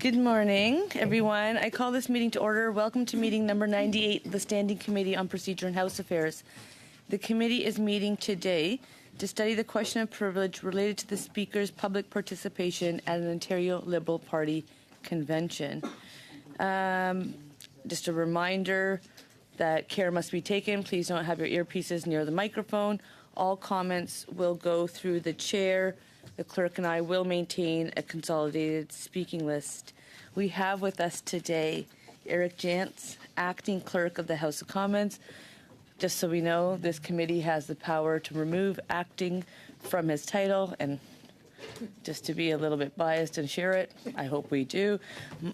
Good morning, everyone. I call this meeting to order. Welcome to meeting number 98, the Standing Committee on Procedure and House Affairs. The committee is meeting today to study the question of privilege related to the Speaker's public participation at an Ontario Liberal Party convention. Just a reminder that care must be taken. Please don't have your earpieces near the microphone. All comments will go through the chair. The clerk and I will maintain a consolidated speaking list. We have with us today Eric Jantz, acting clerk of the House of Commons. Just so we know, this committee has the power to remove acting from his title, and just to be a little bit biased and share it, I hope we do.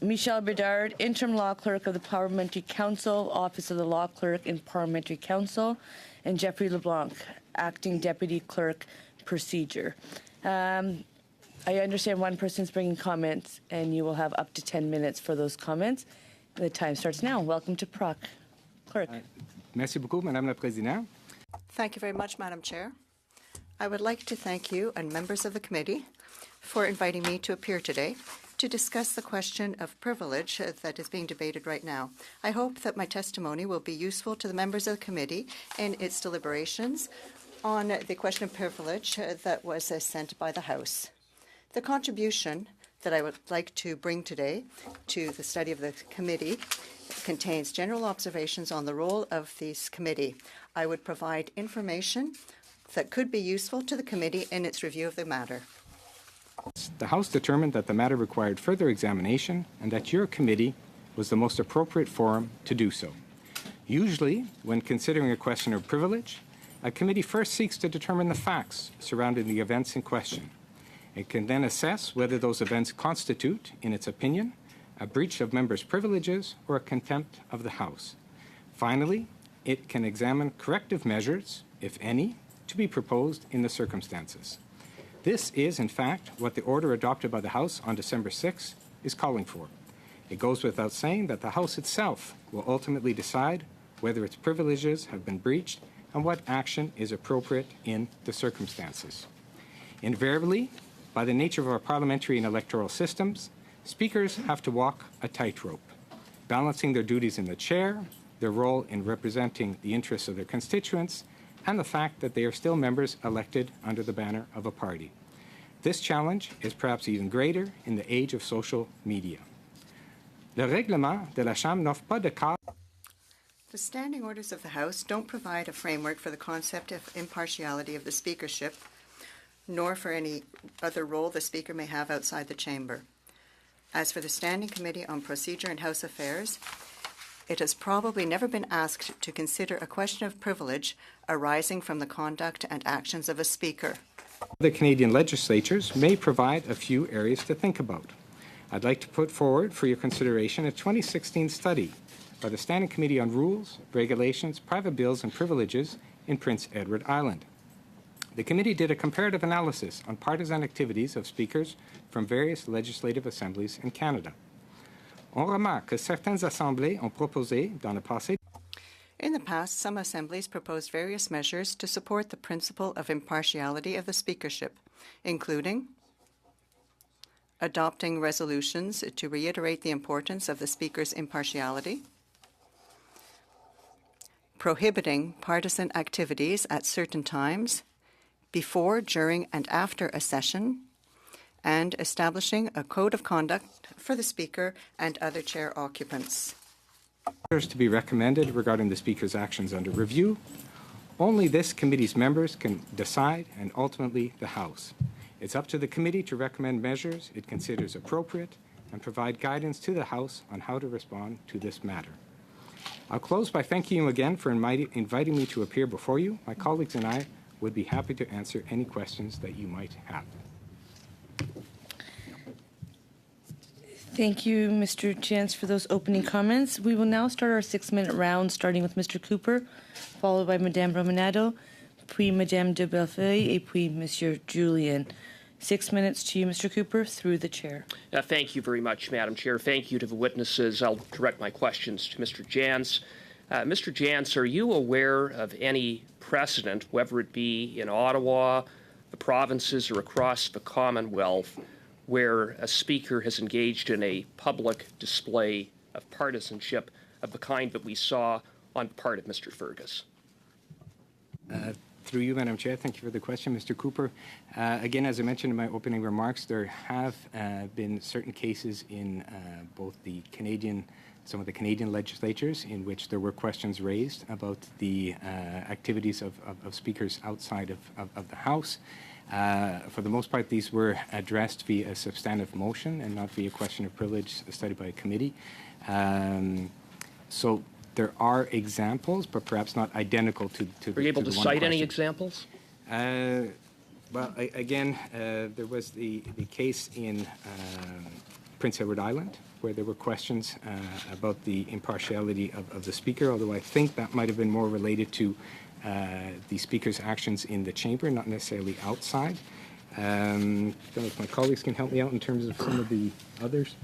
Michelle Bedard, interim law clerk of the Parliamentary Council, Office of the Law Clerk in Parliamentary Council, and Jeffrey LeBlanc, acting deputy clerk, procedure. I understand one person's bringing comments, and you will have up to 10 minutes for those comments. The time starts now. Welcome to Proc. Clerk. Merci beaucoup, Madame la Présidente. Thank you very much, Madam Chair. I would like to thank you and members of the committee for inviting me to appear today to discuss the question of privilege that is being debated right now. I hope that my testimony will be useful to the members of the committee in its deliberations on the question of privilege that was sent by the House. The contribution that I would like to bring today to the study of the committee contains general observations on the role of this committee. I would provide information that could be useful to the committee in its review of the matter. The House determined that the matter required further examination and that your committee was the most appropriate forum to do so. Usually, when considering a question of privilege, a committee first seeks to determine the facts surrounding the events in question. It can then assess whether those events constitute, in its opinion, a breach of members' privileges or a contempt of the House. Finally, it can examine corrective measures, if any, to be proposed in the circumstances. This is, in fact, what the order adopted by the House on December 6 is calling for. It goes without saying that the House itself will ultimately decide whether its privileges have been breached and what action is appropriate in the circumstances. Invariably, by the nature of our parliamentary and electoral systems, speakers have to walk a tightrope, balancing their duties in the chair, their role in representing the interests of their constituents, and the fact that they are still members elected under the banner of a party. This challenge is perhaps even greater in the age of social media. Le règlement de la Chambre n'offre pas de cadre. The standing orders of the House don't provide a framework for the concept of impartiality of the speakership, nor for any other role the Speaker may have outside the chamber. As for the Standing Committee on Procedure and House Affairs, it has probably never been asked to consider a question of privilege arising from the conduct and actions of a Speaker. The Canadian legislatures may provide a few areas to think about. I'd like to put forward for your consideration a 2016 study by the Standing Committee on Rules, Regulations, Private Bills and Privileges in Prince Edward Island. The committee did a comparative analysis on partisan activities of speakers from various legislative assemblies in Canada. On remarque que certaines assemblées ont proposé dans le passé. In the past, some assemblies proposed various measures to support the principle of impartiality of the speakership, including adopting resolutions to reiterate the importance of the Speaker's impartiality, prohibiting partisan activities at certain times, before, during, and after a session, and establishing a code of conduct for the Speaker and other chair occupants. To be recommended regarding the Speaker's actions under review. Only this committee's members can decide, and ultimately the House. It's up to the committee to recommend measures it considers appropriate and provide guidance to the House on how to respond to this matter. I'll close by thanking you again for inviting me to appear before you. My colleagues and I would be happy to answer any questions that you might have. Thank you, Mr. Jantz, for those opening comments. We will now start our 6-minute round, starting with Mr. Cooper, followed by Madame Romanado, puis Madame de Bellefeuille, et puis Monsieur Julian. 6 minutes to you, Mr. Cooper, through the chair. Thank you very much, Madam Chair. Thank you to the witnesses. I'll direct my questions to Mr. Jantz. Mr. Jantz, are you aware of any precedent, whether it be in Ottawa, the provinces, or across the Commonwealth, where a speaker has engaged in a public display of partisanship of the kind that we saw on the part of Mr. Fergus? Through you, Madam Chair, thank you for the question, Mr. Cooper. Again, as I mentioned in my opening remarks, there have been certain cases in both some of the Canadian legislatures in which there were questions raised about the activities of speakers outside of the House. For the most part, these were addressed via a substantive motion and not via question of privilege studied by a committee. So there are examples, but perhaps not identical to the Are you able to cite any question. examples? Well, again, there was the case in Prince Edward Island where there were questions about the impartiality of the speaker, although I think that might have been more related to the speaker's actions in the chamber, not necessarily outside. I don't know if my colleagues can help me out in terms of some of the others.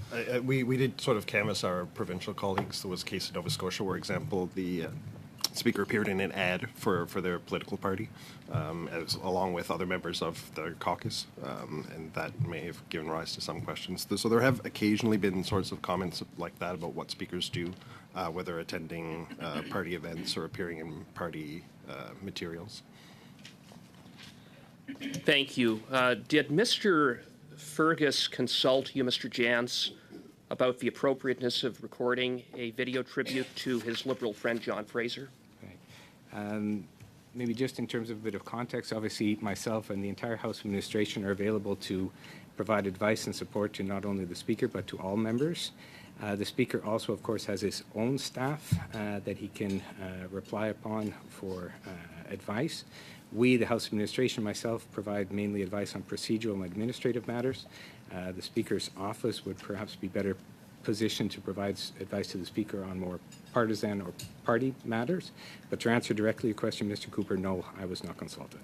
We did sort of canvass our provincial colleagues. There was a case in Nova Scotia where, example, the speaker appeared in an ad for their political party, along with other members of the caucus, and that may have given rise to some questions. So there have occasionally been sorts of comments like that about what speakers do, whether attending party events or appearing in party materials. Thank you. Did Mr. Fergus consult you, Mr. Jans, about the appropriateness of recording a video tribute to his Liberal friend John Fraser? Right. Maybe just in terms of a bit of context, obviously myself and the entire House administration are available to provide advice and support to not only the Speaker but to all members. The Speaker also, of course, has his own staff that he can reply upon for advice. We, the House administration, myself, provide mainly advice on procedural and administrative matters. The Speaker's office would perhaps be better positioned to provide advice to the Speaker on more partisan or party matters. But to answer directly your question, Mr. Cooper, no, I was not consulted.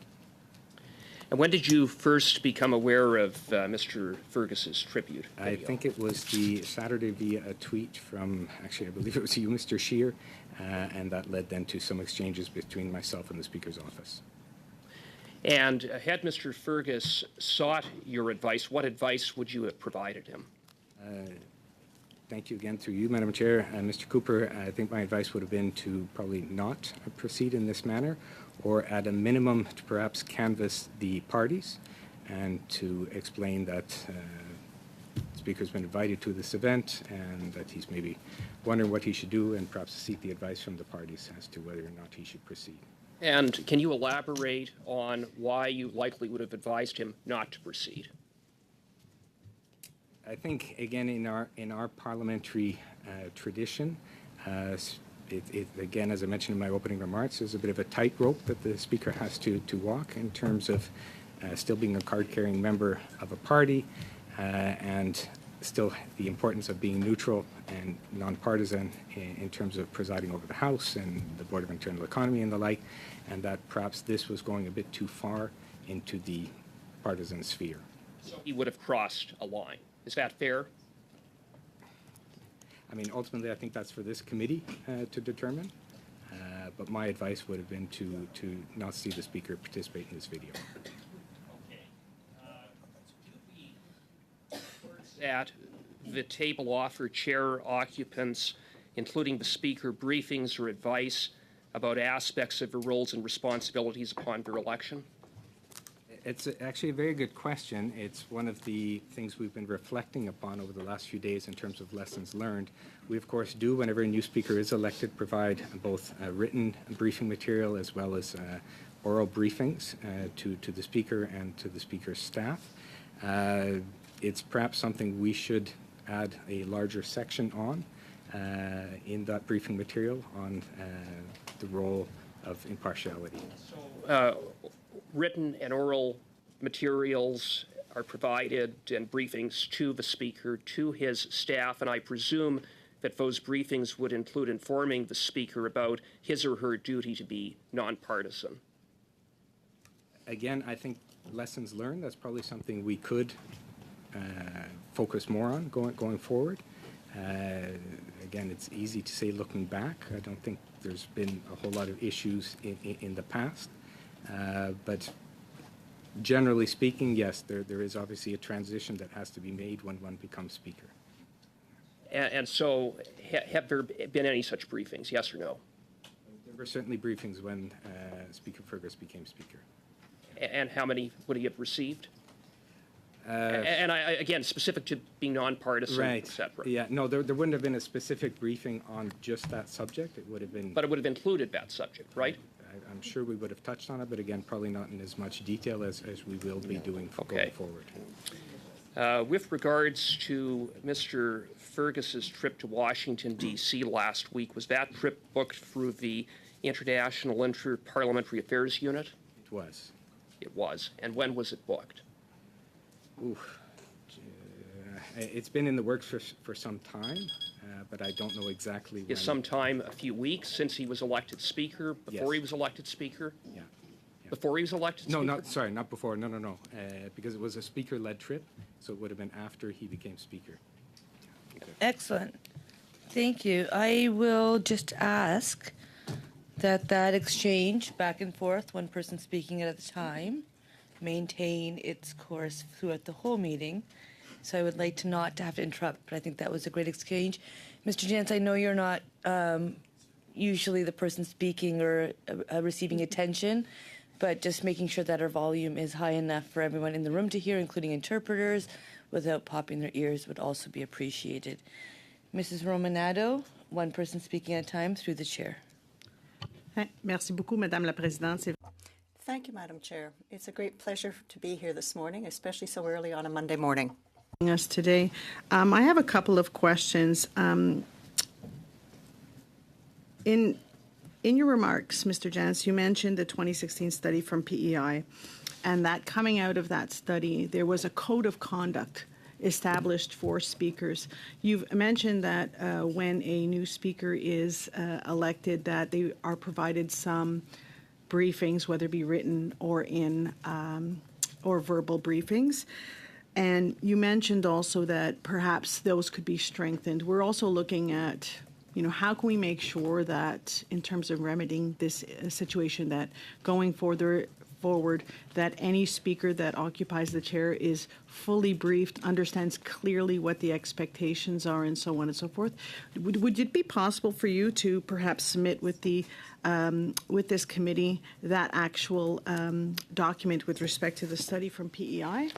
And when did you first become aware of Mr. Fergus's tribute video? I think it was the Saturday via a tweet from, actually, I believe it was you, Mr. Scheer, and that led then to some exchanges between myself and the Speaker's office. And had Mr. Fergus sought your advice, what advice would you have provided him? Thank you again through you, Madam Chair. Mr. Cooper, I think my advice would have been to probably not proceed in this manner, or at a minimum to perhaps canvass the parties and to explain that the Speaker's been invited to this event and that he's maybe wondering what he should do, and perhaps seek the advice from the parties as to whether or not he should proceed. And can you elaborate on why you likely would have advised him not to proceed? I think, again, in our parliamentary tradition, again, as I mentioned in my opening remarks, there's a bit of a tightrope that the Speaker has to walk in terms of still being a card-carrying member of a party and still the importance of being neutral and nonpartisan in terms of presiding over the House and the Board of Internal Economy and the like, and that perhaps this was going a bit too far into the partisan sphere. So he would have crossed a line. Is that fair? I mean, ultimately, I think that's for this committee to determine, but my advice would have been to not see the Speaker participate in this video. At the table offer chair occupants, including the Speaker, briefings or advice about aspects of their roles and responsibilities upon their election? It's actually a very good question. It's one of the things we've been reflecting upon over the last few days in terms of lessons learned. We, of course, do, whenever a new Speaker is elected, provide both written briefing material as well as oral briefings to the Speaker and to the Speaker's staff. It's perhaps something we should add a larger section on in that briefing material on the role of impartiality. Written and oral materials are provided and briefings to the Speaker, to his staff, and I presume that those briefings would include informing the Speaker about his or her duty to be nonpartisan. Again, I think lessons learned, that's probably something we could focus more on going forward. Again, it's easy to say looking back. I don't think there's been a whole lot of issues in the past. But Generally speaking, yes, there is obviously a transition that has to be made when one becomes speaker. And so, have there been any such briefings, yes or no? There were certainly briefings when Speaker Fergus became speaker. And how many would he have received? And again, specific to being nonpartisan, Right. et cetera. Yeah, no, there wouldn't have been a specific briefing on just that subject. It would have been, But it would have included that subject, right? I'm sure we would have touched on it, but again, probably not in as much detail as we will be doing Okay. going forward. With regards to Mr. Fergus's trip to Washington, D.C. last week, was that trip booked through the International Inter-Parliamentary Affairs Unit? It was. It was. And when was it booked? It's been in the works for some time, but I don't know exactly when. Is sometime a few weeks since he was elected Speaker? Before Yes. he was elected Speaker? Yeah. Before he was elected No, Speaker? not before. No. Because it was a speaker-led trip, so it would have been after he became speaker. Excellent. Thank you. I will just ask that exchange back and forth, one person speaking at a time, maintain its course throughout the whole meeting. So I would like to not to have to interrupt, but I think that was a great exchange. Mr. Jantz, I know you're not usually the person speaking or receiving attention, but just making sure that our volume is high enough for everyone in the room to hear, including interpreters, without popping their ears would also be appreciated. Mrs. Romanado, one person speaking at a time through the chair. Merci beaucoup, Madame la Présidente. Thank you, Madam Chair. It's a great pleasure to be here this morning, especially so early on a Monday morning. Us today. I have a couple of questions. In your remarks, Mr. Jantz, you mentioned the 2016 study from PEI, and that coming out of that study, there was a code of conduct established for speakers. You've mentioned that when a new speaker is elected, that they are provided some briefings, whether it be written or in or verbal briefings. And you mentioned also that perhaps those could be strengthened. We're also looking at, how can we make sure that in terms of remedying this situation, that going forward, that any speaker that occupies the chair is fully briefed, understands clearly what the expectations are, and so on and so forth. Would it be possible for you to perhaps submit with the with this committee that actual document with respect to the study from PEI?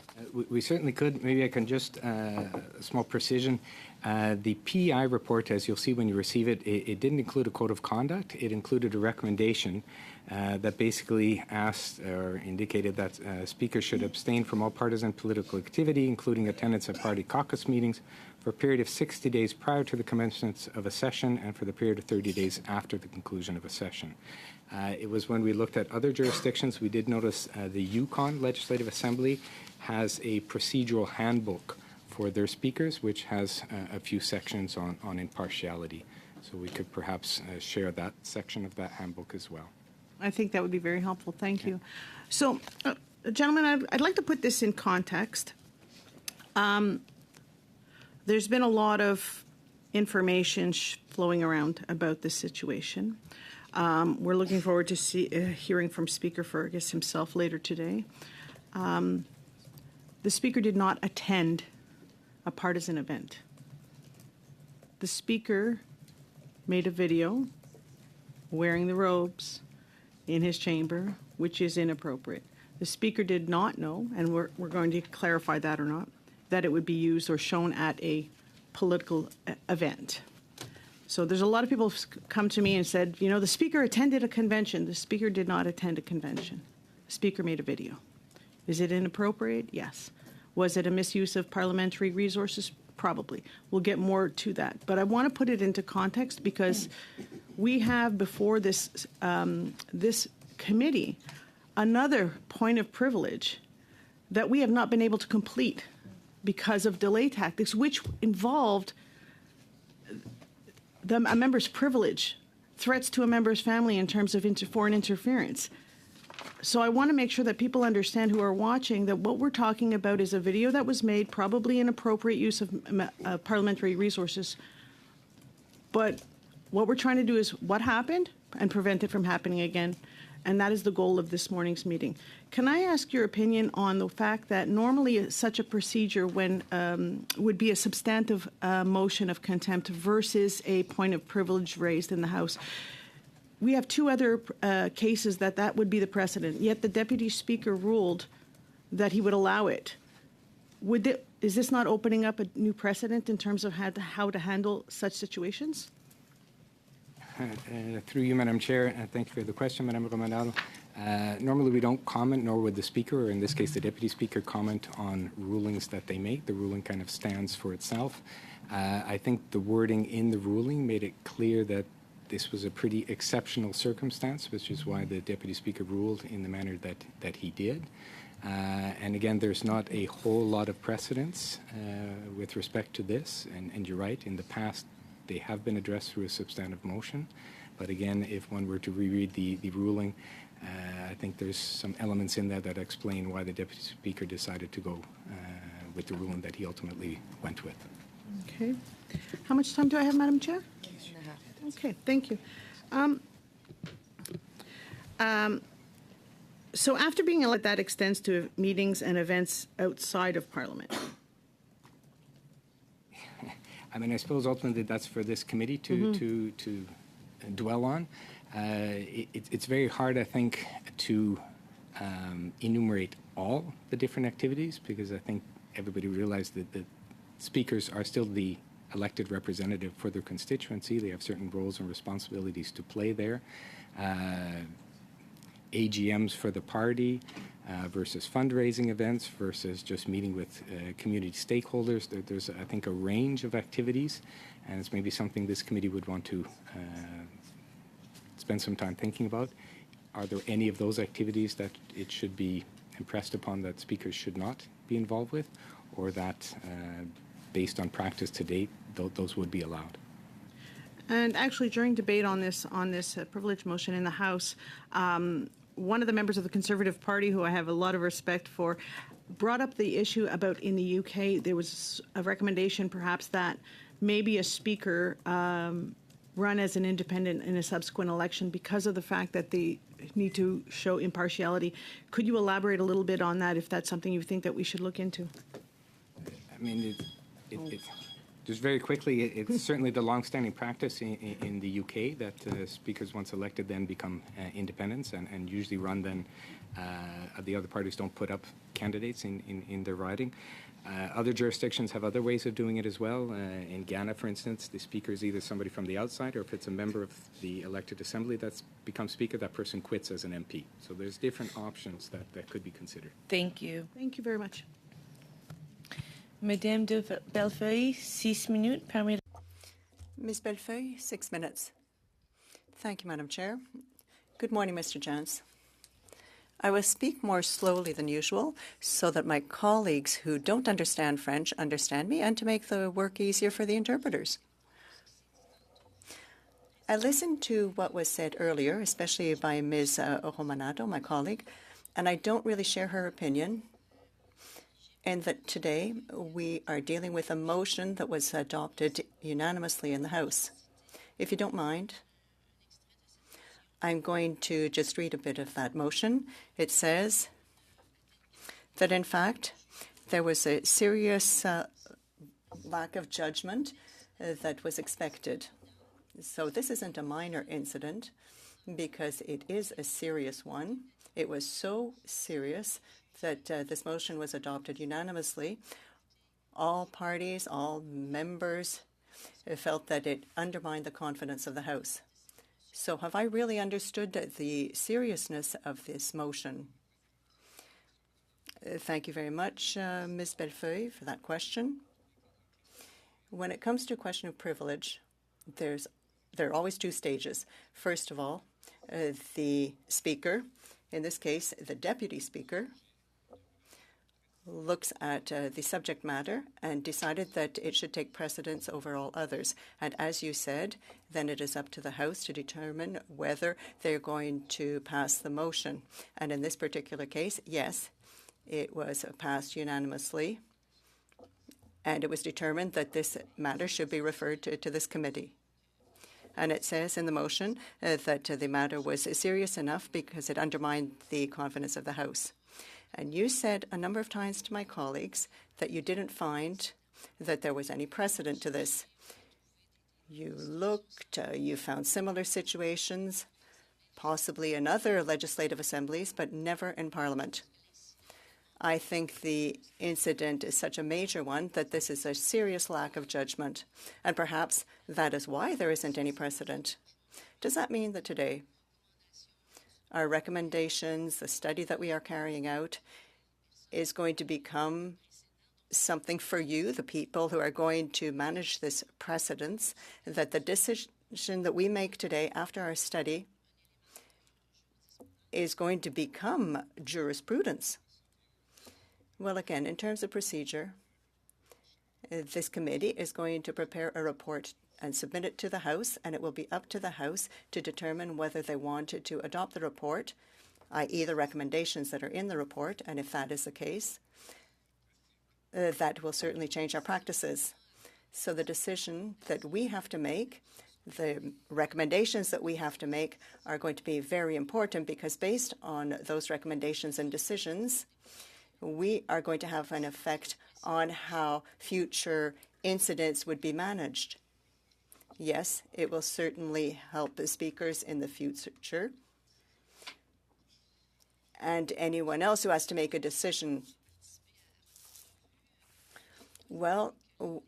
We certainly could. Maybe I can just a small precision. The PEI report, as you'll see when you receive it, it didn't include a code of conduct. It included a recommendation that basically asked or indicated that speakers should abstain from all partisan political activity, including attendance at party caucus meetings, for a period of 60 days prior to the commencement of a session and for the period of 30 days after the conclusion of a session. It was when we looked at other jurisdictions, we did notice the Yukon Legislative Assembly has a procedural handbook for their speakers, which has a few sections on impartiality. So we could perhaps share that section of that handbook as well. I think that would be very helpful. Thank you. So, gentlemen, I'd like to put this in context. There's been a lot of information flowing around about this situation. We're looking forward to hearing from Speaker Fergus himself later today. The Speaker did not attend a partisan event. The Speaker made a video wearing the robes in his chamber, which is inappropriate. The Speaker did not know, and we're going to clarify that or not, that it would be used or shown at a political event. So there's a lot of people who've come to me and said, the Speaker attended a convention. The Speaker did not attend a convention. The Speaker made a video. Is it inappropriate? Yes. Was it a misuse of parliamentary resources? Probably. We'll get more to that. But I want to put it into context because we have before this this committee another point of privilege that we have not been able to complete because of delay tactics, which involved a member's privilege, threats to a member's family in terms of foreign interference. So I want to make sure that people understand who are watching that what we're talking about is a video that was made, probably inappropriate use of parliamentary resources. But what we're trying to do is what happened and prevent it from happening again. And that is the goal of this morning's meeting. Can I ask your opinion on the fact that normally such a procedure would be a substantive motion of contempt versus a point of privilege raised in the House? We have two other cases that would be the precedent, yet the Deputy Speaker ruled that he would allow it. Is this not opening up a new precedent in terms of how to handle such situations? Through you, Madam Chair, thank you for the question, Madam Romanado. Normally we don't comment, nor would the Speaker, or in this case the Deputy Speaker, comment on rulings that they make. The ruling kind of stands for itself. I think the wording in the ruling made it clear that this was a pretty exceptional circumstance, which is why the Deputy Speaker ruled in the manner that he did. And again, there's not a whole lot of precedence with respect to this, and you're right, in the past they have been addressed through a substantive motion. But again, if one were to reread the ruling, I think there's some elements in there that explain why the Deputy Speaker decided to go with the ruling that he ultimately went with. Okay. How much time do I have, Madam Chair? Okay, thank you. So after being elected, that extends to meetings and events outside of Parliament. I mean, I suppose ultimately that's for this committee to dwell on. It's very hard, I think, to enumerate all the different activities, because I think everybody realized that the speakers are still the elected representative for their constituency. They have certain roles and responsibilities to play there. AGMs for the party versus fundraising events versus just meeting with community stakeholders. There's, I think, a range of activities, and it's maybe something this committee would want to spend some time thinking about. Are there any of those activities that it should be impressed upon that speakers should not be involved with, or that, based on practice to date, those would be allowed? And actually, during debate on this privilege motion in the House, one of the members of the Conservative Party, who I have a lot of respect for, brought up the issue about in the UK, there was a recommendation perhaps that maybe a speaker run as an independent in a subsequent election because of the fact that they need to show impartiality. Could you elaborate a little bit on that, if that's something you think that we should look into? I mean, just very quickly, it's certainly the long-standing practice in the UK that speakers, once elected, then become independents and usually run then. The other parties don't put up candidates in their riding. Other jurisdictions have other ways of doing it as well. In Ghana, for instance, the speaker is either somebody from the outside, or if it's a member of the elected assembly that's become speaker, that person quits as an MP. So there's different options that could be considered. Thank you. Thank you very much. Madame de Bellefeuille, 6 minutes. Permis. Ms. Bellefeuille, 6 minutes. Thank you, Madam Chair. Good morning, Mr. Jans. I will speak more slowly than usual so that my colleagues who don't understand French understand me, and to make the work easier for the interpreters. I listened to what was said earlier, especially by Ms. Romanado, my colleague, and I don't really share her opinion, and that today we are dealing with a motion that was adopted unanimously in the House. If you don't mind, I'm going to just read a bit of that motion. It says that, in fact, there was a serious lack of judgment that was expected. So this isn't a minor incident, because it is a serious one. It was so serious that this motion was adopted unanimously. All parties, all members felt that it undermined the confidence of the House. So have I really understood the seriousness of this motion? Thank you very much, Ms. Bellefeuille, for that question. When it comes to a question of privilege, there are always two stages. First of all, the Speaker, in this case the Deputy Speaker, looks at the subject matter and decided that it should take precedence over all others. And as you said, then it is up to the House to determine whether they're going to pass the motion. And in this particular case, yes, it was passed unanimously, and it was determined that this matter should be referred to this committee. And it says in the motion that the matter was serious enough because it undermined the confidence of the House. And you said a number of times to my colleagues that you didn't find that there was any precedent to this. You looked, you found similar situations, possibly in other legislative assemblies, but never in Parliament. I think the incident is such a major one that this is a serious lack of judgment, and perhaps that is why there isn't any precedent. Does that mean that today our recommendations, the study that we are carrying out, is going to become something for you, the people who are going to manage this precedence, that the decision that we make today after our study is going to become jurisprudence? Well, again, in terms of procedure, this committee is going to prepare a report and submit it to the House, and it will be up to the House to determine whether they wanted to adopt the report, i.e. the recommendations that are in the report, and if that is the case, that will certainly change our practices. So the decision that we have to make, the recommendations that we have to make are going to be very important, because based on those recommendations and decisions, we are going to have an effect on how future incidents would be managed. Yes, it will certainly help the speakers in the future and anyone else who has to make a decision. Well,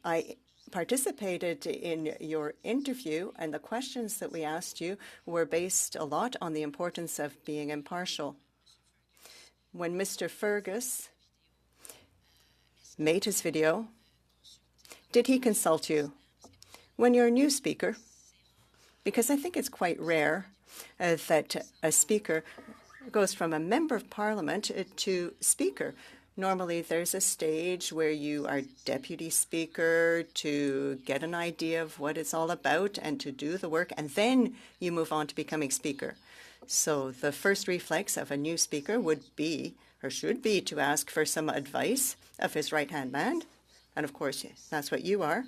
I participated in your interview, and the questions that we asked you were based a lot on the importance of being impartial. When Mr. Fergus made his video, did he consult you? When you're a new speaker, because I think it's quite rare that a speaker goes from a member of Parliament to speaker. Normally, there's a stage where you are deputy speaker to get an idea of what it's all about and to do the work, and then you move on to becoming speaker. So the first reflex of a new speaker would be, or should be, to ask for some advice of his right-hand man. And of course, that's what you are.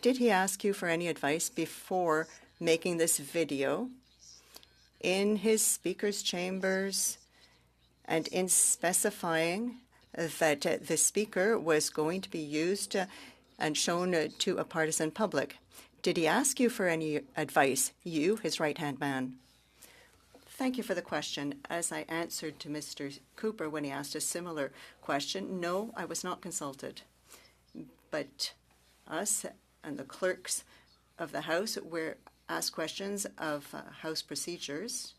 Did he ask you for any advice before making this video in his speaker's chambers and in specifying that the speaker was going to be used and shown to a partisan public? Did he ask you for any advice, you, his right-hand man? Thank you for the question. As I answered to Mr. Cooper when he asked a similar question, no, I was not consulted. But us and the clerks of the House were asked questions of House procedures.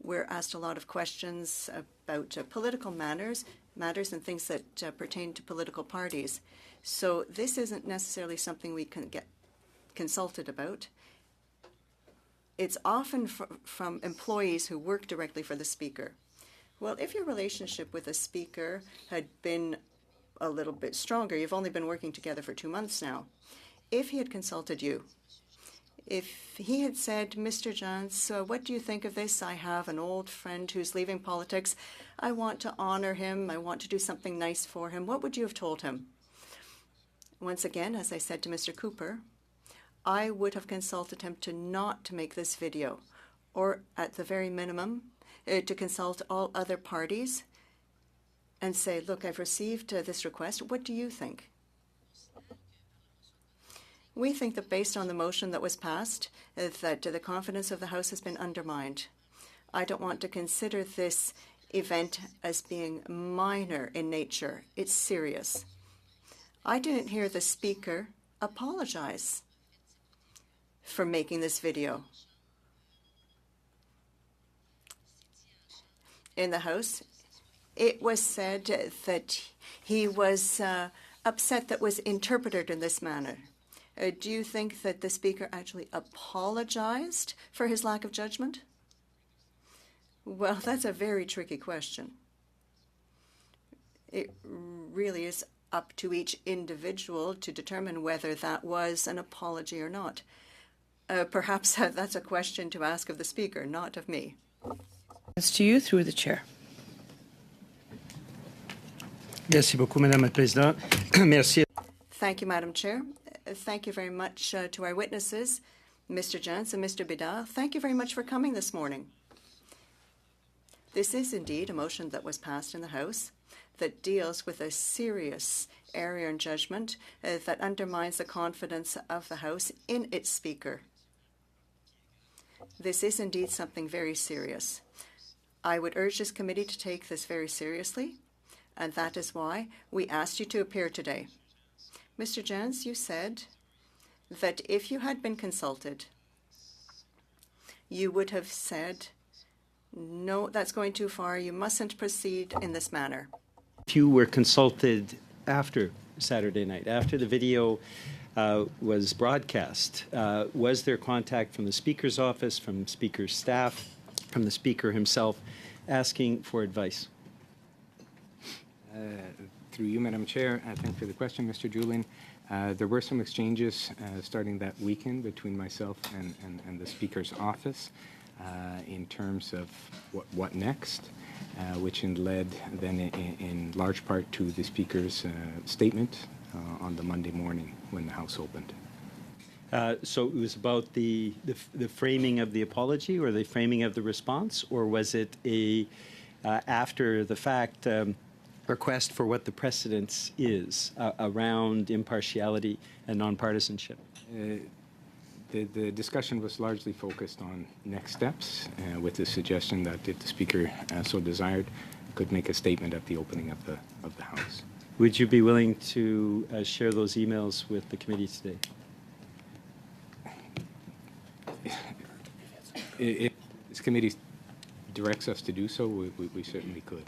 We're asked a lot of questions about political matters and things that pertain to political parties. So this isn't necessarily something we can get consulted about. It's often from employees who work directly for the Speaker. Well, if your relationship with the Speaker had been a little bit stronger, you've only been working together for 2 months now, if he had consulted you, if he had said, Mr. Jones, what do you think of this? I have an old friend who's leaving politics. I want to honor him. I want to do something nice for him. What would you have told him? Once again, as I said to Mr. Cooper, I would have consulted him to not to make this video, or at the very minimum, to consult all other parties and say, look, I've received this request. What do you think? We think that based on the motion that was passed, that the confidence of the House has been undermined. I don't want to consider this event as being minor in nature. It's serious. I didn't hear the Speaker apologize for making this video. In the House, it was said that he was upset that was interpreted in this manner. Do you think that the Speaker actually apologized for his lack of judgment? Well, that's a very tricky question. It really is up to each individual to determine whether that was an apology or not. Perhaps that's a question to ask of the Speaker, not of me. It's to you through the chair. Merci beaucoup, Madame la Présidente. Merci. Thank you, Madam Chair. Thank you very much to our witnesses. Mr. Jantz and Mr. Bidal, thank you very much for coming this morning. This is indeed a motion that was passed in the House that deals with a serious error in judgment that undermines the confidence of the House in its Speaker. This is indeed something very serious. I would urge this committee to take this very seriously, and that is why we asked you to appear today. Mr. Jantz, you said that if you had been consulted, you would have said, no, that's going too far. You mustn't proceed in this manner. If you were consulted after Saturday night, after the video was broadcast, was there contact from the Speaker's office, from Speaker's staff, from the Speaker himself, asking for advice? Through you, Madam Chair, thank you for the question, Mr. Julian. There were some exchanges starting that weekend between myself and the Speaker's office in terms of what next, which led then in large part to the Speaker's statement on the Monday morning when the House opened. So it was about the framing of the apology or the framing of the response, or was it a after the fact request for what the precedence is around impartiality and nonpartisanship? The discussion was largely focused on next steps, with the suggestion that if the Speaker so desired, could make a statement at the opening of the House. Would you be willing to share those emails with the committee today? If this committee directs us to do so, we certainly could.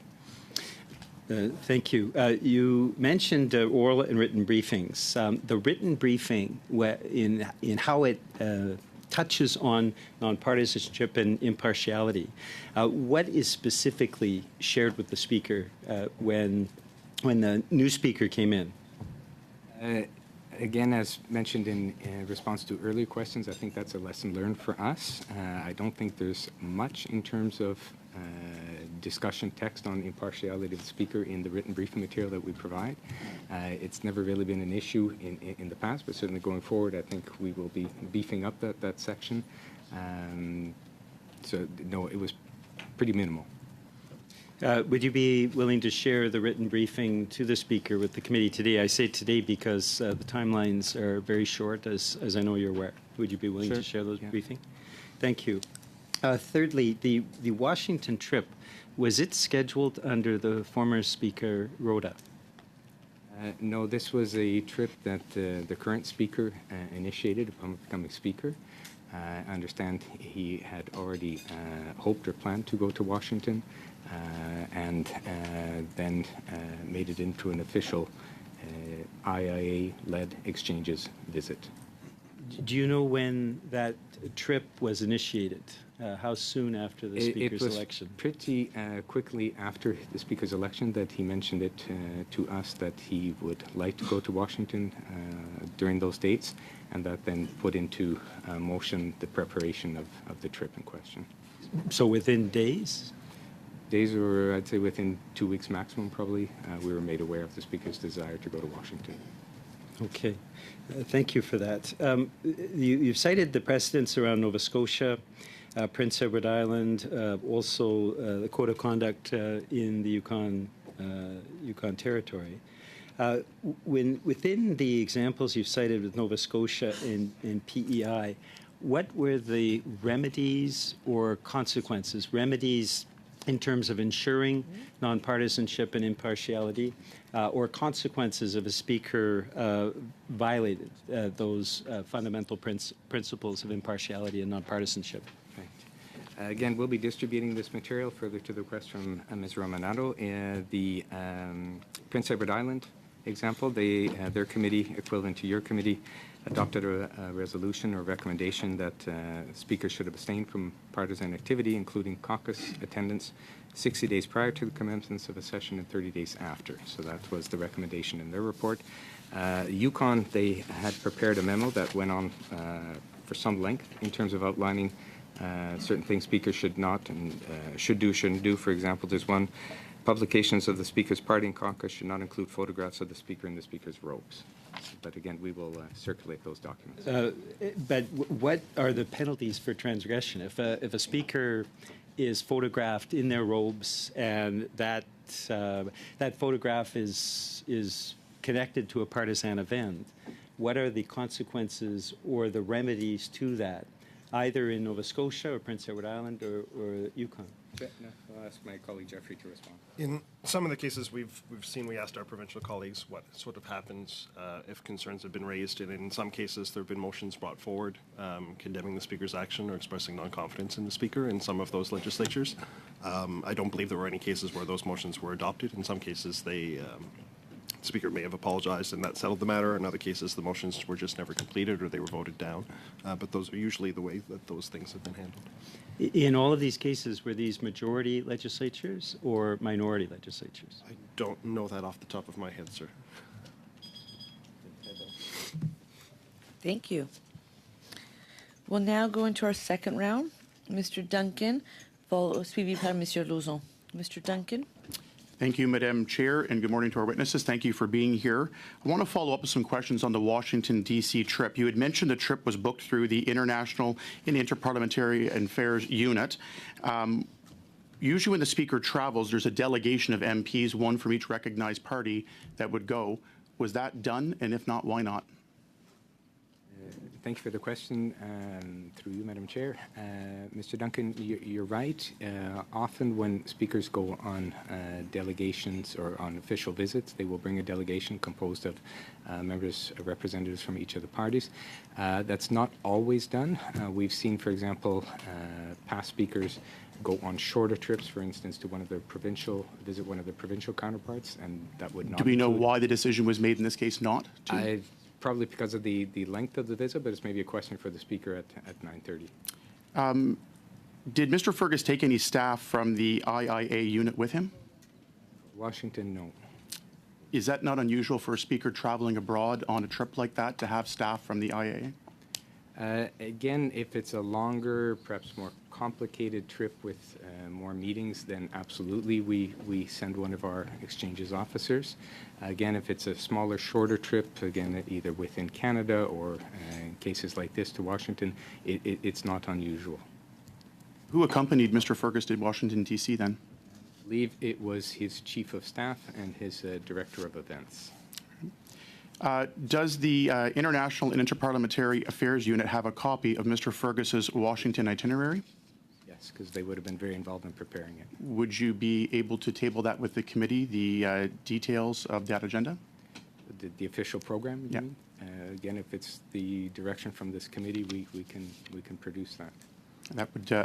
Thank you. You mentioned oral and written briefings. The written briefing, in how it touches on nonpartisanship and impartiality, what is specifically shared with the Speaker when the new Speaker came in? Again, as mentioned in response to earlier questions, I think that's a lesson learned for us. I don't think there's much in terms of discussion text on impartiality of the Speaker in the written briefing material that we provide. It's never really been an issue in the past, but certainly going forward, I think we will be beefing up that section. So, no, it was pretty minimal. Would you be willing to share the written briefing to the Speaker with the committee today? I say today because the timelines are very short, as I know you're aware. Would you be willing to share those briefing? Thank you. Thirdly, the Washington trip, was it scheduled under the former Speaker Rhoda? No, this was a trip that the current Speaker initiated upon becoming Speaker. I understand he had already hoped or planned to go to Washington and then made it into an official IIA-led exchanges visit. Do you know when that trip was initiated? How soon after the Speaker's election? It was pretty quickly after the Speaker's election that he mentioned it to us that he would like to go to Washington during those dates, and that then put into motion the preparation of the trip in question. So within days? Days, or I'd say within 2 weeks maximum, probably, we were made aware of the Speaker's desire to go to Washington. Okay. Thank you for that. You've cited the precedents around Nova Scotia, Prince Edward Island, also the Code of Conduct in the Yukon Territory. Within the examples you've cited with Nova Scotia and PEI, what were the remedies or consequences? Remedies in terms of ensuring nonpartisanship and impartiality, or consequences of a Speaker violated those fundamental principles of impartiality and nonpartisanship? Right. Again, we'll be distributing this material further to the request from Ms. Romanado. The Prince Edward Island example, their committee, equivalent to your committee, adopted a resolution or recommendation that speakers should abstain from partisan activity, including caucus attendance, 60 days prior to the commencement of a session and 30 days after. So that was the recommendation in their report. Yukon, they had prepared a memo that went on for some length in terms of outlining certain things speakers should not and should do, shouldn't do. For example, there's one: publications of the Speaker's party and caucus should not include photographs of the Speaker in the Speaker's robes. But again, we will circulate those documents. But what are the penalties for transgression? If a speaker is photographed in their robes and that photograph is connected to a partisan event, what are the consequences or the remedies to that, either in Nova Scotia or Prince Edward Island or Yukon? I'll ask my colleague Jeffrey to respond. In some of the cases we've seen, we asked our provincial colleagues what sort of happens if concerns have been raised, and in some cases there have been motions brought forward condemning the Speaker's action or expressing non-confidence in the Speaker in some of those legislatures. I don't believe there were any cases where those motions were adopted. In some cases the Speaker may have apologized and that settled the matter. In other cases the motions were just never completed or they were voted down. But those are usually the way that those things have been handled. In all of these cases, were these majority legislatures or minority legislatures? I don't know that off the top of my head, sir. Thank you. We'll now go into our second round. Mr. Duncan, suivi par Monsieur Lauzon. Mr. Duncan. Thank you, Madam Chair, and good morning to our witnesses. Thank you for being here. I want to follow up with some questions on the Washington, D.C. trip. You had mentioned the trip was booked through the International and Interparliamentary Affairs Unit. Usually when the Speaker travels, there's a delegation of MPs, one from each recognized party, that would go. Was that done? And if not, why not? Thank you for the question. Through you, Madam Chair. Mr. Duncan, you're right. Often when speakers go on delegations or on official visits, they will bring a delegation composed of representatives from each of the parties. That's not always done. We've seen, for example, past speakers go on shorter trips, for instance, to visit one of the provincial counterparts, and that would not. Do we know why the decision was made in this case not to? Probably because of the length of the visit, but it's maybe a question for the Speaker at 9:30. Did Mr. Fergus take any staff from the IIA unit with him? Washington, no. Is that not unusual for a Speaker traveling abroad on a trip like that to have staff from the IIA? Again, if it's a longer, perhaps more complicated trip with more meetings, then absolutely we send one of our exchanges officers. Again, if it's a smaller, shorter trip, again, either within Canada or in cases like this to Washington, it's not unusual. Who accompanied Mr. Fergus to Washington, D.C. then? I believe it was his Chief of Staff and his Director of Events. Does the International and Interparliamentary Affairs Unit have a copy of Mr. Fergus's Washington itinerary? Yes, because they would have been very involved in preparing it. Would you be able to table that with the committee, the details of that agenda? The official program, you Yeah. mean? Again, if it's the direction from this committee, we can produce that.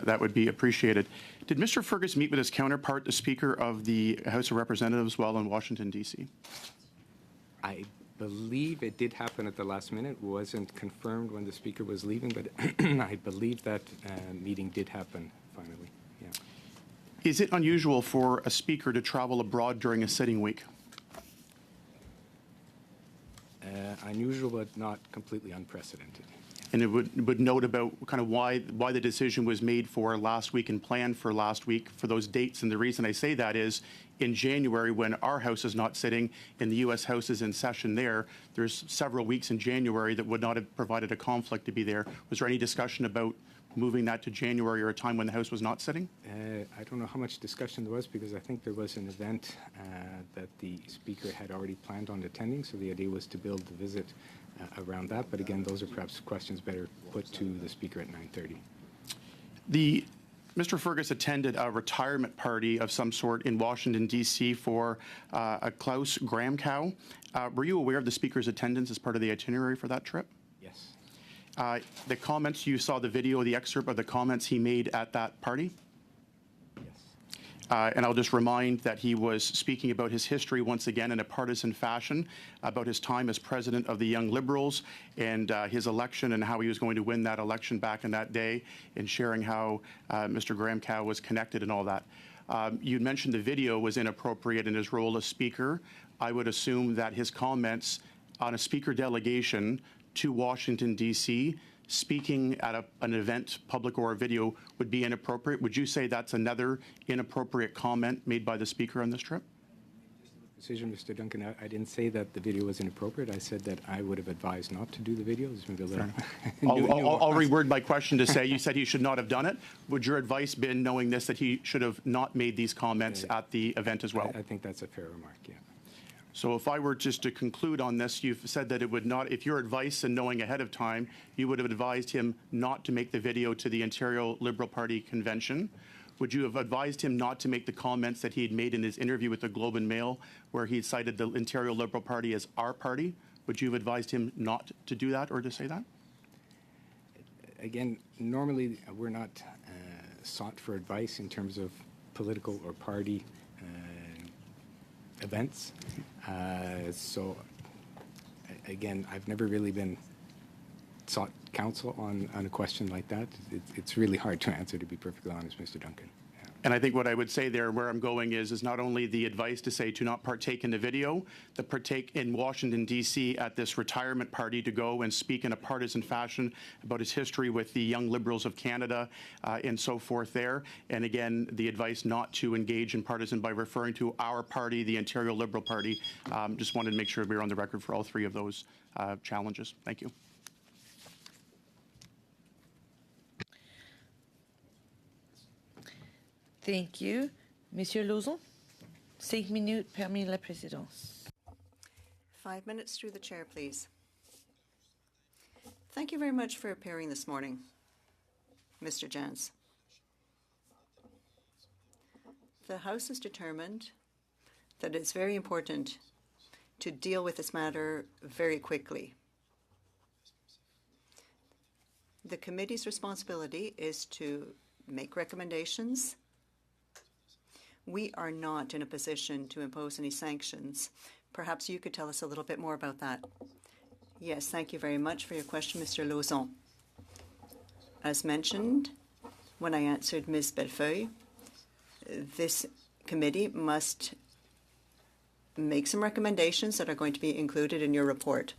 That would be appreciated. Did Mr. Fergus meet with his counterpart, the Speaker of the House of Representatives, while in Washington, D.C.? I believe it did happen at the last minute. It wasn't confirmed when the Speaker was leaving, but I believe that meeting did happen finally. Yeah. Is it unusual for a Speaker to travel abroad during a sitting week? Unusual, but not completely unprecedented. And it would note about kind of why the decision was made for last week and planned for last week for those dates. And the reason I say that is in January, when our House is not sitting and the U.S. House is in session there's several weeks in January that would not have provided a conflict to be there. Was there any discussion about moving that to January or a time when the House was not sitting? I don't know how much discussion there was because I think there was an event that the Speaker had already planned on attending, so the idea was to build the visit around that. But again, those are perhaps questions better put to the Speaker at 9:30. Mr. Fergus attended a retirement party of some sort in Washington, D.C. for a Klaus Gramkow. Were you aware of the Speaker's attendance as part of the itinerary for that trip? Yes. The comments, you saw the video, the excerpt of the comments he made at that party? Yes. And I'll just remind that he was speaking about his history once again in a partisan fashion, about his time as president of the Young Liberals and his election and how he was going to win that election back in that day, and sharing how Mr. Gramkow was connected and all that. You mentioned the video was inappropriate in his role as Speaker. I would assume that his comments on a Speaker delegation to Washington, D.C., speaking at an event, public or a video, would be inappropriate. Would you say that's another inappropriate comment made by the Speaker on this trip? decision, Mr. Duncan. I didn't say that the video was inappropriate. I said that I would have advised not to do the video. It's maybe a little I'll reword my question to say, you said he should not have done it. Would your advice been, knowing this, that he should have not made these comments at the event as well? I think that's a fair remark, yeah. So if I were just to conclude on this, you've said that it would not, if your advice and knowing ahead of time, you would have advised him not to make the video to the Ontario Liberal Party convention. Would you have advised him not to make the comments that he had made in his interview with the Globe and Mail, where he cited the Ontario Liberal Party as our party? Would you have advised him not to do that or to say that? Again, normally we're not sought for advice in terms of political or party events. So, again, I've never really been sought counsel on a question like that. It's really hard to answer, to be perfectly honest, Mr. Duncan. Yeah. And I think what I would say there, where I'm going is not only the advice to say to not partake in the video, to partake in Washington, D.C. at this retirement party, to go and speak in a partisan fashion about his history with the Young Liberals of Canada and so forth there. And again, the advice not to engage in partisan by referring to our party, the Ontario Liberal Party. Just wanted to make sure we were on the record for all three of those challenges. Thank you. Thank you. Monsieur Lauzon, 5 minutes permis la présidence. 5 minutes through the chair, please. Thank you very much for appearing this morning, Mr. Jans. The House is determined that it's very important to deal with this matter very quickly. The committee's responsibility is to make recommendations. We are not in a position to impose any sanctions. Perhaps you could tell us a little bit more about that. Yes, thank you very much for your question, Mr. Lauzon. As mentioned, when I answered Ms. Bellefeuille, this committee must make some recommendations that are going to be included in your report.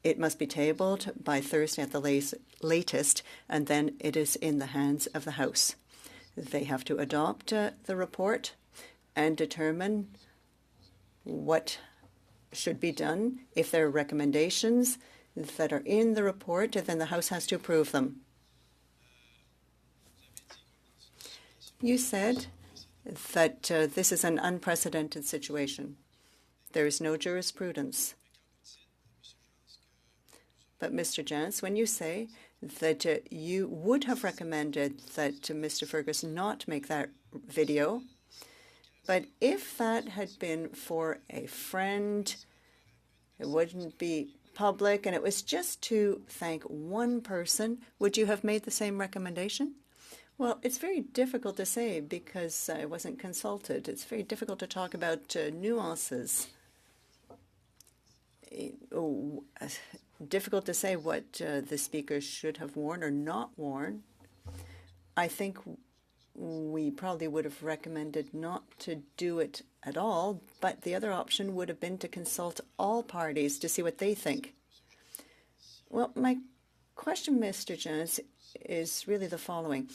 It must be tabled by Thursday at the latest, and then it is in the hands of the House. They have to adopt the report and determine what should be done. If there are recommendations that are in the report, then the House has to approve them. You said that this is an unprecedented situation. There is no jurisprudence. But, Mr. Jans, when you say that you would have recommended that Mr. Fergus not make that video, but if that had been for a friend, it wouldn't be public, and it was just to thank one person, would you have made the same recommendation? Well, it's very difficult to say because I wasn't consulted. It's very difficult to talk about nuances. Difficult to say what the speaker should have worn or not worn. I think we probably would have recommended not to do it at all, but the other option would have been to consult all parties to see what they think. Well, my question, Mr. Jans, is really the following.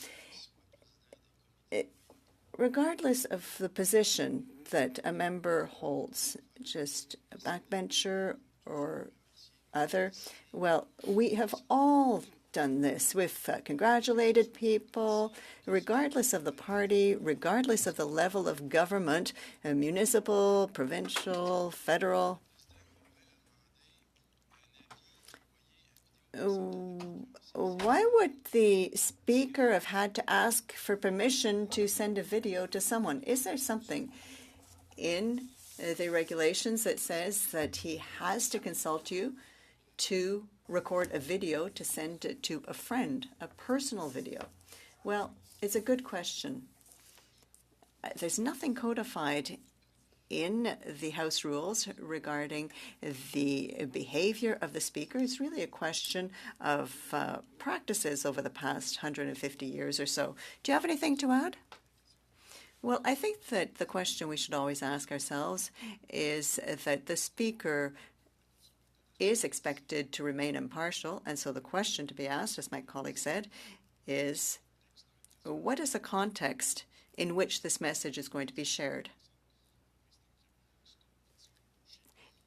Regardless of the position that a member holds, just a backbencher or other, well, we have all done this. We've congratulated people, regardless of the party, regardless of the level of government, municipal, provincial, federal. Why would the speaker have had to ask for permission to send a video to someone? Is there something in the regulations that says that he has to consult you to record a video to send it to a friend, a personal video? Well, it's a good question. There's nothing codified in the House rules regarding the behavior of the speaker. It's really a question of practices over the past 150 years or so. Do you have anything to add? Well, I think that the question we should always ask ourselves is that the speaker is expected to remain impartial, and so the question to be asked, as my colleague said, is what is the context in which this message is going to be shared?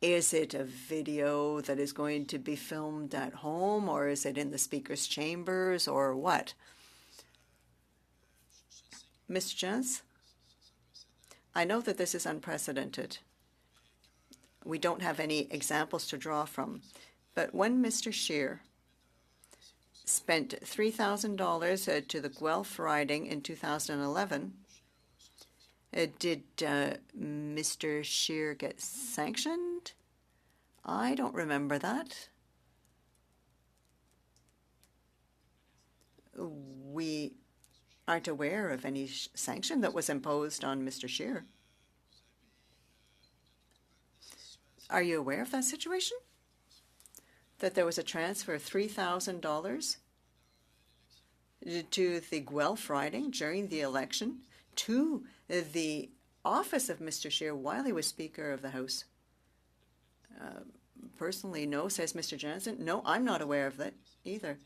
Is it a video that is going to be filmed at home, or is it in the speaker's chambers, or what? Mr. Jans, I know that this is unprecedented. We don't have any examples to draw from, but when Mr. Scheer spent $3,000 to the Guelph riding in 2011, did Mr. Scheer get sanctioned? I don't remember that. We aren't aware of any sanction that was imposed on Mr. Scheer. Are you aware of that situation? That there was a transfer of $3,000 to the Guelph riding during the election to the office of Mr. Scheer while he was Speaker of the House? Personally, no, says Mr. Jansen. No, I'm not aware of that either.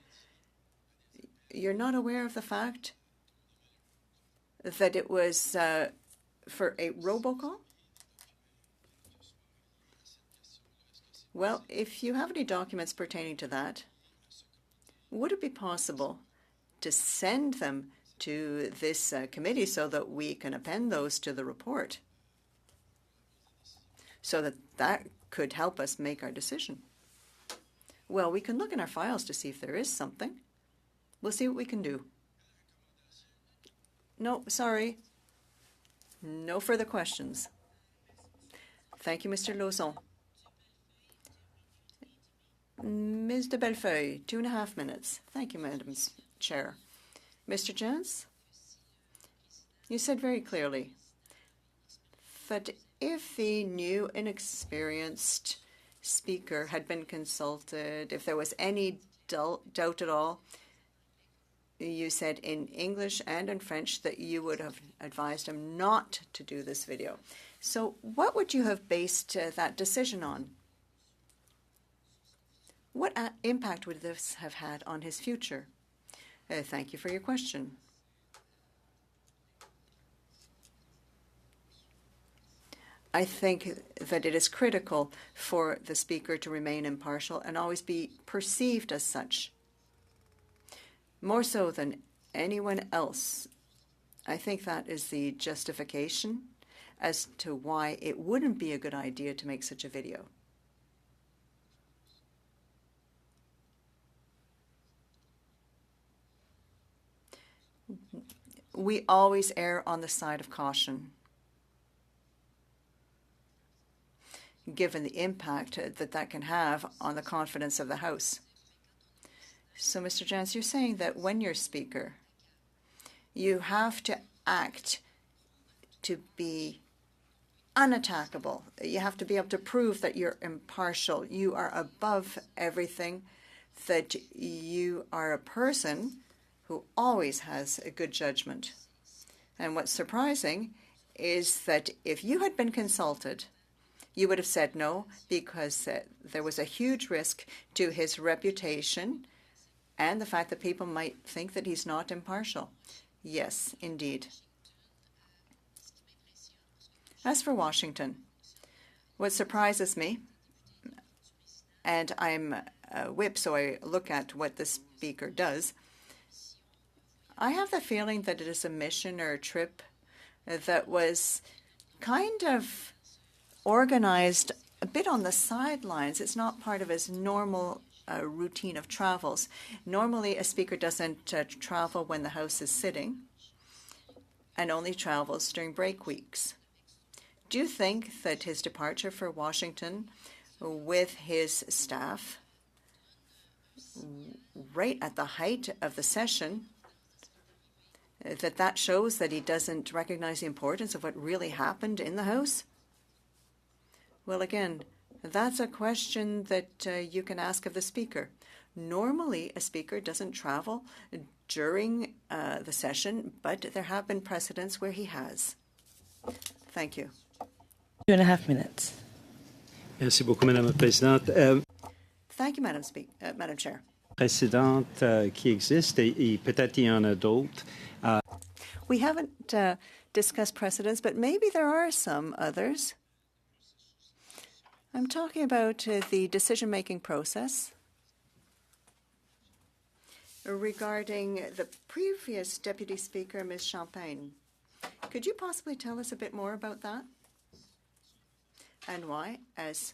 You're not aware of the fact that it was for a robocall? Well, if you have any documents pertaining to that, would it be possible to send them to this committee so that we can append those to the report, so that that could help us make our decision? Well, we can look in our files to see if there is something. We'll see what we can do. No, sorry. No further questions. Thank you, Mr. Lauzon. Ms. de Bellefeuille, 2.5 minutes. Thank you, Madam Chair. Mr. Jans, you said very clearly that if the new inexperienced speaker had been consulted, if there was any doubt at all, you said in English and in French that you would have advised him not to do this video. So what would you have based that decision on? What impact would this have had on his future? Thank you for your question. I think that it is critical for the Speaker to remain impartial and always be perceived as such. More so than anyone else, I think that is the justification as to why it wouldn't be a good idea to make such a video. We always err on the side of caution, given the impact that that can have on the confidence of the House. So, Mr. Jans, you're saying that when you're Speaker, you have to act to be unattackable. You have to be able to prove that you're impartial, you are above everything, that you are a person who always has a good judgment. And what's surprising is that if you had been consulted, you would have said no, because there was a huge risk to his reputation and the fact that people might think that he's not impartial. Yes, indeed. As for Washington, what surprises me, and I'm a whip, so I look at what the Speaker does, I have the feeling that it is a mission or a trip that was kind of organized a bit on the sidelines. It's not part of his normal routine of travels. Normally, a Speaker doesn't travel when the House is sitting and only travels during break weeks. Do you think that his departure for Washington with his staff right at the height of the session, that shows that he doesn't recognize the importance of what really happened in the House? Well, again, that's a question that you can ask of the Speaker. Normally, a Speaker doesn't travel during the session, but there have been precedents where he has. Thank you. 2.5 minutes. Merci beaucoup, Madame la Présidente. Thank you, Madam Chair. Précédente qui existe, et peut-être il y en a d'autres. We haven't discussed precedents, but maybe there are some others. I'm talking about the decision-making process regarding the previous Deputy Speaker, Ms. Champagne. Could you possibly tell us a bit more about that? And why, as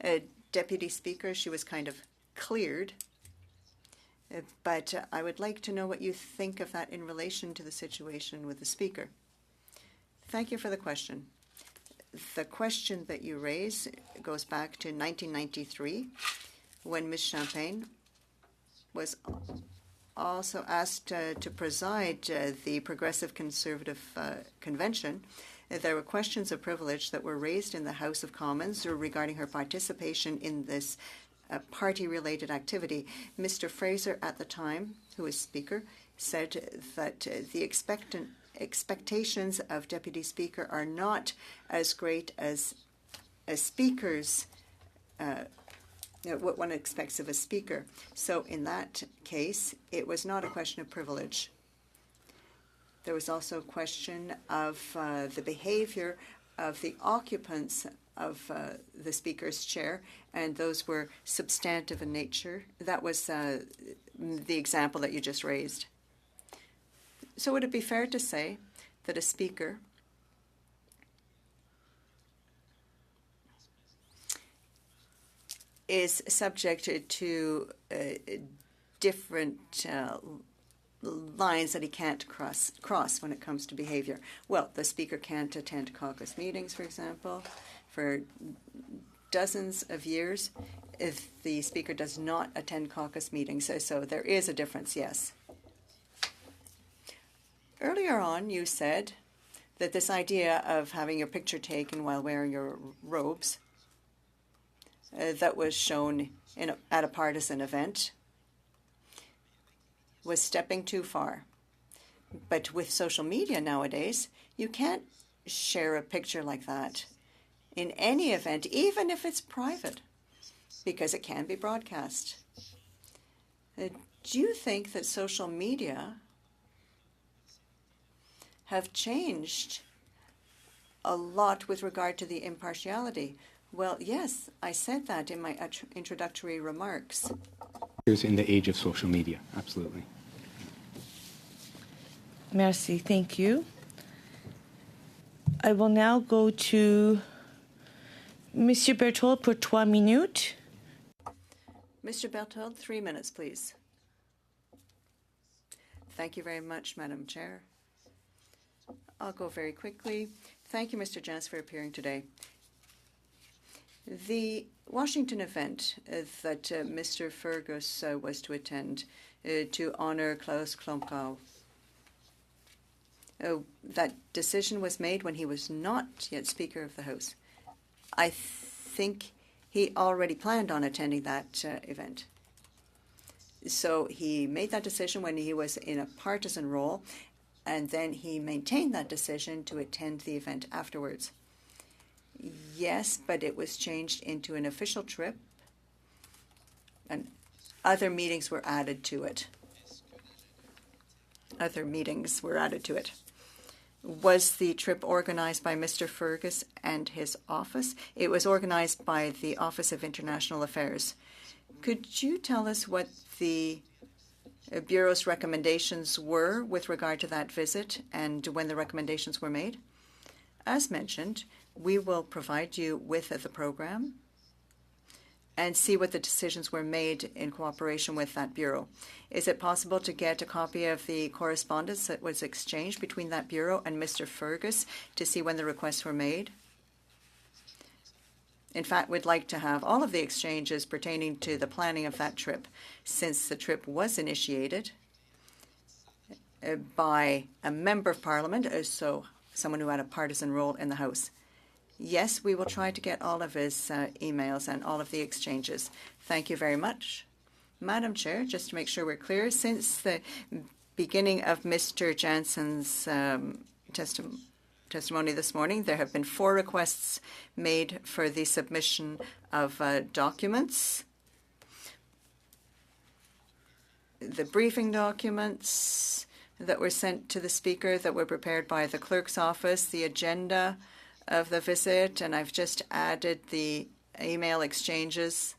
a Deputy Speaker, she was kind of cleared. But I would like to know what you think of that in relation to the situation with the Speaker. Thank you for the question. The question that you raise goes back to 1993, when Ms. Champagne was also asked to preside the Progressive Conservative Convention. There were questions of privilege that were raised in the House of Commons regarding her participation in this party-related activity. Mr. Fraser, at the time, who was Speaker, said that the expectations of Deputy Speaker are not as great as Speakers, what one expects of a Speaker. So in that case, it was not a question of privilege. There was also a question of the behavior of the occupants of the Speaker's chair, and those were substantive in nature. That was the example that you just raised. So would it be fair to say that a Speaker is subject to different lines that he can't cross when it comes to behavior? Well, the Speaker can't attend caucus meetings, for example, for dozens of years. If the Speaker does not attend caucus meetings, so there is a difference, yes. Earlier on, you said that this idea of having your picture taken while wearing your robes that was shown at a partisan event was stepping too far. But with social media nowadays, you can't share a picture like that in any event, even if it's private, because it can be broadcast. Do you think that social media have changed a lot with regard to the impartiality? Well, yes, I said that in my introductory remarks. In the age of social media, absolutely. Merci, thank you. I will now go to Monsieur Berthold for 3 minutes. Mr. Berthold, 3 minutes, please. Thank you very much, Madam Chair. I'll go very quickly. Thank you, Mr. Jansz, for appearing today. The Washington event that Mr. Fergus was to attend to honor Klaus Klomkow, that decision was made when he was not yet Speaker of the House. I think he already planned on attending that event. So he made that decision when he was in a partisan role, and then he maintained that decision to attend the event afterwards. Yes, but it was changed into an official trip, and other meetings were added to it. Was the trip organized by Mr. Fergus and his office? It was organized by the Office of International Affairs. Could you tell us what the Bureau's recommendations were with regard to that visit and when the recommendations were made? As mentioned, we will provide you with the program and see what the decisions were made in cooperation with that Bureau. Is it possible to get a copy of the correspondence that was exchanged between that Bureau and Mr. Fergus to see when the requests were made? In fact, we'd like to have all of the exchanges pertaining to the planning of that trip, since the trip was initiated by a member of Parliament, so someone who had a partisan role in the House. Yes, we will try to get all of his emails and all of the exchanges. Thank you very much. Madam Chair, just to make sure we're clear, since the beginning of Mr. Jansen's testimony this morning, there have been 4 requests made for the submission of documents. The briefing documents that were sent to the Speaker that were prepared by the Clerk's office, the agenda of the visit, and I've just added the email exchanges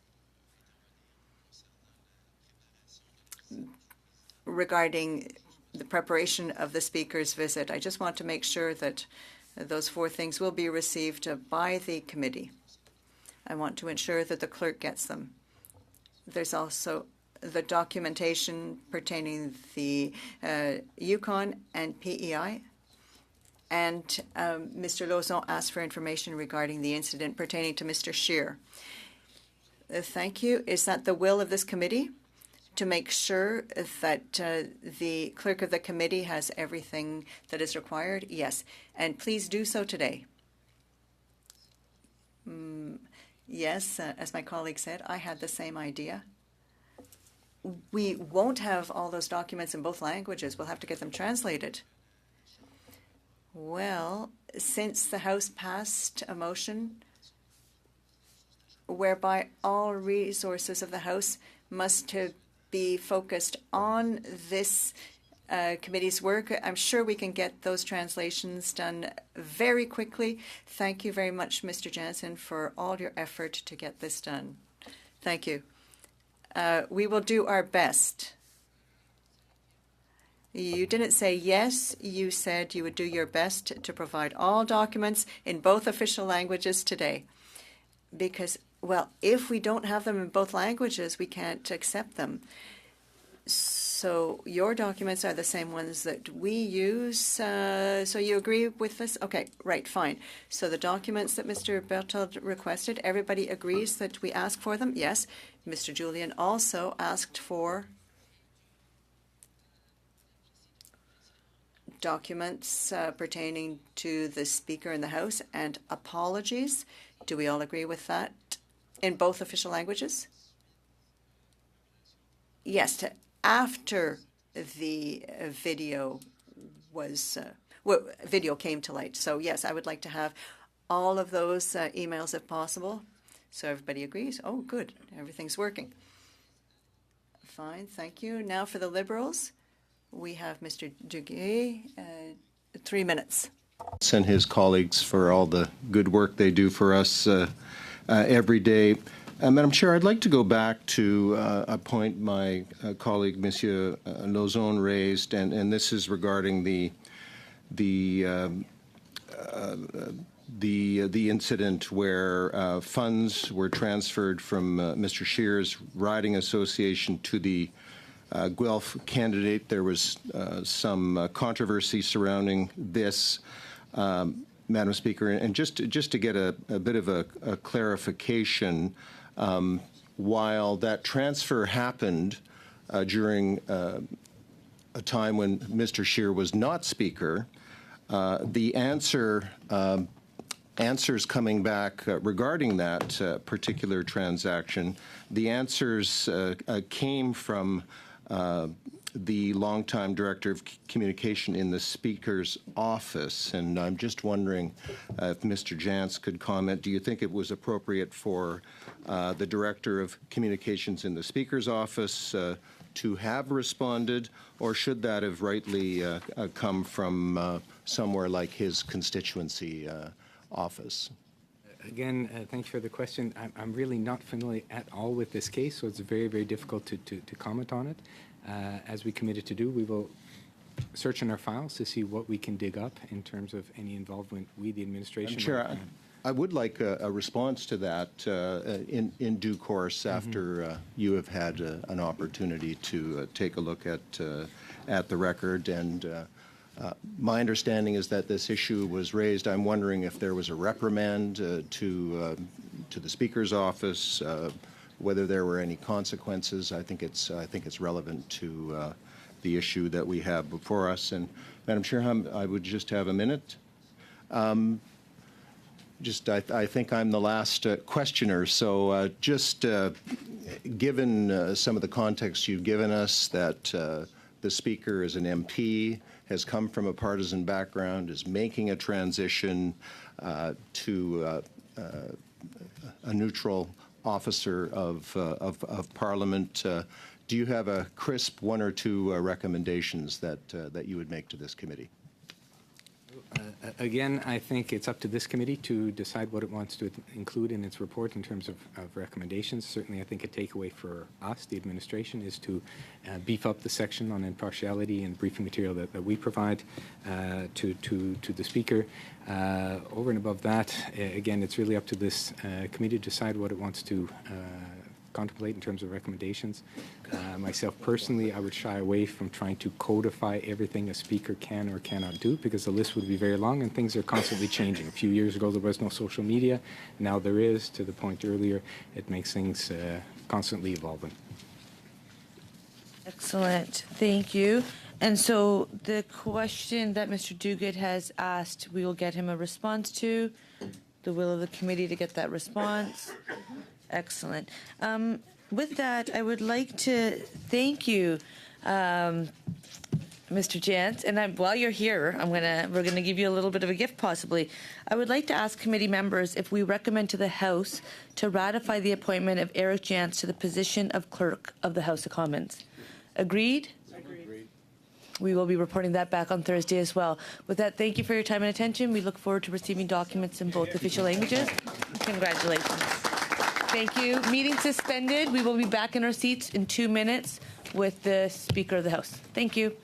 regarding the preparation of the speaker's visit. I just want to make sure that those 4 things will be received by the committee. I want to ensure that the clerk gets them. There's also the documentation pertaining the Yukon and PEI. And Mr. Lauzon asked for information regarding the incident pertaining to Mr. Scheer. Thank you. Is that the will of this committee to make sure that the clerk of the committee has everything that is required? Yes. And please do so today. Yes, as my colleague said, I had the same idea. We won't have all those documents in both languages. We'll have to get them translated. Well, since the House passed a motion whereby all resources of the House must be focused on this committee's work, I'm sure we can get those translations done very quickly. Thank you very much, Mr. Jansen, for all your effort to get this done. Thank you. We will do our best. You didn't say yes. You said you would do your best to provide all documents in both official languages today. Because, well, if we don't have them in both languages, we can't accept them. So your documents are the same ones that we use. So you agree with this? Okay, right, fine. So the documents that Mr. Berthold requested, everybody agrees that we ask for them? Yes. Mr. Julian also asked for documents pertaining to the Speaker in the House and apologies. Do we all agree with that in both official languages? Yes, after the video was video came to light. So yes, I would like to have all of those emails if possible. So everybody agrees? Oh, good. Everything's working. Fine, thank you. Now for the Liberals, we have Mr. Duguay, 3 minutes. And his colleagues for all the good work they do for us every day. Madam Chair, I'd like to go back to a point my colleague, Monsieur Lauzon, raised, and this is regarding the incident where funds were transferred from Mr. Scheer's riding association to the Guelph candidate. There was some controversy surrounding this, Madam Speaker, and just to get a bit of a clarification, while that transfer happened during a time when Mr. Scheer was not Speaker, the answers coming back regarding that particular transaction, the answers came from the longtime Director of Communication in the Speaker's office. And I'm just wondering if Mr. Jantz could comment. Do you think it was appropriate for the Director of Communications in the Speaker's office to have responded, or should that have rightly come from somewhere like his constituency office? Again, thank you for the question. I'm really not familiar at all with this case, so it's very, very difficult to comment on it. As we committed to do, we will search in our files to see what we can dig up in terms of any involvement we, the administration. Chair, I would like a response to that in due course after you have had an opportunity to take a look at the record. And my understanding is that this issue was raised. I'm wondering if there was a reprimand to the Speaker's office, whether there were any consequences. I think it's relevant to the issue that we have before us. And Madam Chair, I would just have a minute. I think I'm the last questioner. So just given some of the context you've given us, that the Speaker is an MP, has come from a partisan background, is making a transition to a neutral officer of Parliament. Do you have a crisp 1 or 2 recommendations that you would make to this committee? Again, I think it's up to this committee to decide what it wants to include in its report in terms of recommendations. Certainly, I think a takeaway for us, the administration, is to beef up the section on impartiality and briefing material that we provide to the Speaker. Over and above that, again, it's really up to this committee to decide what it wants to contemplate in terms of recommendations. Myself personally, I would shy away from trying to codify everything a speaker can or cannot do, because the list would be very long and things are constantly changing. A few years ago there was no social media, now there is. To the point earlier, it makes things constantly evolving. Excellent, thank you. And so the question that Mr. Duguid has asked, we will get him a response to. The will of the committee to get that response. Excellent. With that, I would like to thank you, Mr. Jantz. And while you're here, we're gonna give you a little bit of a gift, possibly. I would like to ask committee members if we recommend to the House to ratify the appointment of Eric Jantz to the position of Clerk of the House of Commons. Agreed? Agreed. We will be reporting that back on Thursday as well. With that, thank you for your time and attention. We look forward to receiving documents in both official languages. Congratulations. Thank you. Meeting suspended. We will be back in our seats in 2 minutes with the Speaker of the House. Thank you.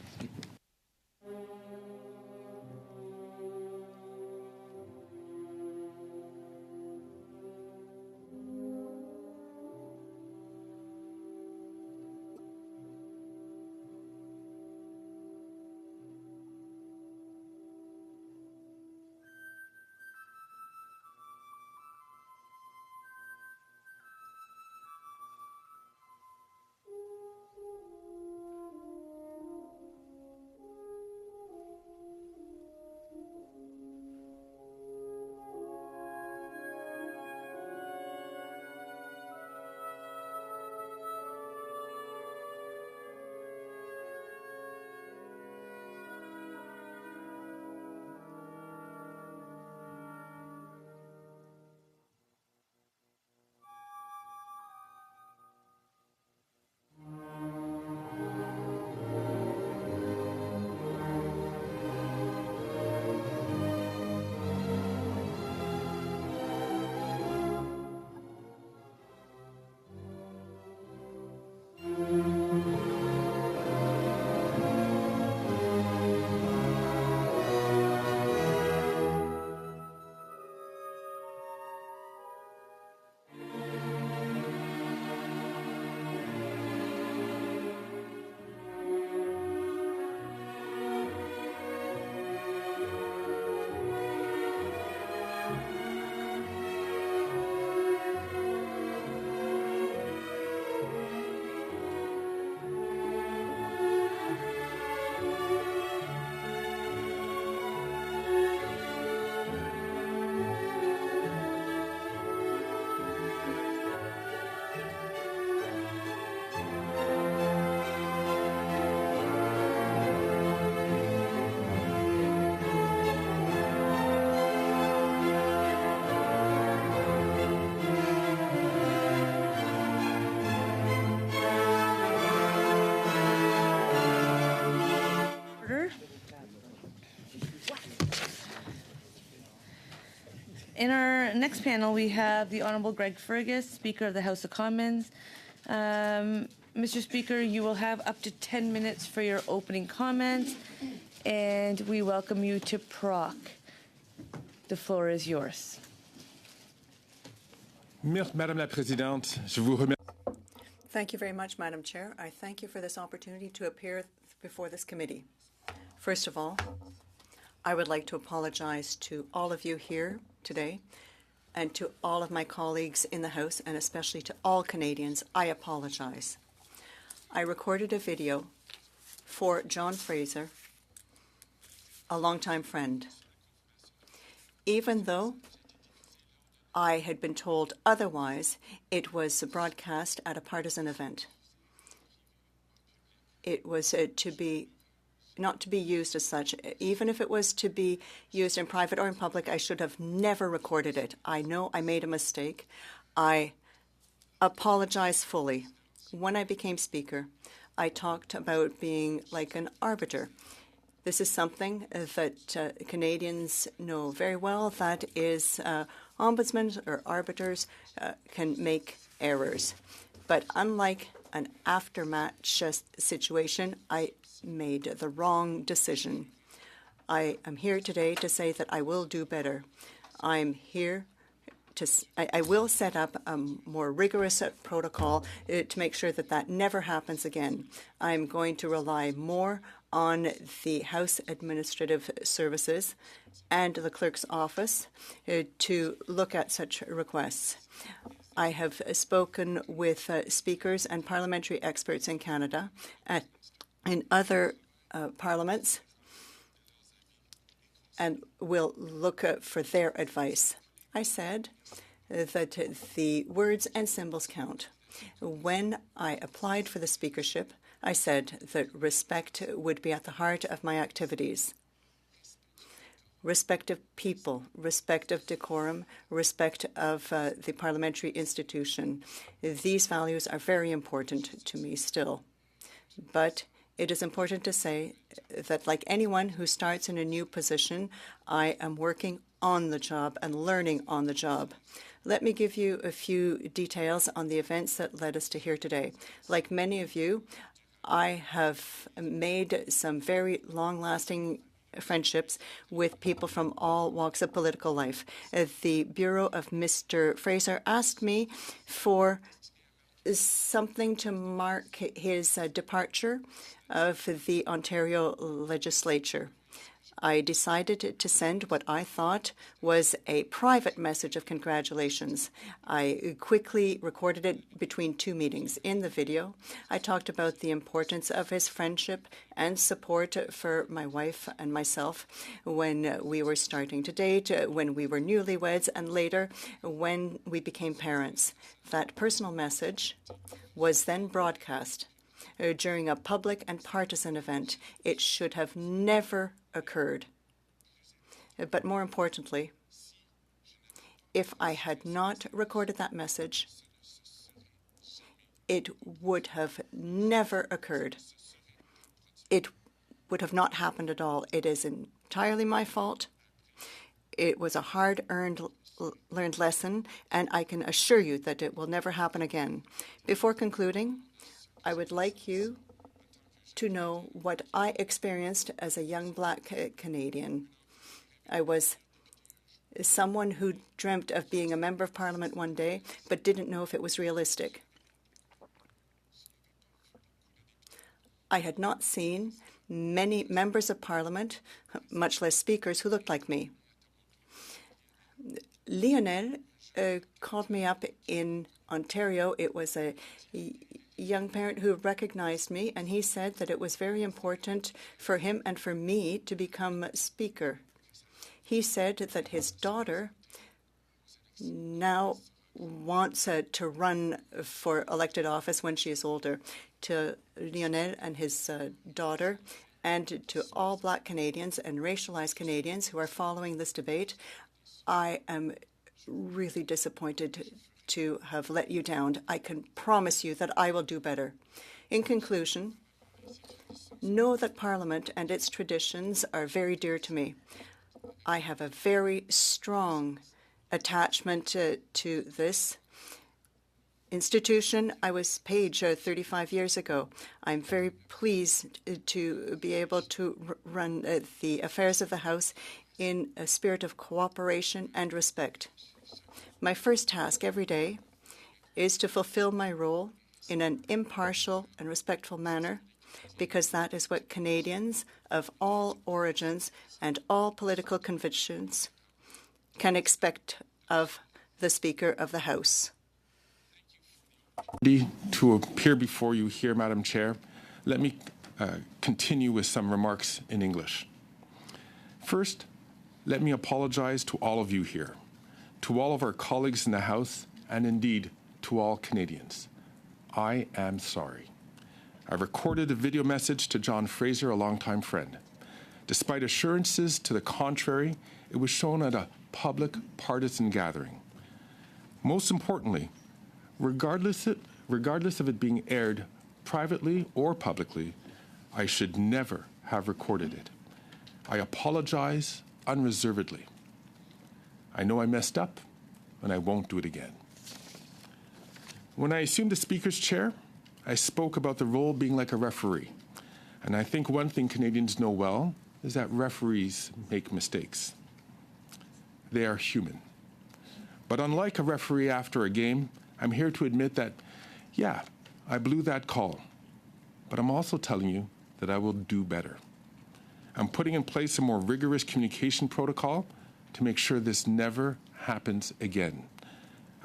In our next panel, we have the Honourable Greg Fergus, Speaker of the House of Commons. Mr. Speaker, you will have up to 10 minutes for your opening comments, and we welcome you to proc. The floor is yours. Merci, Madame la Présidente. Je vous remercie. Thank you very much, Madam Chair. I thank you for this opportunity to appear before this committee. First of all, I would like to apologize to all of you here today and to all of my colleagues in the House, and especially to all Canadians. I apologize. I recorded a video for John Fraser, a longtime friend. Even though I had been told otherwise, it was broadcast at a partisan event. It was not to be used as such. Even if it was to be used in private or in public, I should have never recorded it. I know I made a mistake. I apologize fully. When I became Speaker, I talked about being like an arbiter. This is something that Canadians know very well. That is, ombudsmen or arbiters can make errors. But unlike an aftermatch situation, I made the wrong decision. I am here today to say that I will do better. I'm here I will set up a more rigorous protocol to make sure that that never happens again. I'm going to rely more on the House Administrative Services and the Clerk's Office to look at such requests. I have spoken with speakers and parliamentary experts in Canada and in other parliaments, and will look for their advice. I said that the words and symbols count. When I applied for the speakership, I said that respect would be at the heart of my activities. Respect of people, respect of decorum, respect of the parliamentary institution. These values are very important to me still. But it is important to say that, like anyone who starts in a new position, I am working on the job and learning on the job. Let me give you a few details on the events that led us to here today. Like many of you, I have made some very long-lasting friendships with people from all walks of political life. The Bureau of Mr. Fraser asked me for something to mark his departure of the Ontario legislature. I decided to send what I thought was a private message of congratulations. I quickly recorded it between two meetings. In the video, I talked about the importance of his friendship and support for my wife and myself when we were starting to date, when we were newlyweds, and later when we became parents. That personal message was then broadcast during a public and partisan event. It should have never occurred. But more importantly, if I had not recorded that message, it would have never occurred. It would have not happened at all. It is entirely my fault. It was a hard-earned learned lesson, and I can assure you that it will never happen again. Before concluding, I would like you to know what I experienced as a young Black Canadian. I was someone who dreamt of being a member of Parliament one day, but didn't know if it was realistic. I had not seen many members of Parliament, much less speakers, who looked like me. Lionel called me up in Ontario. It was a young parent who recognized me, and he said that it was very important for him and for me to become speaker. He said that his daughter now wants to run for elected office when she is older. To Lionel and his daughter, and to all Black Canadians and racialized Canadians who are following this debate, I am really disappointed to have let you down. I can promise you that I will do better. In conclusion, know that Parliament and its traditions are very dear to me. I have a very strong attachment to this institution. I was page 35 years ago. I'm very pleased to be able to run the affairs of the House in a spirit of cooperation and respect. My first task every day is to fulfill my role in an impartial and respectful manner, because that is what Canadians of all origins and all political convictions can expect of the Speaker of the House. To appear before you here, Madam Chair, let me continue with some remarks in English. First, let me apologize to all of you here, to all of our colleagues in the House, and indeed to all Canadians. I am sorry. I recorded a video message to John Fraser, a longtime friend. Despite assurances to the contrary, it was shown at a public partisan gathering. Most importantly, regardless of it being aired privately or publicly, I should never have recorded it. I apologize unreservedly. I know I messed up, and I won't do it again. When I assumed the Speaker's chair, I spoke about the role being like a referee. And I think one thing Canadians know well is that referees make mistakes. They are human. But unlike a referee after a game, I'm here to admit that, yeah, I blew that call. But I'm also telling you that I will do better. I'm putting in place a more rigorous communication protocol to make sure this never happens again.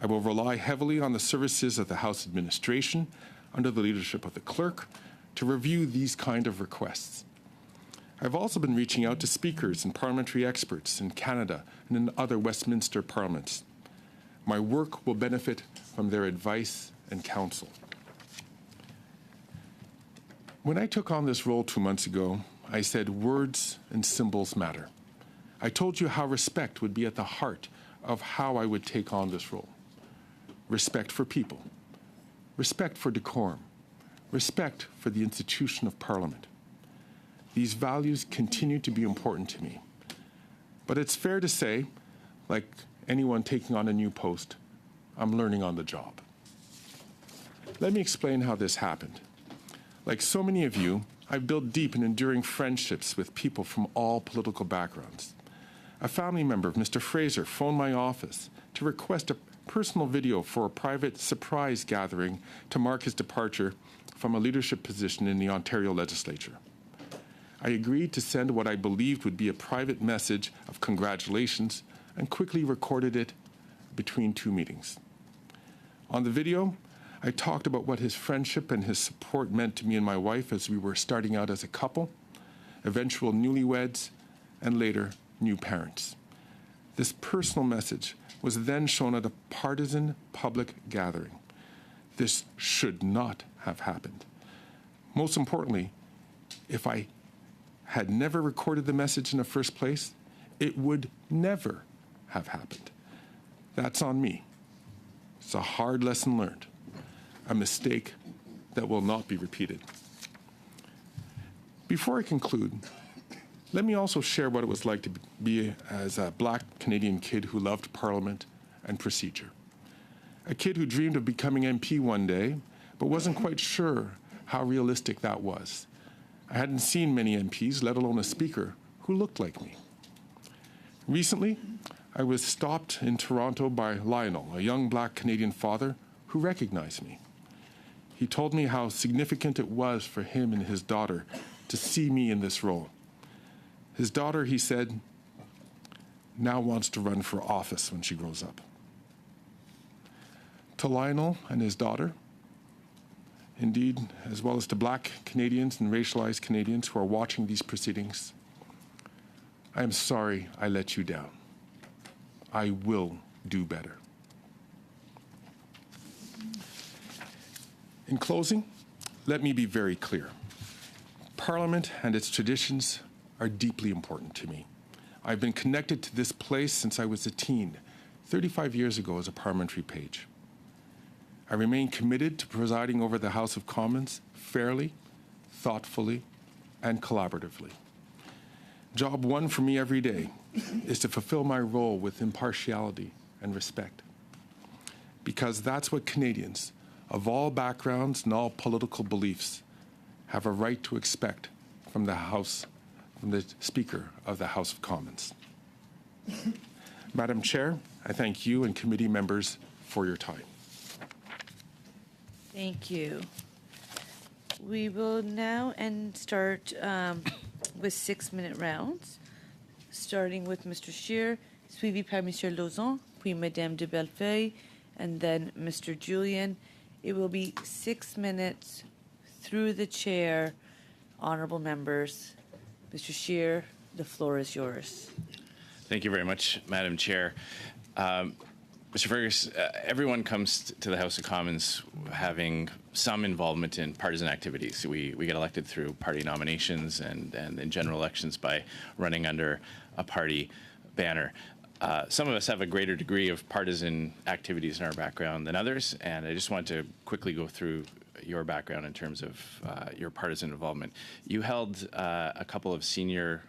I will rely heavily on the services of the House administration under the leadership of the clerk to review these kind of requests. I've also been reaching out to speakers and parliamentary experts in Canada and in other Westminster parliaments. My work will benefit from their advice and counsel. When I took on this role 2 months ago, I said words and symbols matter. I told you how respect would be at the heart of how I would take on this role. Respect for people, respect for decorum, respect for the institution of Parliament. These values continue to be important to me. But it's fair to say, like anyone taking on a new post, I'm learning on the job. Let me explain how this happened. Like so many of you, I've built deep and enduring friendships with people from all political backgrounds. A family member of Mr. Fraser phoned my office to request a personal video for a private surprise gathering to mark his departure from a leadership position in the Ontario legislature. I agreed to send what I believed would be a private message of congratulations and quickly recorded it between two meetings. On the video, I talked about what his friendship and his support meant to me and my wife as we were starting out as a couple, eventual newlyweds, and later new parents. This personal message was then shown at a partisan public gathering. This should not have happened. Most importantly, if I had never recorded the message in the first place, it would never have happened. That's on me. It's a hard lesson learned, a mistake that will not be repeated. Before I conclude, let me also share what it was like to be as a Black Canadian kid who loved Parliament and procedure. A kid who dreamed of becoming MP one day, but wasn't quite sure how realistic that was. I hadn't seen many MPs, let alone a speaker, who looked like me. Recently, I was stopped in Toronto by Lionel, a young Black Canadian father who recognized me. He told me how significant it was for him and his daughter to see me in this role. His daughter, he said, now wants to run for office when she grows up. To Lionel and his daughter, indeed, as well as to Black Canadians and racialized Canadians who are watching these proceedings, I am sorry I let you down. I will do better. In closing, let me be very clear. Parliament and its traditions are deeply important to me. I've been connected to this place since I was a teen, 35 years ago as a parliamentary page. I remain committed to presiding over the House of Commons fairly, thoughtfully, and collaboratively. Job one for me every day is to fulfill my role with impartiality and respect, because that's what Canadians of all backgrounds and all political beliefs have a right to expect from the House, from the Speaker of the House of Commons. Madam Chair, I thank you and committee members for your time. Thank you. We will now start with 6-minute rounds, starting with Mr. Scheer, suivi par Monsieur Lauzon, puis Madame de Bellefeuille, and then Mr. Julian. It will be 6 minutes through the chair. Honorable members, Mr. Scheer, the floor is yours. Thank you very much, Madam Chair. Mr. Fergus, everyone comes to the House of Commons having some involvement in partisan activities. We get elected through party nominations and in general elections by running under a party banner. Some of us have a greater degree of partisan activities in our background than others, and I just want to quickly go through your background in terms of your partisan involvement. You held a couple of senior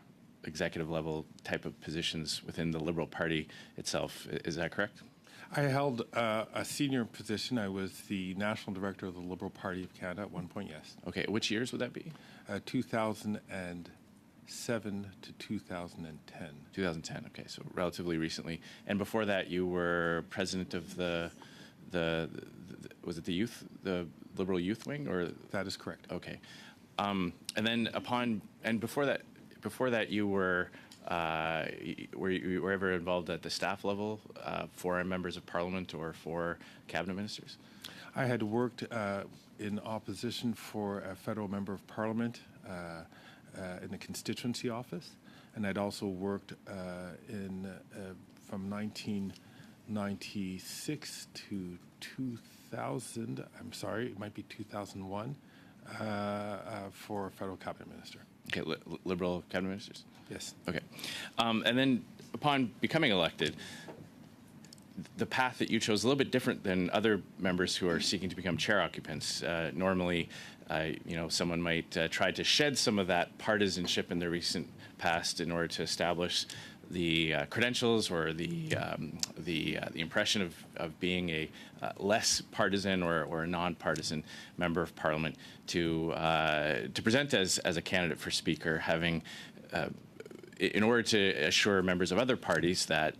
executive level type of positions within the Liberal Party itself. Is that correct? I held a senior position. I was the national director of the Liberal Party of Canada at one point, yes. Okay, which years would that be? 2007 to 2010. 2010, okay, so relatively recently. And before that, you were president of the was it the Liberal Youth Wing, or? That is correct. Okay. And then before that, you were you ever involved at the staff level for members of Parliament or for cabinet ministers? I had worked in opposition for a federal member of Parliament in the constituency office, and I'd also worked from 1996 to 2000. I'm sorry, it might be 2001 for a federal cabinet minister. Okay, Liberal cabinet ministers? Yes. Okay. And then upon becoming elected, the path that you chose is a little bit different than other members who are seeking to become chair occupants. Normally, someone might try to shed some of that partisanship in their recent past in order to establish the credentials or the impression of being a less partisan or a non-partisan member of Parliament to present as a candidate for Speaker, having in order to assure members of other parties that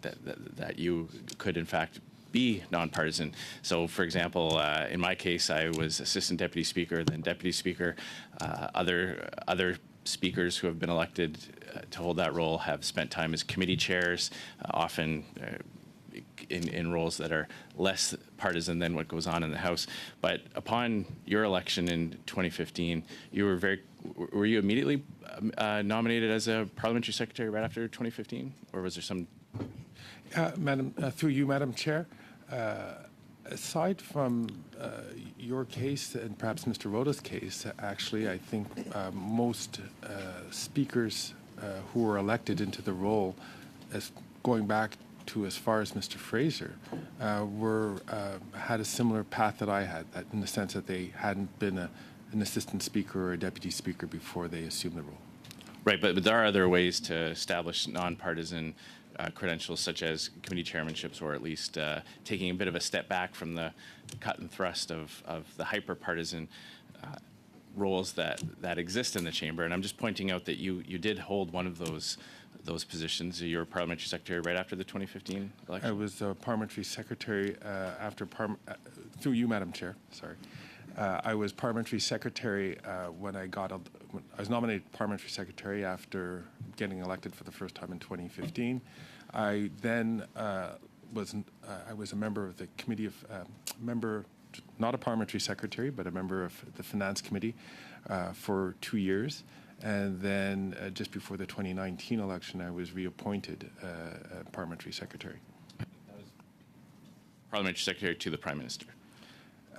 you could in fact be nonpartisan. So, for example, in my case, I was Assistant Deputy Speaker, then Deputy Speaker. Other speakers who have been elected to hold that role have spent time as committee chairs, often in roles that are less partisan than what goes on in the House. But upon your election in 2015, were you immediately nominated as a parliamentary secretary right after 2015, or was there some? Madam, through you, Madam Chair, aside from your case and perhaps Mr. Rota's case, actually, I think most speakers who were elected into the role, as going back to as far as Mr. Fraser, had a similar path that I had, that in the sense that they hadn't been an assistant speaker or a deputy speaker before they assumed the role. Right, but there are other ways to establish nonpartisan credentials, such as committee chairmanships, or at least taking a bit of a step back from the cut and thrust of the hyper-partisan roles that exist in the chamber. And I'm just pointing out that you did hold one of those positions. You were parliamentary secretary right after the 2015 election. I was parliamentary secretary through you, Madam Chair. Sorry. I was parliamentary secretary when I was nominated parliamentary secretary after getting elected for the first time in 2015. I then was a member of the committee of not a parliamentary secretary, but a member of the Finance Committee for 2 years. And then just before the 2019 election, I was reappointed parliamentary secretary. Parliamentary secretary to the Prime Minister.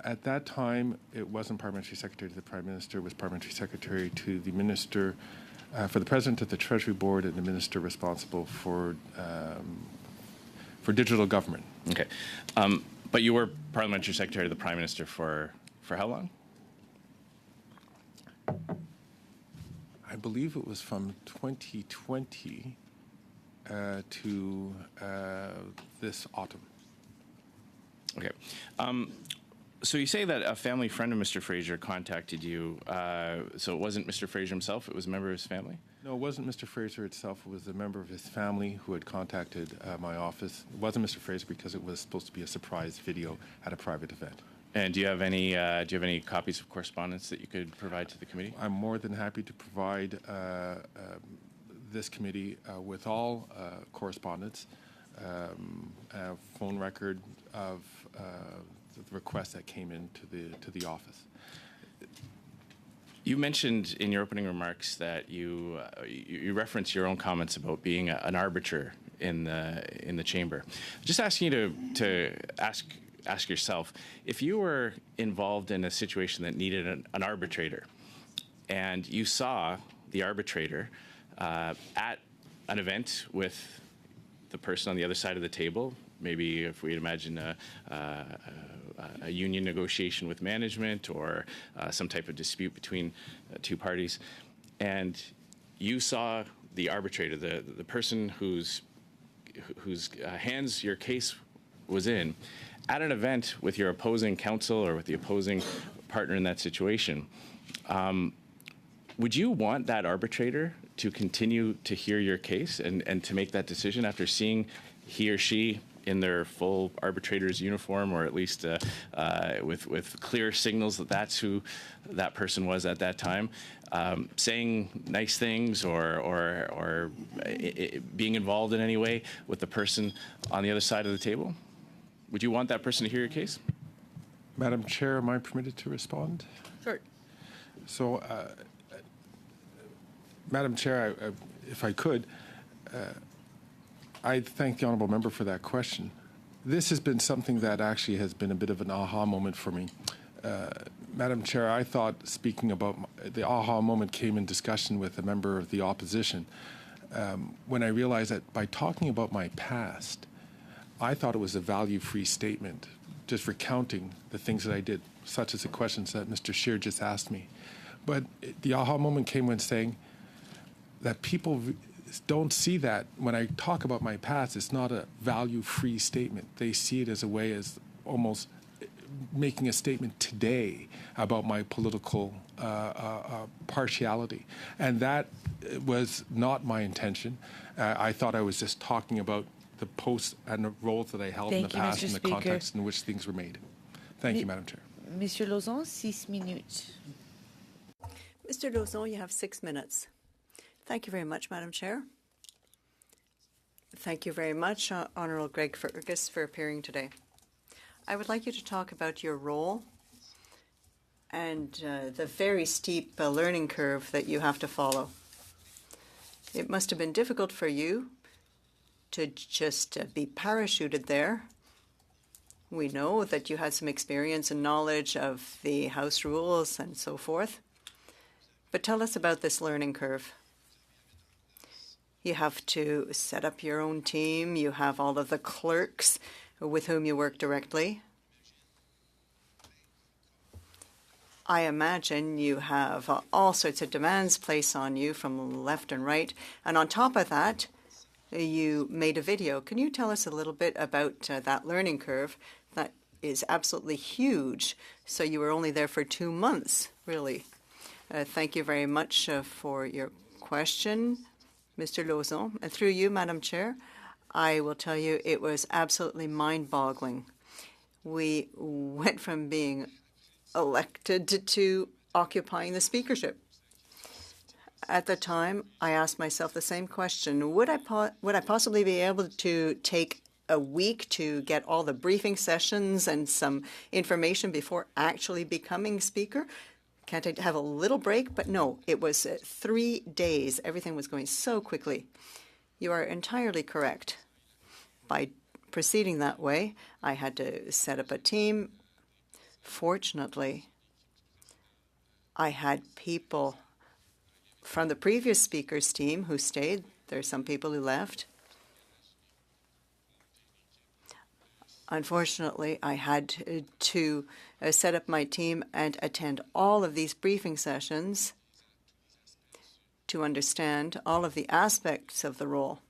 At that time, it wasn't parliamentary secretary to the Prime Minister. It was parliamentary secretary to the Minister for the President of the Treasury Board and the Minister responsible for digital government. Okay. But you were parliamentary secretary to the Prime Minister for how long? I believe it was from 2020 to this autumn. Okay. So you say that a family friend of Mr. Fraser contacted you. So it wasn't Mr. Fraser himself, it was a member of his family? No, it wasn't Mr. Fraser itself. It was a member of his family who had contacted my office. It wasn't Mr. Fraser because it was supposed to be a surprise video at a private event. And do you have any copies of correspondence that you could provide to the committee? I'm more than happy to provide this committee with all correspondence, a phone record of the request that came into the office. You mentioned in your opening remarks that you referenced your own comments about being an arbiter in the chamber. Just asking you to ask yourself, if you were involved in a situation that needed an arbitrator, and you saw the arbitrator at an event with the person on the other side of the table, maybe if we imagine a union negotiation with management or some type of dispute between two parties, and you saw the arbitrator, the person whose hands your case was in, at an event with your opposing counsel or with the opposing partner in that situation, would you want that arbitrator to continue to hear your case and to make that decision after seeing he or she in their full arbitrator's uniform, or at least with clear signals that that's who that person was at that time, saying nice things or being involved in any way with the person on the other side of the table? Would you want that person to hear your case? Madam Chair, am I permitted to respond? Sure. So, Madam Chair, if I could, I thank the honourable member for that question. This has been something that actually has been a bit of an aha moment for me. Madam Chair, I thought speaking about the aha moment came in discussion with a member of the opposition when I realized that by talking about my past, I thought it was a value-free statement, just recounting the things that I did, such as the questions that Mr. Scheer just asked me. But the aha moment came when saying that people don't see that when I talk about my past, it's not a value-free statement. They see it as a way as almost making a statement today about my political partiality. And that was not my intention. I thought I was just talking about the posts and the roles that I held in the past and the context in which things were made. Thank you, Madam Chair. Monsieur Lauzon, 6 minutes. Mr. Lauzon, you have 6 minutes. Thank you very much, Madam Chair. Thank you very much, Honourable Greg Fergus, for appearing today. I would like you to talk about your role and the very steep learning curve that you have to follow. It must have been difficult for you to just be parachuted there. We know that you had some experience and knowledge of the House rules and so forth. But tell us about this learning curve. You have to set up your own team. You have all of the clerks with whom you work directly. I imagine you have all sorts of demands placed on you from left and right. And on top of that, you made a video. Can you tell us a little bit about that learning curve? That is absolutely huge. So you were only there for 2 months, really. Thank you very much for your question, Mr. Lauzon. And through you, Madam Chair, I will tell you it was absolutely mind-boggling. We went from being elected to occupying the speakership. At the time, I asked myself the same question. Would I possibly be able to take a week to get all the briefing sessions and some information before actually becoming speaker? Can't I have a little break? But no, it was 3 days. Everything was going so quickly. You are entirely correct. By proceeding that way, I had to set up a team. Fortunately, I had people from the previous speaker's team who stayed. There are some people who left. Unfortunately, I had to set up my team and attend all of these briefing sessions to understand all of the aspects of the role.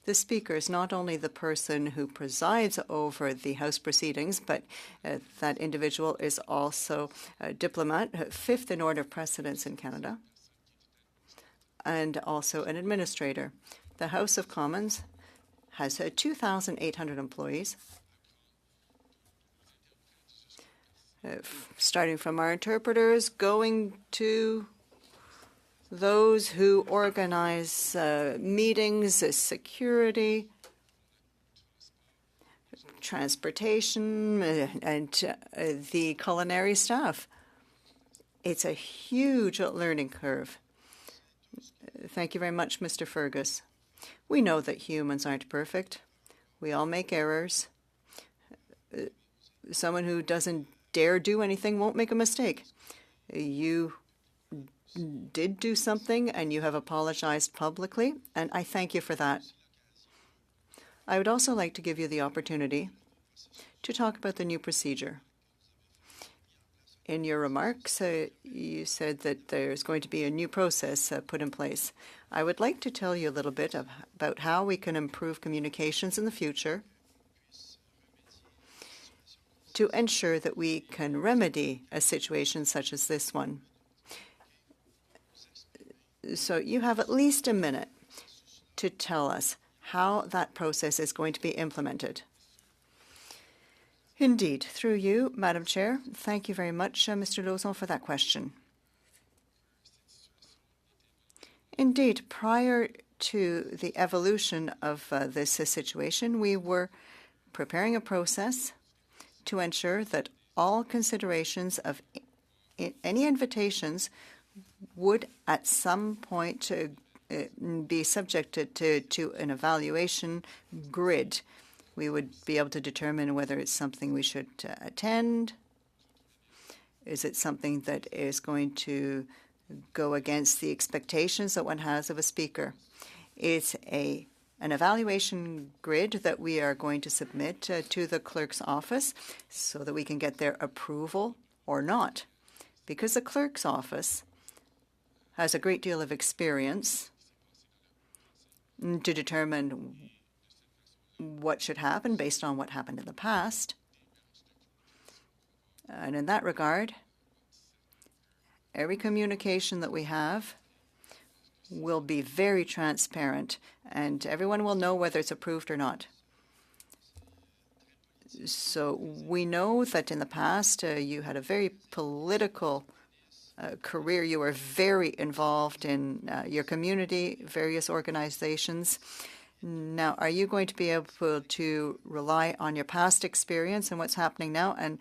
The Speaker is not only the person who presides over the House proceedings, but that individual is also a diplomat, fifth in order of precedence in Canada, and also an administrator. The House of Commons has 2,800 employees, starting from our interpreters, going to those who organize meetings, security, transportation, and the culinary staff. It's a huge learning curve. Thank you very much, Mr. Fergus. We know that humans aren't perfect. We all make errors. Someone who doesn't dare do anything won't make a mistake. You did do something and you have apologized publicly, and I thank you for that. I would also like to give you the opportunity to talk about the new procedure. In your remarks, you said that there's going to be a new process put in place. I would like to tell you a little bit about how we can improve communications in the future to ensure that we can remedy a situation such as this one. So you have at least a minute to tell us how that process is going to be implemented. Indeed, through you, Madam Chair. Thank you very much, Mr. Lauzon, for that question. Indeed, prior to the evolution of this situation, we were preparing a process to ensure that all considerations of any invitations would at some point be subjected to an evaluation grid. We would be able to determine whether it's something we should attend. Is it something that is going to go against the expectations that one has of a speaker? It's an evaluation grid that we are going to submit to the clerk's office so that we can get their approval or not. Because the clerk's office has a great deal of experience to determine what should happen based on what happened in the past. And in that regard, every communication that we have will be very transparent, and everyone will know whether it's approved or not. So we know that in the past you had a very political career. You were very involved in your community, various organizations. Now, are you going to be able to rely on your past experience and what's happening now and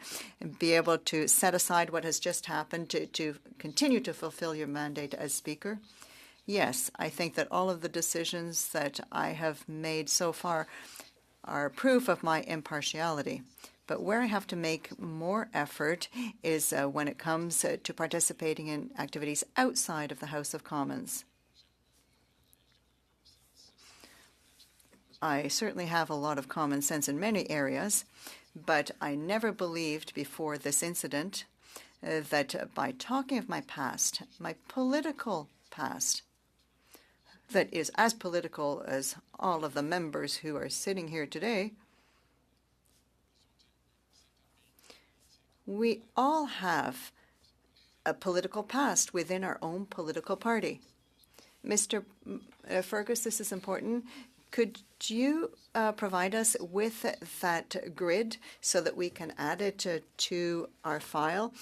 be able to set aside what has just happened to continue to fulfill your mandate as Speaker? Yes, I think that all of the decisions that I have made so far are proof of my impartiality. But where I have to make more effort is when it comes to participating in activities outside of the House of Commons. I certainly have a lot of common sense in many areas, but I never believed before this incident that by talking of my past, my political past, that is as political as all of the members who are sitting here today, we all have a political past within our own political party. Mr. Fergus, this is important. Could you provide us with that grid so that we can add it to our file?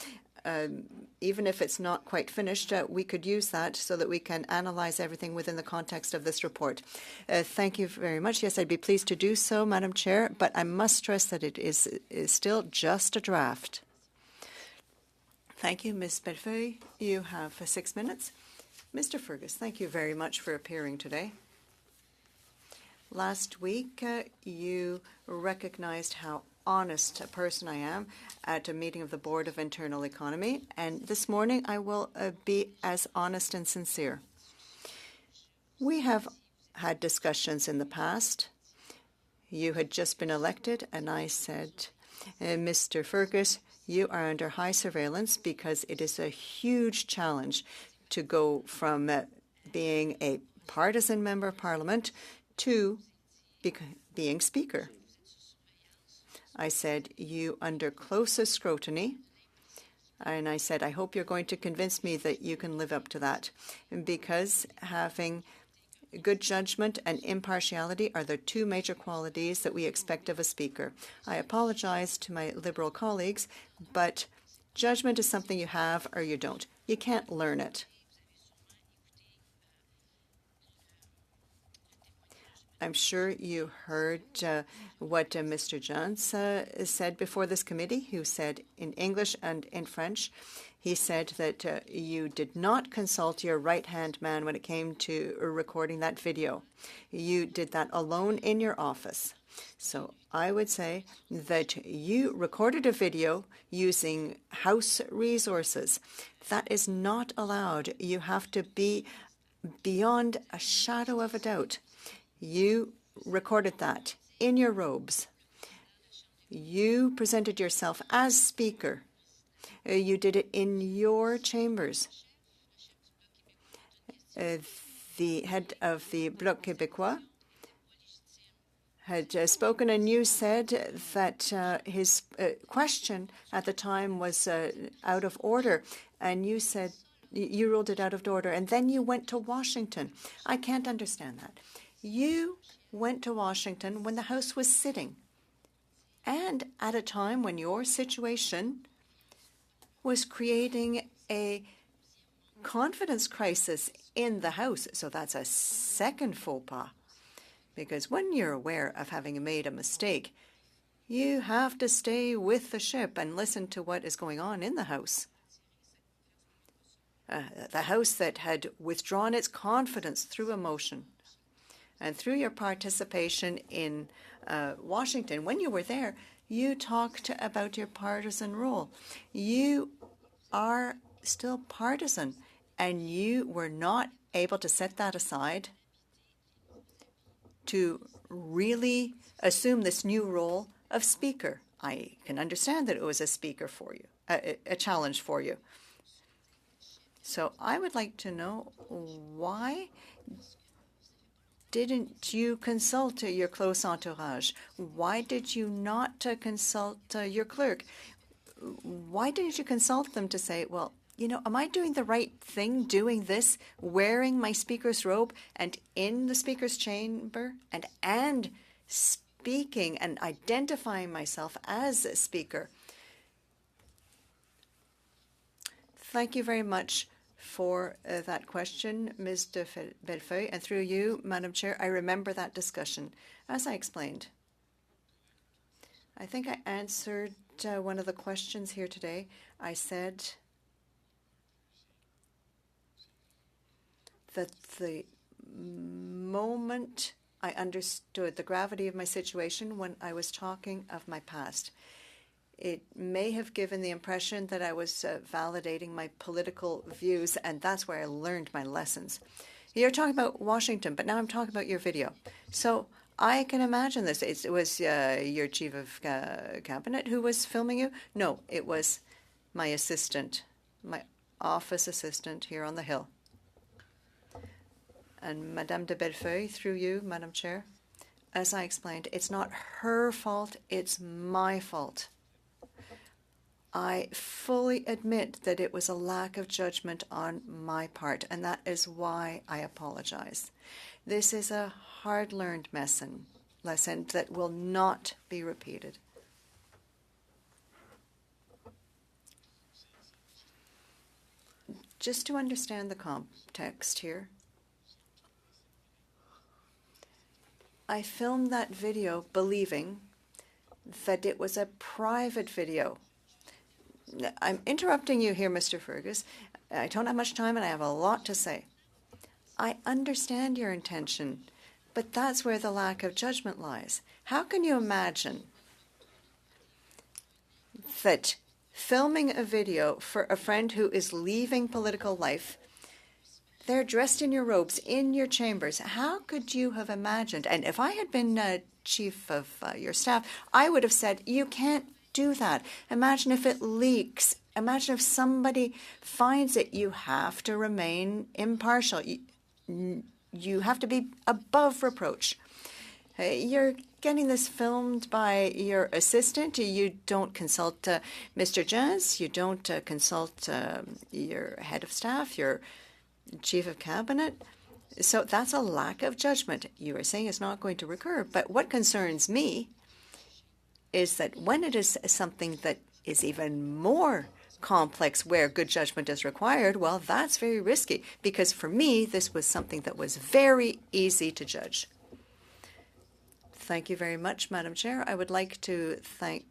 Even if it's not quite finished, we could use that so that we can analyze everything within the context of this report. Thank you very much. Yes, I'd be pleased to do so, Madam Chair, but I must stress that it is still just a draft. Thank you, Ms. Bellefeuille. You have 6 minutes. Mr. Fergus, thank you very much for appearing today. Last week, you recognized how honest a person I am at a meeting of the Board of Internal Economy, and this morning I will be as honest and sincere. We have had discussions in the past. You had just been elected, and I said, Mr. Fergus, you are under high surveillance because it is a huge challenge to go from being a partisan member of Parliament to being Speaker. I said, you under closest scrutiny, and I said, I hope you're going to convince me that you can live up to that, because having good judgment and impartiality are the two major qualities that we expect of a Speaker. I apologize to my Liberal colleagues, but judgment is something you have or you don't. You can't learn it. I'm sure you heard what Mr. Jones said before this committee, who said in English and in French, he said that you did not consult your right-hand man when it came to recording that video. You did that alone in your office. So I would say that you recorded a video using House resources. That is not allowed. You have to be beyond a shadow of a doubt. You recorded that in your robes. You presented yourself as Speaker, You did it in your chambers. The head of the Bloc Québécois had spoken, and you said that his question at the time was out of order, and you said you ruled it out of order, and then you went to Washington. I can't understand that. You went to Washington when the House was sitting, and at a time when your situation was creating a confidence crisis in the House. So that's a second faux pas. Because when you're aware of having made a mistake, you have to stay with the ship and listen to what is going on in the House. The House that had withdrawn its confidence through emotion and through your participation in Washington. When you were there, you talked about your partisan role. You are still partisan, and you were not able to set that aside to really assume this new role of speaker. I can understand that it was a speaker for you, a challenge for you. So I would like to know, why didn't you consult your close entourage? Why did you not consult your clerk? Why didn't you consult them to say, well, you know, am I doing the right thing doing this, wearing my speaker's robe and in the speaker's chamber and speaking and identifying myself as a speaker? Thank you very much for that question, Ms. de Bellefeuille. And through you, Madam Chair, I remember that discussion. As I explained, I think I answered one of the questions here today. I said that the moment I understood the gravity of my situation when I was talking of my past, it may have given the impression that I was validating my political views, and that's where I learned my lessons. You're talking about Washington, but now I'm talking about your video. So I can imagine this. It was your chief of cabinet who was filming you? No, it was my assistant, my office assistant here on the Hill. And Madame de Bellefeuille, through you, Madam Chair, as I explained, it's not her fault, it's my fault. I fully admit that it was a lack of judgment on my part, and that is why I apologize. This is a hard-learned lesson that will not be repeated. Just to understand the context here, I filmed that video believing that it was a private video. I'm interrupting you here, Mr. Fergus. I don't have much time and I have a lot to say. I understand your intention, but that's where the lack of judgment lies. How can you imagine that filming a video for a friend who is leaving political life, they're dressed in your robes, in your chambers. How could you have imagined? And if I had been chief of your staff, I would have said, you can't do that. Imagine if it leaks. Imagine if somebody finds it. You have to remain impartial. You have to be above reproach. You're getting this filmed by your assistant. You don't consult Mr. Jans. You don't consult your head of staff, your chief of cabinet. So that's a lack of judgment. You are saying it's not going to recur. But what concerns me is that when it is something that is even more complex where good judgment is required, well, that's very risky, because for me, this was something that was very easy to judge. Thank you very much, Madam Chair. I would like to thank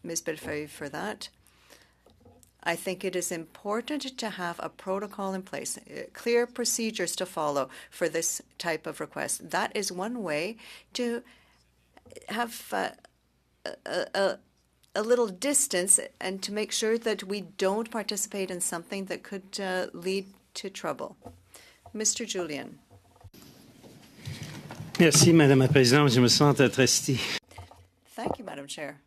Ms. Bellefeuille for that. I think it is important to have a protocol in place, clear procedures to follow for this type of request. That is one way to have a little distance and to make sure that we don't participate in something that could lead to trouble. Mr. Julian. Merci, Madame la Présidente. Je me sens attristé. Thank you, Madam Chair.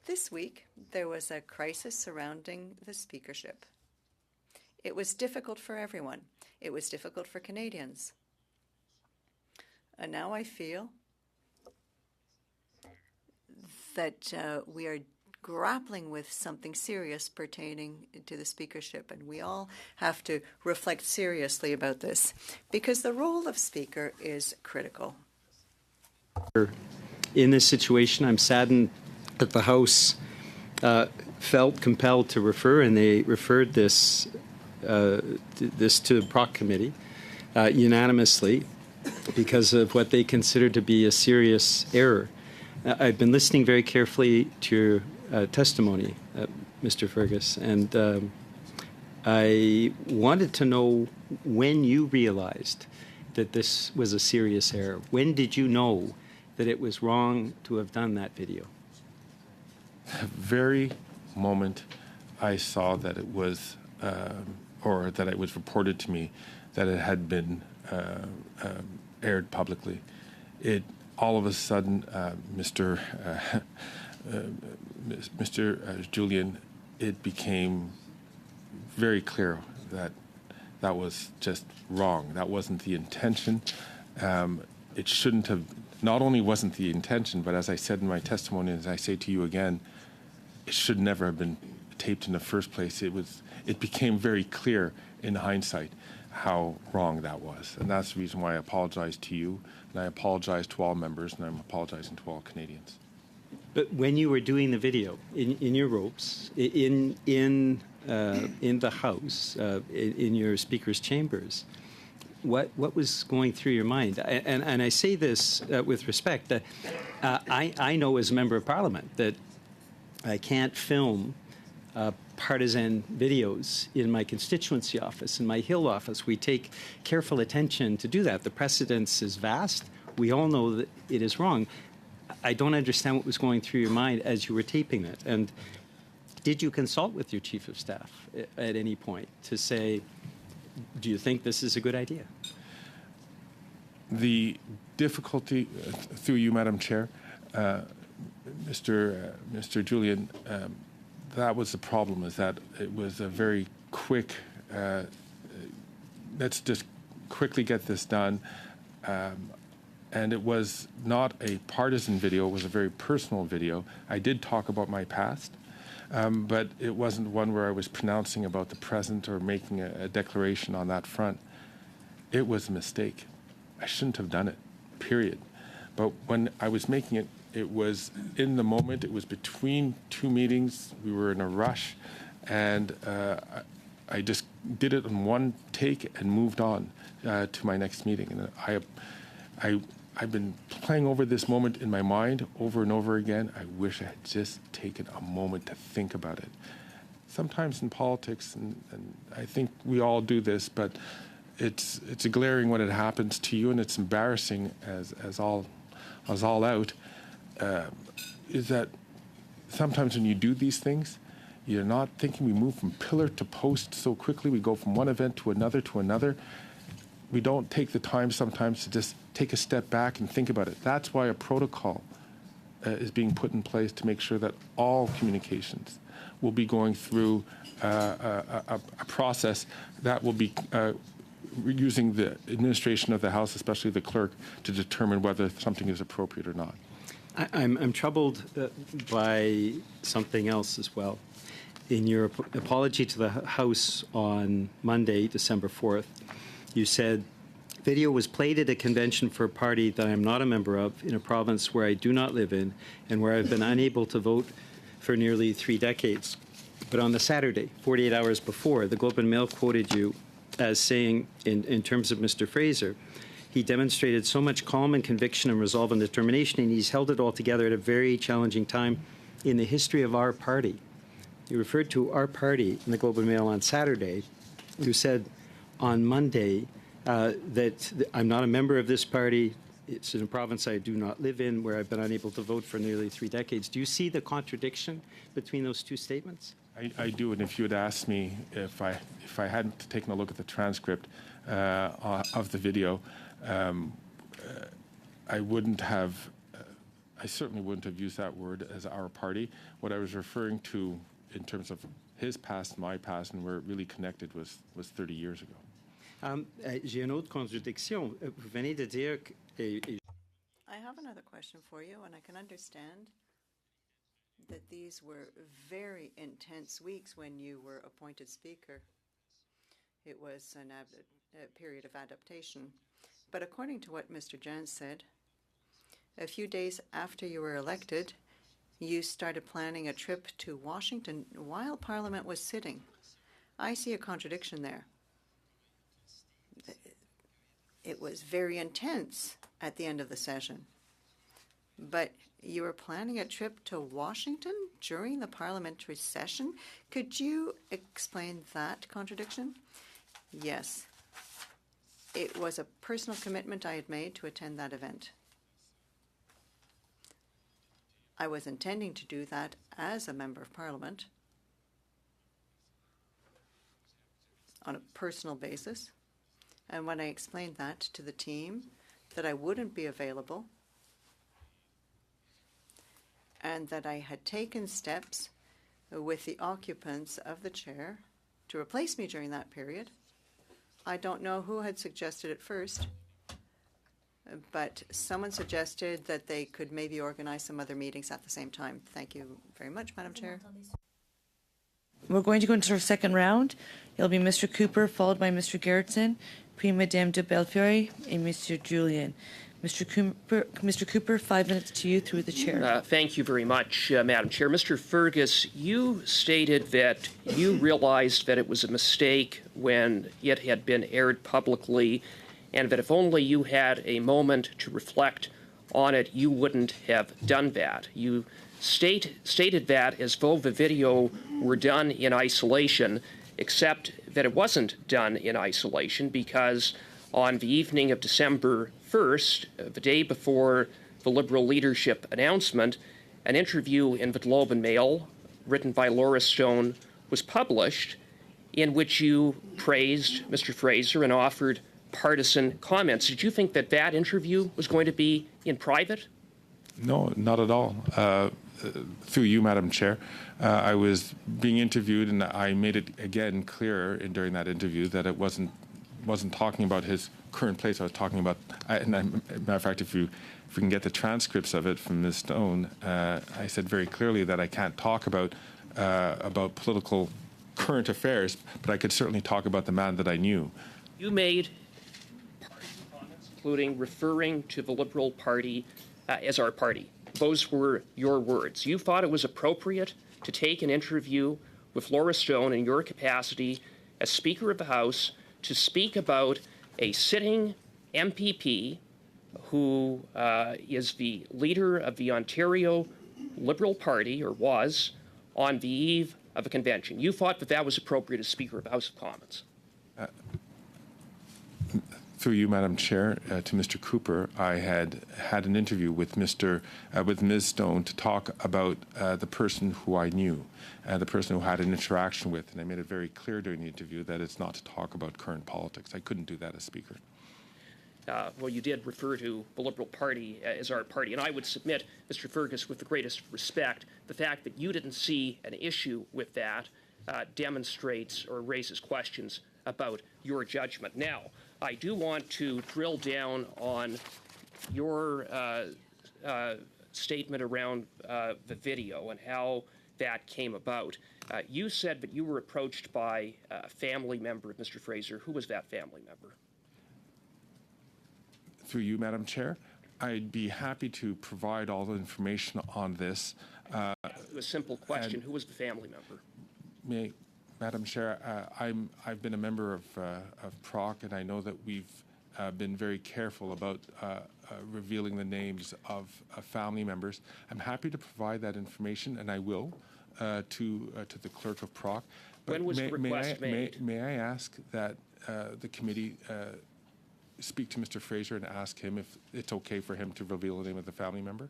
This week, there was a crisis surrounding the speakership. It was difficult for everyone. It was difficult for Canadians. And now I feel that we are grappling with something serious pertaining to the speakership, and we all have to reflect seriously about this because the role of speaker is critical. In this situation, I'm saddened that the House felt compelled to refer, and they referred this to the Proc Committee unanimously because of what they consider to be a serious error. I've been listening very carefully to your testimony, Mr. Fergus, and I wanted to know when you realized that this was a serious error. When did you know that it was wrong to have done that video? The very moment I saw that it was, or that it was reported to me that it had been aired publicly, it all of a sudden, Mr. Julian, it became very clear that that was just wrong. That wasn't the intention. It shouldn't have. Not only wasn't the intention, but as I said in my testimony, as I say to you again, it should never have been taped in the first place. It became very clear in hindsight how wrong that was. And that's the reason why I apologize to you, and I apologize to all members, and I'm apologizing to all Canadians. But when you were doing the video in your robes, in the House, in your speaker's chambers, what was going through your mind? And I say this with respect. I know as a member of Parliament that I can't film partisan videos in my constituency office, in my Hill office. We take careful attention to do that. The precedence is vast. We all know that it is wrong. I don't understand what was going through your mind as you were taping it. And did you consult with your chief of staff at any point to say, do you think this is a good idea? The difficulty, through you, Madam Chair, Mr. Julian, that was the problem, is that it was a very quick, let's just quickly get this done. And it was not a partisan video, it was a very personal video. I did talk about my past, but it wasn't one where I was pronouncing about the present or making a declaration on that front. It was a mistake. I shouldn't have done it, period. But when I was making it, it was in the moment, it was between two meetings, we were in a rush, and I just did it in one take and moved on to my next meeting. And I've been playing over this moment in my mind over and over again. I wish I had just taken a moment to think about it. Sometimes in politics, and I think we all do this, but it's a glaring when it happens to you, and it's embarrassing as all out, is that sometimes when you do these things, you're not thinking. We move from pillar to post so quickly. We go from one event to another to another. We don't take the time sometimes to just take a step back and think about it. That's why a protocol is being put in place to make sure that all communications will be going through a process that will be using the administration of the House, especially the clerk, to determine whether something is appropriate or not. I'm troubled by something else as well. In your apology to the House on Monday, December 4th, you said, video was played at a convention for a party that I am not a member of in a province where I do not live in and where I've been unable to vote for nearly 3 decades. But on the Saturday, 48 hours before, the Globe and Mail quoted you as saying, in terms of Mr. Fraser, he demonstrated so much calm and conviction and resolve and determination, and he's held it all together at a very challenging time in the history of our party. You referred to our party in the Globe and Mail on Saturday. You said on Monday that I'm not a member of this party. It's in a province I do not live in, where I've been unable to vote for nearly 3 decades. Do you see the contradiction between those two statements? I do, and if you had asked me if I hadn't taken a look at the transcript of the video, I wouldn't have I certainly wouldn't have used that word as our party. What I was referring to in terms of his past, my past, and where it really connected was 30 years ago. J'ai une autre contradiction. Vous venez de dire que I have another question for you, and I can understand that these were very intense weeks when you were appointed Speaker. It was a period of adaptation. But according to what Mr. Jans said, a few days after you were elected, you started planning a trip to Washington while Parliament was sitting. I see a contradiction there. It was very intense at the end of the session. But you were planning a trip to Washington during the parliamentary session? Could you explain that contradiction? Yes. It was a personal commitment I had made to attend that event. I was intending to do that as a member of Parliament on a personal basis. And when I explained that to the team, that I wouldn't be available, and that I had taken steps with the occupants of the chair to replace me during that period. I don't know who had suggested it first, but someone suggested that they could maybe organize some other meetings at the same time. Thank you very much, Madam Chair. We're going to go into our second round. It'll be Mr. Cooper, followed by Mr. Gerritsen, puis Madame de Belfiore, and Mr. Julian. Mr. Cooper, 5 minutes to you through the chair. Thank you very much, Madam Chair. Mr. Fergus, you stated that you realized that it was a mistake when it had been aired publicly, and that if only you had a moment to reflect on it, you wouldn't have done that. You stated that as though the video were done in isolation, except that it wasn't done in isolation, because on the evening of December 1st, the day before the Liberal leadership announcement, an interview in the Globe and Mail, written by Laura Stone, was published, in which you praised Mr. Fraser and offered partisan comments. Did you think that that interview was going to be in private? No, not at all. Through you, Madam Chair, I was being interviewed, and I made it again clear during that interview that it wasn't talking about his current place. I was talking about, matter of fact, if we can get the transcripts of it from Ms. Stone, I said very clearly that I can't talk about political current affairs, but I could certainly talk about the man that I knew. You made comments, including referring to the Liberal Party as our party. Those were your words. You thought it was appropriate to take an interview with Laura Stone in your capacity as Speaker of the House to speak about a sitting MPP who is the leader of the Ontario Liberal Party, or was, on the eve of a convention. You thought that that was appropriate as Speaker of the House of Commons. Through you, Madam Chair, to Mr. Cooper, I had an interview with Ms. Stone to talk about the person who I knew, the person who had an interaction with, and I made it very clear during the interview that it's not to talk about current politics. I couldn't do that as Speaker. Well, you did refer to the Liberal Party as our party, and I would submit, Mr. Fergus, with the greatest respect, the fact that you didn't see an issue with that demonstrates or raises questions about your judgment. Now, I do want to drill down on your statement around the video and how that came about. You said that you were approached by a family member of Mr. Fraser. Who was that family member? Through you, Madam Chair, I'd be happy to provide all the information on this. A simple question. Who was the family member? Madam Chair, I've been a member of PROC, and I know that we've been very careful about revealing the names of family members. I'm happy to provide that information, and I will, to the clerk of PROC. But when was the request made? May I ask that the committee speak to Mr. Fraser and ask him if it's okay for him to reveal the name of the family member?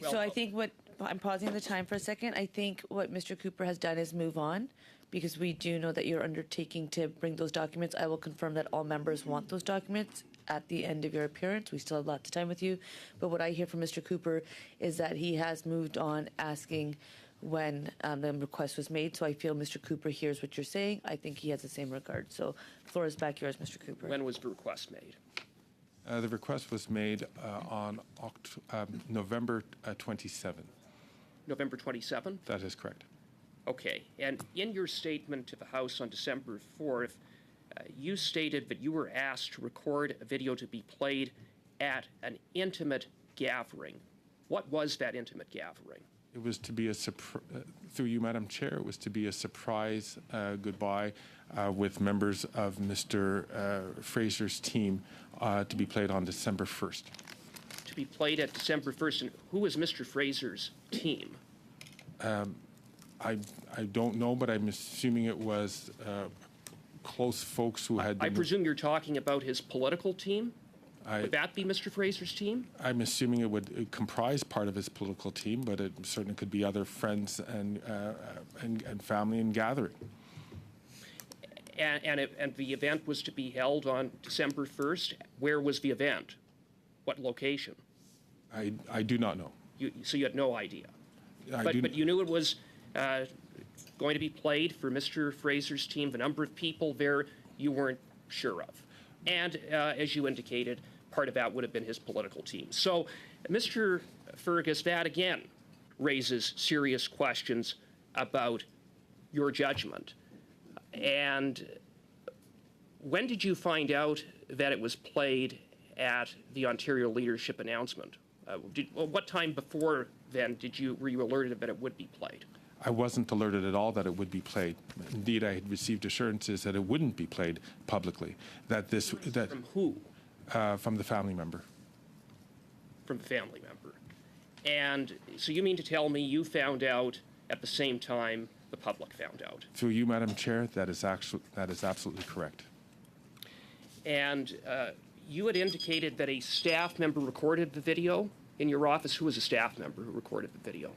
So I think I'm pausing the time for a second. I think what Mr. Cooper has done is move on, because we do know that you're undertaking to bring those documents. I will confirm that all members want those documents at the end of your appearance. We still have lots of time with you. But what I hear from Mr. Cooper is that he has moved on asking when the request was made. So I feel Mr. Cooper hears what you're saying. I think he has the same regard. So the floor is back yours, Mr. Cooper. When was the request made? The request was made on November 27th. November 27? That is correct. Okay. And in your statement to the House on December 4th, you stated that you were asked to record a video to be played at an intimate gathering. What was that intimate gathering? It was to be through you, Madam Chair, it was to be a surprise goodbye with members of Mr. Fraser's team to be played on December 1st. To be played at December 1st. And who was Mr. Fraser's team? I don't know, but I'm assuming it was close folks who had been... I presume you're talking about his political team? Would that be Mr. Fraser's team? I'm assuming it would comprise part of his political team, but it certainly could be other friends and family and gathering. And the event was to be held on December 1st. Where was the event? What location? I do not know. So you had no idea? But you knew it was going to be played for Mr. Fraser's team. The number of people there you weren't sure of. And as you indicated, part of that would have been his political team. So, Mr. Fergus, that again raises serious questions about your judgment. And when did you find out that it was played at the Ontario Leadership announcement? What time before then were you alerted that it would be played? I wasn't alerted at all that it would be played. Indeed, I had received assurances that it wouldn't be played publicly. From who? From the family member. From the family member. And so you mean to tell me you found out at the same time the public found out? Through you, Madam Chair, that is absolutely correct. And you had indicated that a staff member recorded the video in your office. Who was a staff member who recorded the video?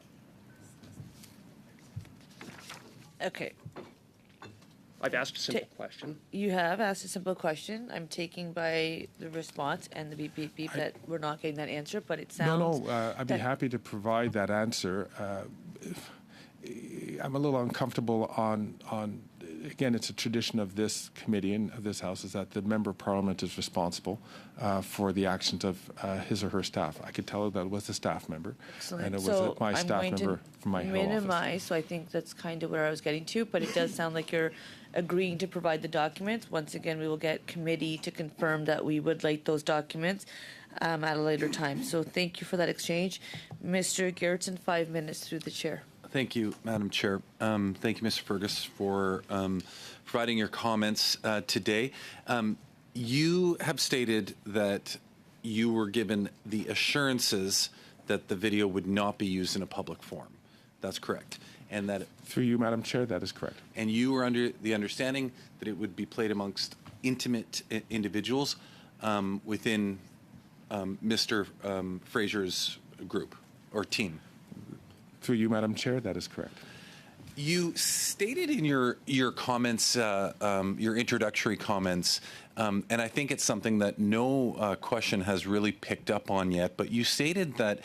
Okay. I've asked a simple question. You have asked a simple question. I'm taking by the response and the beep, beep, beep that we're not getting that answer, but it sounds... No, I'd be happy to provide that answer. I'm a little uncomfortable on again, it's a tradition of this committee and of this House is that the Member of Parliament is responsible for the actions of his or her staff. I could tell her that it was a staff member. Excellent. And it was my staff member from my Hill office. So I think that's kind of where I was getting to, but it does sound like you're agreeing to provide the documents. Once again, we will get committee to confirm that we would like those documents at a later time. So thank you for that exchange. Mr. Gerritsen, 5 minutes through the chair. Thank you, Madam Chair. Thank you, Mr. Fergus, for providing your comments today. You have stated that you were given the assurances that the video would not be used in a public forum. That's correct. And that through you, Madam Chair, that is correct. And you were under the understanding that it would be played amongst intimate individuals within Mr. Fraser's group or team. Through you, Madam Chair, that is correct. You stated in your comments, your introductory comments, and I think it's something that no question has really picked up on yet, but you stated that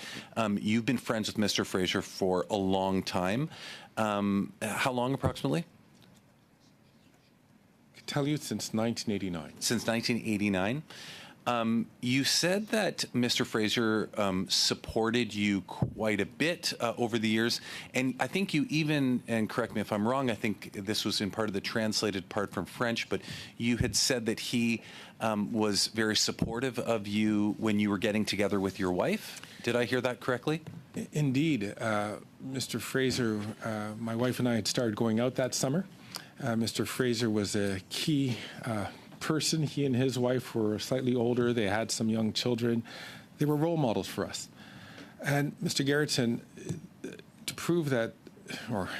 you've been friends with Mr. Fraser for a long time. How long approximately? I can tell you since 1989. Since 1989. You said that Mr. Fraser supported you quite a bit over the years, and I think you even, and correct me if I'm wrong, I think this was in part of the translated part from French, but you had said that he was very supportive of you when you were getting together with your wife. Did I hear that correctly? Indeed. Mr. Fraser, my wife and I had started going out that summer. Mr. Fraser was a key person. He and his wife were slightly older. They had some young children. They were role models for us. And Mr. Gerritsen, to prove that, or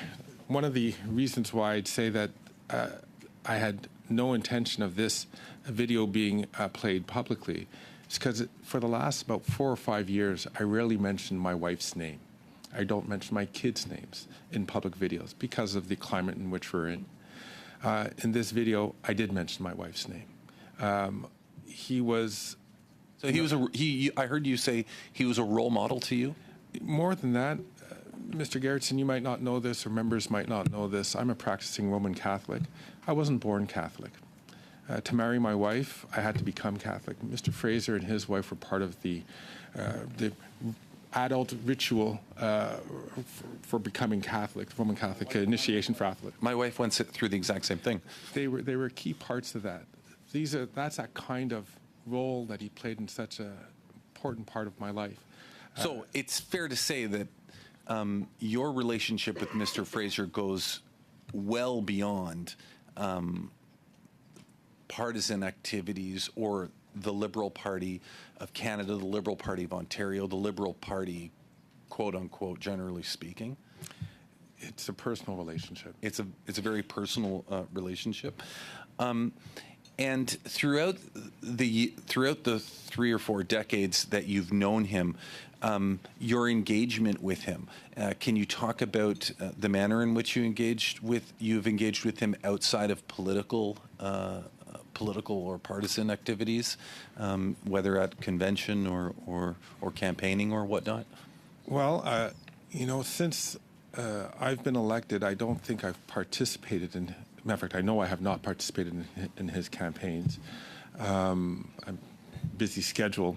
one of the reasons why I'd say that I had no intention of this video being played publicly is because for the last about 4 or 5 years, I rarely mention my wife's name. I don't mention my kids' names in public videos because of the climate in which we're in. In this video, I did mention my wife's name. he was So he was I heard you say he was a role model to you. more than that. Mr. Gerritsen, you might not know this, or members might not know this. I'm a practicing Roman Catholic. I wasn't born Catholic. To marry my wife, I had to become Catholic. Mr. Fraser and his wife were part of the adult ritual for becoming Catholic, Roman Catholic initiation for Catholic. My wife went through the exact same thing. They were key parts of that. That's that kind of role that he played in such an important part of my life. So it's fair to say that your relationship with Mr. Fraser goes well beyond partisan activities or the Liberal Party of Canada, the Liberal Party of Ontario, the Liberal Party, quote unquote, generally speaking. It's a personal relationship. It's a very personal relationship. And throughout the 3 or 4 decades that you've known him, your engagement with him, can you talk about the manner in which you've engaged with him outside of political or partisan activities, whether at convention or campaigning or whatnot? Well, since I've been elected, I don't think I've participated in. Matter of fact, I know I have not participated in his campaigns. I'm busy schedule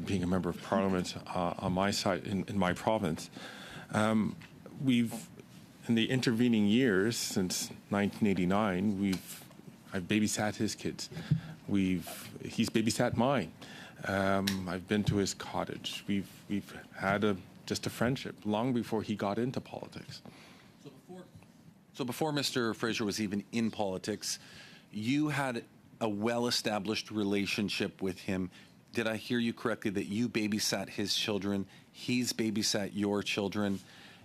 being a member of Parliament on my side in my province. We've, in the intervening years since 1989, I've babysat his kids. He's babysat mine. I've been to his cottage. We've had just a friendship long before he got into politics. So before Mr. Fraser was even in politics, you had a well-established relationship with him. Did I hear you correctly that you babysat his children, he's babysat your children?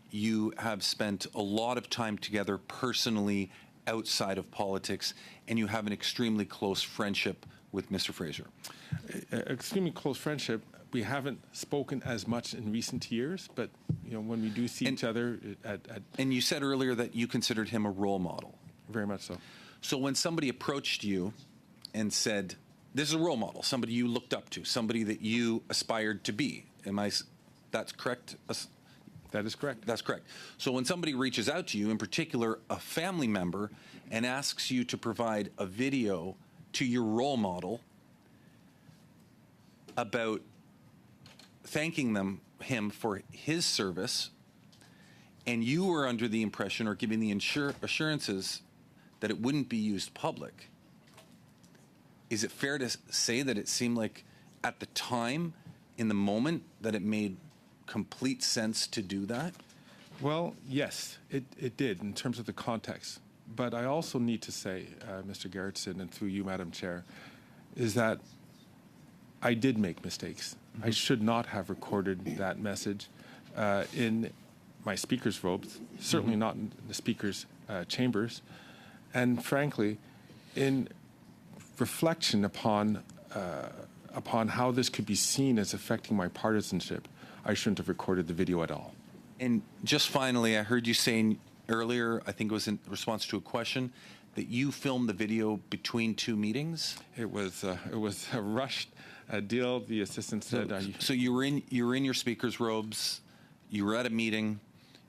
You have spent a lot of time together personally outside of politics, and you have an extremely close friendship with Mr. Fraser. Extremely close friendship. We haven't spoken as much in recent years, but when we do see each other And you said earlier that you considered him a role model. Very much so. So when somebody approached you and said, this is a role model, somebody you looked up to, somebody that you aspired to be, that's correct? That is correct. That's correct. So when somebody reaches out to you, in particular a family member, and asks you to provide a video to your role model about thanking him for his service, and you were under the impression or giving the assurances that it wouldn't be used public, is it fair to say that it seemed like at the time, in the moment, that it made complete sense to do that? Well, yes, it did in terms of the context. But I also need to say, Mr. Gerritsen, and through you, Madam Chair, is that I did make mistakes. I should not have recorded that message in my speaker's robes, certainly not in the speaker's chambers, and frankly, in reflection upon how this could be seen as affecting my partisanship, I shouldn't have recorded the video at all. And just finally, I heard you saying earlier, I think it was in response to a question, that you filmed the video between 2 meetings? It was a rushed deal. The assistant said... So you were in your speaker's robes, you were at a meeting,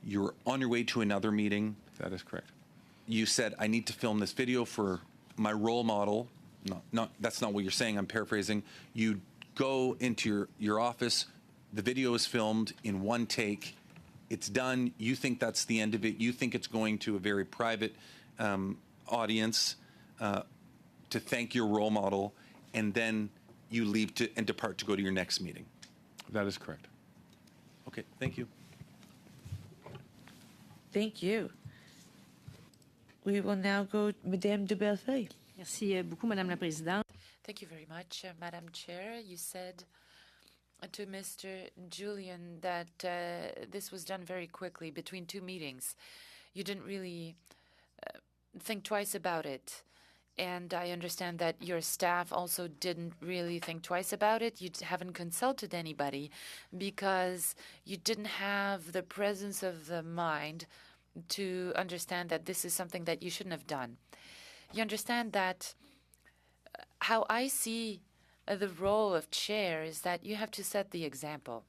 you were on your way to another meeting. That is correct. You said, I need to film this video for my role model. That's not what you're saying, I'm paraphrasing. You go into your office, the video is filmed in one take, it's done, you think that's the end of it, you think it's going to a very private audience to thank your role model, and then you leave and depart to go to your next meeting. That is correct. Okay, thank you. Thank you. We will now go Madame de Bellefeuille. Merci beaucoup, Madame la Présidente. Thank you very much, Madam Chair. You said to Mr. Julian that this was done very quickly between 2 meetings. You didn't really think twice about it. And I understand that your staff also didn't really think twice about it. You haven't consulted anybody because you didn't have the presence of the mind to understand that this is something that you shouldn't have done. You understand that how I see the role of chair is that you have to set the example.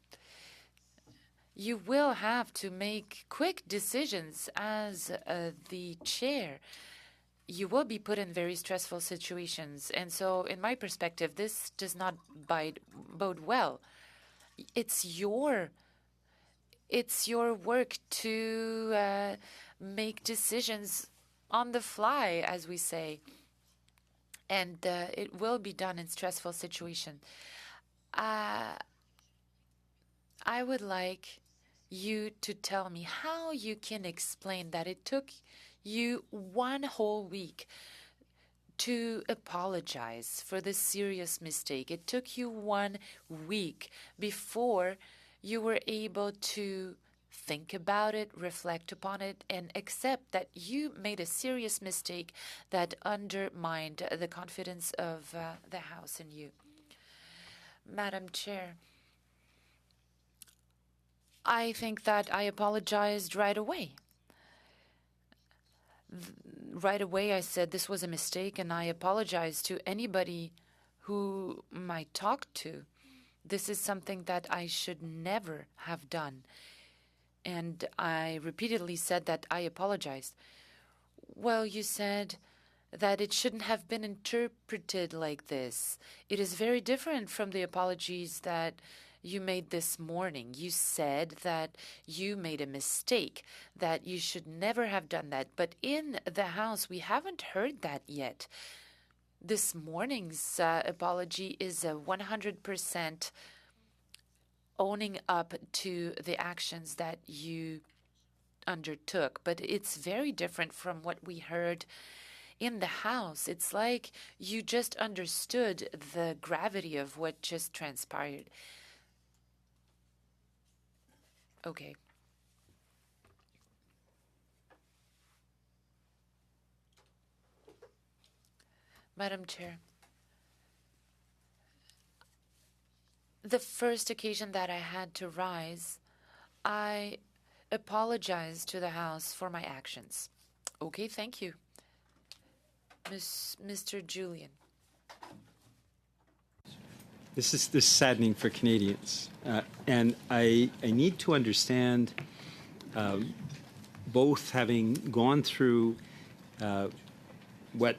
You will have to make quick decisions as the chair. You will be put in very stressful situations. And so, in my perspective, this does not bode well. It's your work to make decisions on the fly, as we say. And it will be done in stressful situations. I would like you to tell me how you can explain that it took you one whole week to apologize for this serious mistake. It took you 1 week before you were able to think about it, reflect upon it, and accept that you made a serious mistake that undermined the confidence of the House in you. Madam Chair, I think that I apologized right away. Right away, I said this was a mistake, and I apologized to anybody who I talked to. This is something that I should never have done. And I repeatedly said that I apologized. Well, you said that it shouldn't have been interpreted like this. It is very different from the apologies that you made this morning. You said that you made a mistake, that you should never have done that. But in the House, we haven't heard that yet. This morning's apology is a 100% owning up to the actions that you undertook. But it's very different from what we heard in the House. It's like you just understood the gravity of what just transpired. Okay. Madam Chair, the first occasion that I had to rise, I apologized to the House for my actions. Okay, thank you. Mr. Julian. This is saddening for Canadians, and I need to understand, both having gone through what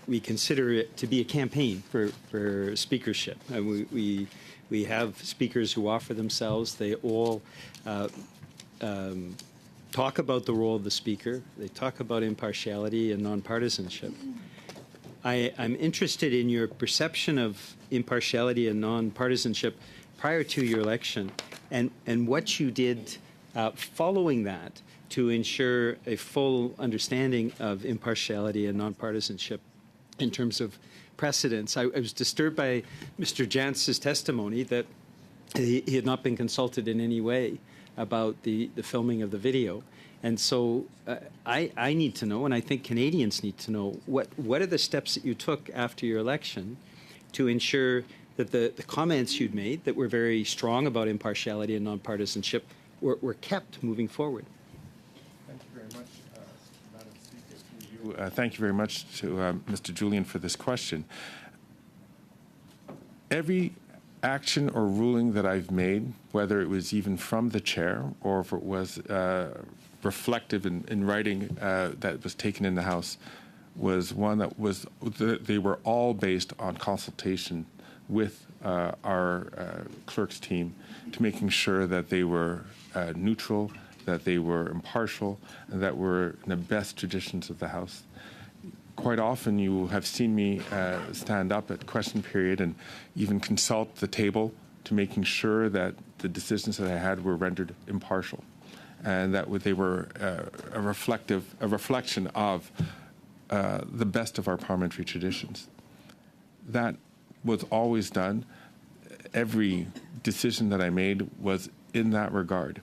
we consider it to be a campaign for speakership. We have speakers who offer themselves. They all talk about the role of the speaker. They talk about impartiality and nonpartisanship. I'm interested in your perception of impartiality and nonpartisanship prior to your election, and what you did following that to ensure a full understanding of impartiality and nonpartisanship in terms of precedents. I was disturbed by Mr. Jantz's testimony that he had not been consulted in any way about the filming of the video. And so I need to know, and I think Canadians need to know, what are the steps that you took after your election to ensure that the comments you'd made that were very strong about impartiality and nonpartisanship were kept moving forward? Thank you very much, Madam Speaker. Thank you very much to Mr. Julian for this question. Every action or ruling that I've made, whether it was even from the chair or if it was reflective in writing that was taken in the House, was one that was, they were all based on consultation with our clerk's team to making sure that they were neutral, that they were impartial, and that were in the best traditions of the House. Quite often you have seen me stand up at question period and even consult the table to making sure that the decisions that I had were rendered impartial, and that they were a reflection of the best of our parliamentary traditions. That was always done. Every decision that I made was in that regard.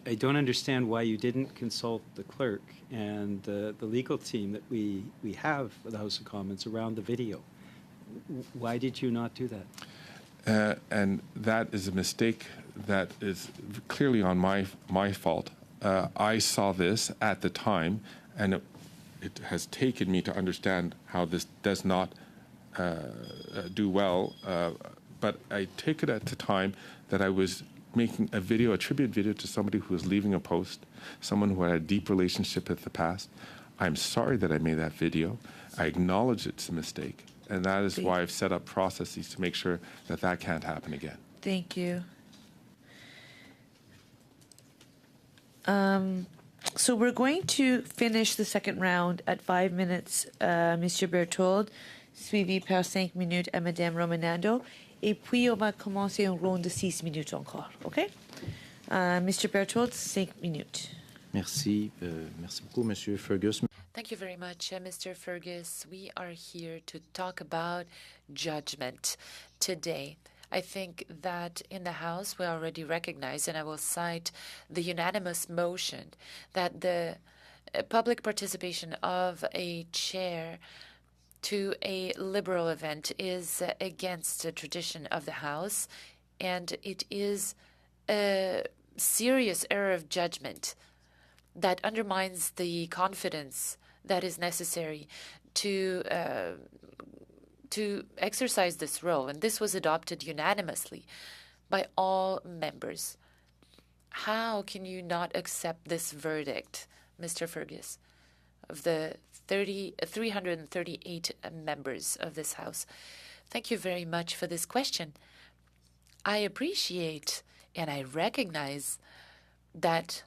I don't understand why you didn't consult the clerk and the legal team that we have for the House of Commons around the video. Why did you not do that? And that is a mistake that is clearly on my fault. I saw this at the time, and it has taken me to understand how this does not do well, but I take it at the time that I was making a video, a tribute video to somebody who was leaving a post, someone who had a deep relationship with the past. I'm sorry that I made that video. I acknowledge it's a mistake, and that is why I've set up processes to make sure that that can't happen again. Thank you. So we're going to finish the second round at 5 minutes, Monsieur Berthold, suivi par 5 minutes à Madame Romanando, et puis on va commencer une ronde de 6 minutes encore, OK? Mr. Berthold, 5 minutes. Merci. Merci beaucoup, Monsieur Fergus. Thank you very much, Mr. Fergus. We are here to talk about judgment today. I think that in the House we already recognize, and I will cite the unanimous motion, that the public participation of a chair to a Liberal event is against the tradition of the House, and it is a serious error of judgment that undermines the confidence that is necessary to exercise this role, and this was adopted unanimously by all members. How can you not accept this verdict, Mr. Fergus, of the 338 members of this House? Thank you very much for this question. I appreciate and I recognize that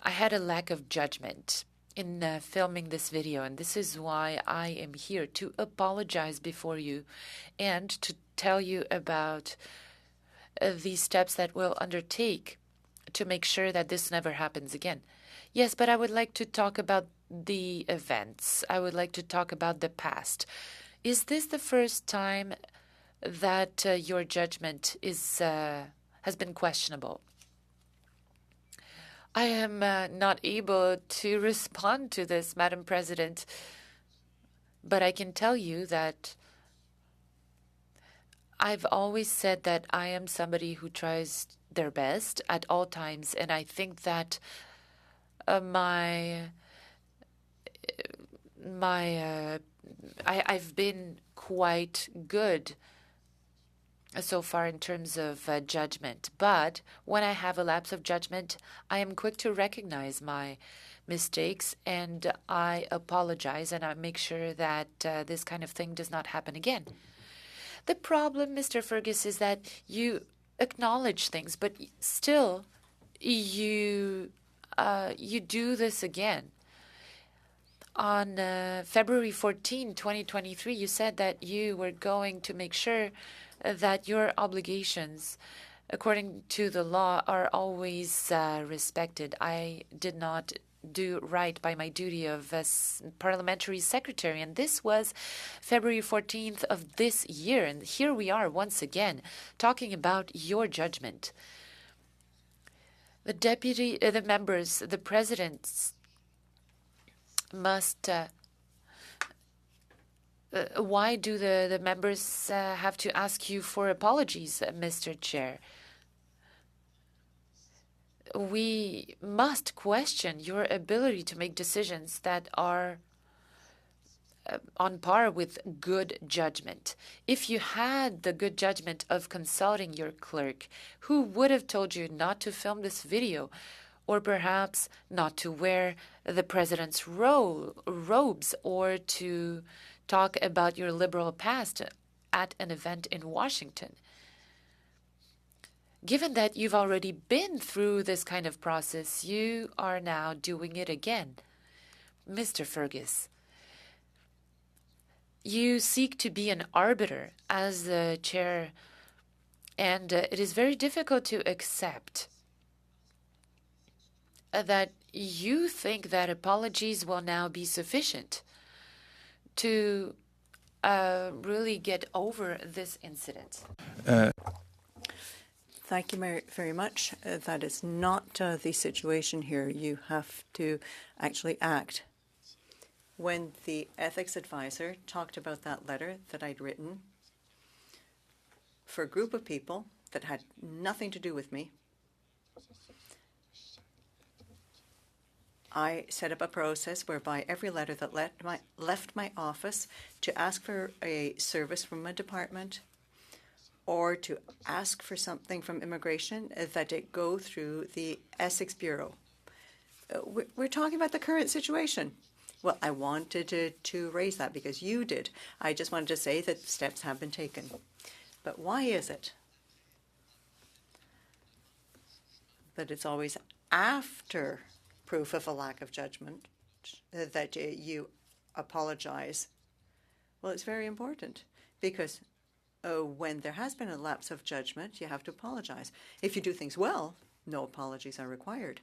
I had a lack of judgment in filming this video, and this is why I am here to apologize before you and to tell you about the steps that we'll undertake to make sure that this never happens again. Yes, but I would like to talk about the events. I would like to talk about the past. Is this the first time that your judgment has been questionable? I am not able to respond to this, Madam President, but I can tell you that I've always said that I am somebody who tries their best at all times, and I think that I've been quite good so far in terms of judgment. But when I have a lapse of judgment, I am quick to recognize my mistakes and I apologize, and I make sure that this kind of thing does not happen again. The problem, Mr. Fergus, is that you acknowledge things, but still you do this again. On February 14, 2023, you said that you were going to make sure that your obligations, according to the law, are always respected. I did not do right by my duty of parliamentary secretary, and this was February 14th of this year, and here we are once again talking about your judgment. The members, the presidents must why do the members have to ask you for apologies, Mr. Chair? We must question your ability to make decisions that are on par with good judgment. If you had the good judgment of consulting your clerk, who would have told you not to film this video, or perhaps not to wear the president's robes, or to talk about your Liberal past at an event in Washington? Given that you've already been through this kind of process, you are now doing it again. Mr. Fergus, you seek to be an arbiter as the chair, and it is very difficult to accept that you think that apologies will now be sufficient to really get over this incident. Thank you very much. That is not the situation here. You have to actually act. When the ethics advisor talked about that letter that I'd written for a group of people that had nothing to do with me, I set up a process whereby every letter that left my office to ask for a service from a department or to ask for something from immigration, that it go through the Essex Bureau. We're talking about the current situation. Well, I wanted to raise that because you did. I just wanted to say that steps have been taken. But why is it that it's always after proof of a lack of judgment that you apologize? Well, it's very important because when there has been a lapse of judgment, you have to apologize. If you do things well, no apologies are required.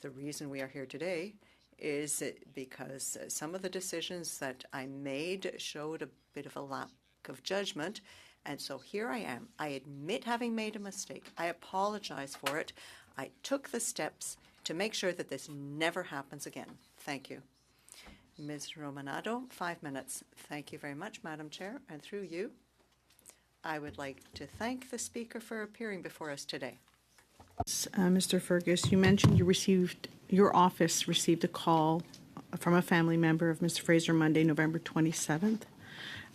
The reason we are here today is because some of the decisions that I made showed a bit of a lack of judgment. And so here I am. I admit having made a mistake. I apologize for it. I took the steps to make sure that this never happens again. Thank you. Ms. Romanado, 5 minutes. Thank you very much, Madam Chair. And through you, I would like to thank the Speaker for appearing before us today. Mr. Fergus, you mentioned your office received a call from a family member of Mr. Fraser Monday, November 27th,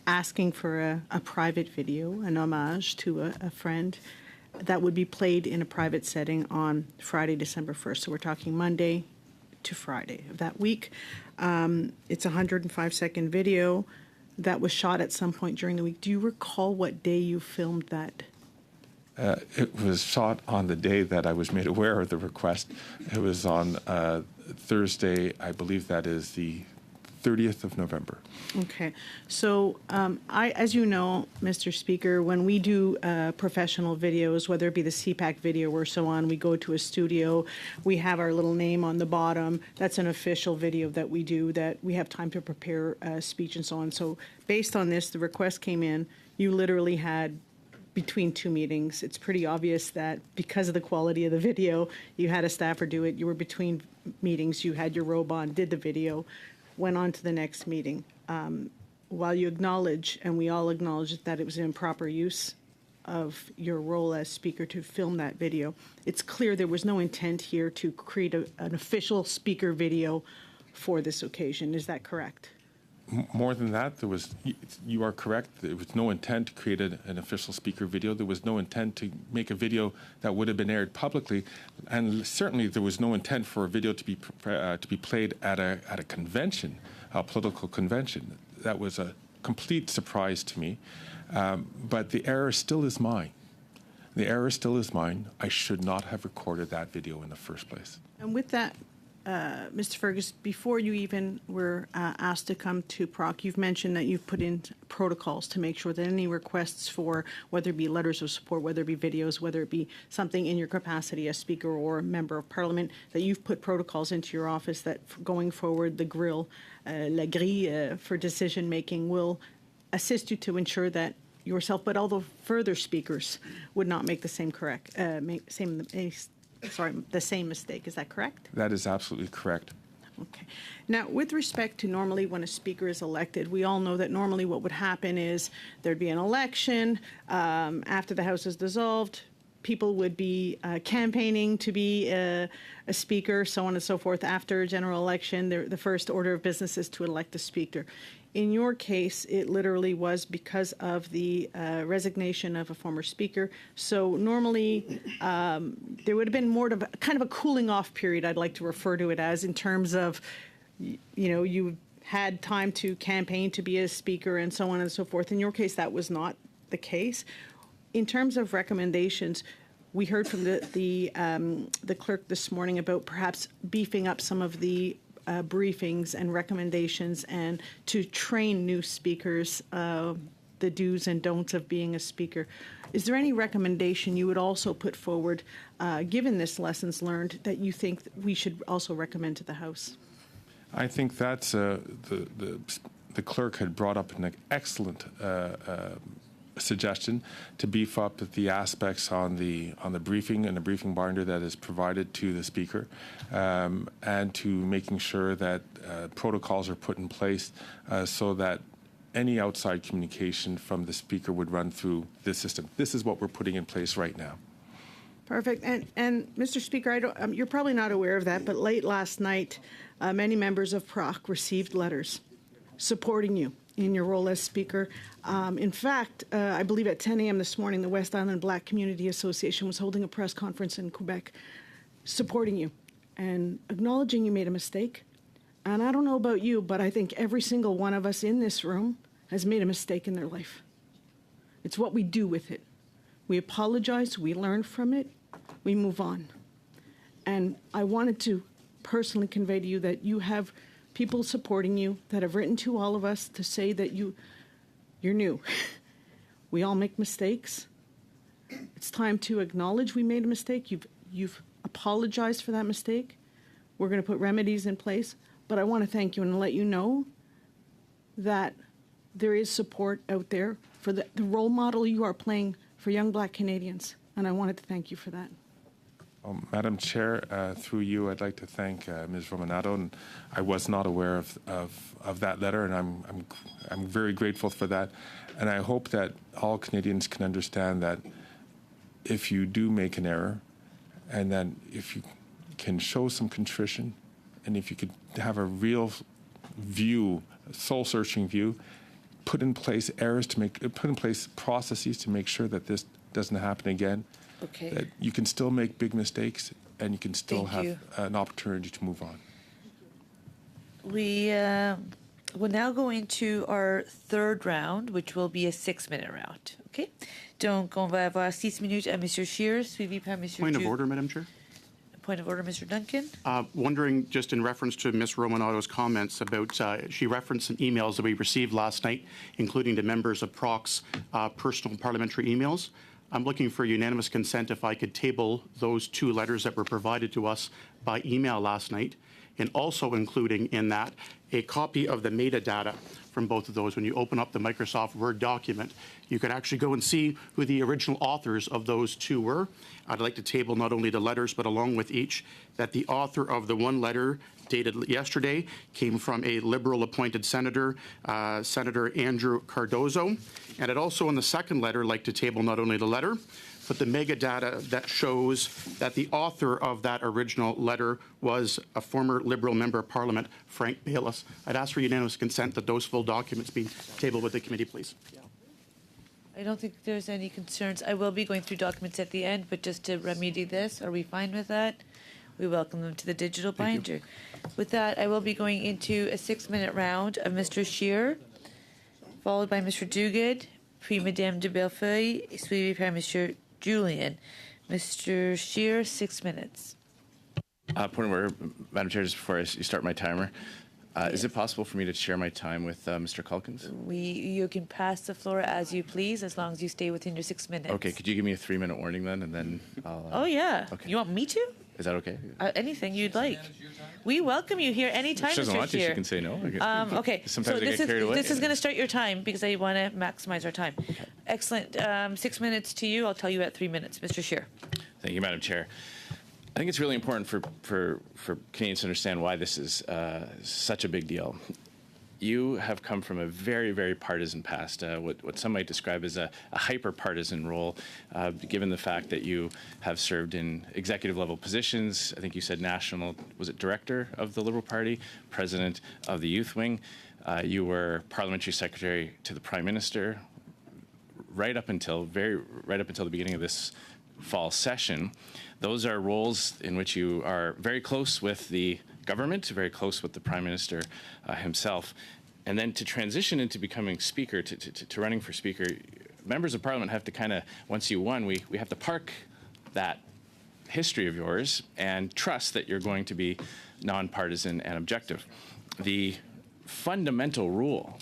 asking for a private video, an homage to a friend that would be played in a private setting on Friday, December 1st. So we're talking Monday to Friday of that week. It's a 105-second video that was shot at some point during the week. Do you recall what day you filmed that? It was shot on the day that I was made aware of the request. It was on Thursday, I believe that is the 30th of November. Okay. So as you know, Mr. Speaker, when we do professional videos, whether it be the CPAC video or so on, we go to a studio, we have our little name on the bottom. That's an official video that we do, that we have time to prepare a speech and so on. So based on this, the request came in. You literally had between two meetings. It's pretty obvious that because of the quality of the video, you had a staffer do it. You were between meetings. You had your robe on, did the video, went on to the next meeting. While you acknowledge, and we all acknowledge, that it was improper use of your role as Speaker to film that video, it's clear there was no intent here to create an official Speaker video for this occasion. Is that correct? More than that, you are correct. There was no intent to create an official Speaker video. There was no intent to make a video that would have been aired publicly, and certainly there was no intent for a video to be played at a convention, a political convention. That was a complete surprise to me. But the error still is mine. The error still is mine. I should not have recorded that video in the first place. And with that, Mr. Fergus, before you even were asked to come to PROC, you've mentioned that you've put in protocols to make sure that any requests for, whether it be letters of support, whether it be videos, whether it be something in your capacity as Speaker or a Member of Parliament, that you've put protocols into your office that going forward, the grill, la grille for decision making will assist you to ensure that yourself, but all the further speakers would not make the same the same mistake. Is that correct? That is absolutely correct. Okay. Now, with respect to normally when a speaker is elected, we all know that normally what would happen is there'd be an election. After the House is dissolved, people would be campaigning to be a speaker, so on and so forth. After a general election, the first order of business is to elect a speaker. In your case, it literally was because of the resignation of a former speaker. So normally there would have been more of a kind of a cooling off period, I'd like to refer to it as, in terms of, you had time to campaign to be a speaker and so on and so forth. In your case, that was not the case. In terms of recommendations, we heard from the clerk this morning about perhaps beefing up some of the briefings and recommendations and to train new speakers the do's and don'ts of being a speaker. Is there any recommendation you would also put forward, given this lessons learned, that you think we should also recommend to the House? I think that's the clerk had brought up an excellent suggestion to beef up the aspects on the briefing and the briefing binder that is provided to the Speaker, and to making sure that protocols are put in place so that any outside communication from the Speaker would run through this system. This is what we're putting in place right now. Perfect. And Mr. Speaker, you're probably not aware of that, but late last night, many members of PROC received letters supporting you in your role as Speaker. In fact, I believe at 10 a.m. this morning, the West Island Black Community Association was holding a press conference in Quebec supporting you and acknowledging you made a mistake. And I don't know about you, but I think every single one of us in this room has made a mistake in their life. It's what we do with it. We apologize, we learn from it, we move on. And I wanted to personally convey to you that you have people supporting you that have written to all of us to say that you're new. We all make mistakes. It's time to acknowledge we made a mistake. You've apologized for that mistake. We're going to put remedies in place. But I want to thank you and let you know that there is support out there for the role model you are playing for young Black Canadians, and I wanted to thank you for that. Madam Chair, through you, I'd like to thank Ms. Romanado, and I was not aware of that letter, and I'm very grateful for that. And I hope that all Canadians can understand that if you do make an error, and then if you can show some contrition, and if you could have a real view, soul-searching view, put in place processes to make sure that this doesn't happen again. Okay. That you can still make big mistakes and you can still Thank have an opportunity to move on. We will now go into our third round, which will be a 6-minute round. Okay. Donc, on va avoir 6 minutes à Mr. Scheer, suivi par Mr. Point of order, Madam Chair. Point of order, Mr. Duncan. Wondering, just in reference to Ms. Romanado's comments about, she referenced some emails that we received last night, including the members of PROC's personal parliamentary emails. I'm looking for unanimous consent if I could table those 2 letters that were provided to us by email last night, and also including in that a copy of the metadata from both of those. When you open up the Microsoft Word document, you can actually go and see who the original authors of those 2 were. I'd like to table not only the letters, but along with each, that the author of the one letter dated yesterday came from a Liberal-appointed senator, Senator Andrew Cardozo. And I'd also, in the second letter, like to table not only the letter, but the metadata that shows that the author of that original letter was a former Liberal Member of Parliament, Frank Baylis. I'd ask for unanimous consent that those full documents be tabled with the committee, please. I don't think there's any concerns. I will be going through documents at the end, but just to remedy this, are we fine with that? We welcome them to the digital binder. With that, I will be going into a 6-minute round of Mr. Scheer, followed by Mr. Duguid, puis Madame de Bellefeuille, suivi par Mr. Julian. Mr. Scheer, 6 minutes. Point of order, Madam Chair, just before you start my timer, is it possible for me to share my time with Mr. Calkins? You can pass the floor as you please, as long as you stay within your 6 minutes. Okay, could you give me a 3-minute warning then, and then I'll... Oh, yeah. Okay. You want me to? Is that okay? Anything you'd like. We welcome you here anytime, She doesn't Mr. want to, Scheer. she can say no. Okay, Sometimes so I get carried away. this is going to start your time because I want to maximize our time. Okay. Excellent. 6 minutes to you. I'll tell you at 3 minutes, Mr. Scheer. Thank you, Madam Chair. I think it's really important for Canadians to understand why this is such a big deal. You have come from a very, very partisan past, what some might describe as a hyper-partisan role, given the fact that you have served in executive-level positions. I think you said national, was it director of the Liberal Party, president of the Youth Wing. You were parliamentary secretary to the Prime Minister right up until the beginning of this fall session. Those are roles in which you are very close with the government, very close with the Prime Minister himself. And then to transition into becoming Speaker, to running for Speaker, members of Parliament have to kind of, once you won, we have to park that history of yours and trust that you're going to be nonpartisan and objective. The fundamental rule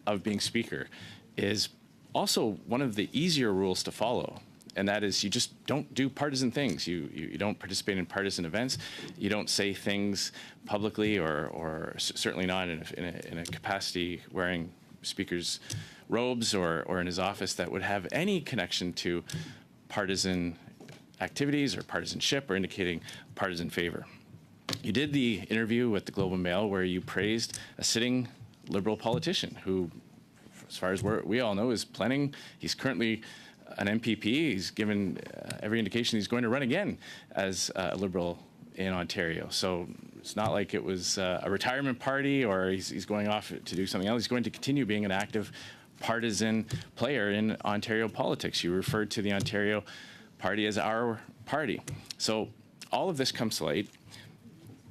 of being Speaker is also one of the easier rules to follow. And that is, you just don't do partisan things. You don't participate in partisan events. You don't say things publicly, or certainly not in a capacity wearing Speaker's robes or in his office that would have any connection to partisan activities or partisanship or indicating partisan favor. You did the interview with the Globe and Mail where you praised a sitting Liberal politician who, as far as we all know, is planning. He's currently an MPP. He's given every indication he's going to run again as a Liberal in Ontario. So it's not like it was a retirement party or he's going off to do something else. He's going to continue being an active partisan player in Ontario politics. You referred to the Ontario Party as our party. So all of this comes to light.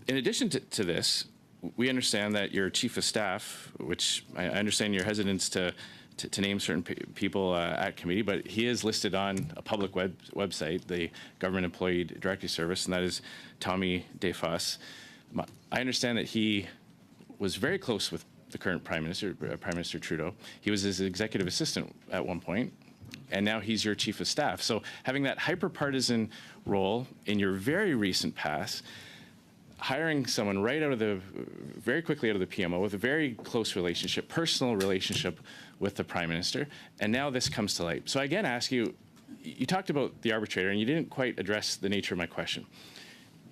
In addition to this, we understand that your chief of staff, which I understand your hesitance to name certain people at committee, but he is listed on a public website, the Government Employee Directory Service, and that is Tommy Defas. I understand that he was very close with the current Prime Minister, Prime Minister Trudeau. He was his executive assistant at one point, and now he's your chief of staff. So having that hyper-partisan role in your very recent past, hiring someone very quickly out of the PMO with a very close relationship, personal relationship with the Prime Minister, and now this comes to light. So I again ask you, you talked about the arbitrator and you didn't quite address the nature of my question.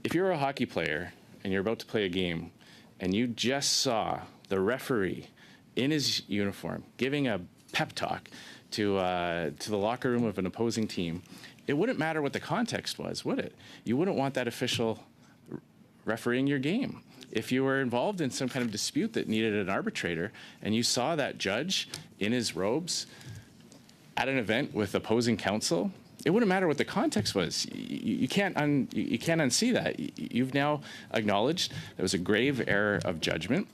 If you're a hockey player and you're about to play a game and you just saw the referee in his uniform giving a pep talk to the locker room of an opposing team, it wouldn't matter what the context was, would it? You wouldn't want that official refereeing your game. If you were involved in some kind of dispute that needed an arbitrator and you saw that judge in his robes at an event with opposing counsel, it wouldn't matter what the context was. You can't unsee that. You've now acknowledged there was a grave error of judgment.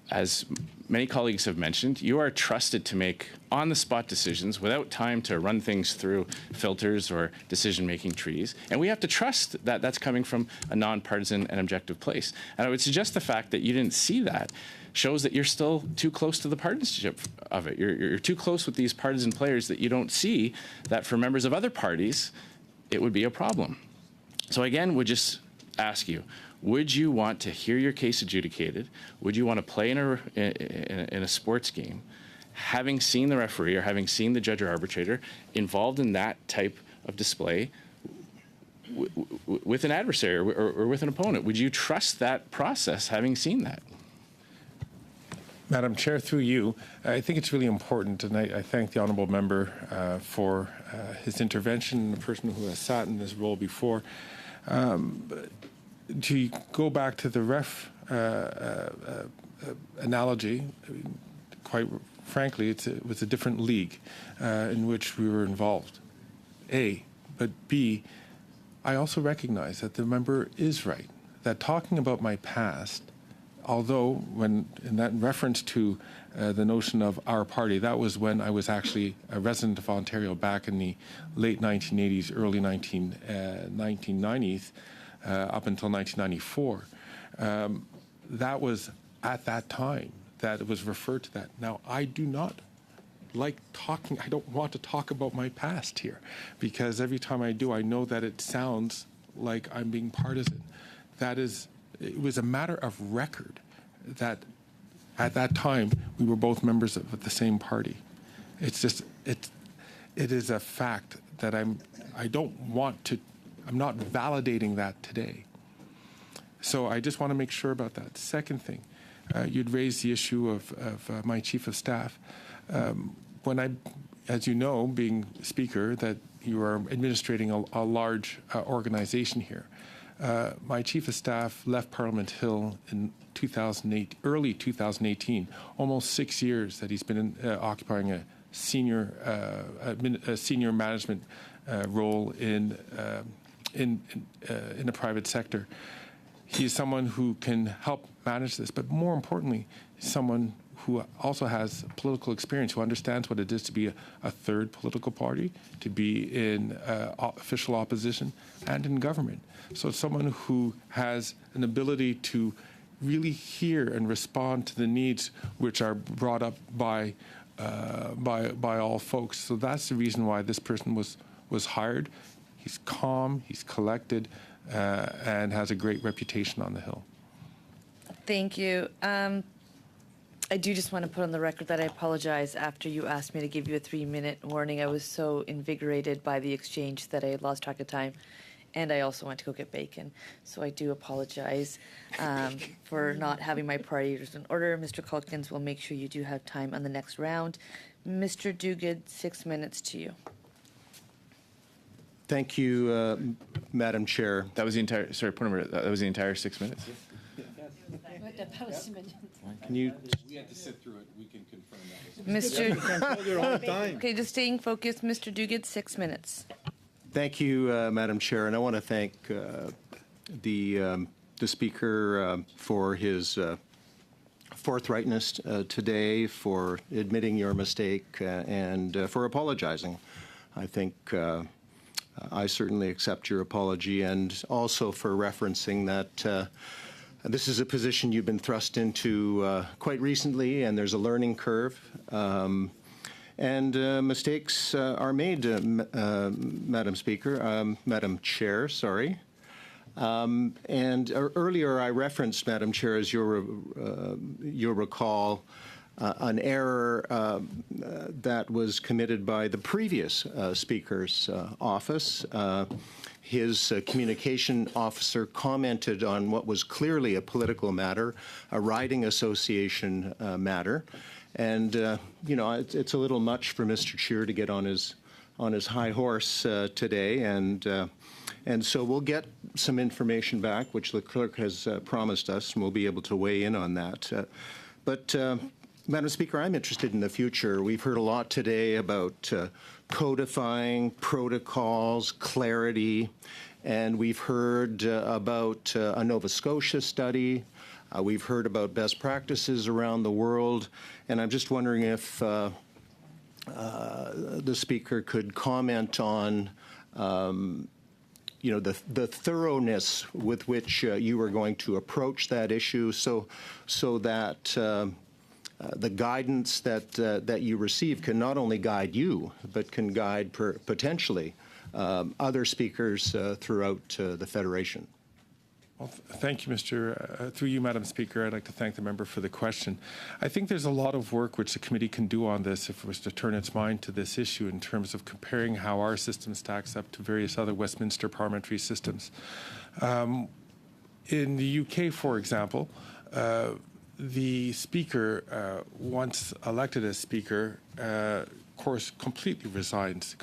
As many colleagues have mentioned, you are trusted to make on-the-spot decisions without time to run things through filters or decision-making trees. And we have to trust that that's coming from a nonpartisan and objective place. And I would suggest the fact that you didn't see that shows that you're still too close to the partisanship of it. You're too close with these partisan players that you don't see that for members of other parties, it would be a problem. So again, would just ask you, would you want to hear your case adjudicated? Would you want to play in a sports game, having seen the referee or having seen the judge or arbitrator involved in that type of display with an adversary or with an opponent? Would you trust that process, having seen that? Madam Chair, through you, I think it's really important, and I thank the honourable member for his intervention, the person who has sat in this role before. To go back to the ref analogy, quite frankly, it was a different league in which we were involved. But B, I also recognize that the member is right, that talking about my past, although when in that reference to the notion of our party, that was when I was actually a resident of Ontario back in the late 1980s, early 1990s, up until 1994. That was at that time that it was referred to that. Now, I do not like talking, I don't want to talk about my past here, because every time I do, I know that it sounds like I'm being partisan. It was a matter of record that at that time we were both members of the same party. It is a fact that I'm not validating that today. So I just want to make sure about that. Second thing, you'd raised the issue of my chief of staff. As you know, being speaker, that you are administrating a large organization here. My chief of staff left Parliament Hill in early 2018, almost 6 years that he's been occupying a senior management role in the private sector. He's someone who can help manage this, but more importantly, someone who also has political experience, who understands what it is to be a third political party, to be in official opposition and in government. So it's someone who has an ability to really hear and respond to the needs which are brought up by all folks. So that's the reason why this person was hired. He's calm, he's collected, and has a great reputation on the Hill. Thank you. I do just want to put on the record that I apologize after you asked me to give you a 3-minute warning. I was so invigorated by the exchange that I had lost track of time. And I also went to go get bacon. So I do apologize for not having my priorities in order. Mr. Calkins will make sure you do have time on the next round. Mr. Duguid, 6 minutes to you. Thank you, Madam Chair. That was the entire, sorry, point of order, that was the entire 6 minutes? Can you? We had to sit through it. We can confirm that. Mr. Okay, just staying focused. Mr. Duguid, 6 minutes. Thank you, Madam Chair, and I want to thank the Speaker for his forthrightness today, for admitting your mistake, and for apologizing. I think I certainly accept your apology, and also for referencing that this is a position you've been thrust into quite recently, and there's a learning curve. And mistakes are made, Madam Speaker, Madam Chair, sorry. And earlier I referenced, Madam Chair, as you'll recall, an error that was committed by the previous Speaker's office. His communication officer commented on what was clearly a political matter, a riding association matter. And, you know, it's a little much for Mr. Scheer to get on his high horse today. And so we'll get some information back, which the clerk has promised us, and we'll be able to weigh in on that. But, Madam Speaker, I'm interested in the future. We've heard a lot today about codifying protocols, clarity, and we've heard about a Nova Scotia study. We've heard about best practices around the world, and I'm just wondering if the Speaker could comment on you know, the thoroughness with which you are going to approach that issue, so that the guidance that you receive can not only guide you, but can guide potentially other speakers throughout the Federation. Well, thank you, through you, Madam Speaker. I'd like to thank the member for the question. I think there's a lot of work which the committee can do on this if it was to turn its mind to this issue in terms of comparing how our system stacks up to various other Westminster parliamentary systems. In the UK, for example, the Speaker, once elected as Speaker, of course, completely resigns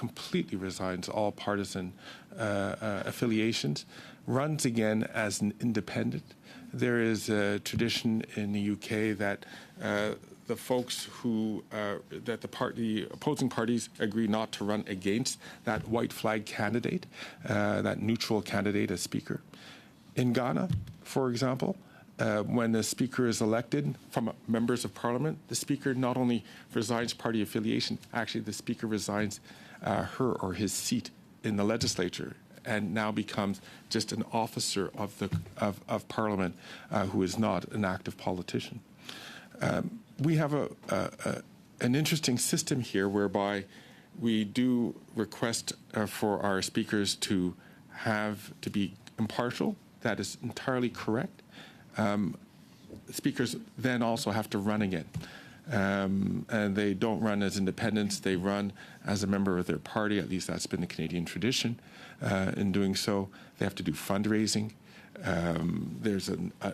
all partisan affiliations, runs again as an independent. There is a tradition in the UK that the folks who, that the opposing parties agree not to run against that white flag candidate, that neutral candidate as Speaker. In Ghana, for example, when the Speaker is elected from members of Parliament, the Speaker not only resigns party affiliation, actually the Speaker resigns her or his seat in the legislature and now becomes just an officer of Parliament who is not an active politician. We have an interesting system here whereby we do request for our speakers to be impartial. That is entirely correct. Speakers then also have to run again. And they don't run as independents, they run as a member of their party. At least that's been the Canadian tradition. In doing so, they have to do fundraising. There's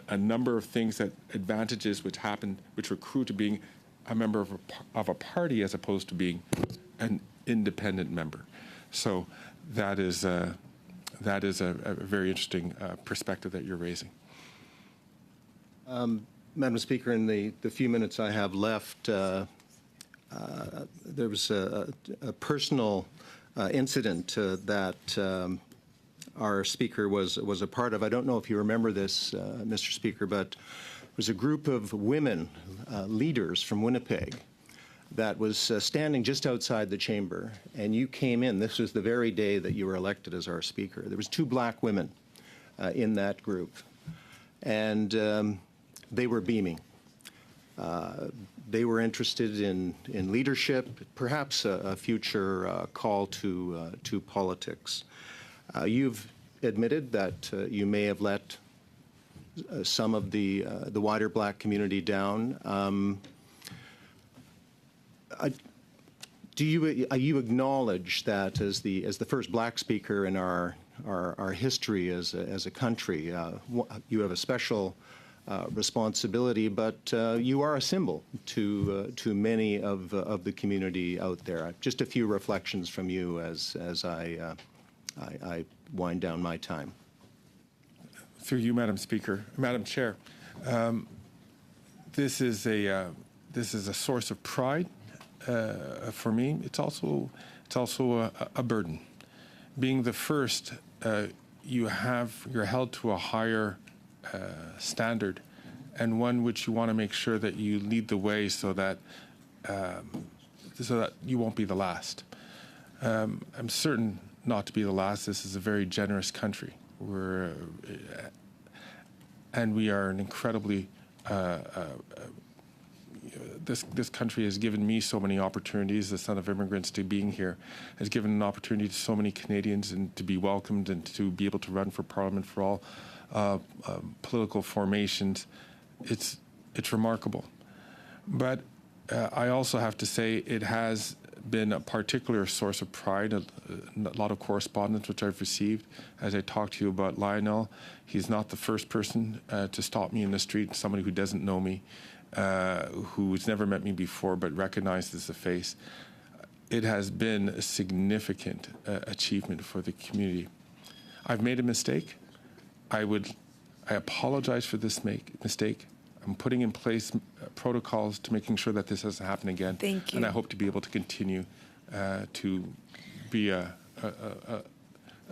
a number of things, advantages which accrue to being a member of a party as opposed to being an independent member. So that is a very interesting perspective that you're raising. Madam Speaker, in the few minutes I have left, there was a personal incident that our Speaker was a part of. I don't know if you remember this, Mr. Speaker, but it was a group of women leaders from Winnipeg that was standing just outside the chamber, and you came in. This was the very day that you were elected as our Speaker. There was 2 black women in that group, and they were beaming. They were interested in leadership, perhaps a future call to politics. You've admitted that you may have let some of the wider black community down. Do you acknowledge that as the first black speaker in our history as a country, you have a special responsibility, but you are a symbol to many of the community out there. Just a few reflections from you as I I wind down my time. Through you, Madam Speaker, Madam Chair, this is a source of pride for me. It's also a burden. Being the first, you're held to a higher standard, and one which you want to make sure that you lead the way so that you won't be the last. I'm certain not to be the last. This is a very generous country. And we are an incredibly. This country has given me so many opportunities. The son of immigrants, to being here has given an opportunity to so many Canadians and to be welcomed and to be able to run for Parliament for all political formations. It's remarkable. But I also have to say it has been a particular source of pride, a lot of correspondence which I've received. As I talked to you about Lionel, he's not the first person to stop me in the street, somebody who doesn't know me, who's never met me before but recognizes the face. It has been a significant achievement for the community. I've made a mistake. I apologize for this mistake. I'm putting in place protocols to making sure that this doesn't happen again. Thank you. And I hope to be able to continue to be a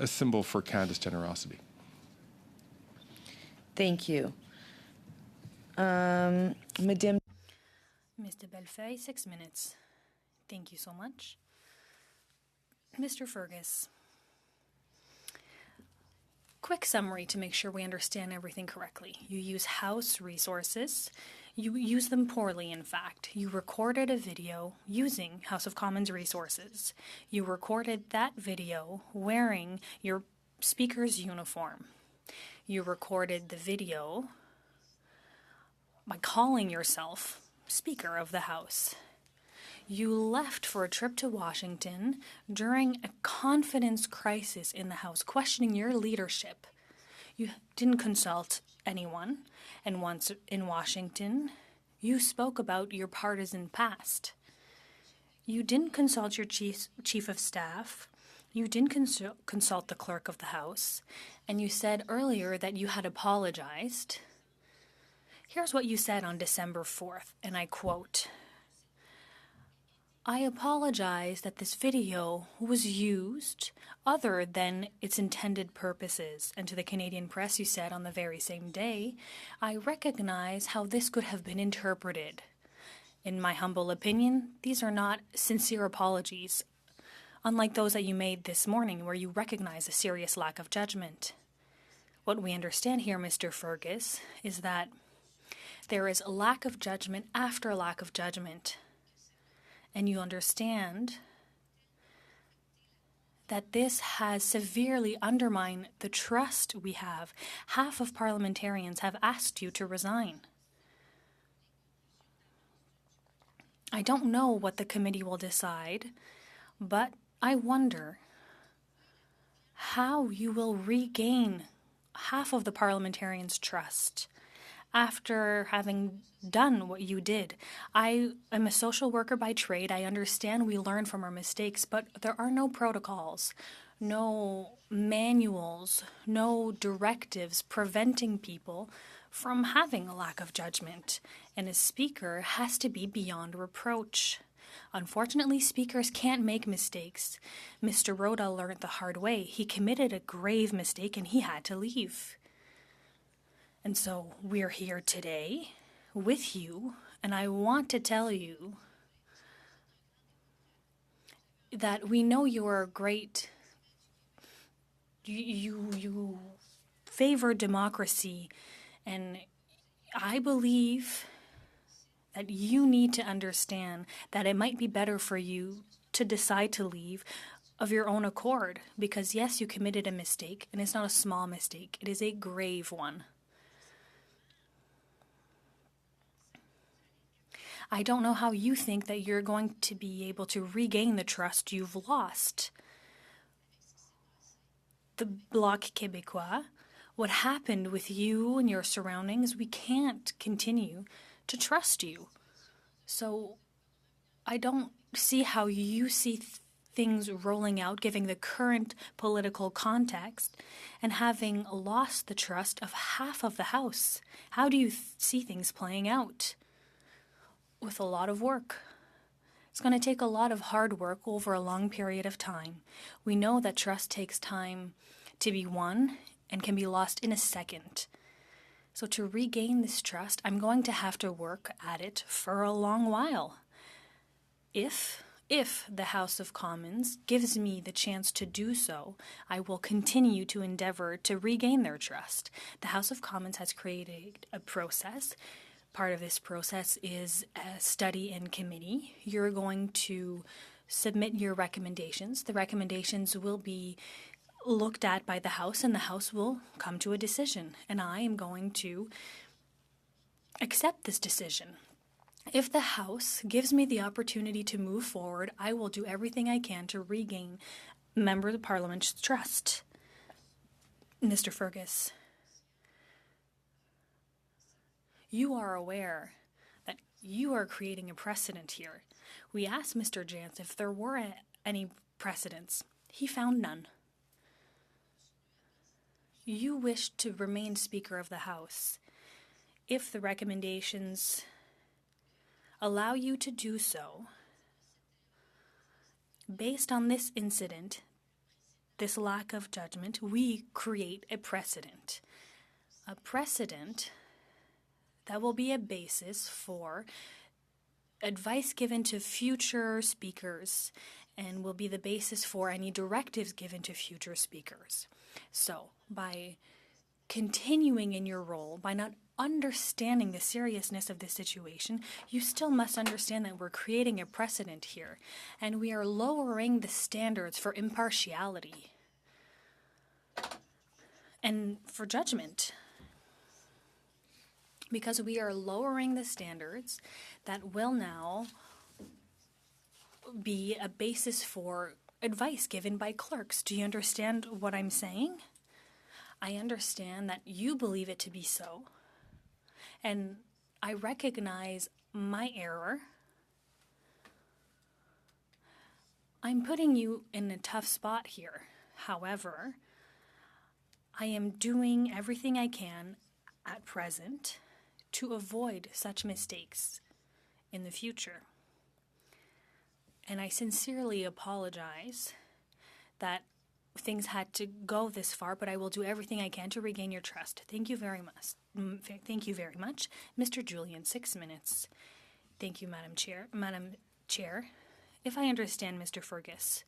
symbol for Canada's generosity. Thank you. Madame. Mr. Bellefeuille, 6 minutes. Thank you so much. Mr. Fergus, quick summary to make sure we understand everything correctly. You use House resources. You use them poorly, in fact. You recorded a video using House of Commons resources. You recorded that video wearing your Speaker's uniform. You recorded the video by calling yourself Speaker of the House. You left for a trip to Washington during a confidence crisis in the House, questioning your leadership. You didn't consult anyone, and once in Washington, you spoke about your partisan past. You didn't consult your chief of staff. You didn't consult the clerk of the House, and you said earlier that you had apologized. Here's what you said on December 4th, and I quote, "I apologize that this video was used other than its intended purposes." And to the Canadian press, you said on the very same day, "I recognize how this could have been interpreted. In my humble opinion, these are not sincere apologies, unlike those that you made this morning where you recognize a serious lack of judgment." What we understand here, Mr. Fergus, is that there is a lack of judgment after a lack of judgment. And you understand that this has severely undermined the trust we have. Half of parliamentarians have asked you to resign. I don't know what the committee will decide, but I wonder how you will regain half of the parliamentarians' trust after having done what you did. I am a social worker by trade. I understand we learn from our mistakes, but there are no protocols, no manuals, no directives preventing people from having a lack of judgment. And a speaker has to be beyond reproach. Unfortunately, speakers can't make mistakes. Mr. Rhoda learned the hard way. He committed a grave mistake and he had to leave. And so we're here today with you, and I want to tell you that we know you are great. You favor democracy, and I believe that you need to understand that it might be better for you to decide to leave of your own accord, because yes, you committed a mistake, and it's not a small mistake. It is a grave one. I don't know how you think that you're going to be able to regain the trust you've lost. The Bloc Québécois, what happened with you and your surroundings, we can't continue to trust you. So I don't see how you see things rolling out, given the current political context, and having lost the trust of half of the House? How do you see things playing out? With a lot of work. It's going to take a lot of hard work over a long period of time. We know that trust takes time to be won and can be lost in a second. So to regain this trust, I'm going to have to work at it for a long while. If the House of Commons gives me the chance to do so, I will continue to endeavor to regain their trust. The House of Commons has created a process. Part of this process is a study in committee. You're going to submit your recommendations. The recommendations will be looked at by the House, and the House will come to a decision. And I am going to accept this decision. If the House gives me the opportunity to move forward, I will do everything I can to regain Member of Parliament's trust. Mr. Fergus, you are aware that you are creating a precedent here. We asked Mr. Jantz if there were any precedents. He found none. You wish to remain Speaker of the House. If the recommendations allow you to do so, based on this incident, this lack of judgment, we create a precedent. A precedent that will be a basis for advice given to future speakers and will be the basis for any directives given to future speakers. So, by continuing in your role, by not understanding the seriousness of this situation, you still must understand that we're creating a precedent here, and we are lowering the standards for impartiality and for judgment. Because we are lowering the standards that will now be a basis for advice given by clerks. Do you understand what I'm saying? I understand that you believe it to be so, and I recognize my error. I'm putting you in a tough spot here. However, I am doing everything I can at present to avoid such mistakes in the future. And I sincerely apologize that things had to go this far, but I will do everything I can to regain your trust. Thank you very much. Thank you very much. Mr. Julian, 6 minutes. Thank you, Madam Chair. Madam Chair, if I understand, Mr. Fergus,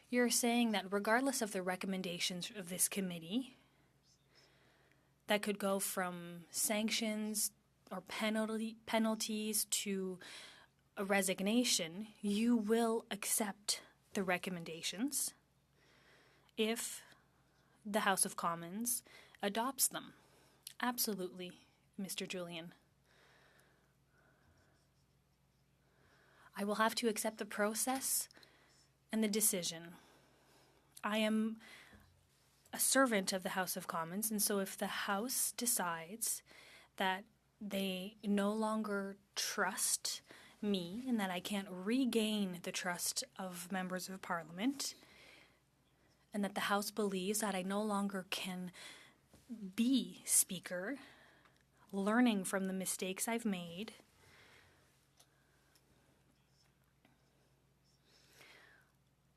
you're saying that regardless of the recommendations of this committee, that could go from sanctions or penalties to a resignation, you will accept the recommendations if the House of Commons adopts them. Absolutely, Mr. Julian. I will have to accept the process and the decision. I am a servant of the House of Commons, and so if the House decides that they no longer trust me and that I can't regain the trust of members of Parliament, and that the House believes that I no longer can be Speaker, learning from the mistakes I've made,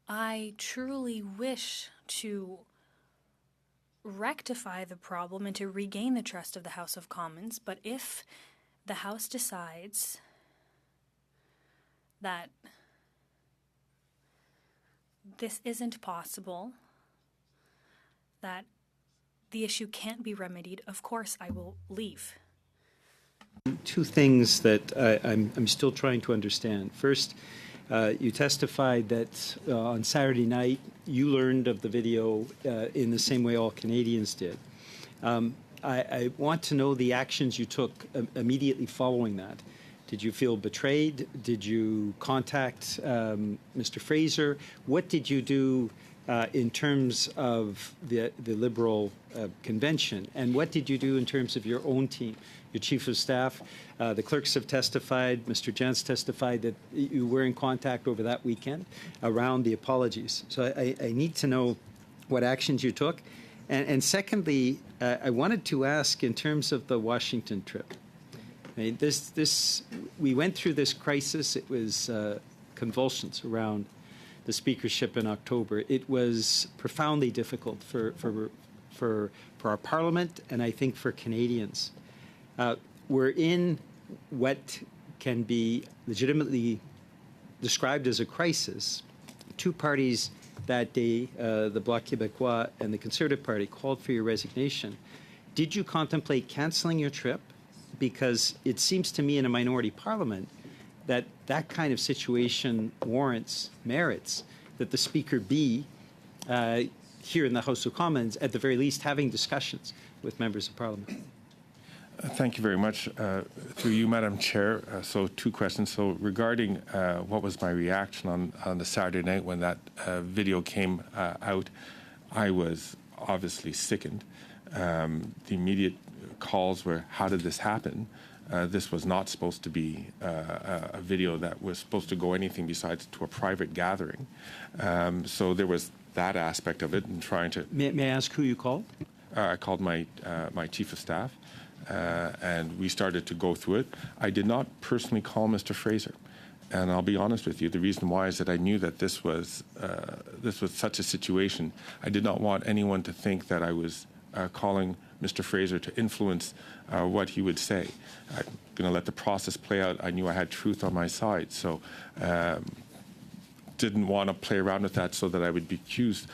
I truly wish to rectify the problem and to regain the trust of the House of Commons, but if the House decides that this isn't possible, that the issue can't be remedied, of course I will leave. Two things that I'm still trying to understand. First, you testified that on Saturday night you learned of the video in the same way all Canadians did. I want to know the actions you took immediately following that. Did you feel betrayed? Did you contact Mr. Fraser? What did you do in terms of the Liberal convention? And what did you do in terms of your own team, your chief of staff? The clerks have testified, Mr. Jantz testified that you were in contact over that weekend around the apologies. So I need to know what actions you took. And secondly, I wanted to ask in terms of the Washington trip. I mean, we went through this crisis. It was convulsions around the speakership in October. It was profoundly difficult for our Parliament, and I think for Canadians. We're in what can be legitimately described as a crisis. Two parties that day, the Bloc Québécois and the Conservative Party, called for your resignation. Did you contemplate cancelling your trip? Because it seems to me in a minority parliament that that kind of situation merits that the Speaker be here in the House of Commons, at the very least, having discussions with members of Parliament. Thank you very much. Through you, Madam Chair. So 2 questions. So regarding what was my reaction on the Saturday night when that video came out, I was obviously sickened. The immediate calls were, how did this happen? This was not supposed to be a video that was supposed to go anything besides to a private gathering. So there was that aspect of it and trying to... May I ask who you called? I called my chief of staff, and we started to go through it. I did not personally call Mr. Fraser. And I'll be honest with you, the reason why is that I knew that this was such a situation. I did not want anyone to think that I was calling Mr. Fraser to influence what he would say. I'm going to let the process play out. I knew I had truth on my side, so didn't want to play around with that so that I would be accused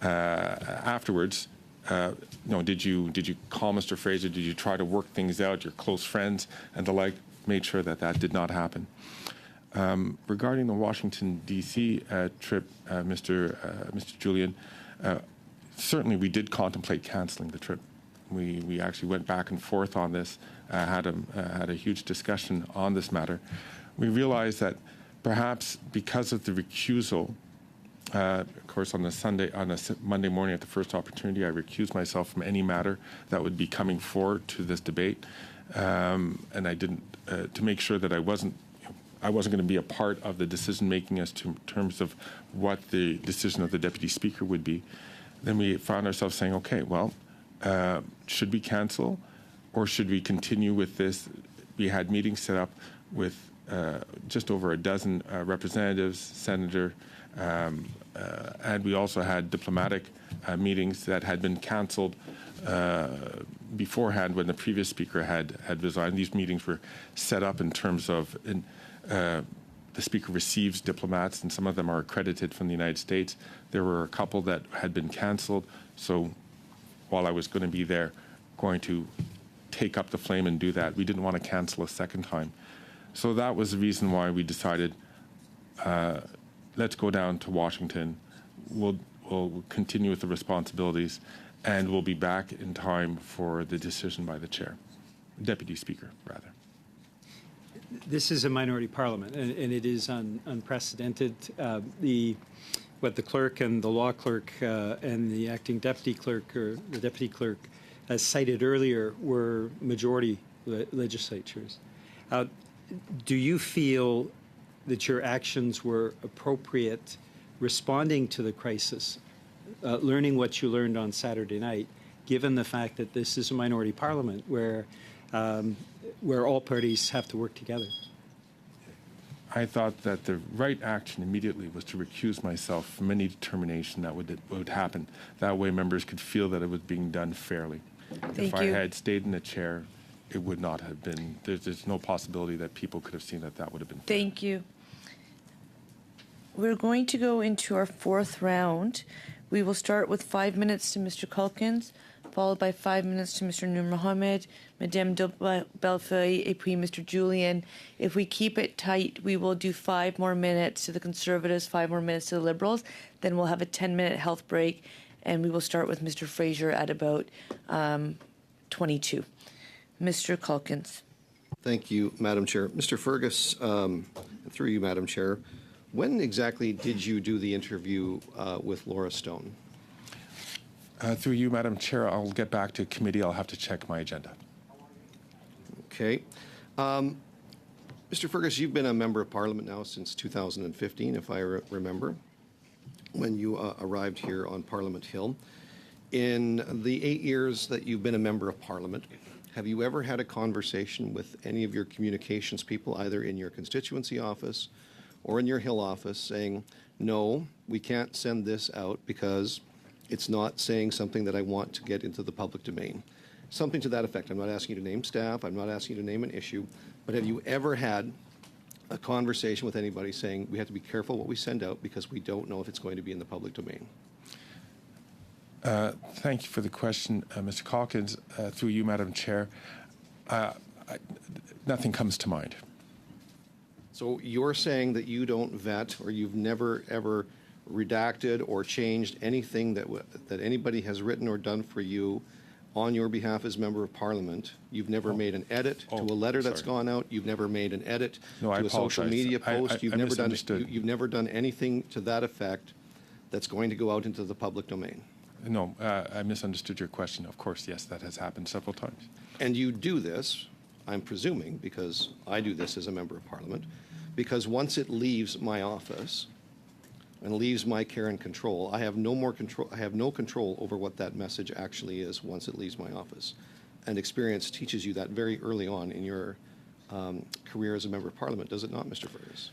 afterwards. Did you call Mr. Fraser? Did you try to work things out? Your close friends and the like. Made sure that that did not happen. Regarding the Washington D.C. Trip, Mr. Julian, certainly we did contemplate canceling the trip. We actually went back and forth on this, had a huge discussion on this matter. We realized that perhaps because of the recusal, of course, on a Monday morning at the first opportunity, I recused myself from any matter that would be coming forward to this debate, and I didn't to make sure that I wasn't going to be a part of the decision making as to terms of what the decision of the Deputy Speaker would be. Then we found ourselves saying, okay, well, should we cancel or should we continue with this? We had meetings set up with just over a dozen representatives, senator, and we also had diplomatic meetings that had been canceled beforehand when the previous speaker had resigned. These meetings were set up in terms of the speaker receives diplomats, and some of them are accredited from the United States. There were a couple that had been canceled, so while I was going to be there, going to take up the flame and do that, we didn't want to cancel a second time. So that was the reason why we decided, let's go down to Washington. We'll continue with the responsibilities, and we'll be back in time for the decision by the chair, Deputy Speaker, rather. This is a minority parliament, and it is unprecedented. What the clerk and the law clerk and the acting deputy clerk or the deputy clerk, as cited earlier, were majority legislatures. Do you feel that your actions were appropriate responding to the crisis, learning what you learned on Saturday night, given the fact that this is a minority parliament where all parties have to work together? I thought that the right action immediately was to recuse myself from any determination that would happen. That way members could feel that it was being done fairly. If I had stayed in the chair, it would not have been. There's no possibility that people could have seen that would have been fair. Thank you. We're going to go into our 4th round. We will start with 5 minutes to Mr. Culkins, followed by 5 minutes to Mr. Noor Mohamed, Madame de Bellefeuille, et puis Mr. Julian. If we keep it tight, we will do 5 more minutes to the Conservatives, 5 more minutes to the Liberals. Then we'll have a 10-minute health break, and we will start with Mr. Fraser at about 22. Mr. Culkins. Thank you, Madam Chair. Mr. Fergus, through you, Madam Chair, When exactly did you do the interview with Laura Stone? Through you, Madam Chair, I'll get back to committee. I'll have to check my agenda. Okay. Mr. Fergus, you've been a member of Parliament now since 2015, if I remember, when you arrived here on Parliament Hill. In the 8 years that you've been a member of Parliament, have you ever had a conversation with any of your communications people, either in your constituency office or in your Hill office, saying, no, we can't send this out because it's not saying something that I want to get into the public domain? Something to that effect. I'm not asking you to name staff. I'm not asking you to name an issue. But have you ever had a conversation with anybody saying we have to be careful what we send out because we don't know if it's going to be in the public domain? Thank you for the question, Mr. Calkins. Through you, Madam Chair, nothing comes to mind. So you're saying that you don't vet, or you've never ever redacted or changed anything that anybody has written or done for you on your behalf as member of Parliament. You've never made an edit to a letter that's gone out. You've never made an edit to a social media post. You've never done anything to that effect that's going to go out into the public domain. No, I misunderstood your question. Of course, yes, that has happened several times. And you do this, I'm presuming, because I do this as a member of Parliament, because once it leaves my office and leaves my care and control, I have no more control. I have no control over what that message actually is once it leaves my office. And experience teaches you that very early on in your career as a member of Parliament, does it not, Mr. Fergus?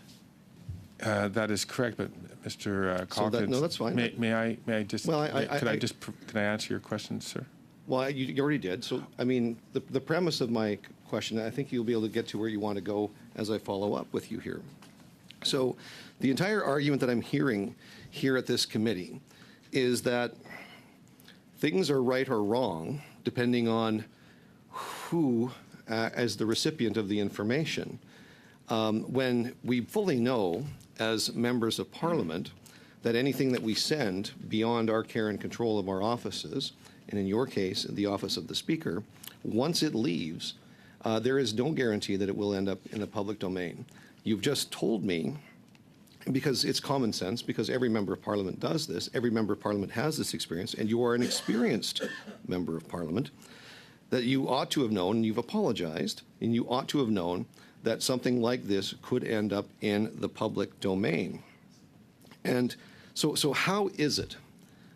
That is correct, but Mr. Calkins, no, that's fine. May I just? Well, can I answer your question, sir? Well, you already did. So, I mean, the premise of my question, I think you'll be able to get to where you want to go as I follow up with you here. So, the entire argument that I'm hearing here at this committee is that things are right or wrong depending on who, as the recipient of the information. When we fully know, as members of Parliament, that anything that we send beyond our care and control of our offices, and in your case, the office of the Speaker, once it leaves, there is no guarantee that it will end up in the public domain. You've just told me, because it's common sense, because every member of Parliament does this, every member of Parliament has this experience, and you are an experienced member of Parliament, that you ought to have known, and you've apologized, and you ought to have known that something like this could end up in the public domain. And so how is it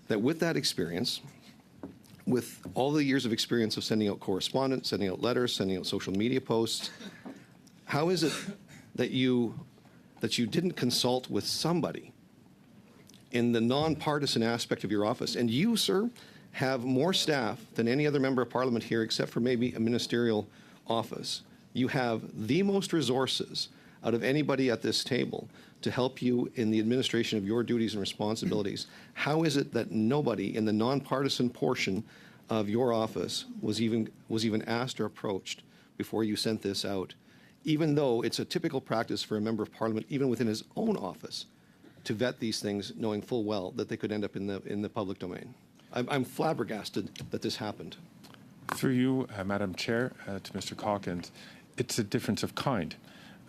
that with that experience, with all the years of experience of sending out correspondence, sending out letters, sending out social media posts, how is it that you didn't consult with somebody in the nonpartisan aspect of your office? And you, sir, have more staff than any other member of Parliament here, except for maybe a ministerial office. You have the most resources out of anybody at this table to help you in the administration of your duties and responsibilities. How is it that nobody in the nonpartisan portion of your office was even asked or approached before you sent this out, even though it's a typical practice for a member of Parliament, even within his own office, to vet these things, knowing full well that they could end up in the public domain? I'm flabbergasted that this happened. Through you, Madam Chair, to Mr. Calkins, it's a difference of kind.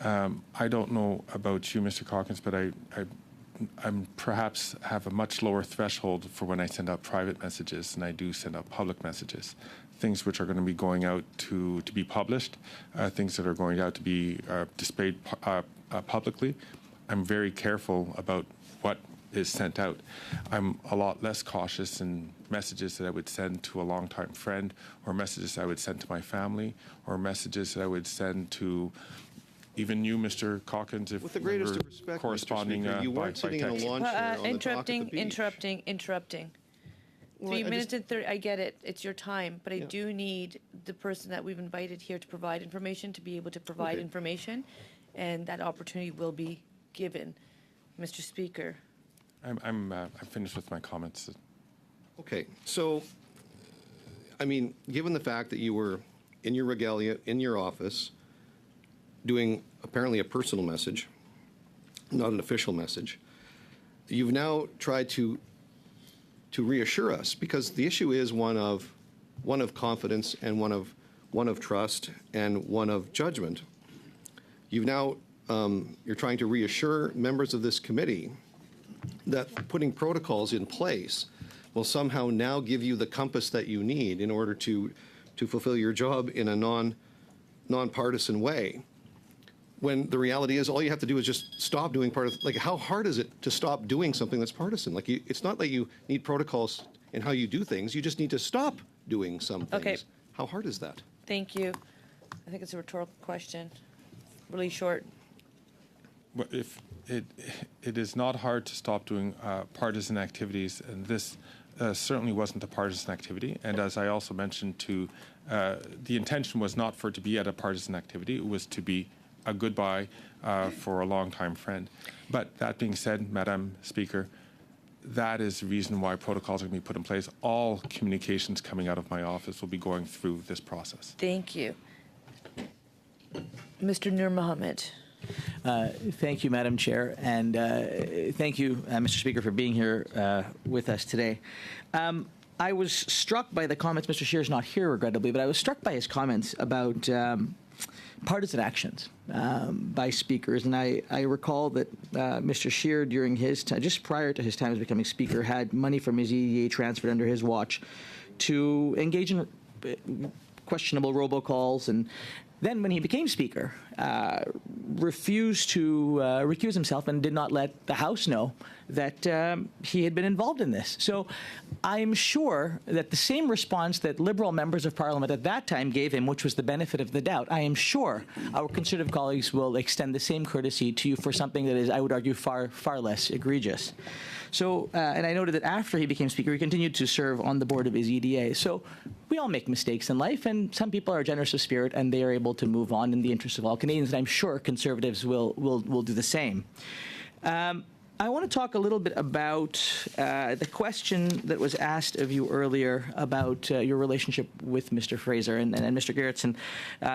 I don't know about you, Mr. Calkins, but I'm perhaps have a much lower threshold for when I send out private messages than I do send out public messages. Things which are going to be going out to be published, things that are going out to be displayed publicly. I'm very careful about what is sent out. I'm a lot less cautious in messages that I would send to a longtime friend, or messages I would send to my family, or messages that I would send to even you, Mr. Calkins, if with the greatest we were of respect, corresponding Mr. Speaker, you by weren't sitting text. in a lawn chair on the dock at the beach. Interrupting. Well, 3 minutes and 30, I get it, it's your time, but I do need the person that we've invited here to provide information to be able to provide information, and that opportunity will be given. Mr. Speaker. I'm finished with my comments. Okay, so, I mean, given the fact that you were in your regalia, in your office, doing apparently a personal message, not an official message, you've now tried to reassure us, because the issue is one of confidence and one of trust and one of judgment. You've now you're trying to reassure members of this committee that putting protocols in place will somehow now give you the compass that you need in order to fulfill your job in a nonpartisan way. When the reality is, all you have to do is just stop doing like, how hard is it to stop doing something that's partisan? Like, it's not that you need protocols in how you do things. You just need to stop doing some things. Okay. How hard is that? Thank you. I think it's a rhetorical question. Really short. Well, if it is not hard to stop doing partisan activities, and this certainly wasn't a partisan activity. And as I also mentioned, the intention was not for it to be at a partisan activity. It was to be a goodbye for a longtime friend. But that being said, Madam Speaker, that is the reason why protocols are going to be put in place. All communications coming out of my office will be going through this process. Thank you. Mr. Nur Mohammed. Thank you, Madam Chair, and thank you, Mr. Speaker, for being here with us today. I was struck by the comments. Mr. Scheer is not here, regrettably, but I was struck by his comments about partisan actions by speakers. And I recall that Mr. Scheer, during his just prior to his time as becoming Speaker, had money from his EDA transferred under his watch to engage in questionable robocalls, and then when he became Speaker, refused to recuse himself and did not let the House know that he had been involved in this. So I'm sure that the same response that Liberal members of Parliament at that time gave him, which was the benefit of the doubt, I am sure our Conservative colleagues will extend the same courtesy to you for something that is, I would argue, far less egregious. So, and I noted that after he became Speaker, he continued to serve on the board of his EDA. So we all make mistakes in life, and some people are generous of spirit, and they are able to move on in the interest of all Canadians, and I'm sure Conservatives will do the same. I want to talk a little bit about the question that was asked of you earlier about your relationship with Mr. Fraser, and Mr. Gerritsen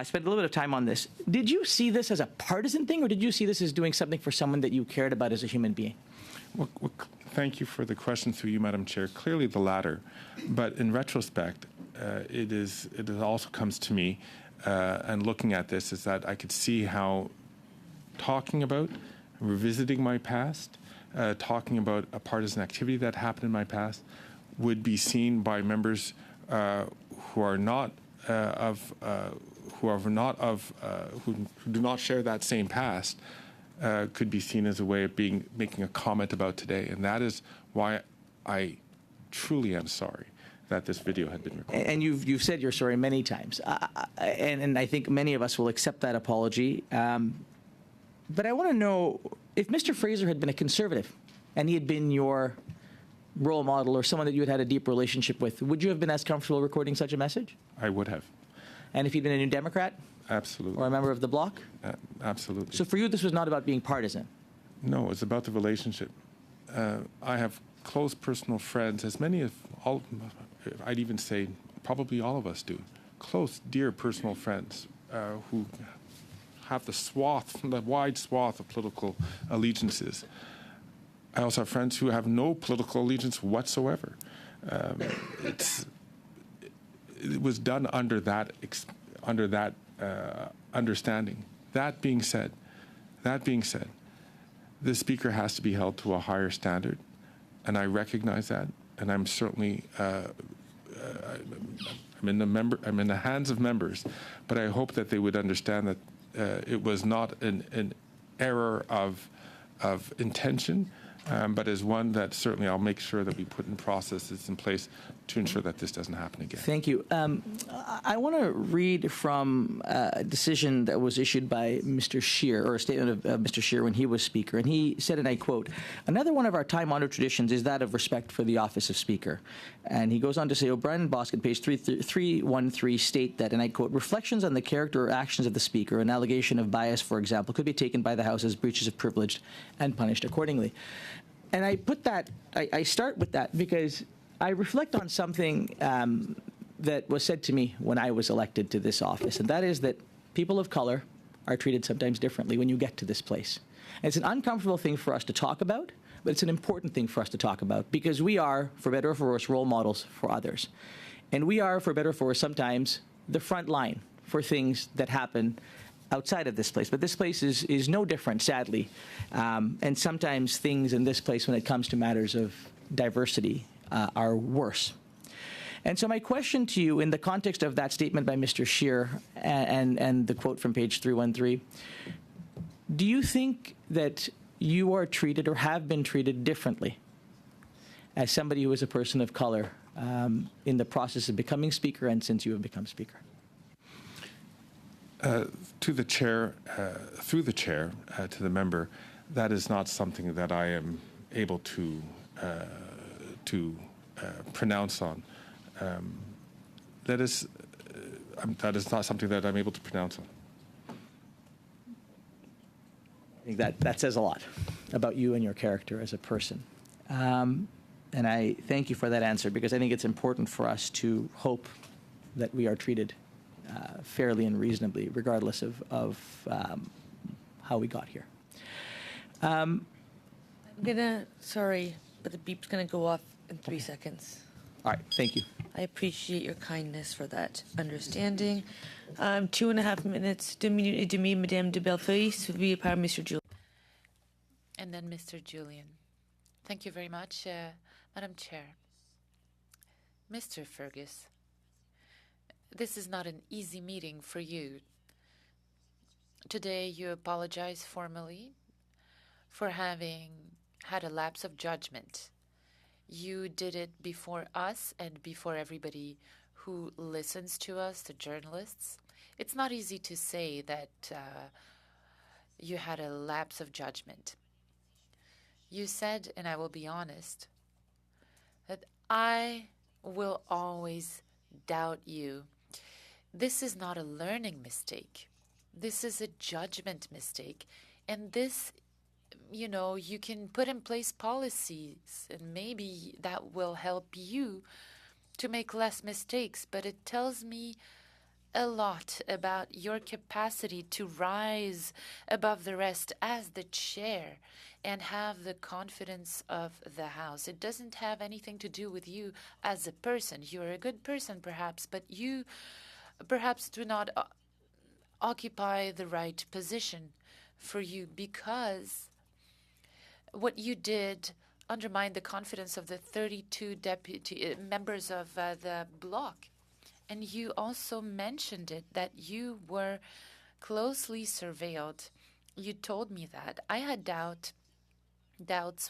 spent a little bit of time on this. Did you see this as a partisan thing, or did you see this as doing something for someone that you cared about as a human being? Well, thank you for the question through you, Madam Chair. Clearly the latter, but in retrospect, it also comes to me, and looking at this, is that I could see how talking about, revisiting my past, talking about a partisan activity that happened in my past, would be seen by members who do not share that same past. Could be seen as a way of making a comment about today, and that is why I truly am sorry that this video had been recorded. And you've said you're sorry many times, and I think many of us will accept that apology. But I want to know, if Mr. Fraser had been a Conservative and he had been your role model or someone that you had had a deep relationship with, would you have been as comfortable recording such a message? I would have. And if he'd been a New Democrat? Absolutely. Or a member of the Bloc? Absolutely. So for you, this was not about being partisan? No, it's about the relationship. I have close personal friends, as many as all, I'd even say probably all of us do, close, dear personal friends who have the wide swath of political allegiances. I also have friends who have no political allegiance whatsoever. It was done under that understanding. That being said, the Speaker has to be held to a higher standard, and I recognize that. And I'm certainly I'm in the hands of members, but I hope that they would understand that it was not an error of intention, but is one that certainly I'll make sure that we put in processes in place to ensure that this doesn't happen again. Thank you. I want to read from a decision that was issued by Mr. Scheer, or a statement of Mr. Scheer when he was Speaker. And he said, and I quote, "Another one of our time-honored traditions is that of respect for the office of Speaker." And he goes on to say, O'Brien and Boskin, page 313, state that, and I quote, "Reflections on the character or actions of the Speaker, an allegation of bias, for example, could be taken by the House as breaches of privilege and punished accordingly." And I put that, I start with that because I reflect on something that was said to me when I was elected to this office, and that is that people of color are treated sometimes differently when you get to this place. And it's an uncomfortable thing for us to talk about, but it's an important thing for us to talk about because we are, for better or for worse, role models for others. And we are, for better or for worse, sometimes the front line for things that happen outside of this place, but this place is no different, sadly. And sometimes things in this place, when it comes to matters of diversity, are worse. And so my question to you, in the context of that statement by Mr. Scheer and the quote from page 313, do you think that you are treated or have been treated differently as somebody who is a person of color in the process of becoming Speaker and since you have become Speaker? To the chair, through the chair, to the member, that is not something that I am able to pronounce on. That is not something that I'm able to pronounce on. I think that says a lot about you and your character as a person. And I thank you for that answer, because I think it's important for us to hope that we are treated fairly and reasonably, regardless of how we got here. Sorry, but the beep's gonna go off in 3 seconds. All right, thank you. I appreciate your kindness for that understanding. 2.5 minutes. 2 minutes et demi, Madame de Bellefeuille, suivi par Mr. Julian. And then Mr. Julian. Thank you very much, Madam Chair. Mr. Fergus, this is not an easy meeting for you. Today you apologize formally for having had a lapse of judgment. You did it before us and before everybody who listens to us, the journalists. It's not easy to say that you had a lapse of judgment. You said, and I will be honest, that I will always doubt you. This is not a learning mistake. This is a judgment mistake. And this, you know, you can put in place policies, and maybe that will help you to make less mistakes. But it tells me a lot about your capacity to rise above the rest as the chair and have the confidence of the House. It doesn't have anything to do with you as a person. You're a good person, perhaps, but you perhaps do not occupy the right position for you, because what you did undermined the confidence of the 32 deputy members of the bloc. And you also mentioned it, that you were closely surveilled. You told me that. I had doubts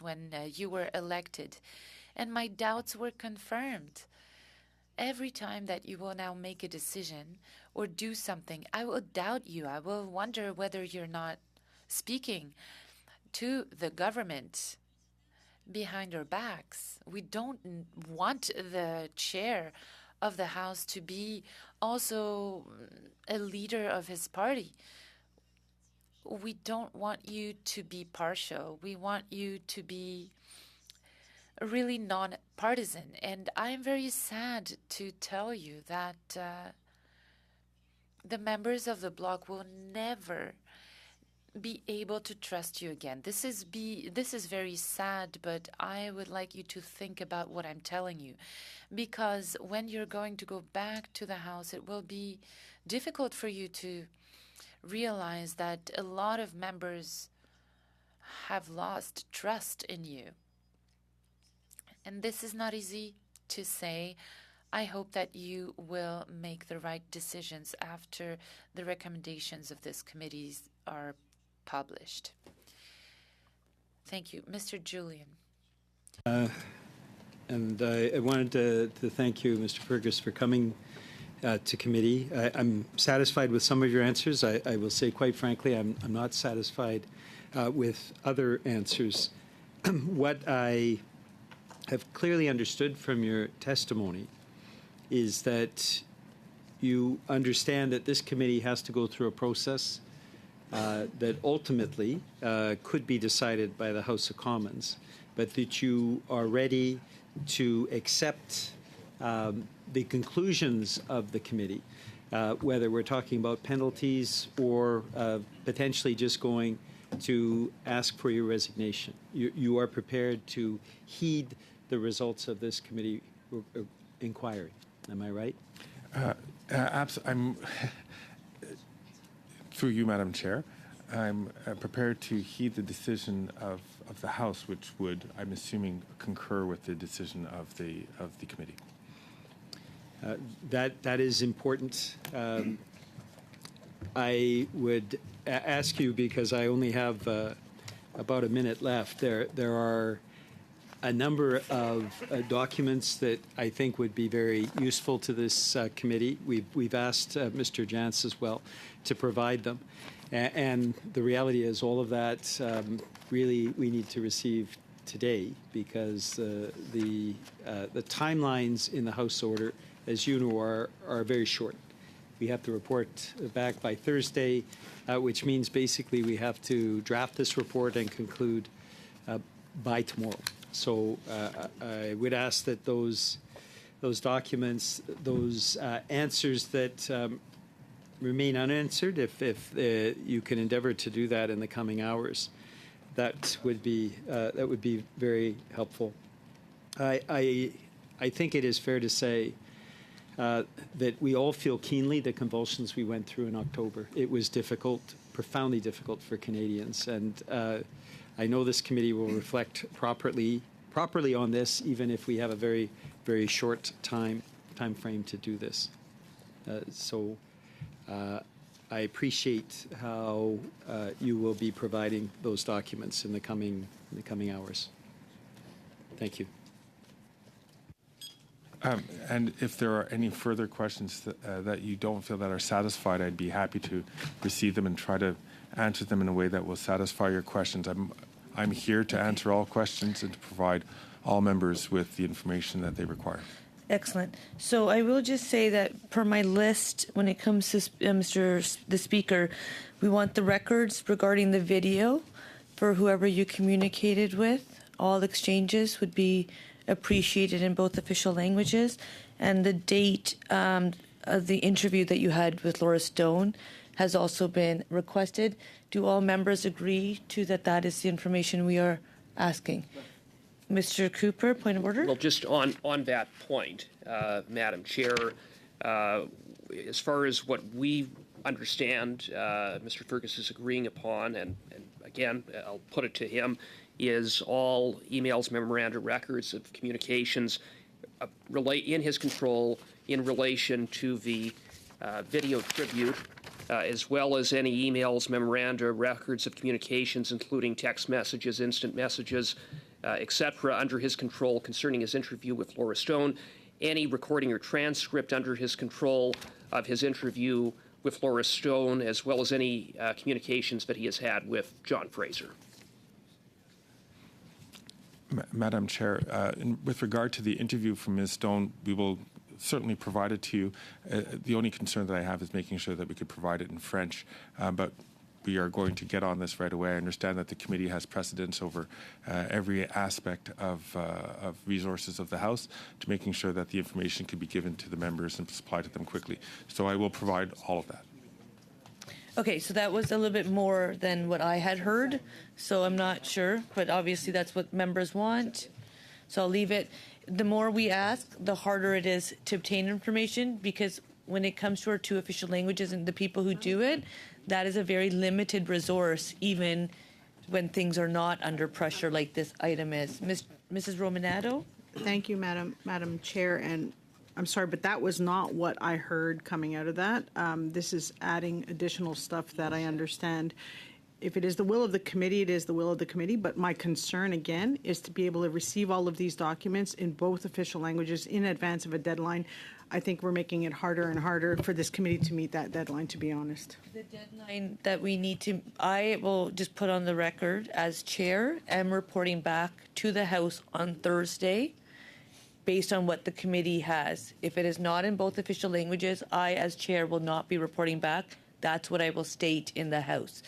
when you were elected, and my doubts were confirmed. Every time that you will now make a decision or do something, I will doubt you. I will wonder whether you're not speaking to the government behind our backs. We don't want the chair of the House to be also a leader of his party. We don't want you to be partial. We want you to be really non-partisan. And I'm very sad to tell you that the members of the bloc will never be able to trust you again. This is very sad, but I would like you to think about what I'm telling you, because when you're going to go back to the House, it will be difficult for you to realize that a lot of members have lost trust in you. And this is not easy to say. I hope that you will make the right decisions after the recommendations of this committee are published. Thank you. Mr. Julian. And I wanted to thank you, Mr. Fergus, for coming to committee. I'm satisfied with some of your answers. I will say, quite frankly, I'm not satisfied with other answers. What I have clearly understood from your testimony is that you understand that this committee has to go through a process that ultimately could be decided by the House of Commons, but that you are ready to accept the conclusions of the committee, whether we're talking about penalties or potentially just going to ask for your resignation. You are prepared to heed the results of this committee inquiry. Am I right? Through you, Madam Chair, I'm prepared to heed the decision of the House, which would, I'm assuming, concur with the decision of the committee. That is important. I would ask you, because I only have about a minute left. There are a number of documents that I think would be very useful to this committee. We've asked Mr. Jantz as well to provide them. And the reality is all of that really we need to receive today, because the timelines in the House order, as you know, are very short. We have to report back by Thursday, which means basically we have to draft this report and conclude by tomorrow. So I would ask that those documents, those answers that remain unanswered, if you can endeavor to do that in the coming hours, that would be very helpful. I think it is fair to say that we all feel keenly the convulsions we went through in October. It was difficult, profoundly difficult for Canadians, and I know this committee will reflect properly on this, even if we have a very, very short time frame to do this. So I appreciate how you will be providing those documents in the coming hours. Thank you. And if there are any further questions that you don't feel that are satisfied, I'd be happy to receive them and try to answer them in a way that will satisfy your questions. I'm here to answer all questions and to provide all members with the information that they require. Excellent. So I will just say that per my list, when it comes to the Speaker, we want the records regarding the video for whoever you communicated with. All exchanges would be appreciated in both official languages, and the date of the interview that you had with Laura Stone has also been requested. Do all members agree to that is the information we are asking? Mr. Cooper, point of order? Well, just on that point, Madam Chair, as far as what we understand Mr. Fergus is agreeing upon, and again, I'll put it to him, is all emails, memoranda, records of communications in his control in relation to the video tribute, as well as any emails, memoranda, records of communications, including text messages, instant messages, etc., under his control concerning his interview with Laura Stone, any recording or transcript under his control of his interview with Laura Stone, as well as any communications that he has had with John Fraser. Madam Chair, with regard to the interview from Ms. Stone, we will certainly provide it to you. The only concern that I have is making sure that we could provide it in French, but we are going to get on this right away. I understand that the committee has precedence over every aspect of resources of the House to making sure that the information can be given to the members and supplied to them quickly. So I will provide all of that. Okay, so that was a little bit more than what I had heard, so I'm not sure, but obviously that's what members want. So I'll leave it. The more we ask, the harder it is to obtain information, because when it comes to our two official languages and the people who do it, that is a very limited resource, even when things are not under pressure like this item is. Mrs. Romanato? Thank you, Madam Chair, and I'm sorry, but that was not what I heard coming out of that. This is adding additional stuff that I understand. If it is the will of the committee, it is the will of the committee, but my concern, again, is to be able to receive all of these documents in both official languages in advance of a deadline. I think we're making it harder and harder for this committee to meet that deadline, to be honest. The deadline that we need to, I will just put on the record as chair, am reporting back to the House on Thursday based on what the committee has. If it is not in both official languages, I as chair will not be reporting back. That's what I will state in the House.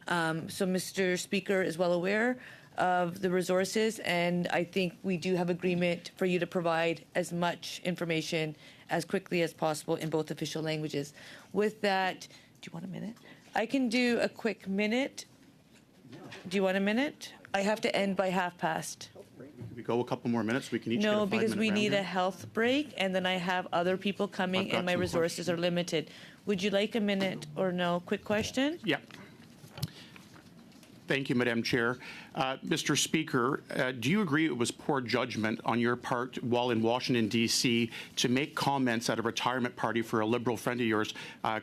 So Mr. Speaker is well aware of the resources, and I think we do have agreement for you to provide as much information as quickly as possible in both official languages. With that, do you want a minute? I can do a quick minute. Do you want a minute? I have to end by past. we go a couple more minutes? We can each get a No, 5-minute because we round need here? a health break, and then I have other people coming, I've got and my some resources are limited. Would you like a minute or no? Quick question? Yeah. Thank you, Madam Chair. Mr. Speaker, do you agree it was poor judgment on your part while in Washington, D.C. to make comments at a retirement party for a Liberal friend of yours,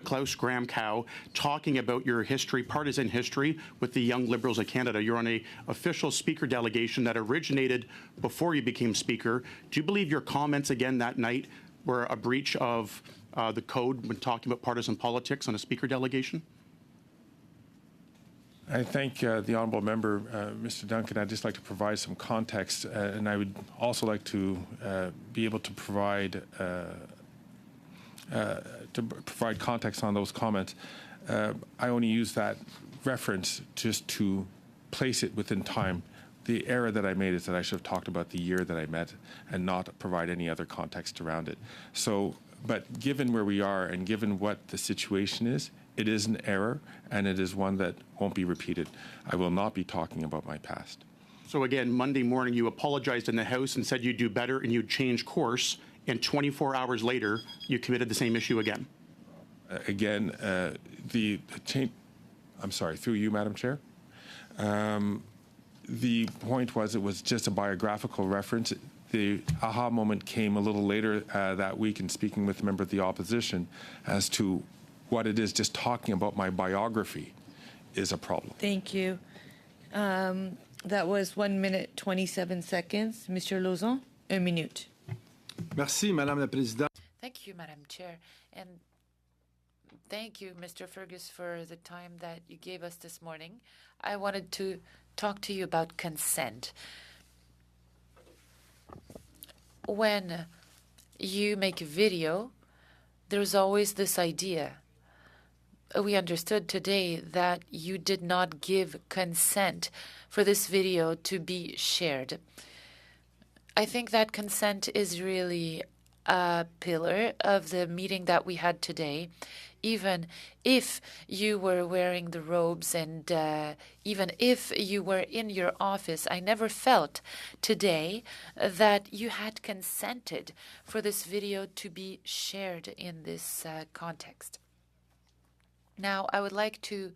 Klaus Gramkow, talking about your history, partisan history with the Young Liberals of Canada? You're on a official speaker delegation that originated before you became Speaker. Do you believe your comments again that night were a breach of the code when talking about partisan politics on a speaker delegation? I thank the honourable member, Mr. Duncan. I'd just like to provide some context, and I would also like to be able to provide context on those comments. I only use that reference just to place it within time. The error that I made is that I should have talked about the year that I met and not provide any other context around it. So, but given where we are and given what the situation is, it is an error, and it is one that won't be repeated. I will not be talking about my past. So again, Monday morning, you apologized in the House and said you'd do better and you'd change course, and 24 hours later, you committed the same issue again. Again, the change. I'm sorry, through you, Madam Chair. The point was it was just a biographical reference. The aha moment came a little later that week in speaking with a member of the opposition as to what it is. Just talking about my biography is a problem. Thank you. That was 1 minute, 27 seconds. Monsieur Lauzon, 1 minute. Merci, Madame la Présidente. Thank you, Madam Chair. And thank you, Mr. Fergus, for the time that you gave us this morning. I wanted to talk to you about consent. When you make a video, there's always this idea. We understood today that you did not give consent for this video to be shared. I think that consent is really a pillar of the meeting that we had today. Even if you were wearing the robes and even if you were in your office, I never felt today that you had consented for this video to be shared in this context. Now, I would like to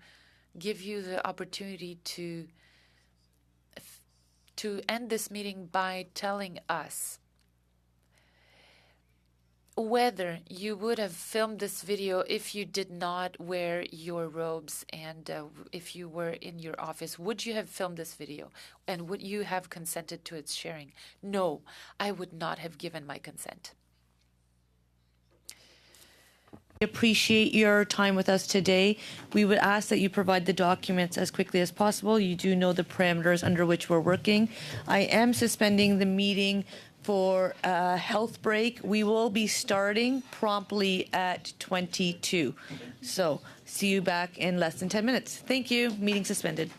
give you the opportunity to end this meeting by telling us whether you would have filmed this video if you did not wear your robes and if you were in your office. Would you have filmed this video? And would you have consented to its sharing? No, I would not have given my consent. Appreciate your time with us today. We would ask that you provide the documents as quickly as possible. You do know the parameters under which we're working. I am suspending the meeting for a health break. We will be starting promptly at 22. So see you back in less than 10 minutes. Thank you. Meeting suspended.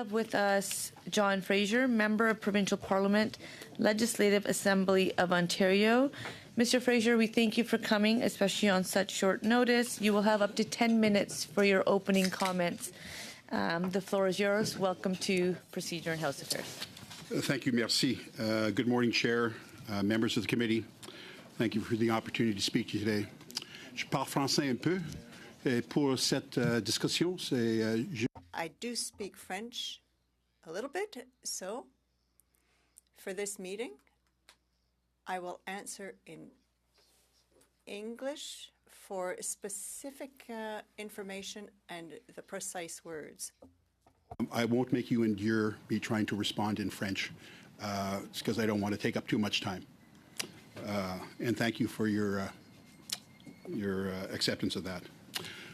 have with us John Fraser, Member of Provincial Parliament, Legislative Assembly of Ontario. Mr. Fraser, we thank you for coming, especially on such short notice. You will have up to 10 minutes for your opening comments. The floor is yours. Welcome to Procedure and House Affairs. Thank you, merci. Good morning, Chair, members of the committee. Thank you for the opportunity to speak to you today. Je parle français un peu. Et pour cette discussion, I do speak French a little bit, so for this meeting, I will answer in English for specific information and the precise words. I won't make you endure me trying to respond in French. It's because I don't want to take up too much time. And thank you for your acceptance of that.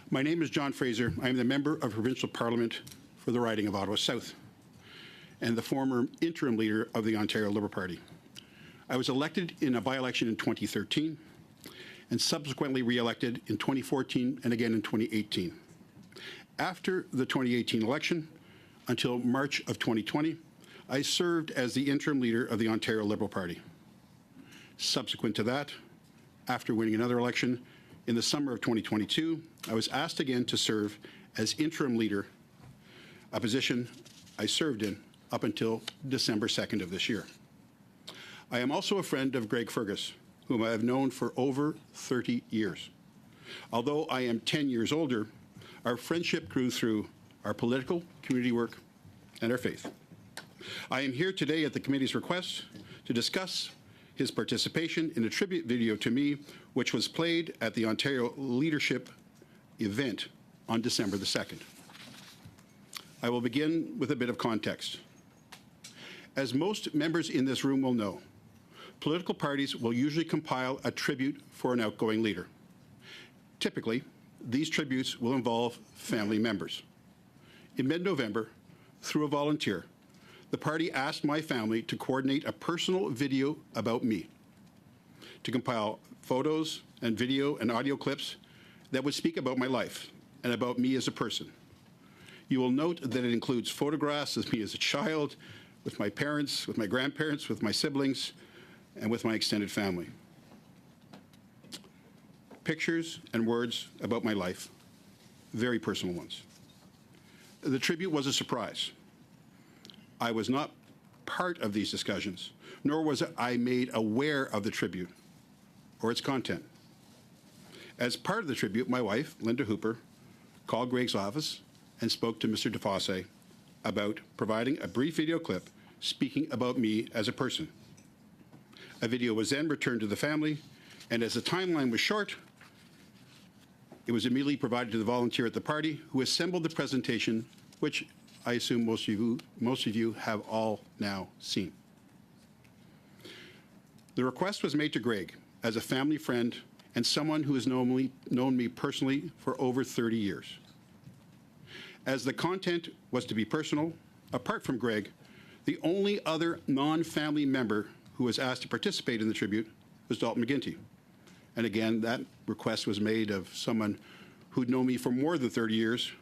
My name is John Fraser. I am the Member of Provincial Parliament for the riding of Ottawa South and the former interim leader of the Ontario Liberal Party. I was elected in a by-election in 2013 and subsequently re-elected in 2014 and again in 2018. After the 2018 election, until March of 2020, I served as the interim leader of the Ontario Liberal Party. Subsequent to that, after winning another election, in the summer of 2022, I was asked again to serve as interim leader, a position I served in up until December 2nd of this year. I am also a friend of Greg Fergus, whom I have known for over 30 years. Although I am 10 years older, our friendship grew through our political, community work, and our faith. I am here today at the committee's request to discuss his participation in a tribute video to me, which was played at the Ontario Leadership event on December the 2nd. I will begin with a bit of context. As most members in this room will know, political parties will usually compile a tribute for an outgoing leader. Typically, these tributes will involve family members. In mid-November, through a volunteer, the party asked my family to coordinate a personal video about me, to compile photos and video and audio clips that would speak about my life and about me as a person. You will note that it includes photographs of me as a child, with my parents, with my grandparents, with my siblings, and with my extended family. Pictures and words about my life, very personal ones. The tribute was a surprise. I was not part of these discussions, nor was I made aware of the tribute or its content. As part of the tribute, my wife, Linda Hooper, called Greg's office and spoke to Mr. DeFosse about providing a brief video clip speaking about me as a person. A video was then returned to the family, and as the timeline was short, it was immediately provided to the volunteer at the party, who assembled the presentation, which I assume most of you have all now seen. The request was made to Greg as a family friend and someone who has known me personally for over 30 years. As the content was to be personal, apart from Greg, the only other non-family member who was asked to participate in the tribute was Dalton McGuinty. And again, that request was made of someone who'd known me for more than 30 years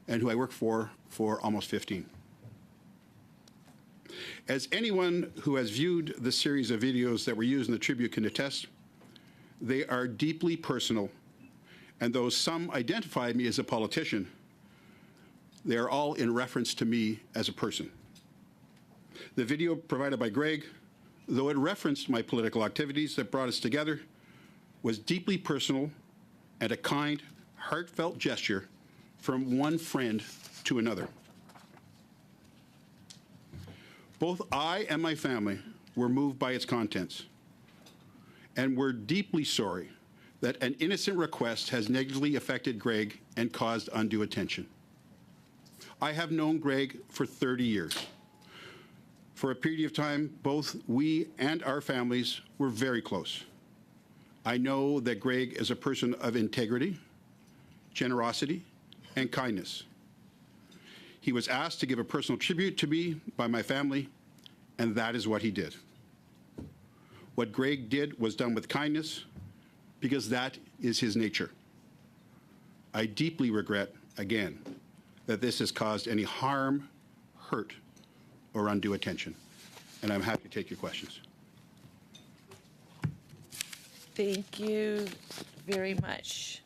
and who I worked for almost 15. As anyone who has viewed the series of videos that were used in the tribute can attest, they are deeply personal, and though some identify me as a politician, they are all in reference to me as a person. The video provided by Greg, though it referenced my political activities that brought us together, was deeply personal and a kind, heartfelt gesture from one friend to another. Both I and my family were moved by its contents, and we're deeply sorry that an innocent request has negatively affected Greg and caused undue attention. I have known Greg for 30 years. For a period of time, both we and our families were very close. I know that Greg is a person of integrity, generosity, and kindness. He was asked to give a personal tribute to me by my family, and that is what he did. What Greg did was done with kindness, because that is his nature. I deeply regret, again, that this has caused any harm, hurt or undue attention. And I'm happy to take your questions. Thank you very much.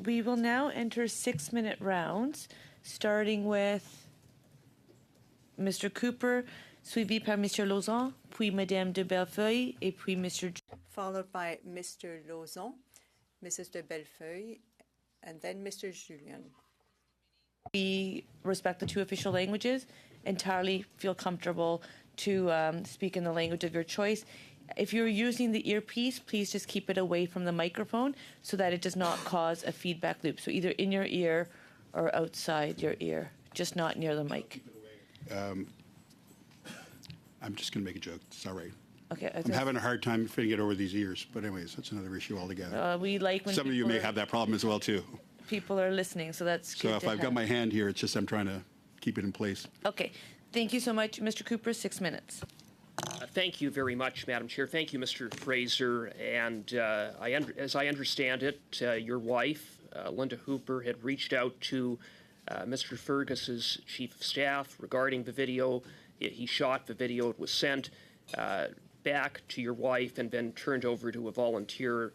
We will now enter 6-minute rounds, starting with Mr. Cooper, suivi par Mr. Lauzon, puis Madame de Bellefeuille, et puis Mr. Followed by Mr. Lauzon, Mrs. de Bellefeuille, and then Mr. Julien. We respect the two official languages, entirely feel comfortable to speak in the language of your choice. If you're using the earpiece, please just keep it away from the microphone so that it does not cause a feedback loop. So either in your ear or outside your ear, just not near the mic. I'm just going to make a joke. It's all right. Okay. I'm having a hard time fitting it over these ears, but anyways, that's another issue altogether. We like when Some of you people may are- have that problem as well, too. People are listening, so that's good. So if to I've got have. my hand here, it's just I'm trying to keep it in place. Okay. Thank you so much, Mr. Cooper. 6 minutes. Thank you very much, Madam Chair. Thank you, Mr. Fraser. And as I understand it, your wife, Linda Hooper, had reached out to Mr. Fergus's chief of staff regarding the video. He shot the video. It was sent back to your wife and then turned over to a volunteer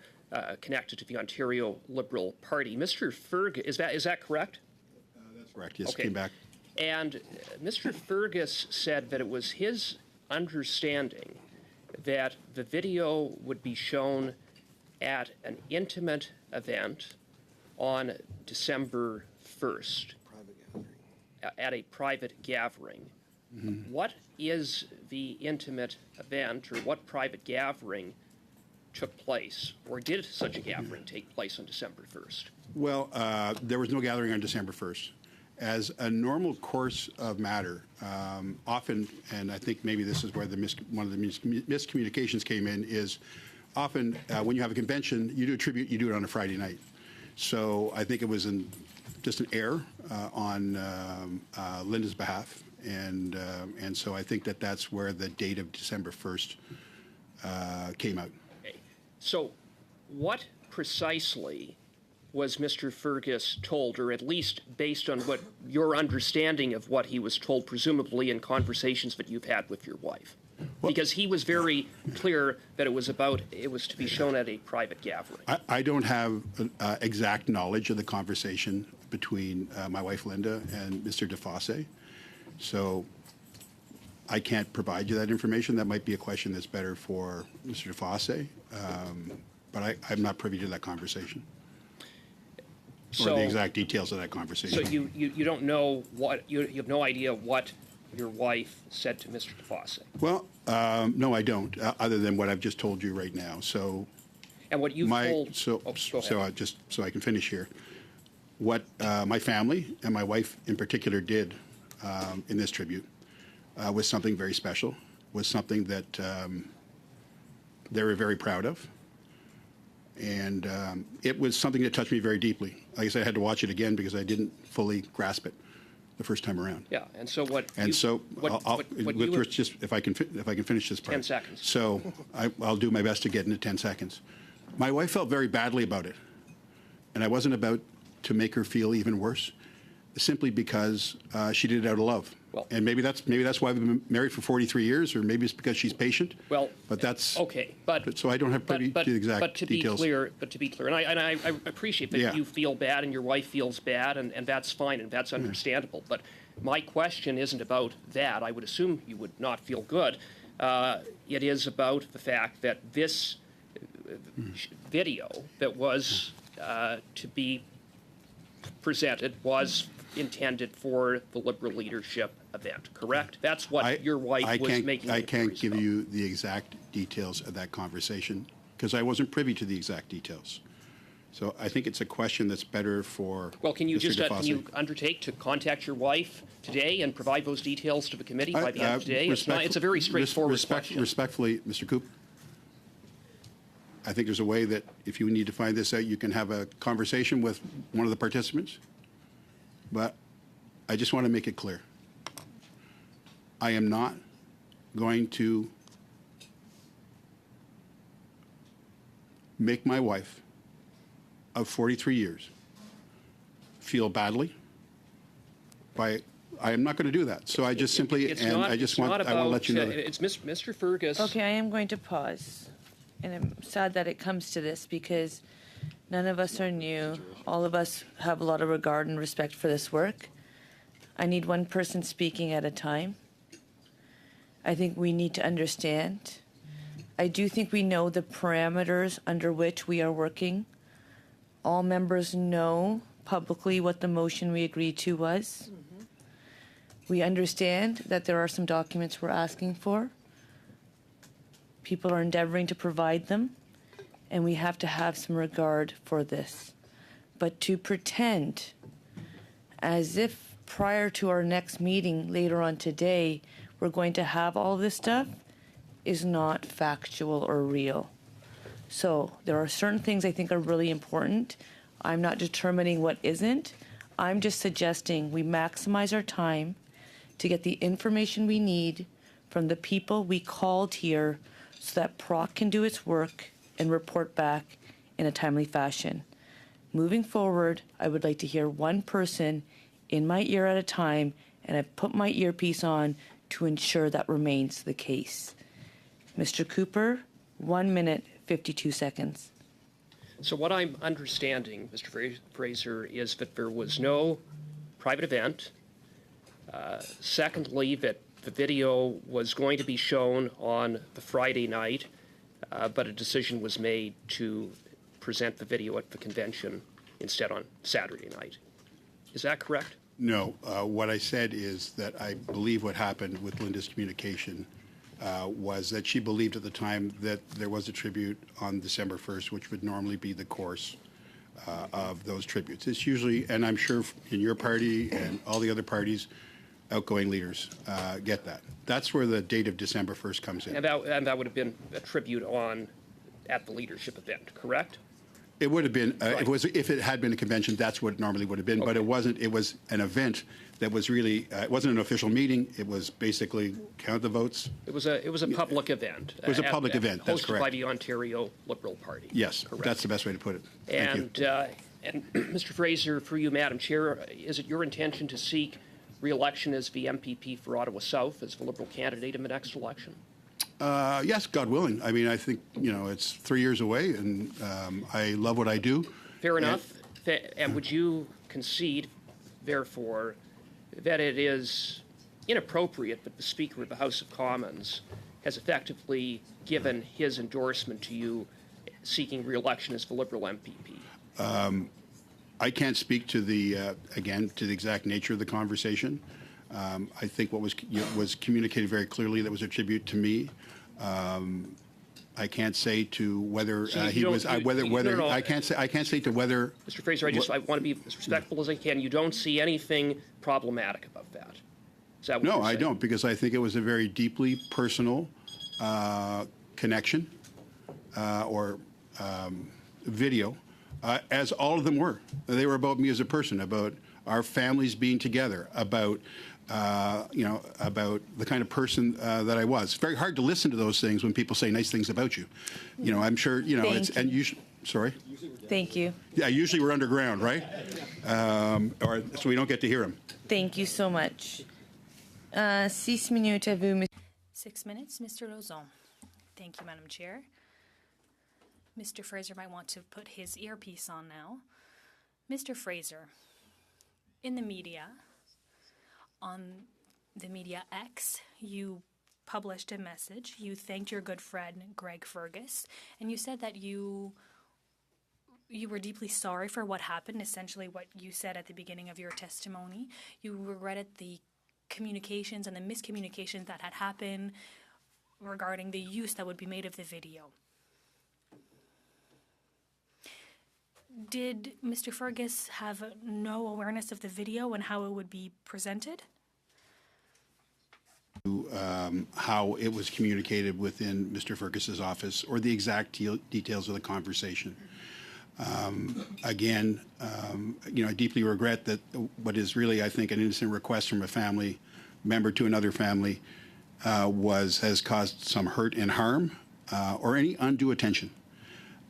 connected to the Ontario Liberal Party. Mr. Fergus, is that correct? That's correct. Yes, Okay. came back. And Mr. Fergus said that it was his understanding that the video would be shown at an intimate event on December 1st. At a private gathering. What is the intimate event, or what private gathering took place, or did such a gathering take place on December 1st? Well, there was no gathering on December 1st. As a normal course of matter, often, and I think maybe this is where one of the miscommunications came in, is often when you have a convention, you do a tribute, you do it on a Friday night. So I think it was just an error on Linda's behalf, and so I think that's where the date of December 1st came out. Okay. So what precisely was Mr. Fergus told, or at least based on what your understanding of what he was told, presumably in conversations that you've had with your wife? Because he was very clear that it was to be shown at a private gathering. I don't have exact knowledge of the conversation between my wife Linda and Mr. DeFosse, so I can't provide you that information. That might be a question that's better for Mr. DeFosse, but I'm not privy to that conversation or the exact details of that conversation. So you don't know what, you have no idea what your wife said to Mr. DeFosse? Well, no, I don't, other than what I've just told you right now. So, and what you've told. So I can finish here. What my family and my wife in particular did in this tribute was something very special. Was something that they were very proud of, and it was something that touched me very deeply. Like I said, I had to watch it again because I didn't fully grasp it the first time around. Yeah, and so what? And just if I can finish this part. 10 seconds. So I'll do my best to get into 10 seconds. My wife felt very badly about it, and I wasn't about to make her feel even worse, simply because she did it out of love. Well, and maybe that's why we've been married for 43 years, or maybe it's because she's patient. Well, but that's okay. But so I don't have the exact details. But to be clear, and I appreciate that you feel bad and your wife feels bad, and that's fine and that's understandable. But my question isn't about that. I would assume you would not feel good. It is about the fact that this video that was to be presented was intended for the Liberal leadership event, correct? That's what your wife was making. I can't give you the exact details of that conversation because I wasn't privy to the exact details. So I think it's a question that's better for. Well, can you Mr. just DeFosse. can you undertake to contact your wife today and provide those details to the committee by the end of today? It's a very straightforward question. Respectfully, Mr. Coop, I think there's a way that if you need to find this out, you can have a conversation with one of the participants. But I just want to make it clear. I am not going to make my wife of 43 years feel badly by I am not going to do that. So I just simply, It's and not- I just it's want, not I want to let about, you know. It's Mr. Fergus. Okay, I am going to pause. And I'm sad that it comes to this because none of us are new. All of us have a lot of regard and respect for this work. I need one person speaking at a time. I think we need to understand. I do think we know the parameters under which we are working. All members know publicly what the motion we agreed to was. We understand that there are some documents we're asking for. People are endeavoring to provide them, and we have to have some regard for this. But to pretend as if prior to our next meeting later on today, we're going to have all this stuff is not factual or real. So there are certain things I think are really important. I'm not determining what isn't. I'm just suggesting we maximize our time to get the information we need from the people we called here so that PROC can do its work and report back in a timely fashion. Moving forward, I would like to hear one person in my ear at a time, and I put my earpiece on to ensure that remains the case. Mr. Cooper, 1 minute, 52 seconds. So what I'm understanding, Mr. Fraser, is that there was no private event. Secondly, that the video was going to be shown on the Friday night, but a decision was made to present the video at the convention instead on Saturday night. Is that correct? No. What I said is that I believe what happened with Linda's communication was that she believed at the time that there was a tribute on December 1st, which would normally be the course of those tributes. It's usually, and I'm sure in your party and all the other parties, outgoing leaders get that. That's where the date of December 1st comes in. And that would have been a tribute at the leadership event, correct? It would have been, if it had been a convention, that's what it normally would have been, but it wasn't. It was an event that was really, it wasn't an official meeting. It was basically count the votes. It was a public event. It was a public event, that's hosted by correct. the Ontario Liberal Party. Yes, correct. that's the best way to put it. Thank you. And Mr. Fraser, through you, Madam Chair, is it your intention to seek re-election as the MPP for Ottawa South as the Liberal candidate in the next election? Yes, God willing. I mean, I think, it's 3 years away, and I love what I do. Fair enough. And would you concede, therefore, that it is inappropriate that the Speaker of the House of Commons has effectively given his endorsement to you seeking re-election as the Liberal MPP? I can't speak to the exact nature of the conversation. I think what was communicated very clearly that was a tribute to me. I can't say to whether he was whether I can't say to whether. Mr. Fraser, I want to be as respectful as I can. You don't see anything problematic about that. Is that what No, you're I saying? don't, because I think it was a very deeply personal connection or video, as all of them were. They were about me as a person, about our families being together, about about the kind of person that I was. It's very hard to listen to those things when people say nice things about you. I'm sure, Thank you. Sorry? Thank you. Yeah, usually we're underground, right? Or so we don't get to hear them. Thank you so much. 6 minutes à vous, 6 minutes, Mr. Lauzon. Thank you, Madam Chair. Mr. Fraser might want to put his earpiece on now. Mr. Fraser, in the media, on the Media X, you published a message. You thanked your good friend Greg Fergus, and you said that you were deeply sorry for what happened, essentially what you said at the beginning of your testimony. You regretted the communications and the miscommunications that had happened regarding the use that would be made of the video. Did Mr. Fergus have no awareness of the video and how it would be presented? How it was communicated within Mr. Fergus's office, or the exact details of the conversation. I deeply regret that what is really, I think, an innocent request from a family member to another family has caused some hurt and harm or any undue attention.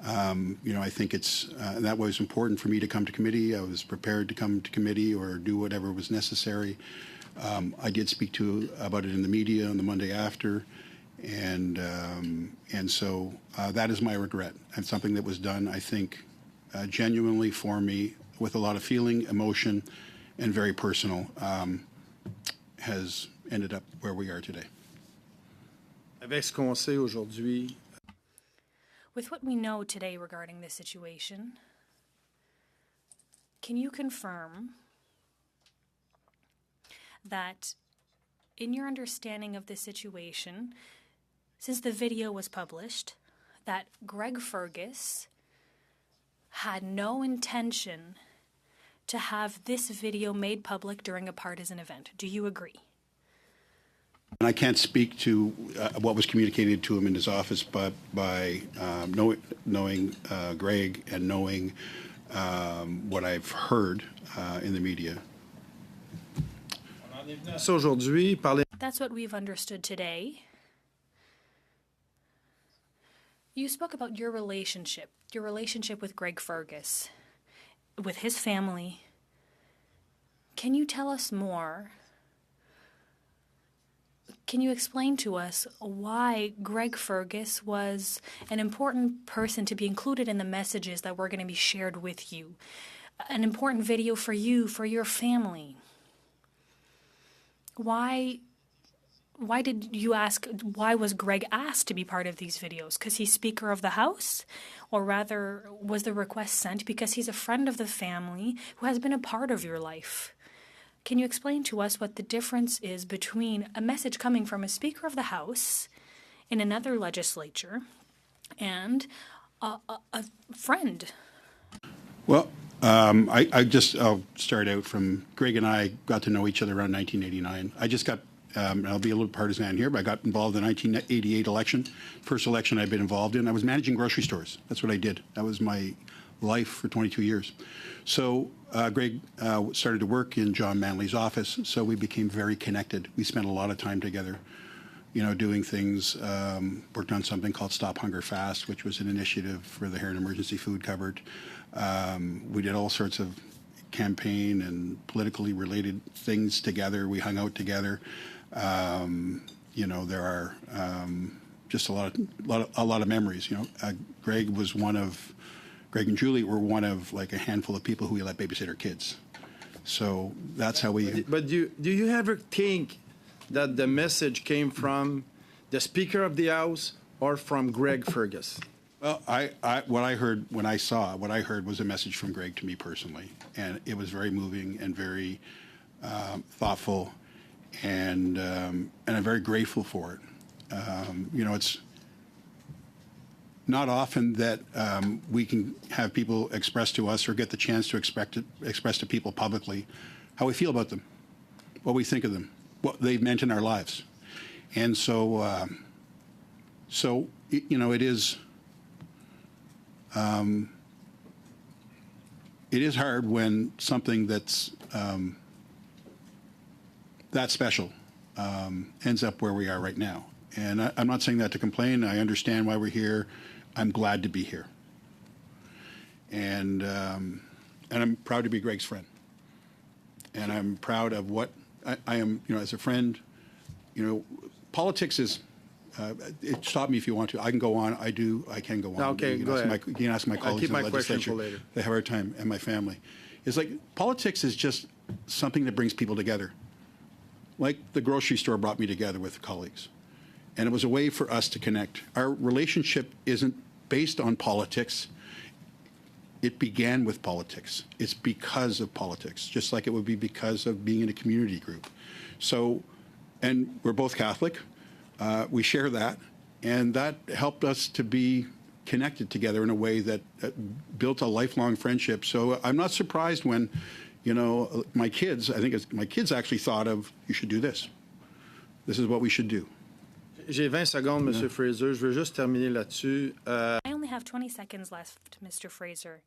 I think that was important for me to come to committee. I was prepared to come to committee or do whatever was necessary. I did speak about it in the media on the Monday after, and so that is my regret. And something that was done, I think, genuinely for me with a lot of feeling, emotion, and very personal, has ended up where we are today. Avec ce qu'on sait aujourd'hui, With what we know today regarding this situation, can you confirm that in your understanding of this situation, since the video was published, that Greg Fergus had no intention to have this video made public during a partisan event? Do you agree? And I can't speak to what was communicated to him in his office, but by knowing Greg and knowing what I've heard in the media. ça aujourd'hui, parler. That's what we've understood today. You spoke about your relationship with Greg Fergus, with his family. Can you tell us more? Can you explain to us why Greg Fergus was an important person to be included in the messages that were going to be shared with you? An important video for you, for your family. Why did you ask, why was Greg asked to be part of these videos? Because he's Speaker of the House? Or rather, was the request sent because he's a friend of the family who has been a part of your life? Can you explain to us what the difference is between a message coming from a Speaker of the House in another legislature and a friend? Well, I'll start out from Greg and I got to know each other around 1989. I just got, I'll be a little partisan here, but I got involved in the 1988 election. First election I've been involved in. I was managing grocery stores. That's what I did. That was my life for 22 years. So Greg started to work in John Manley's office, so we became very connected. We spent a lot of time together, you know, doing things, worked on something called Stop Hunger Fast, which was an initiative for the Heron Emergency Food Cupboard. We did all sorts of campaign and politically related things together. We hung out together. You know, there are just a lot of memories. You know, Greg and Julie were one of like a handful of people who we let babysit our kids. So that's how we. But do you ever think that the message came from the Speaker of the House or from Greg Fergus? Well, what I heard was a message from Greg to me personally, and it was very moving and very thoughtful, and I'm very grateful for it. You know, it's not often that we can have people express to us or get the chance to express to people publicly how we feel about them, what we think of them, what they've meant in our lives, and so you know, it is hard when something that's that special ends up where we are right now. And I'm not saying that to complain. I understand why we're here. I'm glad to be here. And I'm proud to be Greg's friend. And I'm proud of what I am, you know, as a friend. You know, politics is, it stop me if you want to. I can go on. I can go on. Okay, go ahead. You can ask my colleagues in the legislature. Later. They have a hard time, and my family. It's like politics is just something that brings people together. Like the grocery store brought me together with colleagues. And it was a way for us to connect. Our relationship isn't based on politics. It began with politics. It's because of politics, just like it would be because of being in a community group. So, and we're both Catholic. We share that. And that helped us to be connected together in a way that built a lifelong friendship. So I'm not surprised when, you know, my kids actually thought of, you should do this. This is what we should do. J'ai 20 secondes, Monsieur Fraser. Je veux juste terminer là-dessus. I only have 20 seconds left, Mr. Fraser.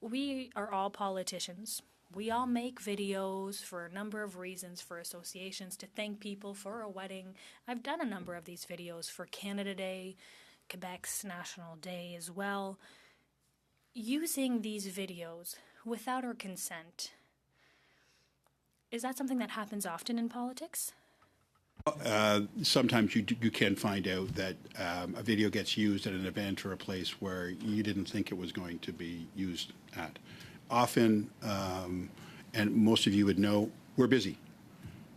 We are all politicians. We all make videos for a number of reasons, for associations, to thank people for a wedding. I've done a number of these videos for Canada Day, Quebec's National Day as well. Using these videos without our consent, Is that something that happens often in politics? Sometimes you can find out that a video gets used at an event or a place where you didn't think it was going to be used at. Often, and most of you would know, we're busy,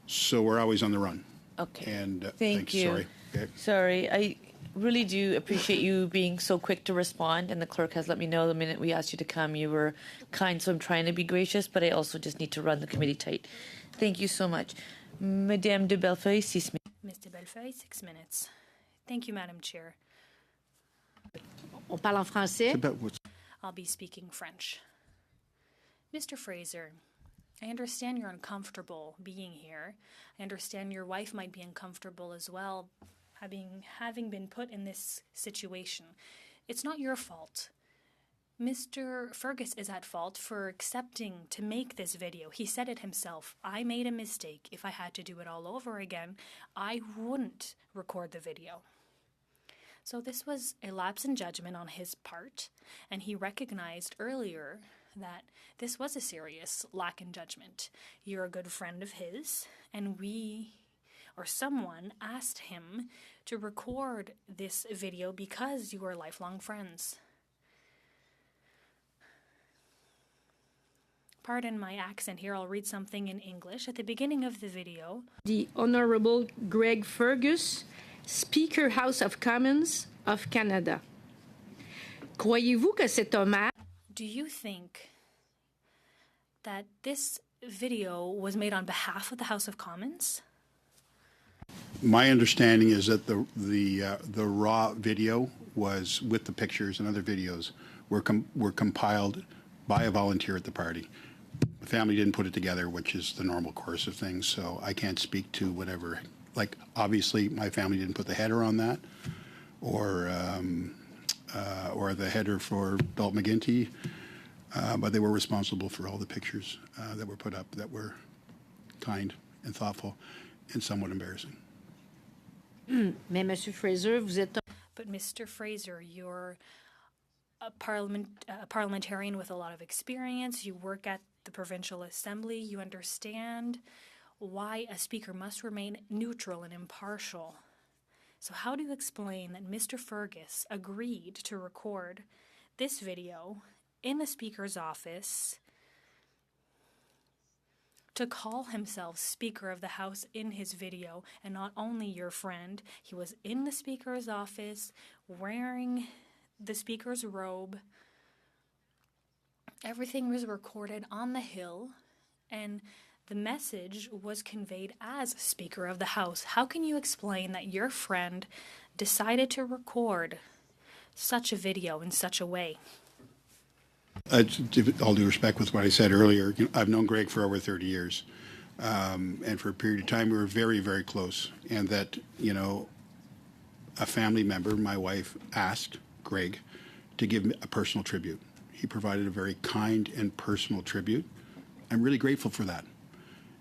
so we're always on the run. Okay. And Thank thanks, you. Sorry. Okay. Sorry, I really do appreciate you being so quick to respond, and the clerk has let me know the minute we asked you to come you were kind, so I'm trying to be gracious, but I also just need to run the committee tight. Thank you so much. Madame de Bellefeuille, 6 minutes. Ms. de Bellefeuille, 6 minutes. Thank you, Madam Chair. On parle en français. I'll be speaking French. Mr. Fraser, I understand you're uncomfortable being here. I understand your wife might be uncomfortable as well, having been put in this situation. It's not your fault. Mr. Fergus is at fault for accepting to make this video. He said it himself. I made a mistake. If I had to do it all over again, I wouldn't record the video. So this was a lapse in judgment on his part, and he recognized earlier that this was a serious lack in judgment. You're a good friend of his, and someone asked him to record this video because you are lifelong friends. Pardon my accent here, I'll read something in English. At the beginning of the video, The Honorable Greg Fergus, Speaker House of Commons of Canada. Croyez-vous que cet hommage... Do you think that this video was made on behalf of the House of Commons? My understanding is that the raw video was with the pictures and other videos were compiled by a volunteer at the party. The family didn't put it together, which is the normal course of things, so I can't speak to whatever. Like, obviously, my family didn't put the header on that, or the header for Dalton McGuinty, but they were responsible for all the pictures that were put up that were kind and thoughtful and somewhat embarrassing. Mais Monsieur Fraser, vous êtes... But Mr. Fraser, you're a parliamentarian with a lot of experience. You work at the Provincial Assembly. You understand why a speaker must remain neutral and impartial. So how do you explain that Mr. Fergus agreed to record this video in the Speaker's office to call himself Speaker of the House in his video, and not only your friend, he was in the Speaker's office wearing the Speaker's robe. Everything was recorded on the Hill, and the message was conveyed as Speaker of the House. How can you explain that your friend decided to record such a video in such a way? All due respect with what I said earlier, I've known Greg for over 30 years. And for a period of time, we were very, very close. And that, a family member, my wife, asked Greg to give a personal tribute. He provided a very kind and personal tribute. I'm really grateful for that.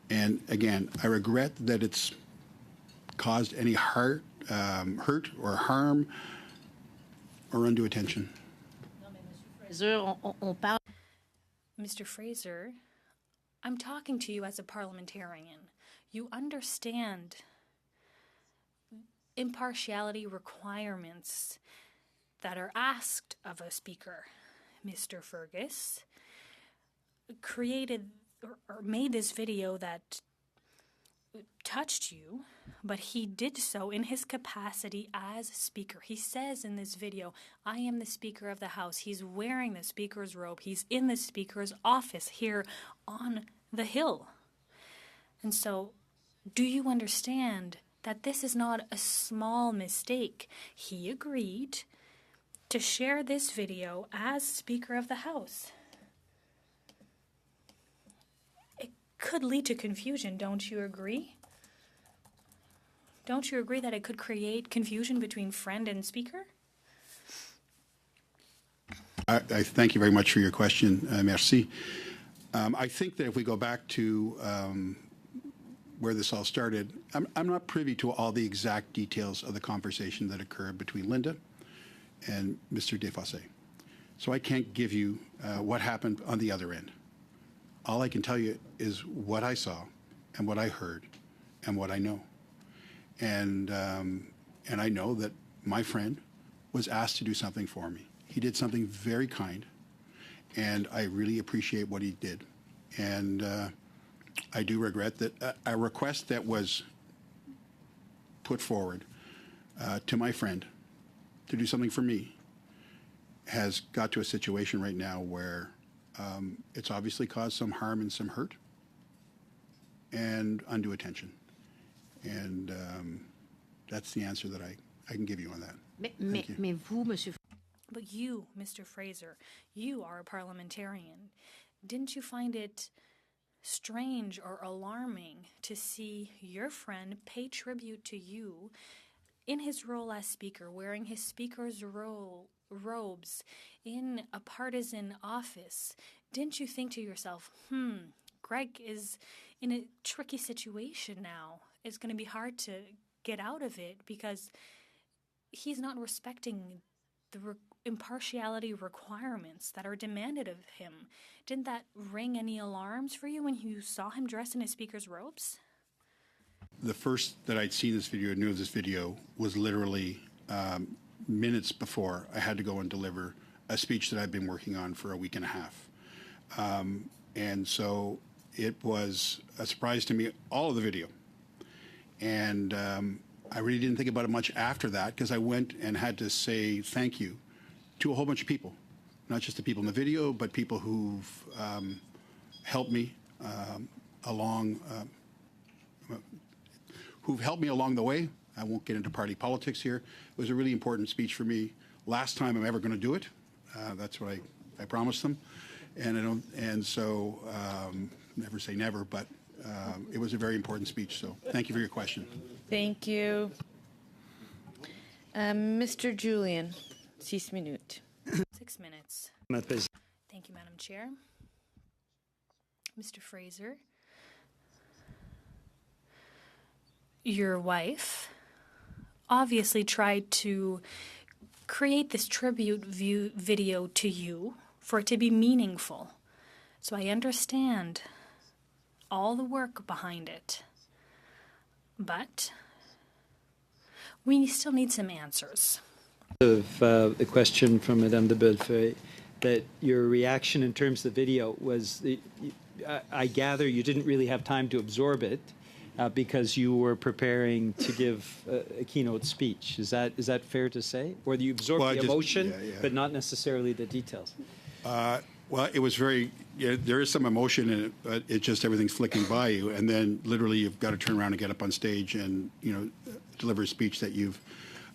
And again, I regret that it's caused any hurt or harm or undue attention. Mr. Fraser, I'm talking to you as a parliamentarian. You understand impartiality requirements that are asked of a speaker. Mr. Fergus created or made this video that touched you, but he did so in his capacity as Speaker. He says in this video, I am the Speaker of the House. He's wearing the Speaker's robe. He's in the Speaker's office here on the Hill. And so, do you understand that this is not a small mistake? He agreed to share this video as Speaker of the House. It could lead to confusion, don't you agree? Don't you agree that it could create confusion between friend and speaker? I thank you very much for your question. Merci. I think that if we go back to where this all started, I'm not privy to all the exact details of the conversation that occurred between Linda and Mr. Desfossés. So I can't give you what happened on the other end. All I can tell you is what I saw and what I heard and what I know. And I know that my friend was asked to do something for me. He did something very kind, and I really appreciate what he did. And I do regret that a request that was put forward to my friend to do something for me has got to a situation right now where it's obviously caused some harm and some hurt and undue attention. And that's the answer that I can give you on that. Mais vous, Monsieur. But you, Mr. Fraser, you are a parliamentarian. Didn't you find it strange or alarming to see your friend pay tribute to you in his role as speaker, wearing his speaker's robes in a partisan office? Didn't you think to yourself, Greg is in a tricky situation now. It's going to be hard to get out of it because he's not respecting the impartiality requirements that are demanded of him. Didn't that ring any alarms for you when you saw him dressed in his speaker's robes? The first that I'd seen this video, knew of this video, was literally minutes before I had to go and deliver a speech that I've been working on for a week and a half. And so it was a surprise to me, all of the video. And I really didn't think about it much after that because I went and had to say thank you to a whole bunch of people, not just the people in the video, but people who've helped me along the way. I won't get into party politics here. It was a really important speech for me. Last time I'm ever going to do it. That's what I promised them, and so never say never, but it was a very important speech. So thank you for your question. Thank you. Mr. Julian, 6 minutes. 6 minutes. Madame Presidente. Thank you, Madam Chair. Mr. Fraser, your wife obviously tried to create this tribute video to you for it to be meaningful. So I understand all the work behind it. But we still need some answers. Of the question from Madame de Bellefeuille, that your reaction in terms of the video was, I gather you didn't really have time to absorb it because you were preparing to give a keynote speech. Is that fair to say? Or you absorbed the emotion, but not necessarily the details? Well, it was very, there is some emotion in it, but it's just everything's flicking by you. And then literally you've got to turn around and get up on stage and, deliver a speech that you've,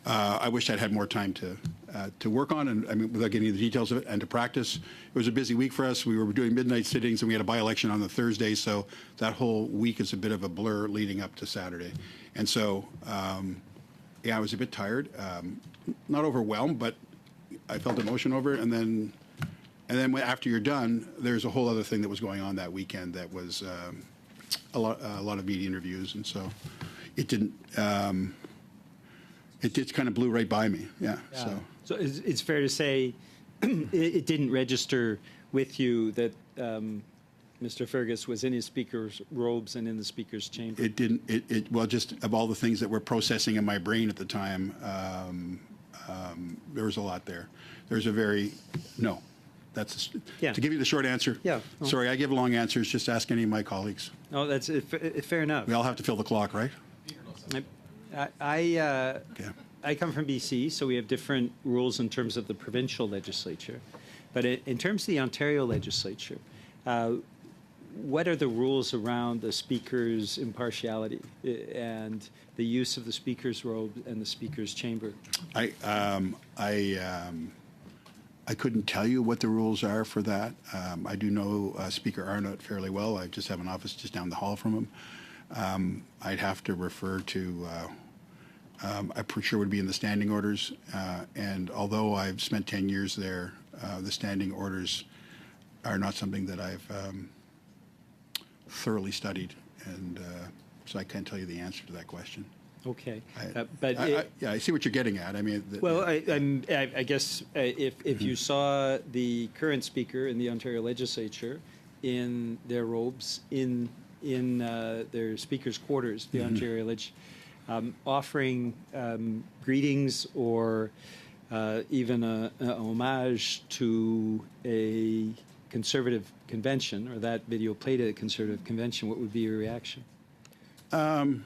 I wish I'd had more time to work on, and I mean, without getting into the details of it, and to practice. It was a busy week for us. We were doing midnight sittings, and we had a by-election on the Thursday, so that whole week is a bit of a blur leading up to Saturday. And so, I was a bit tired, not overwhelmed, but I felt emotion over it. And then after you're done, there's a whole other thing that was going on that weekend that was a lot of media interviews, and so it didn't. It just kind of blew right by me. Yeah. So it's fair to say it didn't register with you that Mr. Fergus was in his speaker's robes and in the speaker's chamber. It didn't. Well, just of all the things that were processing in my brain at the time, there was a lot there. There's a very no. That's to give you the short answer. Yeah. Sorry, I give long answers. Just ask any of my colleagues. No, that's fair enough. We all have to fill the clock, right? I come from BC, so we have different rules in terms of the provincial legislature. But in terms of the Ontario legislature, what are the rules around the speaker's impartiality and the use of the speaker's robe and the speaker's chamber? I couldn't tell you what the rules are for that. I do know Speaker Arnott fairly well. I just have an office just down the hall from him. I'd have to refer to, I'm pretty sure it would be in the standing orders. And although I've spent 10 years there, the standing orders are not something that I've thoroughly studied. And so I can't tell you the answer to that question. Okay, I see what you're getting at. I mean, I guess if you saw the current speaker in the Ontario legislature in their robes in in their speakers' quarters, the Ontario Ledge, offering greetings or even a homage to a Conservative convention, or that video played at a Conservative convention, what would be your reaction? Well,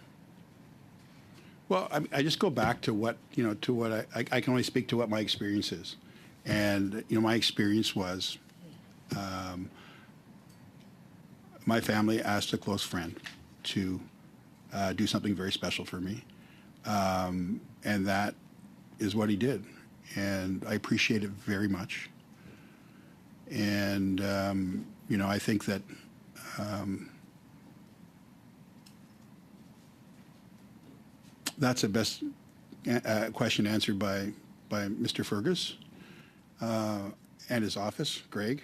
I just go back to what, to what I can only speak to what my experience is. And, my experience was my family asked a close friend to do something very special for me. And that is what he did. And I appreciate it very much. And, I think that that's the best question answered by Mr. Fergus and his office, Greg.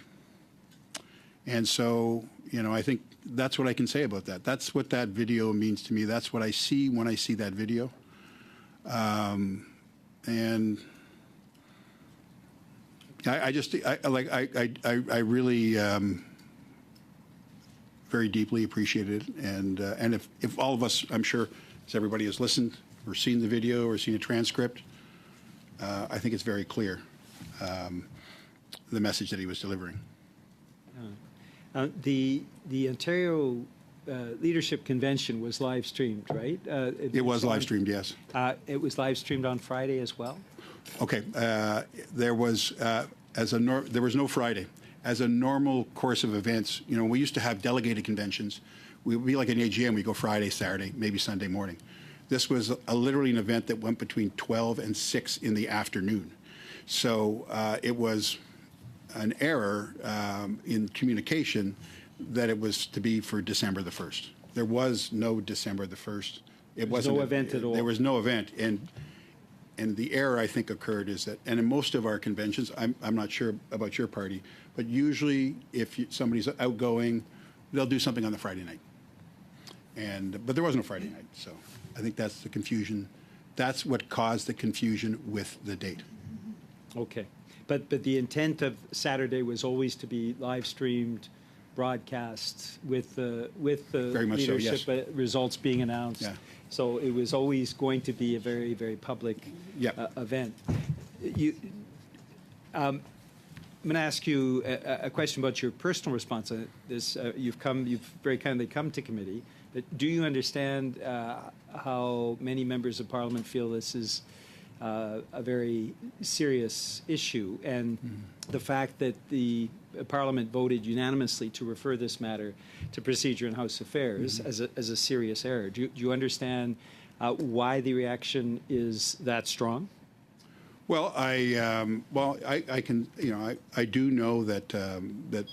And so, I think that's what I can say about that. That's what that video means to me. That's what I see when I see that video. And I really very deeply appreciate it. And if all of us, I'm sure, as everybody has listened or seen the video or seen a transcript, I think it's very clear the message that he was delivering. The Ontario Leadership Convention was live streamed, right? It was live streamed, yes. It was live streamed on Friday as well. Okay, there was no Friday. As a normal course of events, we used to have delegated conventions. We would be like an AGM. We go Friday, Saturday, maybe Sunday morning. This was literally an event that went between 12 and 6 in the afternoon. So it was an error in communication that it was to be for December the 1st. There was no December the 1st. It wasn't no event at all. There was no event, and the error I think occurred is that, and in most of our conventions, I'm not sure about your party, but usually if somebody's outgoing, they'll do something on the Friday night. But there was no Friday night, so I think that's the confusion. That's what caused the confusion with the date. Okay, but the intent of Saturday was always to be live streamed, broadcast with the Very much so, leadership yes. Results being announced. Yeah. So it was always going to be a very, very public event. I'm going to ask you a question about your personal response to this. You've very kindly come to committee, but do you understand how many members of Parliament feel this is a very serious issue, and the fact that the Parliament voted unanimously to refer this matter to Procedure and House Affairs as a serious error? Do you understand why the reaction is that strong? Well, I can, I do know that that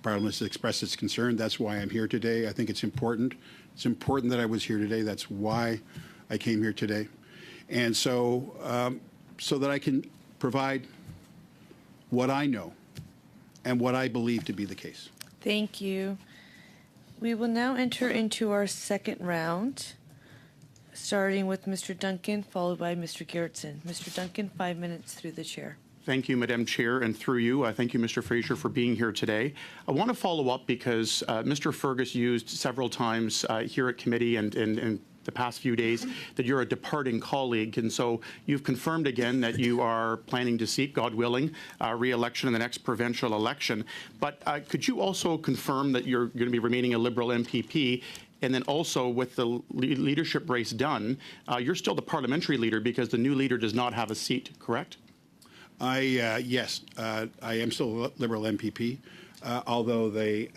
Parliament has expressed its concern. That's why I'm here today. I think it's important. It's important that I was here today. That's why I came here today, and so so that I can provide what I know and what I believe to be the case. Thank you. We will now enter into our second round, starting with Mr. Duncan, followed by Mr. Garrettson. Mr. Duncan, 5 minutes through the chair. Thank you, Madam Chair, and through you, I thank you, Mr. Fraser, for being here today. I want to follow up because Mr. Fergus used several times here at committee and the past few days that you're a departing colleague, and so you've confirmed again that you are planning to seek, God willing, re-election in the next provincial election. But could you also confirm that you're going to be remaining a Liberal MPP? And then also with the leadership race done, you're still the parliamentary leader because the new leader does not have a seat, correct? Yes, I am still a Liberal MPP, although they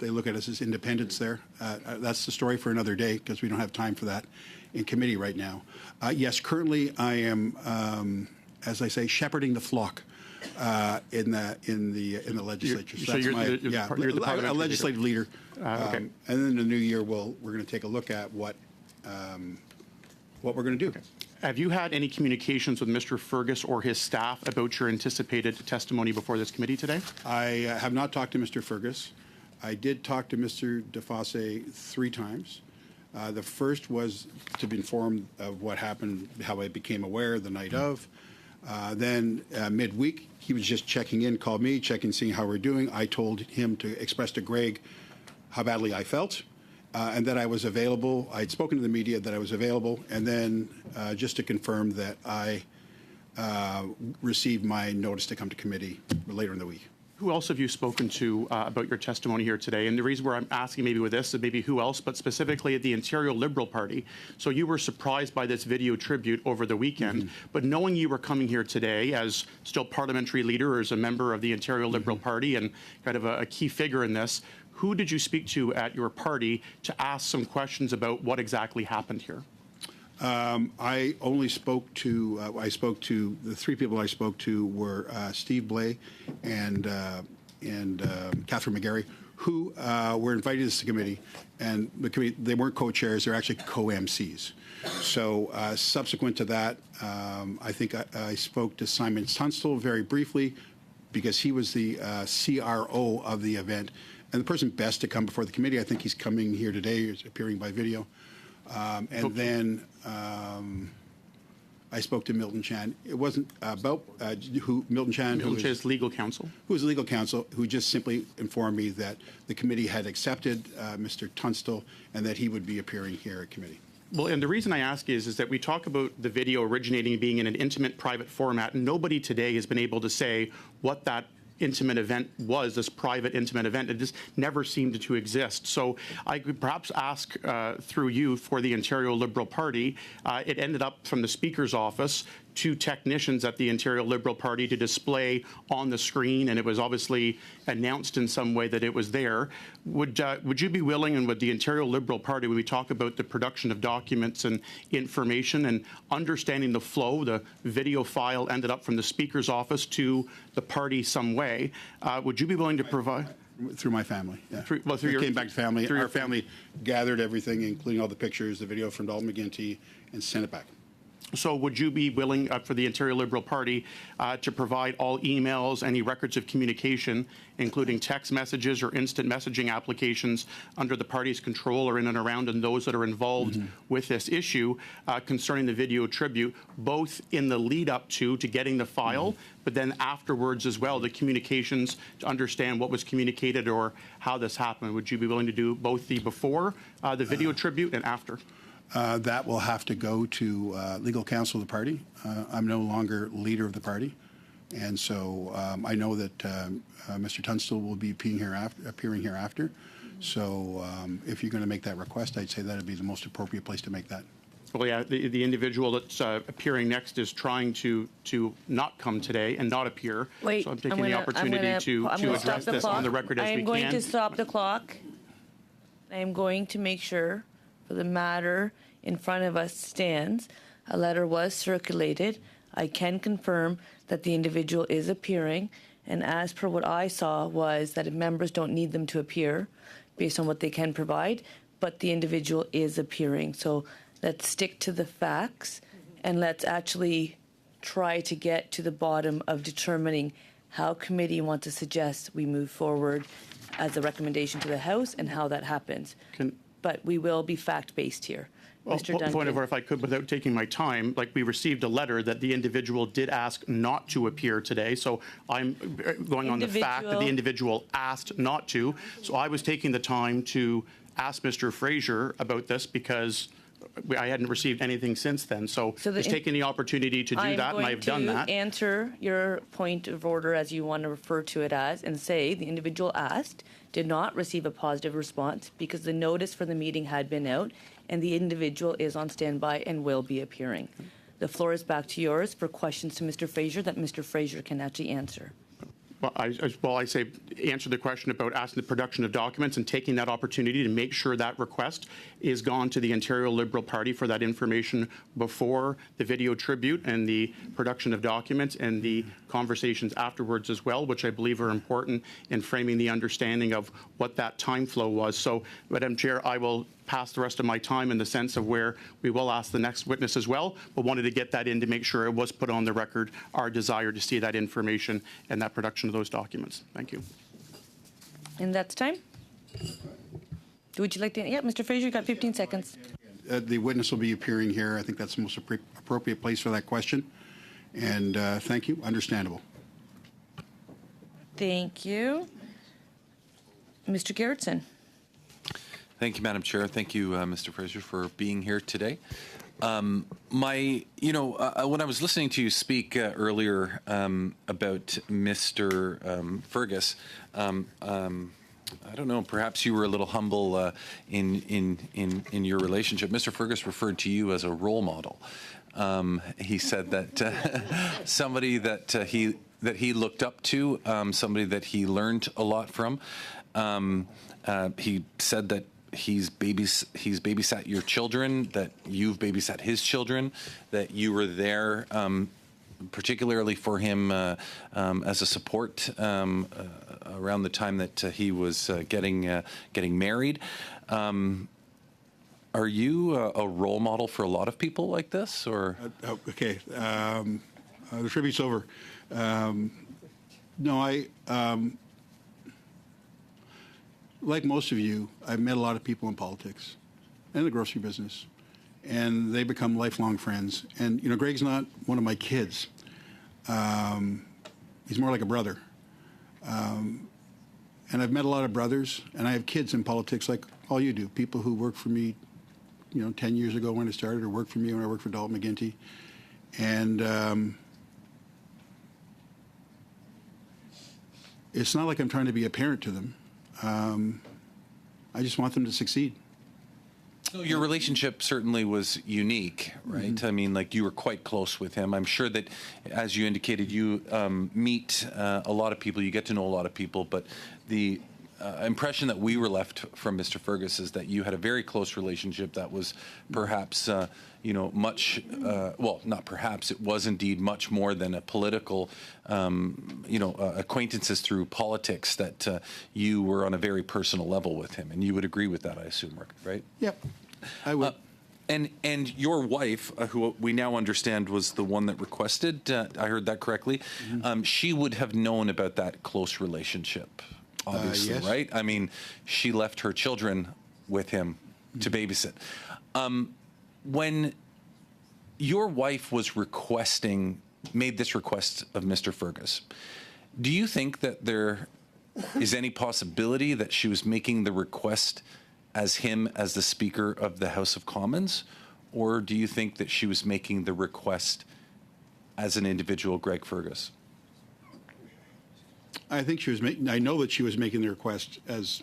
look at us as independents there. That's the story for another day because we don't have time for that in committee right now. Yes, currently I am, as I say, shepherding the flock in the legislature. So that's you're the a legislative leader. Okay. And then in the new year, we're going to take a look at what we're going to do. Okay. Have you had any communications with Mr. Fergus or his staff about your anticipated testimony before this committee today? I have not talked to Mr. Fergus. I did talk to Mr. DeFosse 3 times. The first was to be informed of what happened, how I became aware the night of. Then midweek, he was just checking in, called me, checking, seeing how we're doing. I told him to express to Greg how badly I felt, and that I was available. I'd spoken to the media that I was available, and then just to confirm that I received my notice to come to committee later in the week. Who else have you spoken to about your testimony here today? And the reason where I'm asking maybe with this is maybe who else, but specifically at the Ontario Liberal Party. So you were surprised by this video tribute over the weekend, but knowing you were coming here today as still parliamentary leader or as a member of the Ontario Liberal Party and kind of a key figure in this, who did you speak to at your party to ask some questions about what exactly happened here? I only spoke to, the three people I spoke to were Steve Blais and Catherine McGarry, who were invited to this committee, and the committee, they weren't co-chairs, they're actually co-MCs. So subsequent to that, I think I spoke to Simon Tunstall very briefly because he was the CRO of the event, and the person best to come before the committee. I think he's coming here today, he's appearing by video. Then I spoke to Milton Chan. It wasn't about Milton Chan, Milton Chan is legal counsel. Who was legal counsel, who just simply informed me that the committee had accepted Mr. Tunstall and that he would be appearing here at committee. Well, and the reason I ask is that we talk about the video originating being in an intimate private format, and nobody today has been able to say what that intimate event was, this private intimate event. It just never seemed to exist. So I could perhaps ask through you for the Ontario Liberal Party. It ended up from the Speaker's office to technicians at the Ontario Liberal Party to display on the screen, and it was obviously announced in some way that it was there. Would you be willing, and would the Ontario Liberal Party, when we talk about the production of documents and information and understanding the flow, the video file ended up from the Speaker's office to the party some way, would you be willing to provide? Through my family, yeah. Through it came back to family. Our family gathered everything, including all the pictures, the video from Dalton McGuinty, and sent it back. So would you be willing for the Ontario Liberal Party to provide all emails, any records of communication, including text messages or instant messaging applications under the party's control or in and around and those that are involved with this issue concerning the video tribute, both in the lead up to getting the file, but then afterwards as well, the communications to understand what was communicated or how this happened? Would you be willing to do both the before the video tribute and after? That will have to go to legal counsel of the party. I'm no longer leader of the party. And so I know that Mr. Tunstall will be appearing here after. So if you're going to make that request, I'd say that would be the most appropriate place to make that. Well, yeah, the individual that's appearing next is trying to not come today and not appear. Wait, so I'm taking the opportunity to address this on the record as we can. I am going to stop the clock. I am going to make sure for the matter in front of us stands. A letter was circulated. I can confirm that the individual is appearing, and as per what I saw was that members don't need them to appear based on what they can provide, but the individual is appearing. So let's stick to the facts and let's actually try to get to the bottom of determining how committee want to suggest we move forward as a recommendation to the House and how that happens. But we will be fact-based here. Well, Mr. Duncan. Point of order, if I could, without taking my time, like we received a letter that the individual did ask not to appear today. So I'm going on the fact that the individual asked not to. So I was taking the time to ask Mr. Fraser about this because I hadn't received anything since then. So just taking the opportunity to do that, and I've done that. I'm going to answer your point of order as you want to refer to it as, and say the individual asked did not receive a positive response because the notice for the meeting had been out, and the individual is on standby and will be appearing. The floor is back to yours for questions to Mr. Fraser that Mr. Fraser can actually answer. Well, I say answer the question about asking the production of documents and taking that opportunity to make sure that request is gone to the Ontario Liberal Party for that information before the video tribute and the production of documents and the conversations afterwards as well, which I believe are important in framing the understanding of what that time flow was. So, Madam Chair, I will pass the rest of my time in the sense of where we will ask the next witness as well, but wanted to get that in to make sure it was put on the record, our desire to see that information and that production of those documents. Thank you. And that's time. Would you like to? Yeah, Mr. Fraser, you got 15 seconds. The witness will be appearing here. I think that's the most appropriate place for that question. And thank you. Understandable. Thank you. Mr. Gerritsen. Thank you, Madam Chair. Thank you, Mr. Fraser, for being here today. When I was listening to you speak earlier about Mr. Fergus, I don't know, perhaps you were a little humble in your relationship. Mr. Fergus referred to you as a role model. He said that somebody that he looked up to, somebody that he learned a lot from. He said that he's babysat your children, that you've babysat his children, that you were there particularly for him as a support around the time that he was getting married. Are you a role model for a lot of people like this, or? Okay, the tribute's over. No, like most of you, I've met a lot of people in politics and the grocery business, and they become lifelong friends. And, you know, Greg's not one of my kids. He's more like a brother. And I've met a lot of brothers, and I have kids in politics like all you do, people who worked for me, 10 years ago when I started, or worked for me when I worked for Dalton McGuinty. And it's not like I'm trying to be a parent to them. I just want them to succeed. So your relationship certainly was unique, right? Mm-hmm. I mean, like, you were quite close with him. I'm sure that, as you indicated, you meet a lot of people, you get to know a lot of people, but the impression that we were left from Mr. Fergus is that you had a very close relationship that was perhaps, much, well, not perhaps, it was indeed much more than a political, acquaintances through politics, that you were on a very personal level with him. And you would agree with that, I assume, right? Yep, I would. And your wife, who we now understand was the one that requested, I heard that correctly, she would have known about that close relationship, obviously, yes. right? I mean, she left her children with him to babysit. When your wife was made this request of Mr. Fergus, do you think that there is any possibility that she was making the request as the Speaker of the House of Commons, or do you think that she was making the request as an individual, Greg Fergus? I think she was I know that she was making the request as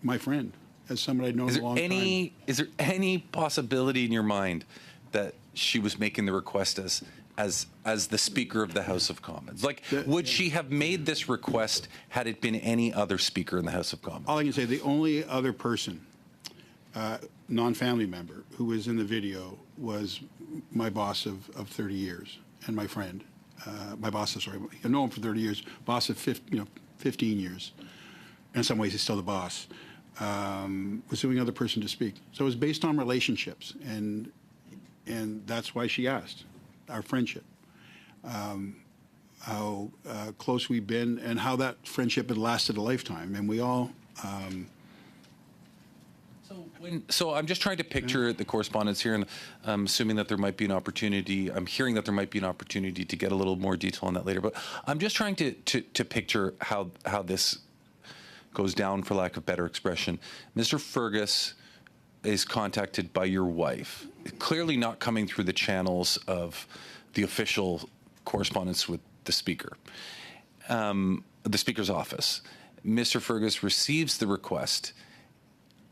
my friend, as somebody I'd known a long time. Is there any possibility in your mind that she was making the request as the Speaker of the House of Commons? Like, would she have made this request had it been any other Speaker in the House of Commons? All I can say, the only other person, non-family member, who was in the video was my boss of 30 years and my friend. My boss, sorry, I've known him for 30 years. Boss of 15 years. In some ways, he's still the boss. Was the only other person to speak. So it was based on relationships, and that's why she asked. Our friendship, how close we've been, and how that friendship had lasted a lifetime. And we all. So I'm just trying to picture the correspondence here, and I'm assuming that there might be an opportunity. I'm hearing that there might be an opportunity to get a little more detail on that later. But I'm just trying to picture how this goes down, for lack of better expression. Mr. Fergus is contacted by your wife, clearly not coming through the channels of the official correspondence with the Speaker, the Speaker's office. Mr. Fergus receives the request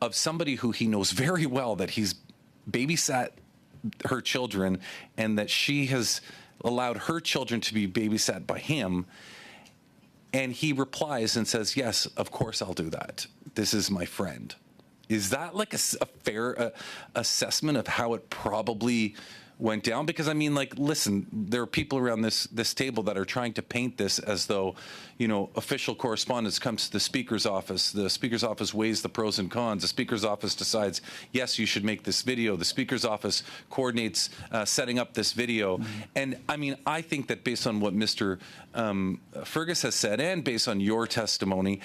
of somebody who he knows very well that he's babysat her children, and that she has allowed her children to be babysat by him. And he replies and says, yes, of course I'll do that. This is my friend. Is that like a fair assessment of how it probably went down? Because, I mean, like, listen, there are people around this table that are trying to paint this as though, official correspondence comes to the Speaker's office. The Speaker's office weighs the pros and cons. The Speaker's office decides, yes, you should make this video. The Speaker's office coordinates setting up this video. Mm-hmm. And, I mean, I think that based on what Mr. Fergus has said, and based on your testimony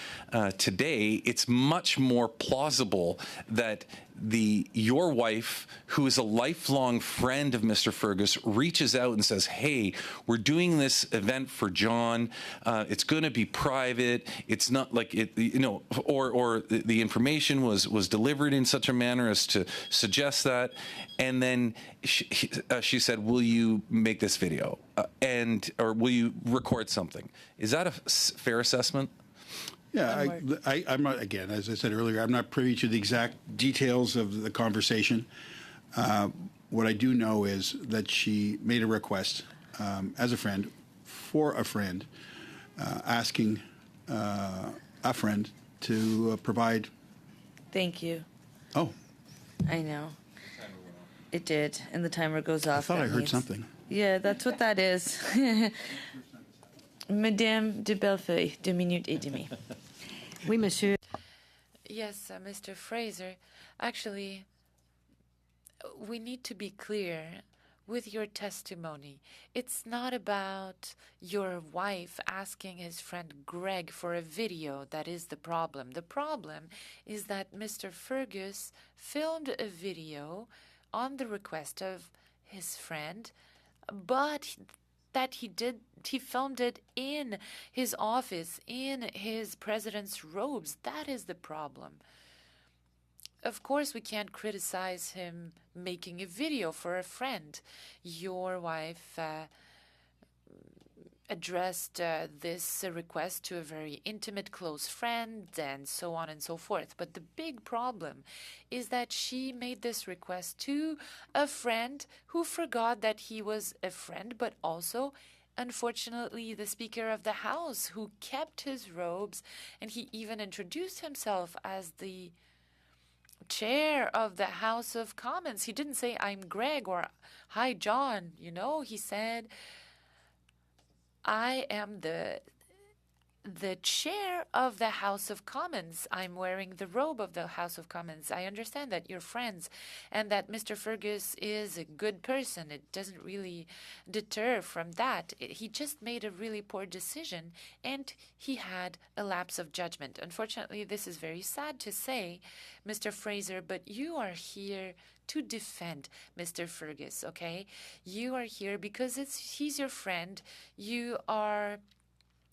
today, it's much more plausible that your wife, who is a lifelong friend of Mr. Fergus, reaches out and says, "Hey, we're doing this event for John. It's going to be private. It's not like it, or the information was delivered in such a manner as to suggest that." And then she said, "Will you make this video or will you record something?" Is that a fair assessment? Yeah, I'm not, again, as I said earlier, I'm not privy to the exact details of the conversation. What I do know is that she made a request as a friend, for a friend, asking a friend to provide. Thank you. Oh. I know. It did, and the timer goes off. I thought I heard something. Yeah, that's what that is. Madame de Bellefeuille, 2 minutes et demie. Oui, monsieur. Yes, Mr. Fraser. Actually, we need to be clear with your testimony. It's not about your wife asking his friend Greg for a video that is the problem. The problem is that Mr. Fergus filmed a video on the request of his friend, but that he filmed it in his office, in his president's robes. That is the problem. Of course, we can't criticize him making a video for a friend. Your wife addressed this request to a very intimate, close friend, and so on and so forth. But the big problem is that she made this request to a friend who forgot that he was a friend, but also, unfortunately, the Speaker of the House, who kept his robes, and he even introduced himself as the chair of the House of Commons. He didn't say, "I'm Greg," or "Hi, John." He said, "I am the chair of the House of Commons. I'm wearing the robe of the House of Commons. I understand that you're friends and that Mr. Fergus is a good person." It doesn't really deter from that. He just made a really poor decision, and he had a lapse of judgment. Unfortunately, this is very sad to say, Mr. Fraser, but you are here to defend Mr. Fergus, okay? You are here because he's your friend. You are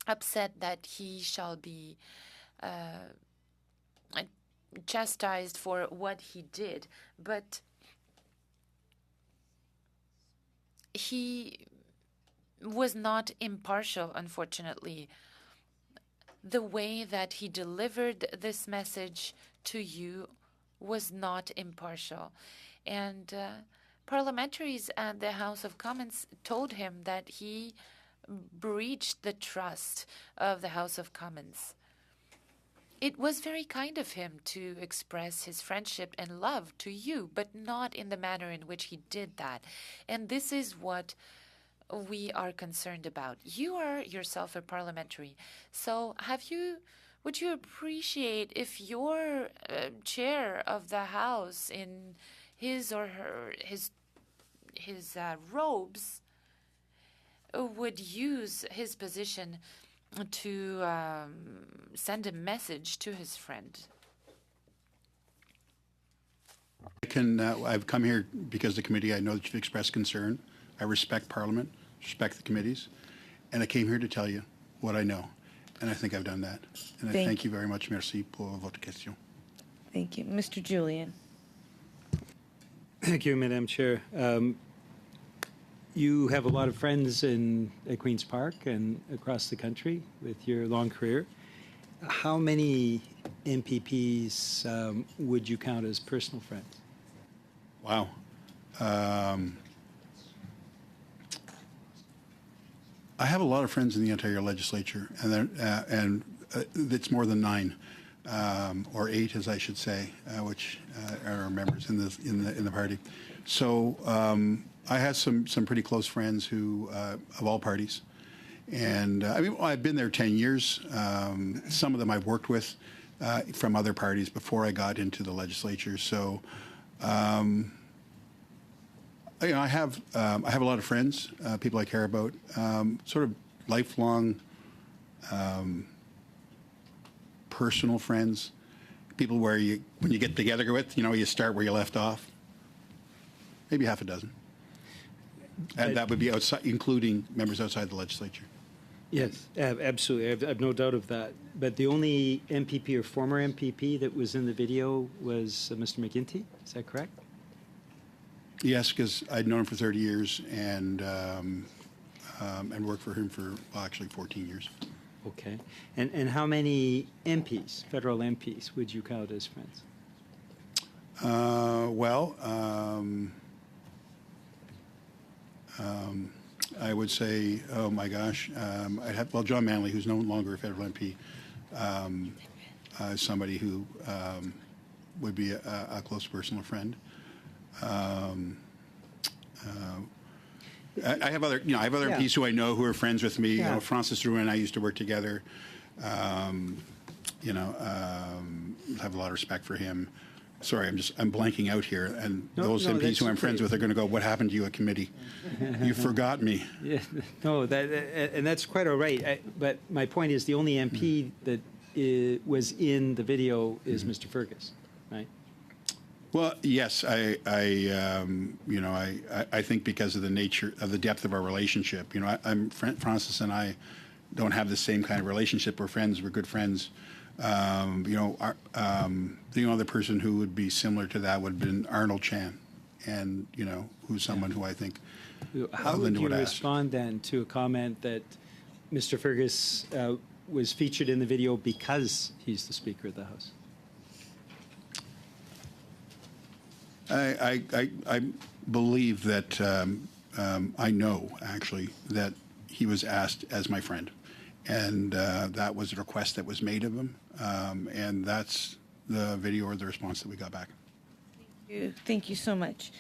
upset that he shall be chastised for what he did, but he was not impartial, unfortunately. The way that he delivered this message to you was not impartial. And parliamentaries at the House of Commons told him that he breached the trust of the House of Commons. It was very kind of him to express his friendship and love to you, but not in the manner in which he did that. And this is what we are concerned about. You are yourself a parliamentary. So would you appreciate if your chair of the House in his or his robes would use his position to send a message to his friend? I've come here because the committee, I know that you've expressed concern. I respect Parliament, respect the committees, and I came here to tell you what I know. And I think I've done that. And I thank you very much. Merci pour votre question. Thank you. Mr. Julian. Thank you, Madam Chair. You have a lot of friends at Queen's Park and across the country with your long career. How many MPPs would you count as personal friends? Wow. I have a lot of friends in the Ontario Legislature, and it's more than 9, or 8, as I should say, which are members in the party. So I have some pretty close friends who of all parties, and I've been there 10 years. Some of them I've worked with from other parties before I got into the legislature. So. I have a lot of friends, people I care about, sort of lifelong personal friends, people where when you get together with, you start where you left off. Maybe half a dozen. And that would be outside, including members outside the legislature. Yes, absolutely. I've no doubt of that. But the only MPP or former MPP that was in the video was Mr. McGuinty. Is that correct? Yes, because I'd known him for 30 years and worked for him for, actually 14 years. Okay. And how many MPs, federal MPs, would you count as friends? I would say, oh my gosh, John Manley, who's no longer a federal MP, somebody who would be a close personal friend. I have other MPs who I know who are friends with me. Yeah. Francis Drouin and I used to work together. Have a lot of respect for him. Sorry, I'm blanking out here, and those MPs who I'm friends with are going to go, "What happened to you at committee? You forgot me." Yeah, no, and that's quite all right. But my point is, the only MP that was in the video is Mr. Fergus, right? Well, yes, I think because of the nature of the depth of our relationship, Francis and I don't have the same kind of relationship. We're friends. We're good friends. The other person who would be similar to that would have been Arnold Chan, and who's someone who I think How would you respond then to a comment that Mr. Fergus was featured in the video because he's the Speaker of the House? I believe that I know actually that he was asked as my friend, and that was a request that was made of him, and that's the video or the response that we got back. Thank you so much.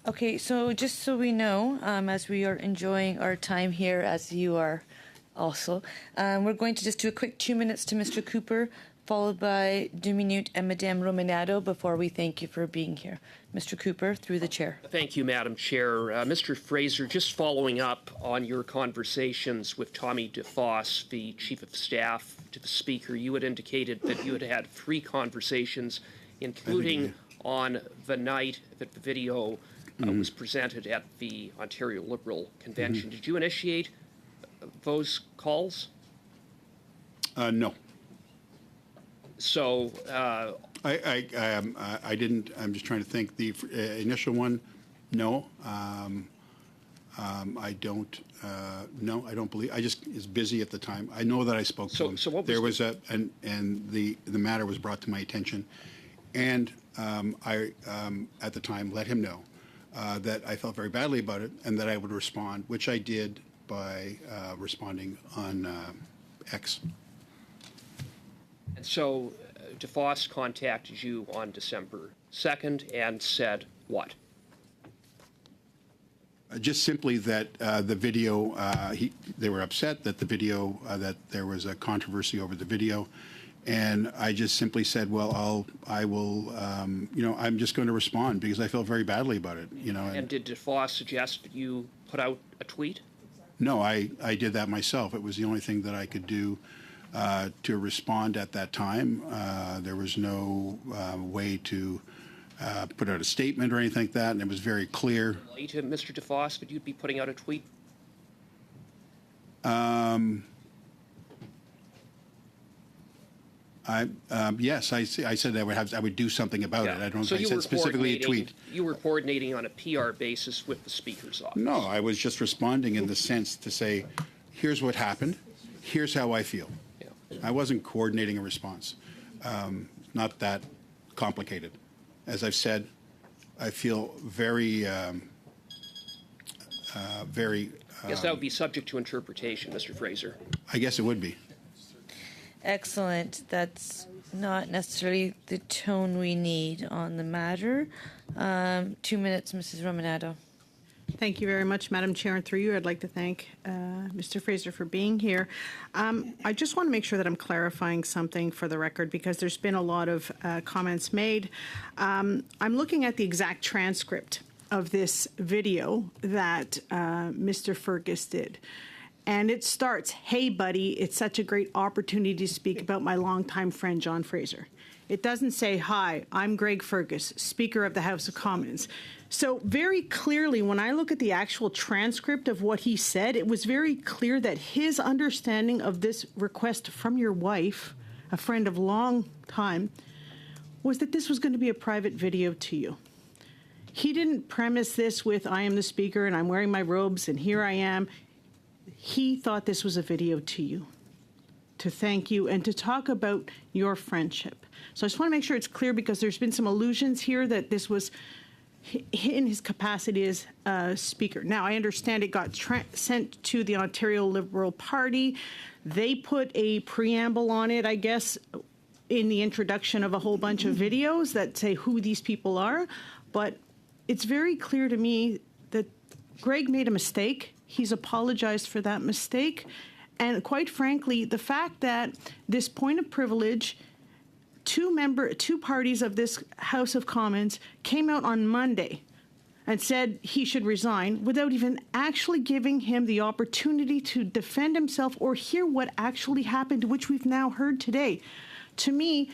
Okay, so just so we know, as we are enjoying our time here, as you are also, we're going to just do a quick 2 minutes to Mr. Cooper, followed by 2 minutes and Madame Romanado before we thank you for being here. Mr. Cooper, through the chair. Thank you, Madam Chair. Mr. Fraser, just following up on your conversations with Tommy DeFoss, the Chief of Staff to the Speaker, you had indicated that you had had 3 conversations, including on the night that the video was presented at the Ontario Liberal Convention. Did you initiate those calls? No. So I didn't. I'm just trying to think. The initial one, no. I don't. No, I don't believe. I just was busy at the time. I know that I spoke to him. So what was there was the matter was brought to my attention, and I at the time let him know that I felt very badly about it and that I would respond, which I did by responding on X. And so DeFoss contacted you on December 2nd and said what? Just simply that the video, they were upset that the video, that there was a controversy over the video. And I just simply said, well, I will, I'm just going to respond because I felt very badly about it, And did DeFoss suggest that you put out a tweet? No, I did that myself. It was the only thing that I could do to respond at that time. There was no way to put out a statement or anything like that, and it was very clear. To Mr. DeFoss, that you'd be putting out a tweet? Yes, I said I would do something about it. I don't. So I said specifically a tweet. You were coordinating on a PR basis with the Speaker's office. No, I was just responding in the sense to say, here's what happened, here's how I feel. Yeah. I wasn't coordinating a response. Not that complicated. As I've said, I feel very. I guess that would be subject to interpretation, Mr. Fraser. I guess it would be. Excellent. That's not necessarily the tone we need on the matter. 2 minutes, Mrs. Romanado. Thank you very much, Madam Chair, and through you, I'd like to thank Mr. Fraser for being here. I just want to make sure that I'm clarifying something for the record because there's been a lot of comments made. I'm looking at the exact transcript of this video that Mr. Fergus did. And it starts, "Hey, buddy, it's such a great opportunity to speak about my longtime friend, John Fraser." It doesn't say, "Hi, I'm Greg Fergus, Speaker of the House of Commons." So very clearly, when I look at the actual transcript of what he said, it was very clear that his understanding of this request from your wife, a friend of long time, was that this was going to be a private video to you. He didn't premise this with, "I am the Speaker and I'm wearing my robes and here I am." He thought this was a video to you, to thank you and to talk about your friendship. So I just want to make sure it's clear, because there's been some allusions here that this was in his capacity as Speaker. Now, I understand it got sent to the Ontario Liberal Party. They put a preamble on it, I guess, in the introduction of a whole bunch of videos that say who these people are. But it's very clear to me that Greg made a mistake. He's apologized for that mistake. And quite frankly, the fact that this point of privilege, two parties of this House of Commons came out on Monday and said he should resign without even actually giving him the opportunity to defend himself or hear what actually happened, which we've now heard today. To me,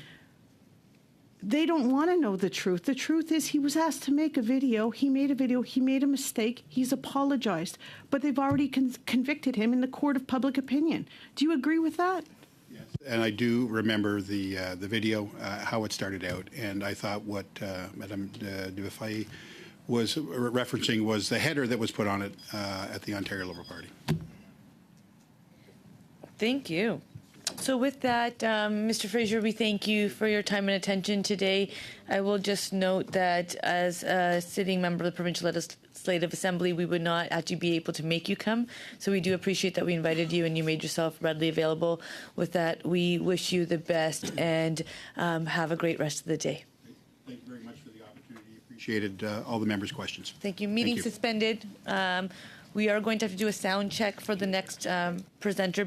they don't want to know the truth. The truth is he was asked to make a video. He made a video. He made a mistake. He's apologized. But they've already convicted him in the court of public opinion. Do you agree with that? And I do remember the video, how it started out, and I thought what Madame Dufaye was referencing was the header that was put on it at the Ontario Liberal Party. Thank you. So with that, Mr. Fraser, we thank you for your time and attention today. I will just note that as a sitting member of the Provincial Legislative Assembly, we would not actually be able to make you come. So we do appreciate that we invited you and you made yourself readily available. With that, we wish you the best and have a great rest of the day. Thank you very much for the opportunity. Appreciated all the members' questions. Thank you. Meeting suspended. We are going to have to do a sound check for the next presenter.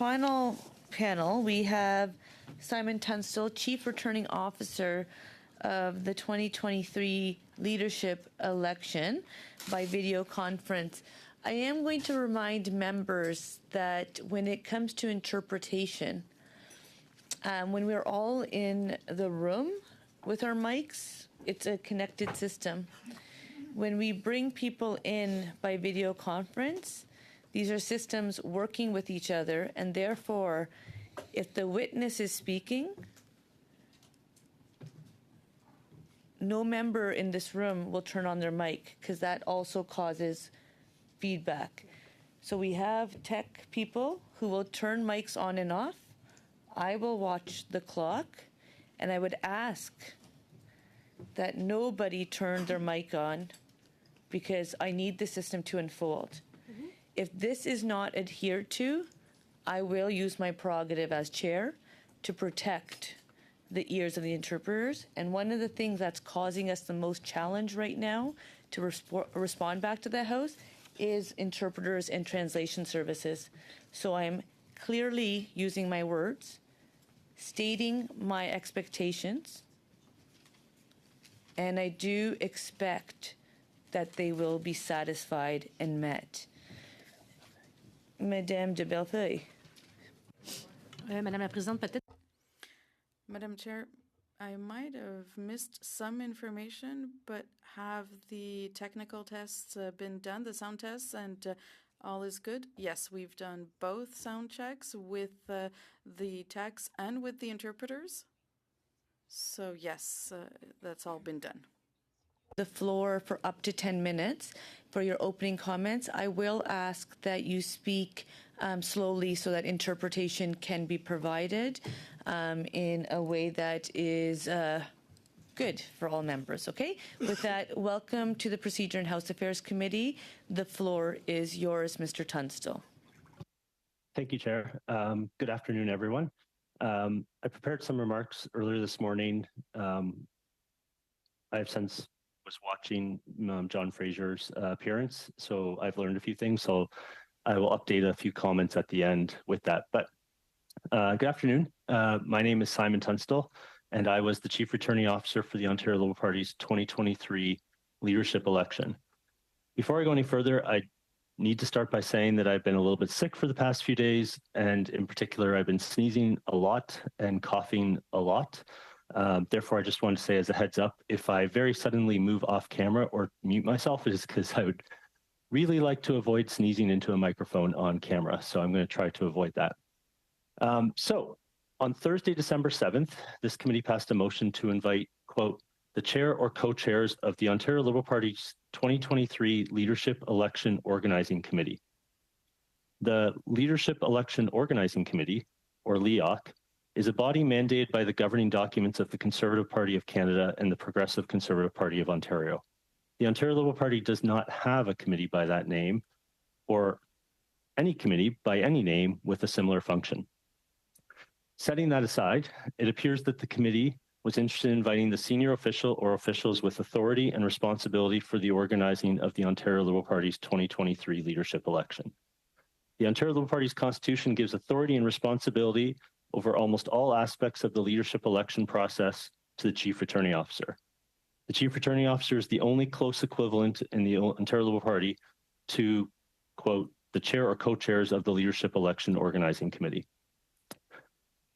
final panel, we have Simon Tunstall, Chief Returning Officer of the 2023 leadership election by video conference. I am going to remind members that when it comes to interpretation, when we're all in the room with our mics, it's a connected system. When we bring people in by video conference, these are systems working with each other, and therefore, if the witness is speaking, no member in this room will turn on their mic because that also causes feedback. So we have tech people who will turn mics on and off. I will watch the clock, and I would ask that nobody turn their mic on because I need the system to unfold. If this is not adhered to, I will use my prerogative as chair to protect the ears of the interpreters. And one of the things that's causing us the most challenge right now to respond back to the House is interpreters and translation services. So I'm clearly using my words, stating my expectations, and I do expect that they will be satisfied and met. Madame de Bellefeuille. Madame la Présidente, peut-être. Madam Chair, I might have missed some information, but have the technical tests been done, the sound tests, and all is good? Yes, we've done both sound checks with the techs and with the interpreters. So yes, that's all been done. The floor for up to 10 minutes for your opening comments. I will ask that you speak slowly so that interpretation can be provided in a way that is good for all members, okay? With that, welcome to the Procedure and House Affairs Committee. The floor is yours, Mr. Tunstall. Thank you, Chair. Good afternoon, everyone. I prepared some remarks earlier this morning. I have since was watching John Fraser's appearance, so I've learned a few things. So I will update a few comments at the end with that. But good afternoon. My name is Simon Tunstall, and I was the Chief Returning Officer for the Ontario Liberal Party's 2023 leadership election. Before I go any further, I need to start by saying that I've been a little bit sick for the past few days, and in particular, I've been sneezing a lot and coughing a lot. Therefore, I just want to say as a heads up, if I very suddenly move off camera or mute myself, it is because I would really like to avoid sneezing into a microphone on camera. So I'm going to try to avoid that. So on Thursday, December 7th, this committee passed a motion to invite, quote, the chair or co-chairs of the Ontario Liberal Party's 2023 Leadership Election Organizing Committee. The Leadership Election Organizing Committee, or LEOC, is a body mandated by the governing documents of the Conservative Party of Canada and the Progressive Conservative Party of Ontario. The Ontario Liberal Party does not have a committee by that name or any committee by any name with a similar function. Setting that aside, it appears that the committee was interested in inviting the senior official or officials with authority and responsibility for the organizing of the Ontario Liberal Party's 2023 leadership election. The Ontario Liberal Party's constitution gives authority and responsibility over almost all aspects of the leadership election process to the Chief Returning Officer. The Chief Returning Officer is the only close equivalent in the Ontario Liberal Party to, quote, the chair or co-chairs of the Leadership Election Organizing Committee.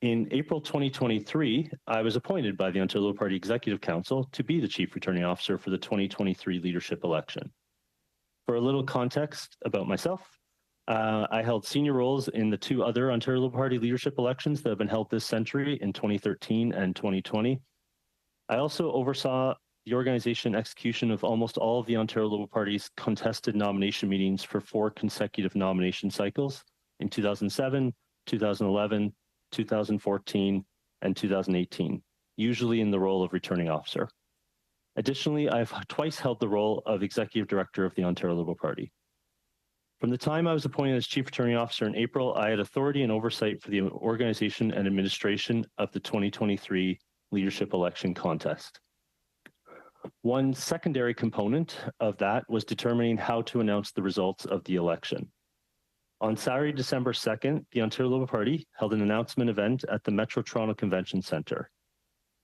In April 2023, I was appointed by the Ontario Liberal Party Executive Council to be the Chief Returning Officer for the 2023 leadership election. For a little context about myself, I held senior roles in the two other Ontario Liberal Party leadership elections that have been held this century in 2013 and 2020. I also oversaw the organization and execution of almost all of the Ontario Liberal Party's contested nomination meetings for 4 consecutive nomination cycles in 2007, 2011, 2014, and 2018, usually in the role of returning officer. Additionally, I've twice held the role of executive director of the Ontario Liberal Party. From the time I was appointed as Chief Returning Officer in April, I had authority and oversight for the organization and administration of the 2023 leadership election contest. One secondary component of that was determining how to announce the results of the election. On Saturday, December 2nd, the Ontario Liberal Party held an announcement event at the Metro Toronto Convention Centre.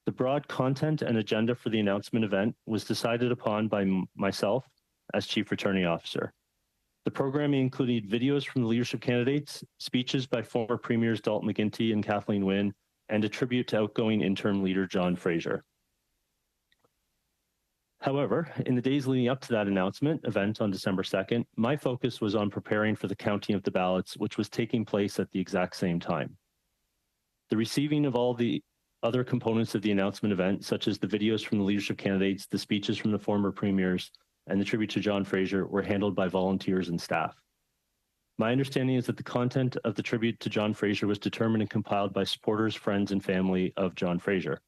The broad content and agenda for the announcement event was decided upon by myself as Chief Returning Officer. The programming included videos from the leadership candidates, speeches by former Premiers Dalton McGuinty and Kathleen Wynne, and a tribute to outgoing interim leader John Fraser. However, in the days leading up to that announcement event on December 2nd, my focus was on preparing for the counting of the ballots, which was taking place at the exact same time. The receiving of all the other components of the announcement event, such as the videos from the leadership candidates, the speeches from the former premiers, and the tribute to John Fraser, were handled by volunteers and staff. My understanding is that the content of the tribute to John Fraser was determined and compiled by supporters, friends, and family of John Fraser.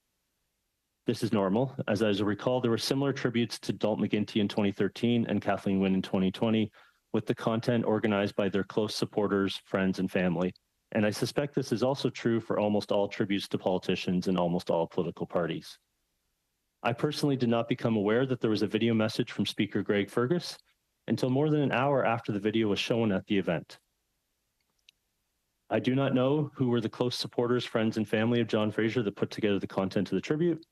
This is normal, as I recall, there were similar tributes to Dalton McGuinty in 2013 and Kathleen Wynne in 2020, with the content organized by their close supporters, friends, and family. And I suspect this is also true for almost all tributes to politicians in almost all political parties. I personally did not become aware that there was a video message from Speaker Greg Fergus until more than an hour after the video was shown at the event. I do not know who were the close supporters, friends, and family of John Fraser that put together the content of the tribute,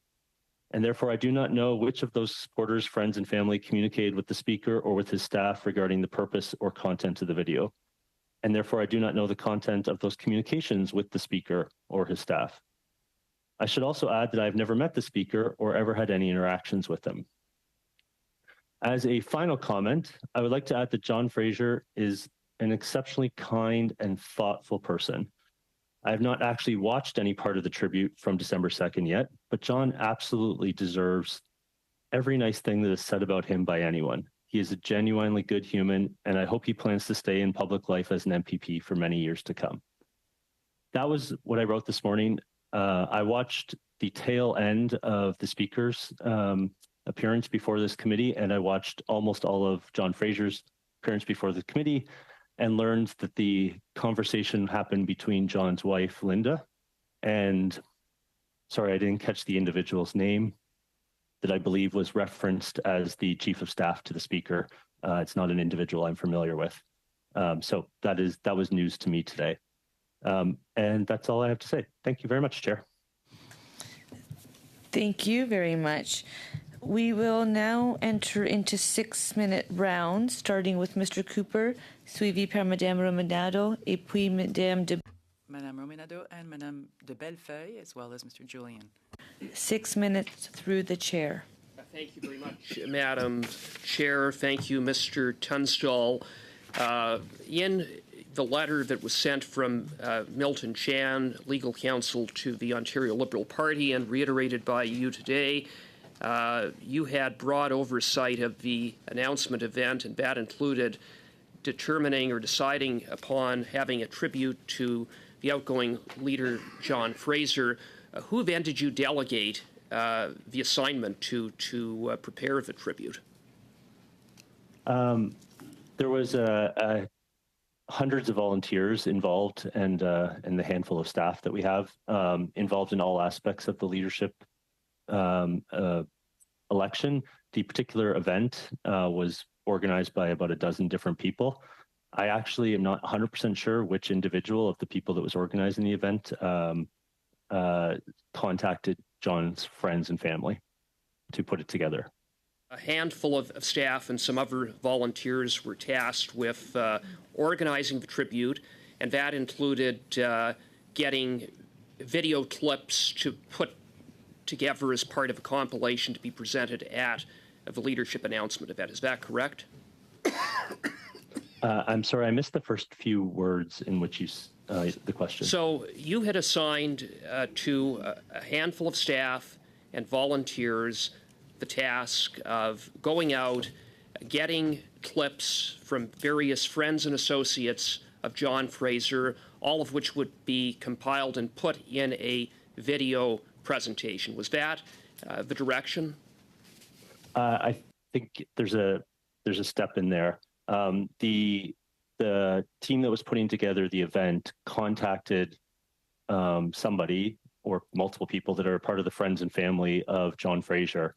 and therefore I do not know which of those supporters, friends, and family communicated with the speaker or with his staff regarding the purpose or content of the video. And therefore I do not know the content of those communications with the speaker or his staff. I should also add that I've never met the speaker or ever had any interactions with him. As a final comment, I would like to add that John Fraser is an exceptionally kind and thoughtful person. I have not actually watched any part of the tribute from December 2nd yet, but John absolutely deserves every nice thing that is said about him by anyone. He is a genuinely good human, and I hope he plans to stay in public life as an MPP for many years to come. That was what I wrote this morning. I watched the tail end of the speaker's appearance before this committee, and I watched almost all of John Fraser's appearance before the committee, and learned that the conversation happened between John's wife, Linda, and, sorry, I didn't catch the individual's name, that I believe was referenced as the chief of staff to the speaker. It's not an individual I'm familiar with. So that was news to me today. And that's all I have to say. Thank you very much, Chair. Thank you very much. We will now enter into 6-minute rounds, starting with Mr. Cooper, suivi par Madame Romanado, et puis Madame de... Madame Romanado and Madame de Bellefeuille, as well as Mr. Julian. 6 minutes through the chair. Thank you very much, Madam Chair. Thank you, Mr. Tunstall. In the letter that was sent from Milton Chan, legal counsel to the Ontario Liberal Party, and reiterated by you today, you had broad oversight of the announcement event, and that included determining or deciding upon having a tribute to the outgoing leader, John Fraser. Who then did you delegate the assignment to prepare the tribute? There was hundreds of volunteers involved, and the handful of staff that we have involved in all aspects of the leadership election. The particular event was organized by about a dozen different people. I actually am not 100% sure which individual of the people that was organizing the event contacted John's friends and family to put it together. A handful of staff and some other volunteers were tasked with organizing the tribute, and that included getting video clips to put together as part of a compilation to be presented at the leadership announcement event. Is that correct? I'm sorry, I missed the first few words in which you the question. So you had assigned to a handful of staff and volunteers the task of going out, getting clips from various friends and associates of John Fraser, all of which would be compiled and put in a video presentation. Was that the direction? I think there's a step in there. The team that was putting together the event contacted somebody or multiple people that are part of the friends and family of John Fraser,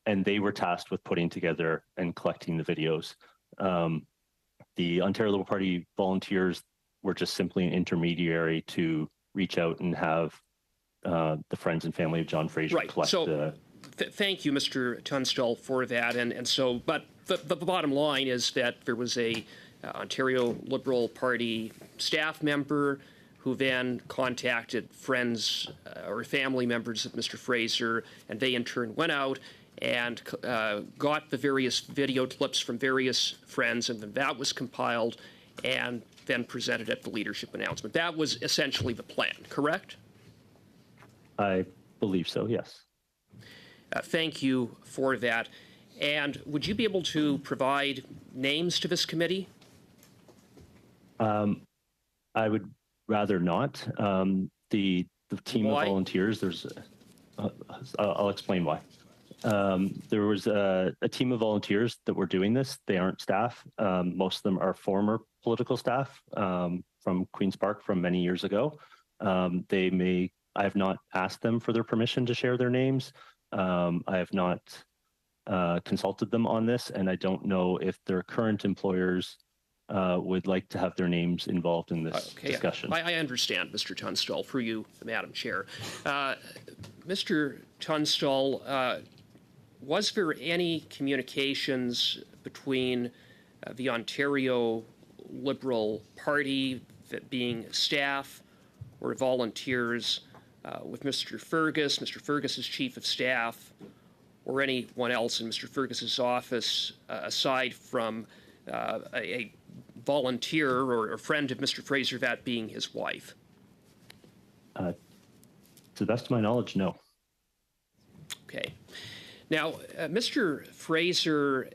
and they were tasked with putting together and collecting the videos. the Ontario Liberal Party volunteers were just simply an intermediary to reach out and have the friends and family of John Fraser collect the. Thank you, Mr. Tunstall, for that. But the bottom line is that there was a Ontario Liberal Party staff member who then contacted friends or family members of Mr. Fraser, and they in turn went out and got the various video clips from various friends, and then that was compiled and then presented at the leadership announcement. That was essentially the plan, correct? I believe so, yes. Thank you for that. And would you be able to provide names to this committee? I would rather not. The team of volunteers, I'll explain why. There was a team of volunteers that were doing this. They aren't staff. Most of them are former political staff from Queen's Park from many years ago. I have not asked them for their permission to share their names. I have not consulted them on this, and I don't know if their current employers would like to have their names involved in this discussion. I understand, Mr. Tunstall, through you, Madam Chair. Mr. Tunstall, was there any communications between the Ontario Liberal Party, that being staff or volunteers, with Mr. Fergus, Mr. Fergus's chief of staff, or anyone else in Mr. Fergus's office, aside from a volunteer or a friend of Mr. Fraser, that being his wife? To the best of my knowledge, no. Okay. Now, Mr. Fraser,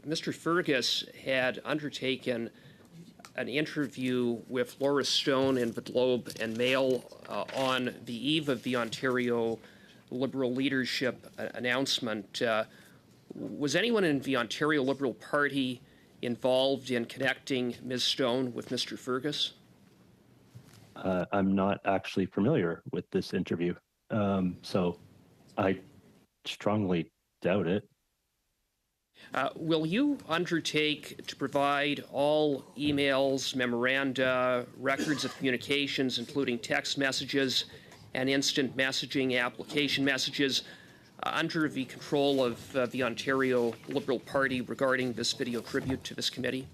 Mr. Fergus had undertaken an interview with Laura Stone in the Globe and Mail on the eve of the Ontario Liberal leadership announcement. Was anyone in the Ontario Liberal Party involved in connecting Ms. Stone with Mr. Fergus? I'm not actually familiar with this interview, so I strongly doubt it. Will you undertake to provide all emails, memoranda, records of communications, including text messages and instant messaging application messages, under the control of the Ontario Liberal Party regarding this video tribute to this committee?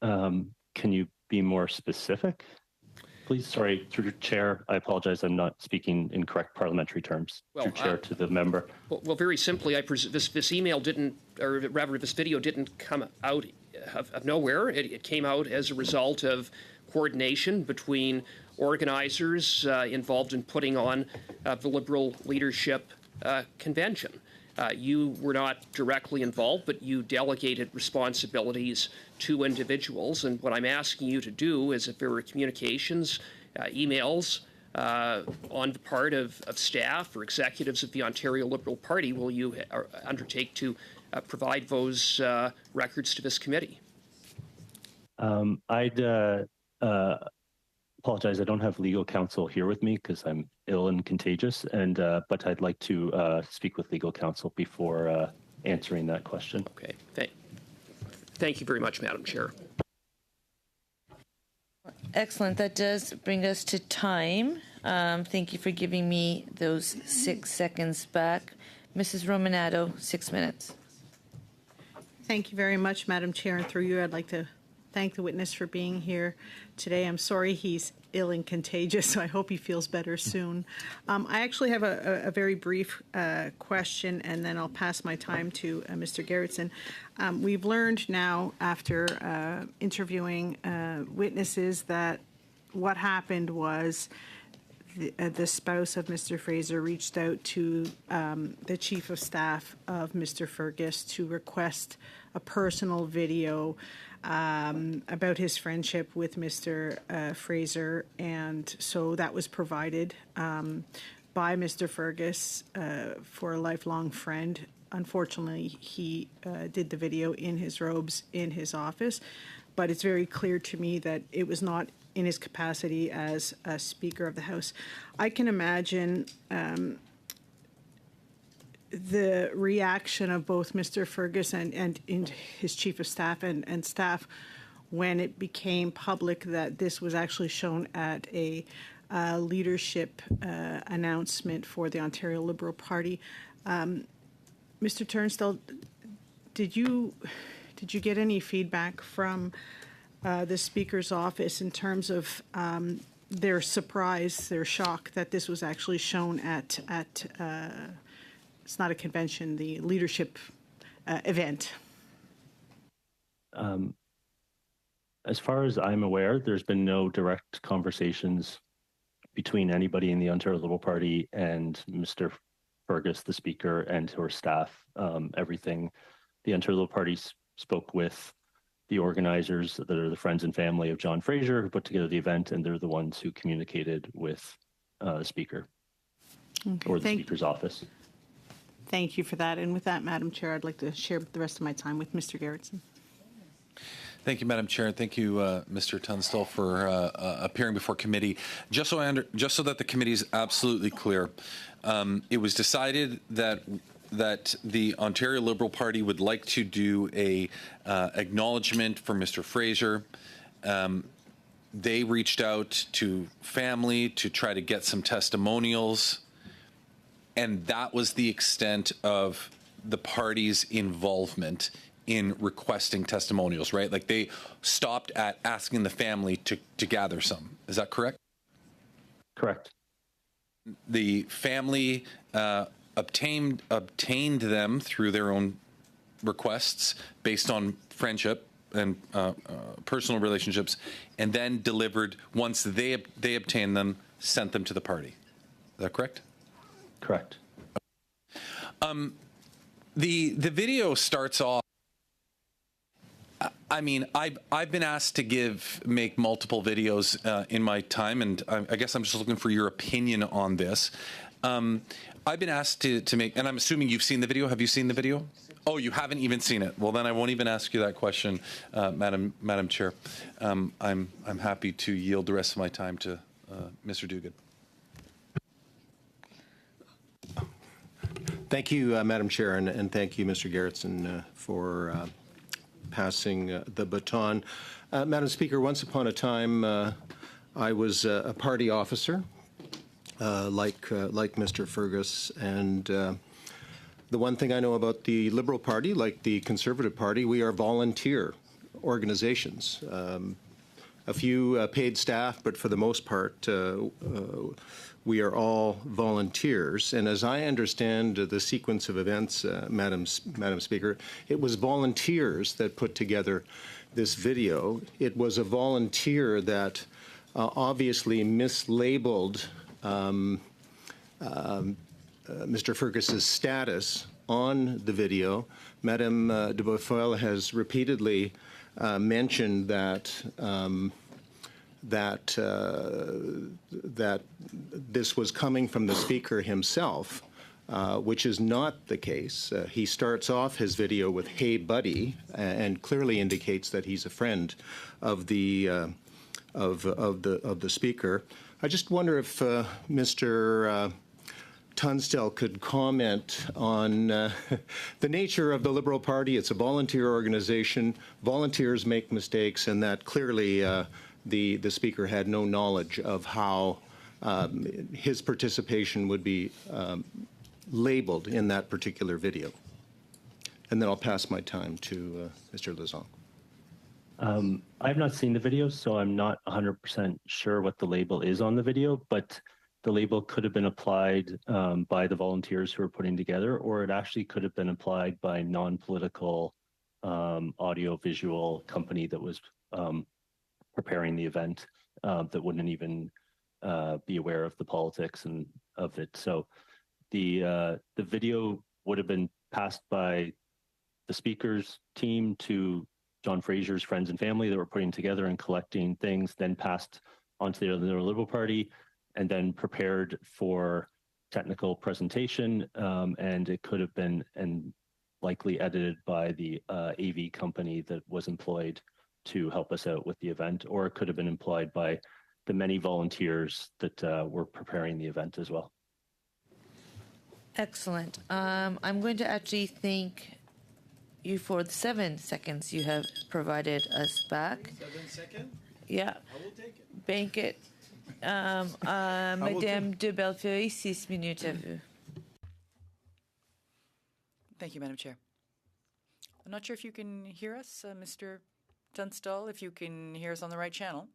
Can you be more specific? Please, sorry, through the chair, I apologize, I'm not speaking in correct parliamentary terms. Through chair to the member. Well, very simply, this email didn't, or rather this video didn't come out of nowhere. It came out as a result of coordination between organizers involved in putting on the Liberal Leadership Convention. You were not directly involved, but you delegated responsibilities to individuals. And what I'm asking you to do is, if there were communications, emails on the part of staff or executives of the Ontario Liberal Party, will you undertake to provide those records to this committee? I'd apologize. I don't have legal counsel here with me because I'm ill and contagious, and but I'd like to speak with legal counsel before answering that question. Okay. Thank you very much, Madam Chair. Excellent. That does bring us to time. Thank you for giving me those 6 seconds back. Mrs. Romanato, 6 minutes. Thank you very much, Madam Chair, and through you, I'd like to thank the witness for being here today. I'm sorry he's ill and contagious, so I hope he feels better soon. I actually have a very brief question, and then I'll pass my time to Mr. Gerritsen. We've learned now, after interviewing witnesses, that what happened was the spouse of Mr. Fraser reached out to the chief of staff of Mr. Fergus to request a personal video about his friendship with Mr. Fraser, and so that was provided by Mr. Fergus for a lifelong friend. Unfortunately, he did the video in his robes in his office, but it's very clear to me that it was not in his capacity as a Speaker of the House. I can imagine the reaction of both Mr. Fergus and his chief of staff and staff when it became public that this was actually shown at a leadership announcement for the Ontario Liberal Party. Mr. Turnstile, did you get any feedback from the Speaker's office in terms of their surprise, their shock that this was actually shown at it's not a convention, the leadership event? As far as I'm aware, there's been no direct conversations between anybody in the Ontario Liberal Party and Mr. Fergus, the Speaker, and her staff. Everything, the Ontario Liberal Party spoke with the organizers that are the friends and family of John Fraser, who put together the event, and they're the ones who communicated with the Speaker or the Speaker's office. Thank you for that. And with that, Madam Chair, I'd like to share the rest of my time with Mr. Gerritsen. Thank you, Madam Chair, and thank you, Mr. Tunstall, for appearing before committee. Just so that the committee is absolutely clear, it was decided that the Ontario Liberal Party would like to do a acknowledgement for Mr. Fraser. They reached out to family to try to get some testimonials, and that was the extent of the party's involvement in requesting testimonials, right? Like they stopped at asking the family to gather some. Is that correct? Correct. The family obtained them through their own requests based on friendship and personal relationships, and then delivered, once they obtained them, sent them to the party. Is that correct? Correct. The video starts off. I mean, I've been asked to make multiple videos in my time, and I guess I'm just looking for your opinion on this. I've been asked to make, and I'm assuming you've seen the video. Have you seen the video? Oh, you haven't even seen it. Well, then I won't even ask you that question, Madam Chair. I'm happy to yield the rest of my time to Mr. Duguid. Thank you, Madam Chair, and thank you, Mr. Gerritsen, for passing the baton. Madam Speaker, once upon a time, I was a party officer, like Mr. Fergus, and the one thing I know about the Liberal Party, like the Conservative Party, we are volunteer organizations. A few paid staff, but for the most part, we are all volunteers. And as I understand the sequence of events, Madam Speaker, it was volunteers that put together this video. It was a volunteer that obviously mislabeled Mr. Fergus's status on the video. Madame de Beaufoil has repeatedly mentioned that that this was coming from the Speaker himself, which is not the case. He starts off his video with "Hey, buddy," and clearly indicates that he's a friend of the Speaker. I just wonder if Mr. Tunstall could comment on the nature of the Liberal Party. It's a volunteer organization. Volunteers make mistakes, and that clearly the Speaker had no knowledge of how his participation would be labeled in that particular video. And then I'll pass my time to Mr. Lauzon. I have not seen the video, so I'm not 100% sure what the label is on the video, but the label could have been applied by the volunteers who are putting together, or it actually could have been applied by non-political audio-visual company that was preparing the event that wouldn't even be aware of the politics and of it. So the video would have been passed by the Speaker's team to John Fraser's friends and family that were putting together and collecting things, then passed onto the Liberal Party, and then prepared for technical presentation, and it could have been and likely edited by the AV company that was employed to help us out with the event, or it could have been employed by the many volunteers that were preparing the event as well. Excellent. I'm going to actually thank you for the 7 seconds you have provided us back. 7 seconds? Yeah. I will take it. Bank it. Madame de Bellefeuille, 6 minutes à vous. Thank you, Madam Chair. I'm not sure if you can hear us, Mr. Tunstall, if you can hear us on the right channel.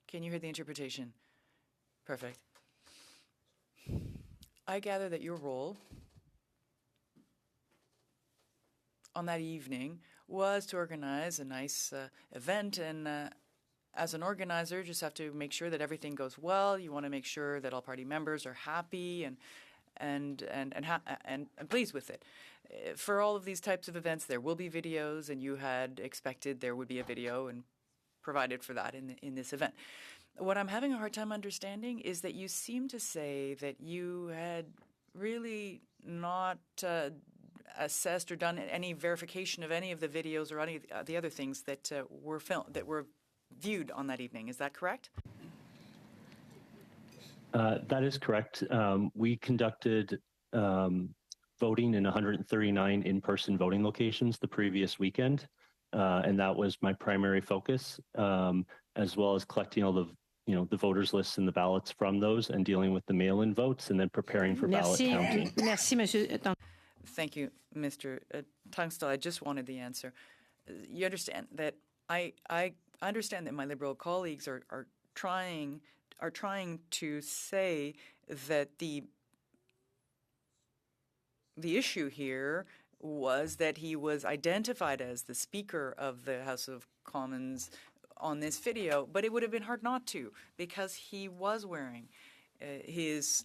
Can you hear the interpretation? Perfect. I gather that your role on that evening was to organize a nice event, and as an organizer, just have to make sure that everything goes well. You want to make sure that all party members are happy and pleased with it. For all of these types of events, there will be videos, and you had expected there would be a video and provided for that in this event. What I'm having a hard time understanding is that you seem to say that you had really not assessed or done any verification of any of the videos or any of the other things that were filmed, that were viewed on that evening. Is that correct? That is correct. We conducted voting in 139 in-person voting locations the previous weekend, and that was my primary focus, as well as collecting all the voters' lists and the ballots from those, and dealing with the mail-in votes, and then preparing for ballot counting. Merci, Monsieur. Thank you, Mr. Tunstall. I just wanted the answer. You understand that I understand that my Liberal colleagues are trying to say that the issue here was that he was identified as the Speaker of the House of Commons on this video, but it would have been hard not to, because he was wearing his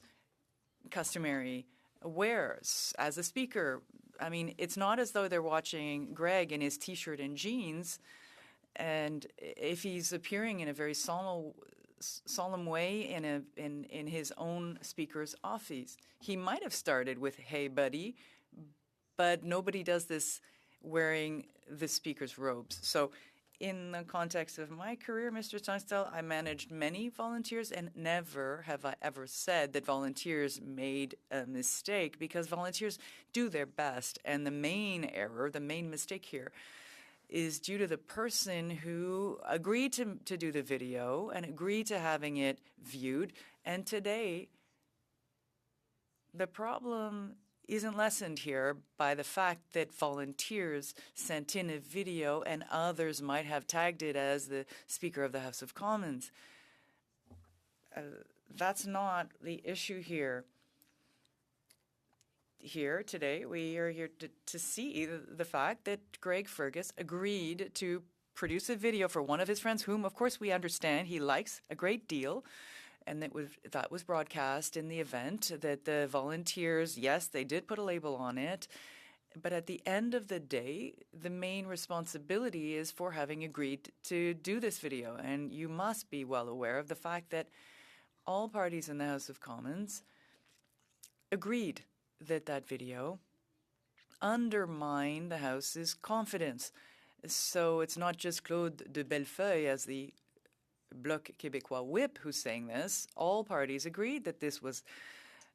customary wares as a speaker. I mean, it's not as though they're watching Greg in his T-shirt and jeans, and if he's appearing in a very solemn way in his own speaker's office, he might have started with "Hey, buddy," but nobody does this wearing the speaker's robes. So in the context of my career, Mr. Tunstall, I managed many volunteers, and never have I ever said that volunteers made a mistake, because volunteers do their best. And the main error, the main mistake here, is due to the person who agreed to do the video and agreed to having it viewed. And today, the problem isn't lessened here by the fact that volunteers sent in a video and others might have tagged it as the Speaker of the House of Commons. That's not the issue here. Here today, we are here to see the fact that Greg Fergus agreed to produce a video for one of his friends, whom, of course, we understand he likes a great deal, and that was broadcast in the event, that the volunteers, yes, they did put a label on it, but at the end of the day, the main responsibility is for having agreed to do this video. And you must be well aware of the fact that all parties in the House of Commons agreed that that video undermined the House's confidence. So it's not just Claude de Bellefeuille as the Bloc Québécois whip who's saying this. All parties agreed that this was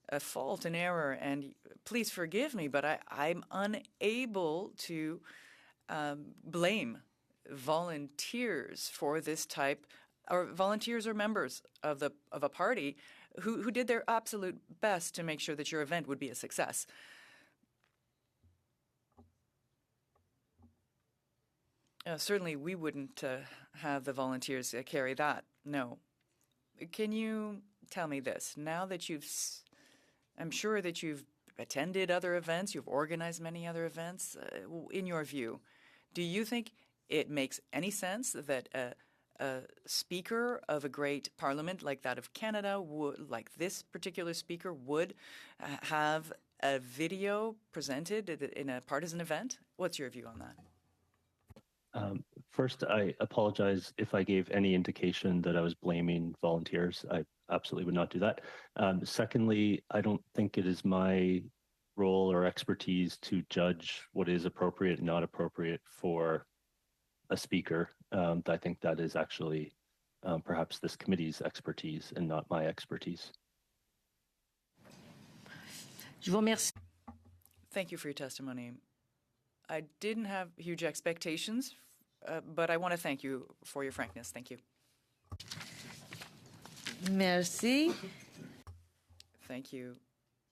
a fault, an error, and please forgive me, but I'm unable to blame volunteers for this type, or volunteers or members of a party who did their absolute best to make sure that your event would be a success. Certainly, we wouldn't have the volunteers carry that. No. Can you tell me this? Now that I'm sure that you've attended other events, you've organized many other events. In your view, do you think it makes any sense that a speaker of a great parliament like that of Canada, like this particular speaker, would have a video presented in a partisan event? What's your view on that? First, I apologize if I gave any indication that I was blaming volunteers. I absolutely would not do that. Secondly, I don't think it is my role or expertise to judge what is appropriate and not appropriate for a speaker. I think that is actually perhaps this committee's expertise and not my expertise. Je vous remercie. Thank you for your testimony. I didn't have huge expectations, but I want to thank you for your frankness. Thank you. Merci. Thank you.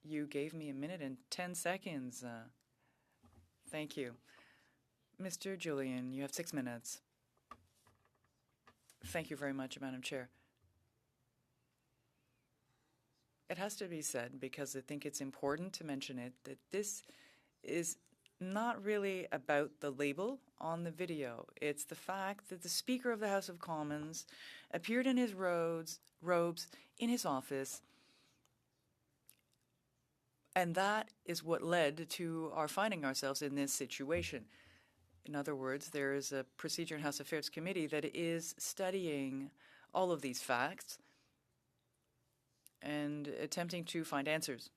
You gave me 1 minute and 10 seconds. Thank you. Mr. Julian, you have 6 minutes. Thank you very much, Madam Chair. It has to be said, because I think it's important to mention it, that this is not really about the label on the video. It's the fact that the Speaker of the House of Commons appeared in his robes in his office, and that is what led to our finding ourselves in this situation. In other words, there is a Procedure and House Affairs Committee that is studying all of these facts and attempting to find answers.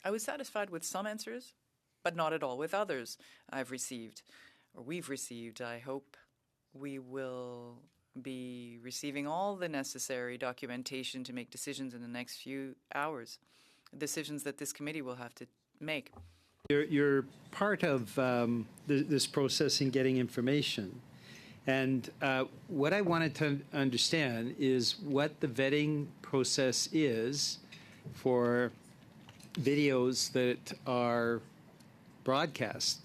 I was satisfied with some answers, but not at all with others I've received, or we've received. I hope we will be receiving all the necessary documentation to make decisions in the next few hours, decisions that this committee will have to make. You're part of this process in getting information. And what I wanted to understand is what the vetting process is for videos that are broadcast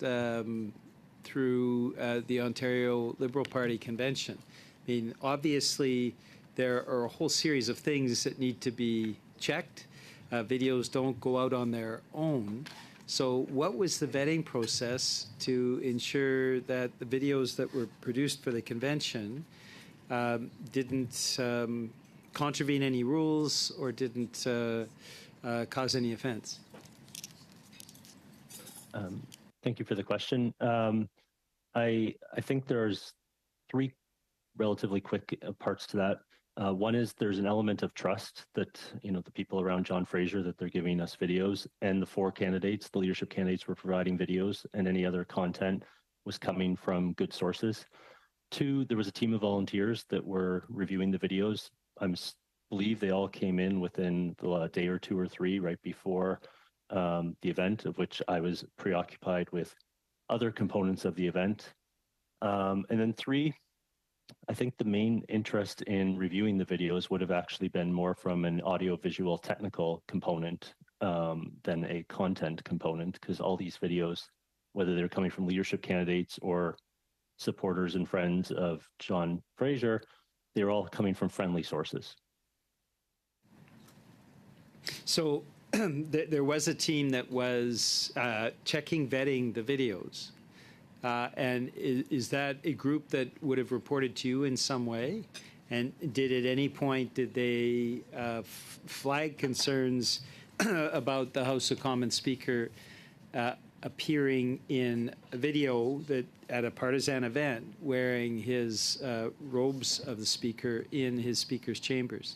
through the Ontario Liberal Party convention. I mean, obviously, there are a whole series of things that need to be checked. Videos don't go out on their own. So what was the vetting process to ensure that the videos that were produced for the convention didn't contravene any rules or didn't cause any offense? Thank you for the question. I think there's 3 relatively quick parts to that. One is there's an element of trust that, the people around John Fraser, that they're giving us videos, and the 4 candidates, the leadership candidates, were providing videos, and any other content was coming from good sources. 2, there was a team of volunteers that were reviewing the videos. I believe they all came in within the day or 2 or 3 right before the event, of which I was preoccupied with other components of the event. And then 3, I think the main interest in reviewing the videos would have actually been more from an audio-visual technical component than a content component, because all these videos, whether they're coming from leadership candidates or supporters and friends of John Fraser, they're all coming from friendly sources. So there was a team that was vetting the videos. And is that a group that would have reported to you in some way? And at any point, did they flag concerns about the House of Commons Speaker appearing in a video that at a partisan event wearing his robes of the Speaker in his Speaker's chambers?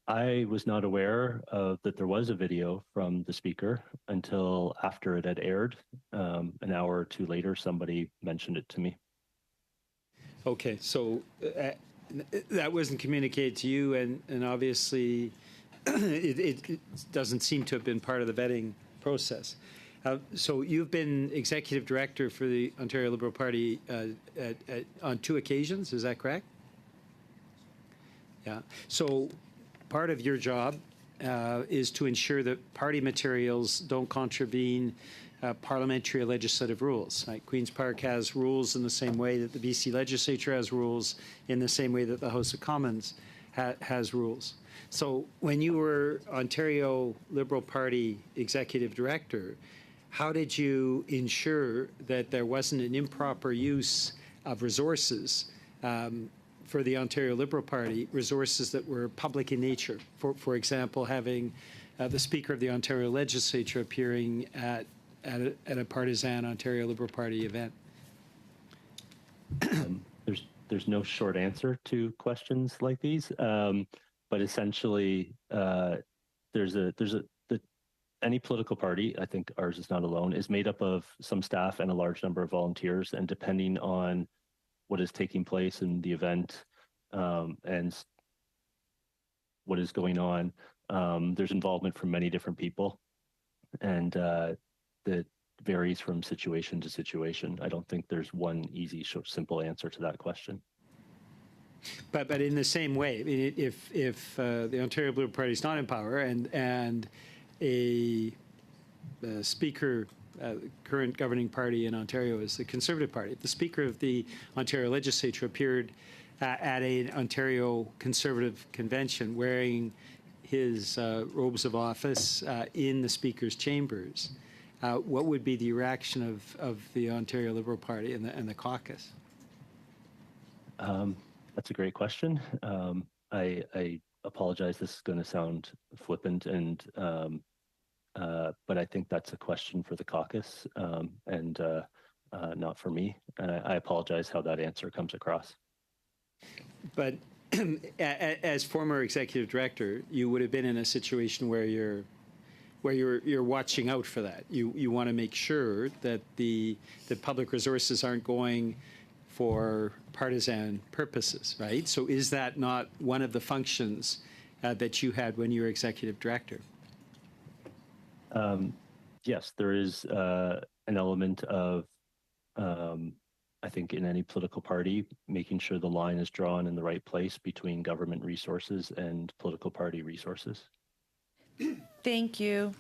I was not aware that there was a video from the Speaker until after it had aired. An hour or 2 later, somebody mentioned it to me. Okay, so that wasn't communicated to you, and obviously it doesn't seem to have been part of the vetting process. So you've been executive director for the Ontario Liberal Party on 2 occasions, is that correct? Yeah. So part of your job is to ensure that party materials don't contravene parliamentary or legislative rules. Right? Queen's Park has rules in the same way that the BC Legislature has rules, in the same way that the House of Commons has rules. So when you were Ontario Liberal Party Executive Director, how did you ensure that there wasn't an improper use of resources for the Ontario Liberal Party, resources that were public in nature? For example, having the Speaker of the Ontario Legislature appearing at a partisan Ontario Liberal Party event? There's no short answer to questions like these, but essentially, any political party, I think ours is not alone, is made up of some staff and a large number of volunteers, and depending on what is taking place in the event and what is going on, There's involvement from many different people, and that varies from situation to situation. I don't think there's one easy, simple answer to that question. But in the same way, I mean, if the Ontario Liberal Party is not in power and a speaker, current governing party in Ontario is the Conservative Party, if the Speaker of the Ontario Legislature appeared at an Ontario Conservative convention wearing his robes of office in the Speaker's chambers, what would be the reaction of the Ontario Liberal Party and the caucus? That's a great question. I apologize. This is going to sound flippant, but I think that's a question for the caucus and not for me. And I apologize how that answer comes across. But as former executive director, you would have been in a situation where you're watching out for that. You want to make sure that the public resources aren't going for partisan purposes, right? So is that not one of the functions that you had when you were executive director? Yes, there is an element of, I think, in any political party, making sure the line is drawn in the right place between government resources and political party resources. Thank you.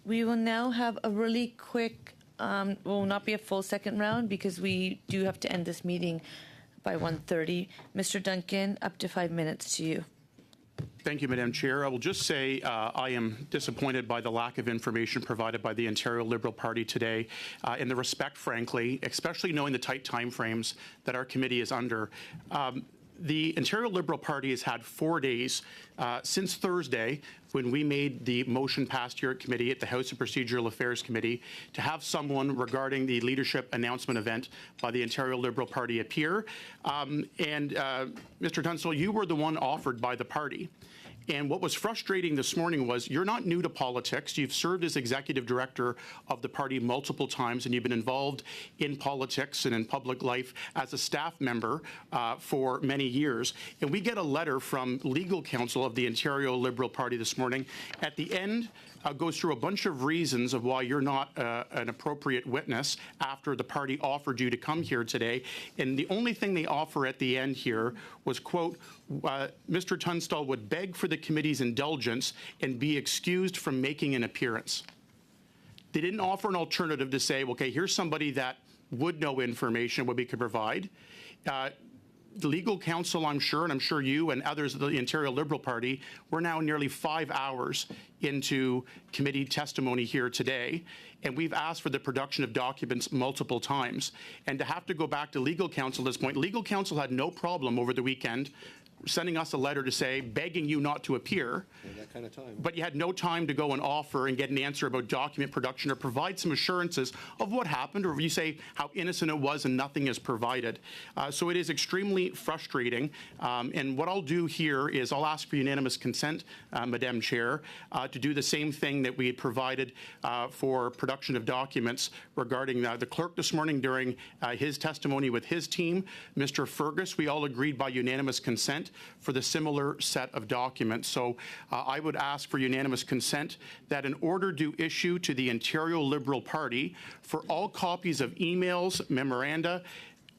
We will now have a really quick, will not be a full second round because we do have to end this meeting by 1:30. Mr. Duncan, up to 5 minutes to you. Thank you, Madam Chair. I will just say I am disappointed by the lack of information provided by the Ontario Liberal Party today and the respect, frankly, especially knowing the tight timeframes that our committee is under. The Ontario Liberal Party has had 4 days since Thursday when we made the motion passed here at committee at the House of Procedural Affairs Committee to have someone regarding the leadership announcement event by the Ontario Liberal Party appear. Mr. Tunstall, you were the one offered by the party. And what was frustrating this morning was you're not new to politics. You've served as executive director of the party multiple times, and you've been involved in politics and in public life as a staff member for many years. And we get a letter from legal counsel of the Ontario Liberal Party this morning. At the end, goes through a bunch of reasons of why you're not an appropriate witness after the party offered you to come here today. And the only thing they offer at the end here was, quote, Mr. Tunstall would beg for the committee's indulgence and be excused from making an appearance. They didn't offer an alternative to say, okay, here's somebody that would know information, what we could provide. The legal counsel, I'm sure, and I'm sure you and others of the Ontario Liberal Party, we're now nearly 5 hours into committee testimony here today, and we've asked for the production of documents multiple times. And to have to go back to legal counsel at this point, legal counsel had no problem over the weekend sending us a letter to say, begging you not to appear. That kind of time. But you had no time to go and offer and get an answer about document production or provide some assurances of what happened, or you say how innocent it was and nothing is provided. So it is extremely frustrating. And what I'll do here is I'll ask for unanimous consent, Madam Chair, to do the same thing that we had provided for production of documents regarding the clerk this morning during his testimony with his team. Mr. Fergus, we all agreed by unanimous consent for the similar set of documents. So I would ask for unanimous consent that an order do issue to the Ontario Liberal Party for all copies of emails, memoranda,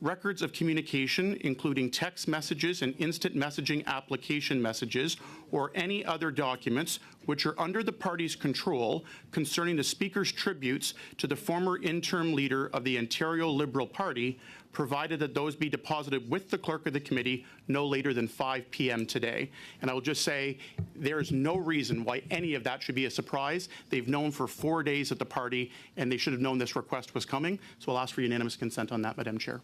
records of communication, including text messages and instant messaging application messages, or any other documents which are under the party's control concerning the Speaker's tributes to the former interim leader of the Ontario Liberal Party, provided that those be deposited with the clerk of the committee no later than 5 p.m. today. And I will just say there is no reason why any of that should be a surprise. They've known for 4 days at the party, and they should have known this request was coming. So I'll ask for unanimous consent on that, Madam Chair.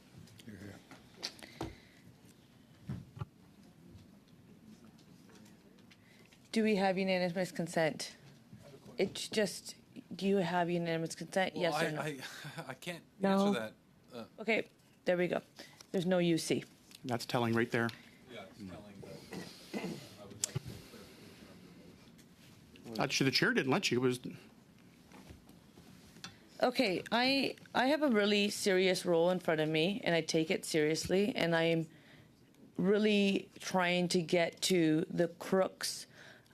Do we have unanimous consent? It's just, do you have unanimous consent? Well, yes or no? I can't No. answer that. Okay, there we go. There's no UC. That's telling right there. Yeah, it's telling that I would like to Actually, the chair didn't let you. It was. Okay, I have a really serious role in front of me, and I take it seriously, and I'm really trying to get to the crux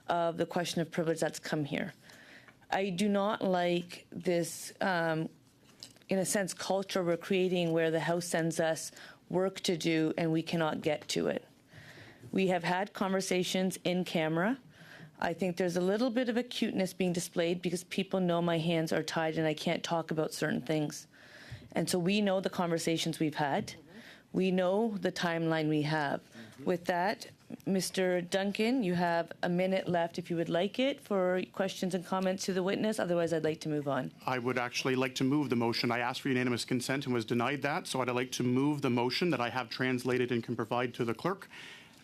of the question of privilege that's come here. I do not like this, in a sense, culture we're creating where the House sends us work to do and we cannot get to it. We have had conversations in camera. I think there's a little bit of a cuteness being displayed because people know my hands are tied and I can't talk about certain things. And so we know the conversations we've had. We know the timeline we have. With that, Mr. Duncan, you have a minute left if you would like it for questions and comments to the witness. Otherwise, I'd like to move on. I would actually like to move the motion. I asked for unanimous consent and was denied that, so I'd like to move the motion that I have translated and can provide to the clerk.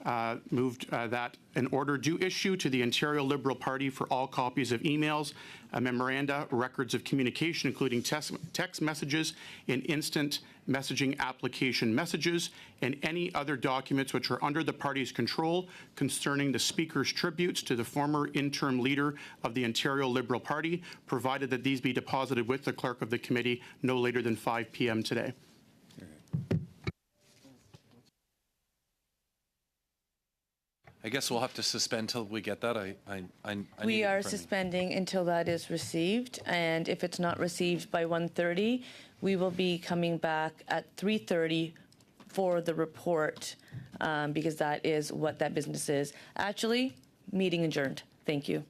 That an order do issue to the Ontario Liberal Party for all copies of emails, memoranda, records of communication, including text messages and instant messaging application messages, and any other documents which are under the party's control concerning the Speaker's tributes to the former interim leader of the Ontario Liberal Party, provided that these be deposited with the clerk of the committee no later than 5 p.m. today. I guess we'll have to suspend till we get that. We are suspending until that is received, and if it's not received by 1:30, we will be coming back at 3:30 for the report, because that is what that business is. Actually, meeting adjourned. Thank you.